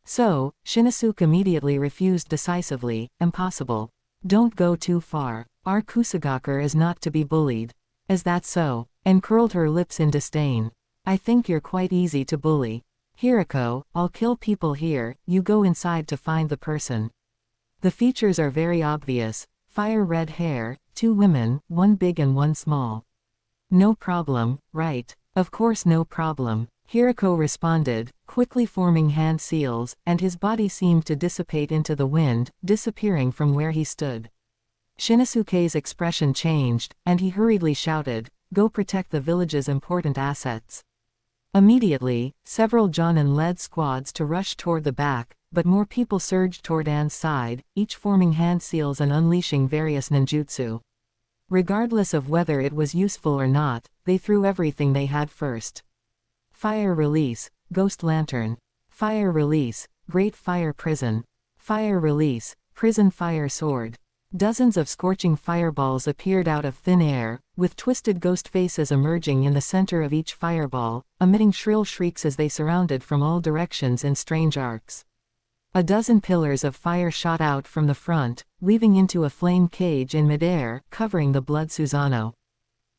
So, Shinosuke immediately refused decisively, "Impossible. Don't go too far. Our Kusagakur is not to be bullied." "Is that so?" and curled her lips in disdain. "I think you're quite easy to bully. Hirako, I'll kill people here, you go inside to find the person." The features are very obvious. Fire red hair, 2 women, 1 big and 1 small. "No problem, right? Of course no problem," Hirako responded, quickly forming hand seals, and his body seemed to dissipate into the wind, disappearing from where he stood. Shinosuke's expression changed, and he hurriedly shouted, "Go protect the village's important assets." Immediately, several jonin led squads to rush toward the back, but more people surged toward An's side, each forming hand seals and unleashing various ninjutsu. Regardless of whether it was useful or not, they threw everything they had first. Fire release, Ghost Lantern. Fire release, Great Fire Prison. Fire release, Prison Fire Sword. Dozens of scorching fireballs appeared out of thin air, with twisted ghost faces emerging in the center of each fireball, emitting shrill shrieks as they surrounded from all directions in strange arcs. A dozen pillars of fire shot out from the front, weaving into a flame cage in midair, covering the blood Susanoo.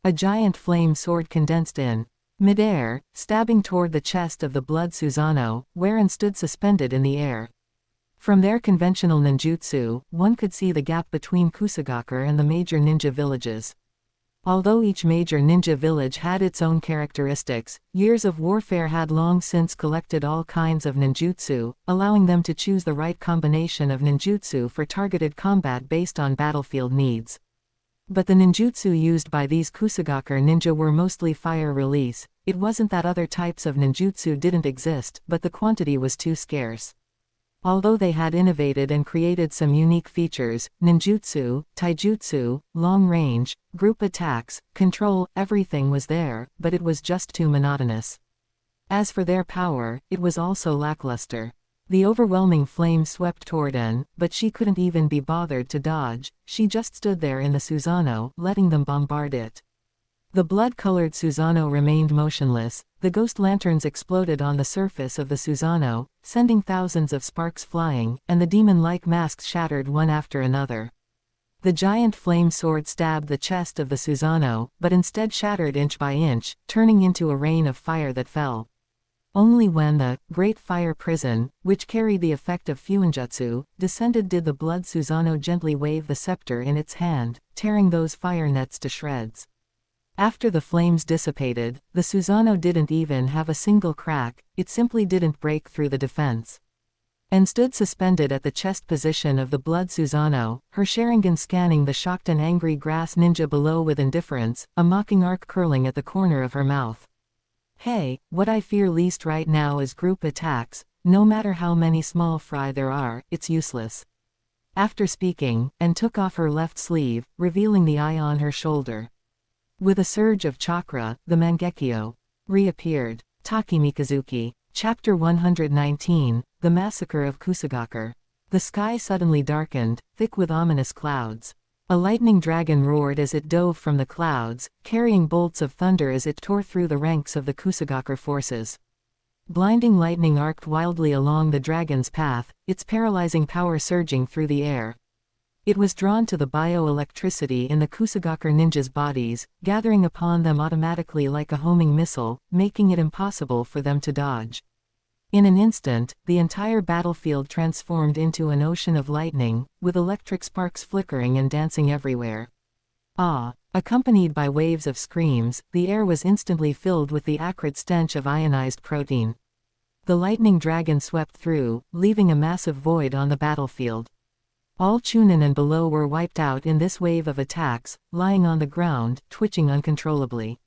A giant flame sword condensed in midair, stabbing toward the chest of the blood Susanoo, wherein stood suspended in the air. From their conventional ninjutsu, one could see the gap between Kusagakur and the major ninja villages. Although each major ninja village had its own characteristics, years of warfare had long since collected all kinds of ninjutsu, allowing them to choose the right combination of ninjutsu for targeted combat based on battlefield needs. But the ninjutsu used by these Kusagakur ninja were mostly fire release. It wasn't that other types of ninjutsu didn't exist, but the quantity was too scarce. Although they had innovated and created some unique features, ninjutsu, taijutsu, long range, group attacks, control, everything was there, but it was just too monotonous. As for their power, it was also lackluster. The overwhelming flame swept toward An, but she couldn't even be bothered to dodge, she just stood there in the Susanoo, letting them bombard it. The blood-colored Susanoo remained motionless, the ghost lanterns exploded on the surface of the Susanoo, sending thousands of sparks flying, and the demon-like masks shattered one after another. The giant flame sword stabbed the chest of the Susanoo, but instead shattered inch by inch, turning into a rain of fire that fell. Only when the Great Fire Prison, which carried the effect of Fuinjutsu, descended did the blood Susanoo gently wave the scepter in its hand, tearing those fire nets to shreds. After the flames dissipated, the Susanoo didn't even have a single crack, it simply didn't break through the defense. And stood suspended at the chest position of the blood Susanoo, her Sharingan scanning the shocked and angry grass ninja below with indifference, a mocking arc curling at the corner of her mouth. Hey, what I fear least right now is group attacks, no matter how many small fry there are, it's useless. After speaking, and took off her left sleeve, revealing the eye on her shoulder. With a surge of chakra, the Mangekyo reappeared. Takemikazuki. Chapter 119, The Massacre of Kusagakure. The sky suddenly darkened, thick with ominous clouds. A lightning dragon roared as it dove from the clouds, carrying bolts of thunder as it tore through the ranks of the Kusagakure forces. Blinding lightning arced wildly along the dragon's path, its paralyzing power surging through the air. It was drawn to the bioelectricity in the Kusagakure ninjas' bodies, gathering upon them automatically like a homing missile, making it impossible for them to dodge. In an instant, the entire battlefield transformed into an ocean of lightning, with electric sparks flickering and dancing everywhere. Accompanied by waves of screams, the air was instantly filled with the acrid stench of ionized protein. The lightning dragon swept through, leaving a massive void on the battlefield. All Chunin and below were wiped out in this wave of attacks, lying on the ground, twitching uncontrollably.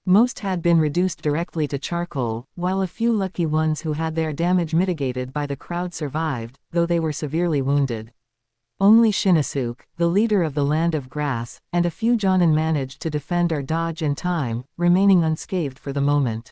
Most had been reduced directly to charcoal, while a few lucky ones who had their damage mitigated by the crowd survived, though they were severely wounded. Only Shinosuke, the leader of the Land of Grass, and a few Jonin managed to defend or dodge in time, remaining unscathed for the moment.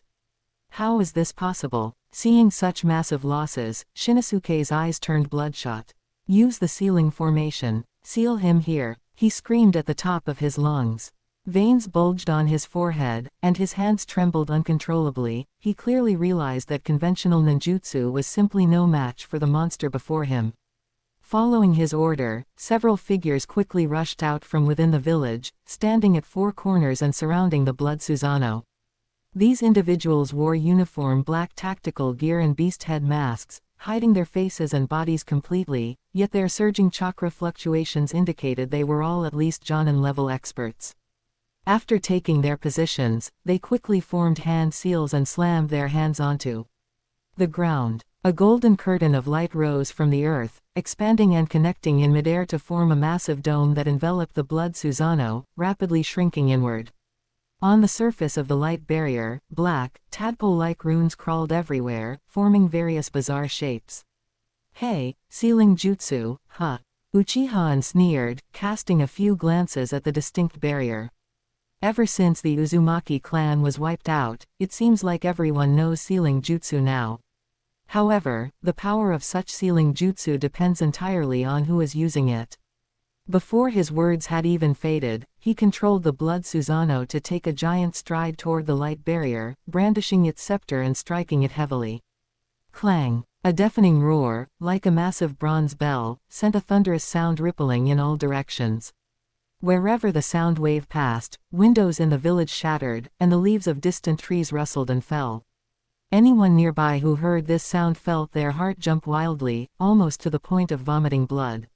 How is this possible? Seeing such massive losses, Shinosuke's eyes turned bloodshot. Use the sealing formation. Seal him here, he screamed at the top of his lungs. Veins bulged on his forehead, and his hands trembled uncontrollably. He clearly realized that conventional ninjutsu was simply no match for the monster before him. Following his order, several figures quickly rushed out from within the village, standing at four corners and surrounding the blood Susanoo. These individuals wore uniform black tactical gear and beast head masks, hiding their faces and bodies completely, yet their surging chakra fluctuations indicated they were all at least Jonin-level experts. After taking their positions, they quickly formed hand seals and slammed their hands onto the ground. A golden curtain of light rose from the earth, expanding and connecting in midair to form a massive dome that enveloped the blood Susanoo, rapidly shrinking inward. On the surface of the light barrier, black, tadpole-like runes crawled everywhere, forming various bizarre shapes. Hey, sealing jutsu, huh? Uchiha sneered, casting a few glances at the distinct barrier. Ever since the Uzumaki clan was wiped out, it seems like everyone knows sealing jutsu now. However, the power of such sealing jutsu depends entirely on who is using it. Before his words had even faded, he controlled the blood Susanoo to take a giant stride toward the light barrier, brandishing its scepter and striking it heavily. Clang! A deafening roar, like a massive bronze bell, sent a thunderous sound rippling in all directions. Wherever the sound wave passed, windows in the village shattered, and the leaves of distant trees rustled and fell. Anyone nearby who heard this sound felt their heart jump wildly, almost to the point of vomiting blood.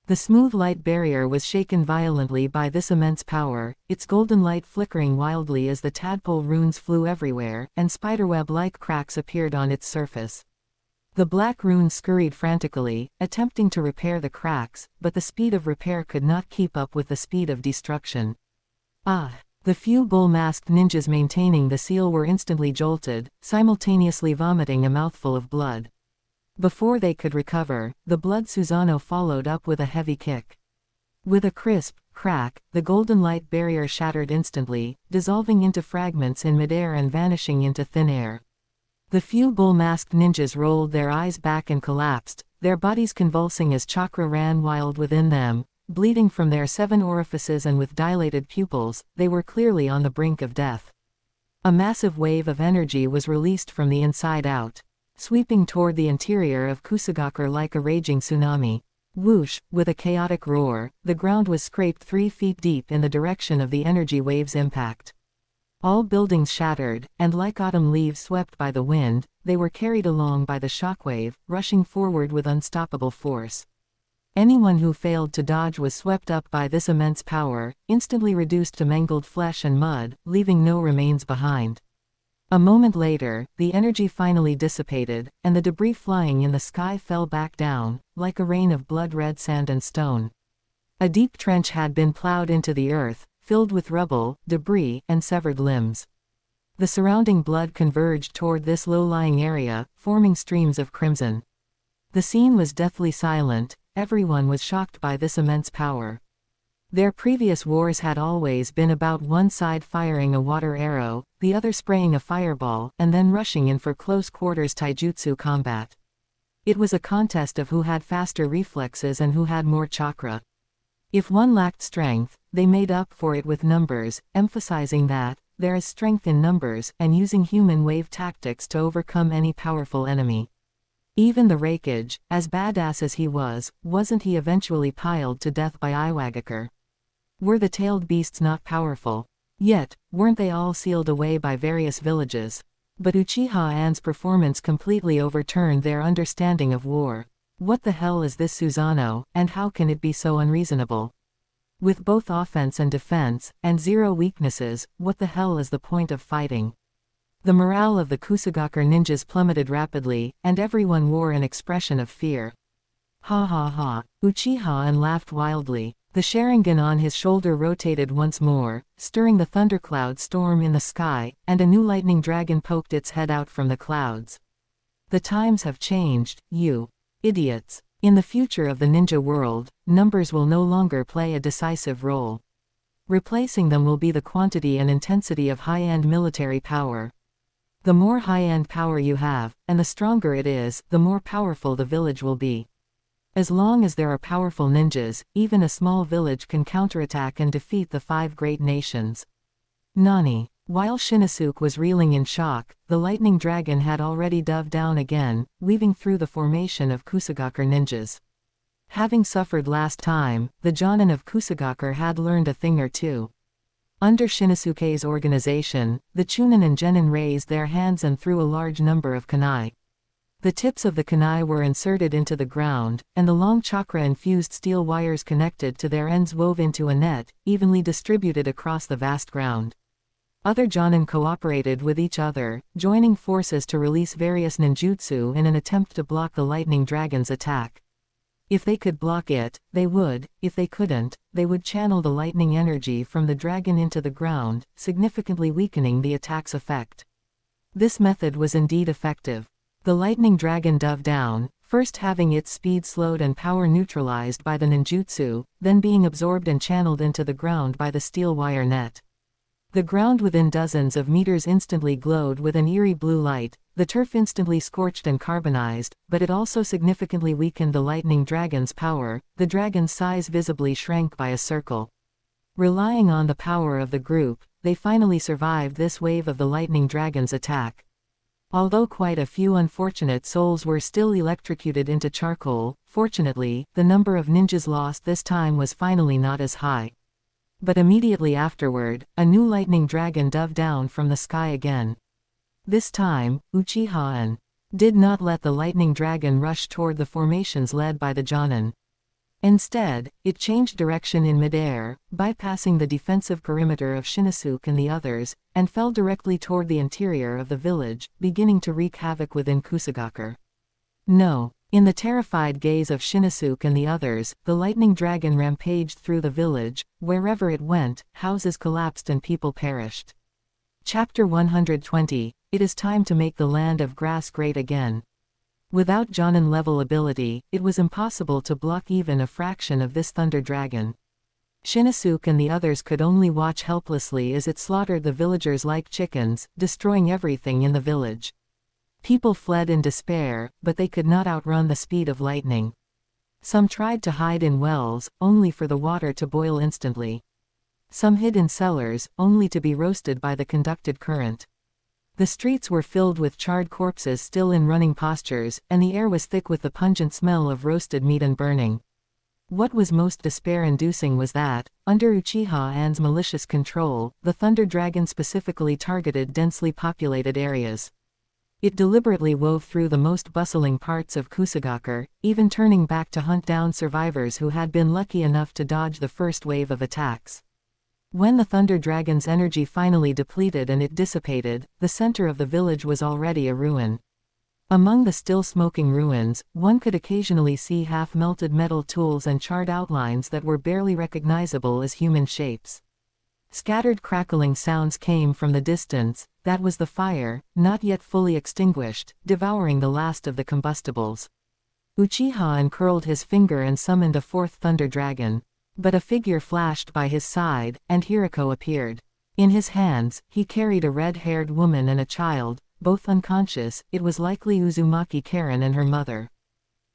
The smooth light barrier was shaken violently by this immense power, its golden light flickering wildly as the tadpole runes flew everywhere, and spiderweb-like cracks appeared on its surface. The black runes scurried frantically, attempting to repair the cracks, but the speed of repair could not keep up with the speed of destruction. The few bull-masked ninjas maintaining the seal were instantly jolted, simultaneously vomiting a mouthful of blood. Before they could recover, the blood Susanoo followed up with a heavy kick. With a crisp crack, the golden light barrier shattered instantly, dissolving into fragments in midair and vanishing into thin air. The few bull-masked ninjas rolled their eyes back and collapsed, their bodies convulsing as chakra ran wild within them. Bleeding from their 7 orifices and with dilated pupils, they were clearly on the brink of death. A massive wave of energy was released from the inside out, sweeping toward the interior of Kusagakure like a raging tsunami. Whoosh, with a chaotic roar, the ground was scraped 3 feet deep in the direction of the energy wave's impact. All buildings shattered, and like autumn leaves swept by the wind, they were carried along by the shockwave, rushing forward with unstoppable force. Anyone who failed to dodge was swept up by this immense power, instantly reduced to mangled flesh and mud, leaving no remains behind. A moment later, the energy finally dissipated, and the debris flying in the sky fell back down, like a rain of blood-red sand and stone. A deep trench had been plowed into the earth, filled with rubble, debris, and severed limbs. The surrounding blood converged toward this low-lying area, forming streams of crimson. The scene was deathly silent. Everyone was shocked by this immense power. Their previous wars had always been about one side firing a water arrow, the other spraying a fireball, and then rushing in for close-quarters taijutsu combat. It was a contest of who had faster reflexes and who had more chakra. If one lacked strength, they made up for it with numbers, emphasizing that there is strength in numbers, and using human wave tactics to overcome any powerful enemy. Even the Raikage, as badass as he was, wasn't he eventually piled to death by Iwagakure? Were the tailed beasts not powerful? Yet, weren't they all sealed away by various villages? But Uchiha An's performance completely overturned their understanding of war. What the hell is this Susanoo, and how can it be so unreasonable? With both offense and defense, and 0 weaknesses, what the hell is the point of fighting? The morale of the Kusagakure ninjas plummeted rapidly, and everyone wore an expression of fear. Ha ha ha, Uchiha An laughed wildly. The Sharingan on his shoulder rotated once more, stirring the thundercloud storm in the sky, and a new lightning dragon poked its head out from the clouds. The times have changed, you idiots. In the future of the ninja world, numbers will no longer play a decisive role. Replacing them will be the quantity and intensity of high-end military power. The more high-end power you have, and the stronger it is, the more powerful the village will be. As long as there are powerful ninjas, even a small village can counterattack and defeat the 5 great nations. Nani. While Shinosuke was reeling in shock, the lightning dragon had already dove down again, weaving through the formation of Kusagakure ninjas. Having suffered last time, the Jonin of Kusagakure had learned a thing or two. Under Shinosuke's organization, the Chunin and Genin raised their hands and threw a large number of kunai. The tips of the kunai were inserted into the ground, and the long chakra-infused steel wires connected to their ends wove into a net, evenly distributed across the vast ground. Other Jonin cooperated with each other, joining forces to release various ninjutsu in an attempt to block the lightning dragon's attack. If they could block it, they would; if they couldn't, they would channel the lightning energy from the dragon into the ground, significantly weakening the attack's effect. This method was indeed effective. The lightning dragon dove down, first having its speed slowed and power neutralized by the ninjutsu, then being absorbed and channeled into the ground by the steel wire net. The ground within dozens of meters instantly glowed with an eerie blue light, the turf instantly scorched and carbonized, but it also significantly weakened the lightning dragon's power. The dragon's size visibly shrank by a circle. Relying on the power of the group, they finally survived this wave of the lightning dragon's attack. Although quite a few unfortunate souls were still electrocuted into charcoal, fortunately, the number of ninjas lost this time was finally not as high. But immediately afterward, a new lightning dragon dove down from the sky again. This time, Uchiha An did not let the lightning dragon rush toward the formations led by the Jonin. Instead, it changed direction in midair, bypassing the defensive perimeter of Shinosuke and the others, and fell directly toward the interior of the village, beginning to wreak havoc within Kusagakure. No. In the terrified gaze of Shinosuke and the others, the lightning dragon rampaged through the village. Wherever it went, houses collapsed and people perished. Chapter 120. It is time to make the land of grass great again. Without Jonin-level ability, it was impossible to block even a fraction of this thunder dragon. Shinosuke and the others could only watch helplessly as it slaughtered the villagers like chickens, destroying everything in the village. People fled in despair, but they could not outrun the speed of lightning. Some tried to hide in wells, only for the water to boil instantly. Some hid in cellars, only to be roasted by the conducted current. The streets were filled with charred corpses still in running postures, and the air was thick with the pungent smell of roasted meat and burning. What was most despair-inducing was that, under Uchiha An's malicious control, the Thunder Dragon specifically targeted densely populated areas. It deliberately wove through the most bustling parts of Kusagaker, even turning back to hunt down survivors who had been lucky enough to dodge the first wave of attacks. When the Thunder Dragon's energy finally depleted and it dissipated, the center of the village was already a ruin. Among the still smoking ruins, one could occasionally see half-melted metal tools and charred outlines that were barely recognizable as human shapes. Scattered crackling sounds came from the distance. That was the fire, not yet fully extinguished, devouring the last of the combustibles. Uchiha uncurled his finger and summoned a fourth Thunder Dragon. But a figure flashed by his side, and Hiriko appeared. In his hands, he carried a red-haired woman and a child, both unconscious. It was likely Uzumaki Karen and her mother.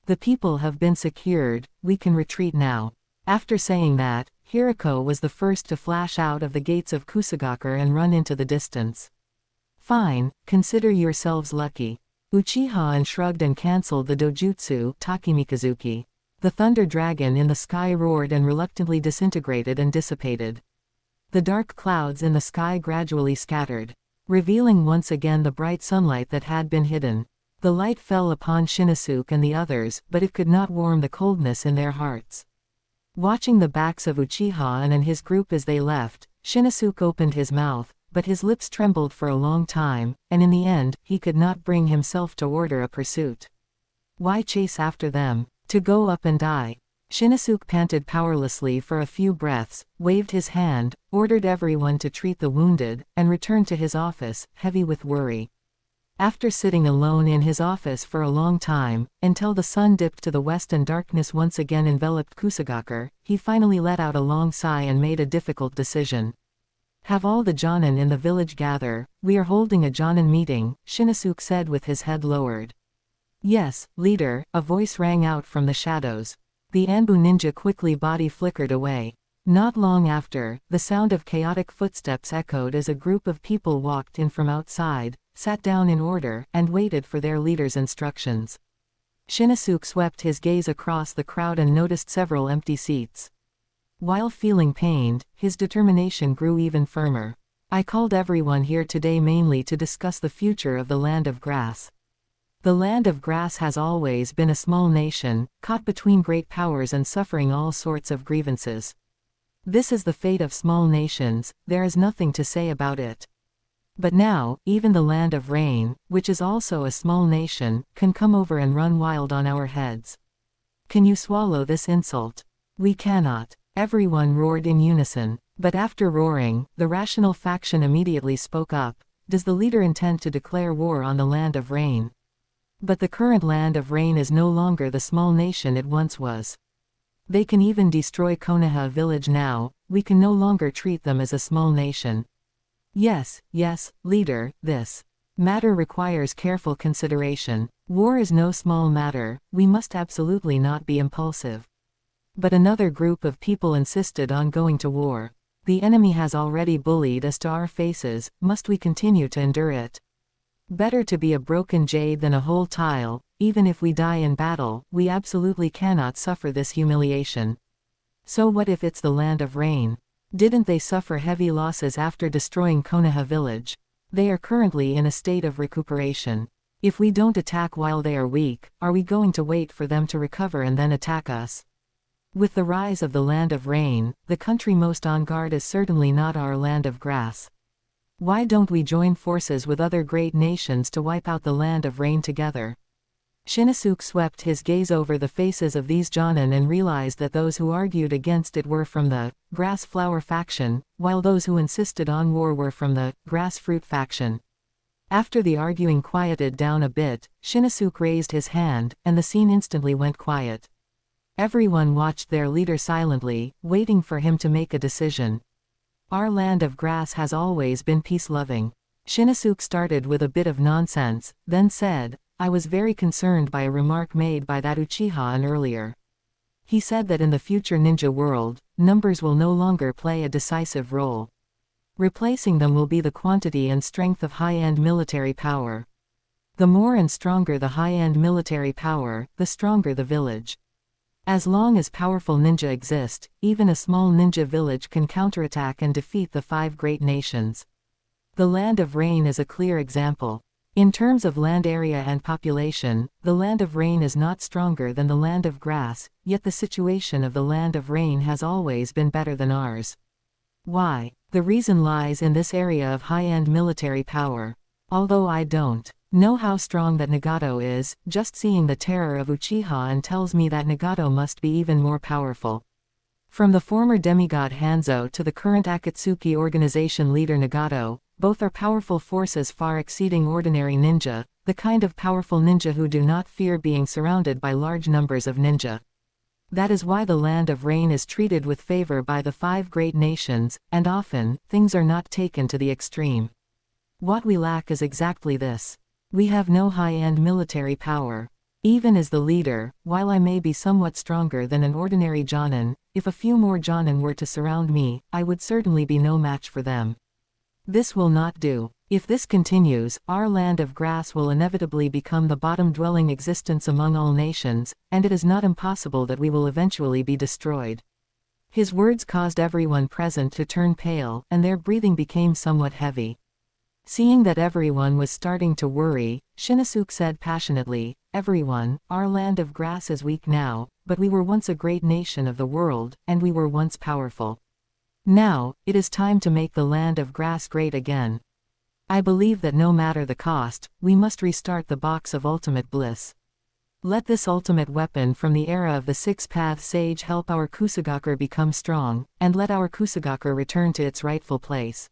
"The people have been secured, we can retreat now." After saying that, Hiriko was the first to flash out of the gates of Kusagaker and run into the distance. "Fine, consider yourselves lucky." Uchiha shrugged and cancelled the dojutsu, Takemikazuki. The Thunder Dragon in the sky roared and reluctantly disintegrated and dissipated. The dark clouds in the sky gradually scattered, revealing once again the bright sunlight that had been hidden. The light fell upon Shinosuke and the others, but it could not warm the coldness in their hearts. Watching the backs of Uchiha and his group as they left, Shinosuke opened his mouth, but his lips trembled for a long time, and in the end, he could not bring himself to order a pursuit. Why chase after them? To go up and die. Shinosuke panted powerlessly for a few breaths, waved his hand, ordered everyone to treat the wounded, and returned to his office, heavy with worry. After sitting alone in his office for a long time, until the sun dipped to the west and darkness once again enveloped Kusagaker, he finally let out a long sigh and made a difficult decision. "Have all the jonin in the village gather. We are holding a jonin meeting," Shinosuke said with his head lowered. "Yes, leader," a voice rang out from the shadows. The Anbu ninja quickly body flickered away. Not long after, the sound of chaotic footsteps echoed as a group of people walked in from outside, sat down in order, and waited for their leader's instructions. Shinosuke swept his gaze across the crowd and noticed several empty seats. While feeling pained, his determination grew even firmer. "I called everyone here today mainly to discuss the future of the Land of Grass. The Land of Grass has always been a small nation, caught between great powers and suffering all sorts of grievances. This is the fate of small nations, there is nothing to say about it. But now, even the Land of Rain, which is also a small nation, can come over and run wild on our heads. Can you swallow this insult?" "We cannot." Everyone roared in unison. But after roaring, the rational faction immediately spoke up. "Does the leader intend to declare war on the Land of Rain?" "But the current Land of Rain is no longer the small nation it once was. They can even destroy Konoha village now, we can no longer treat them as a small nation." Yes, leader, this matter requires careful consideration. War is no small matter, we must absolutely not be impulsive." But another group of people insisted on going to war. "The enemy has already bullied us to our faces, must we continue to endure it? Better to be a broken jade than a whole tile. Even if we die in battle, we absolutely cannot suffer this humiliation. So what if it's the Land of Rain? Didn't they suffer heavy losses after destroying Konoha village? They are currently in a state of recuperation. If we don't attack while they are weak, are we going to wait for them to recover and then attack us? With the rise of the Land of Rain, the country most on guard is certainly not our Land of Grass. Why don't we join forces with other great nations to wipe out the Land of Rain together?" Shinosuke swept his gaze over the faces of these jonin and realized that those who argued against it were from the Grass Flower faction, while those who insisted on war were from the Grass Fruit faction. After the arguing quieted down a bit, Shinosuke raised his hand, and the scene instantly went quiet. Everyone watched their leader silently, waiting for him to make a decision. "Our Land of Grass has always been peace-loving." Shinosuke started with a bit of nonsense, then said, "I was very concerned by a remark made by that Uchiha earlier. He said that in the future ninja world, numbers will no longer play a decisive role. Replacing them will be the quantity and strength of high-end military power. The more and stronger the high-end military power, the stronger the village. As long as powerful ninja exist, even a small ninja village can counterattack and defeat the 5 great nations. The Land of Rain is a clear example. In terms of land area and population, the Land of Rain is not stronger than the Land of Grass, yet the situation of the Land of Rain has always been better than ours. Why? The reason lies in this area of high-end military power. Although I don't know how strong that Nagato is, just seeing the terror of Uchiha and tells me that Nagato must be even more powerful. From the former demigod Hanzo to the current Akatsuki organization leader Nagato, both are powerful forces far exceeding ordinary ninja, the kind of powerful ninja who do not fear being surrounded by large numbers of ninja. That is why the Land of Rain is treated with favor by the 5 great nations, and often, things are not taken to the extreme. What we lack is exactly this. We have no high-end military power. Even as the leader, while I may be somewhat stronger than an ordinary Jonin, if a few more Jonin were to surround me, I would certainly be no match for them. This will not do. If this continues, our Land of Grass will inevitably become the bottom-dwelling existence among all nations, and it is not impossible that we will eventually be destroyed. His words caused everyone present to turn pale, and their breathing became somewhat heavy. Seeing that everyone was starting to worry, Shinosuke said passionately, "Everyone, our Land of Grass is weak now, but we were once a great nation of the world, and we were once powerful. Now, it is time to make the Land of Grass great again. I believe that no matter the cost, we must restart the box of ultimate bliss. Let this ultimate weapon from the era of the 6-path sage help our Kusugakure become strong, and let our Kusugakure return to its rightful place."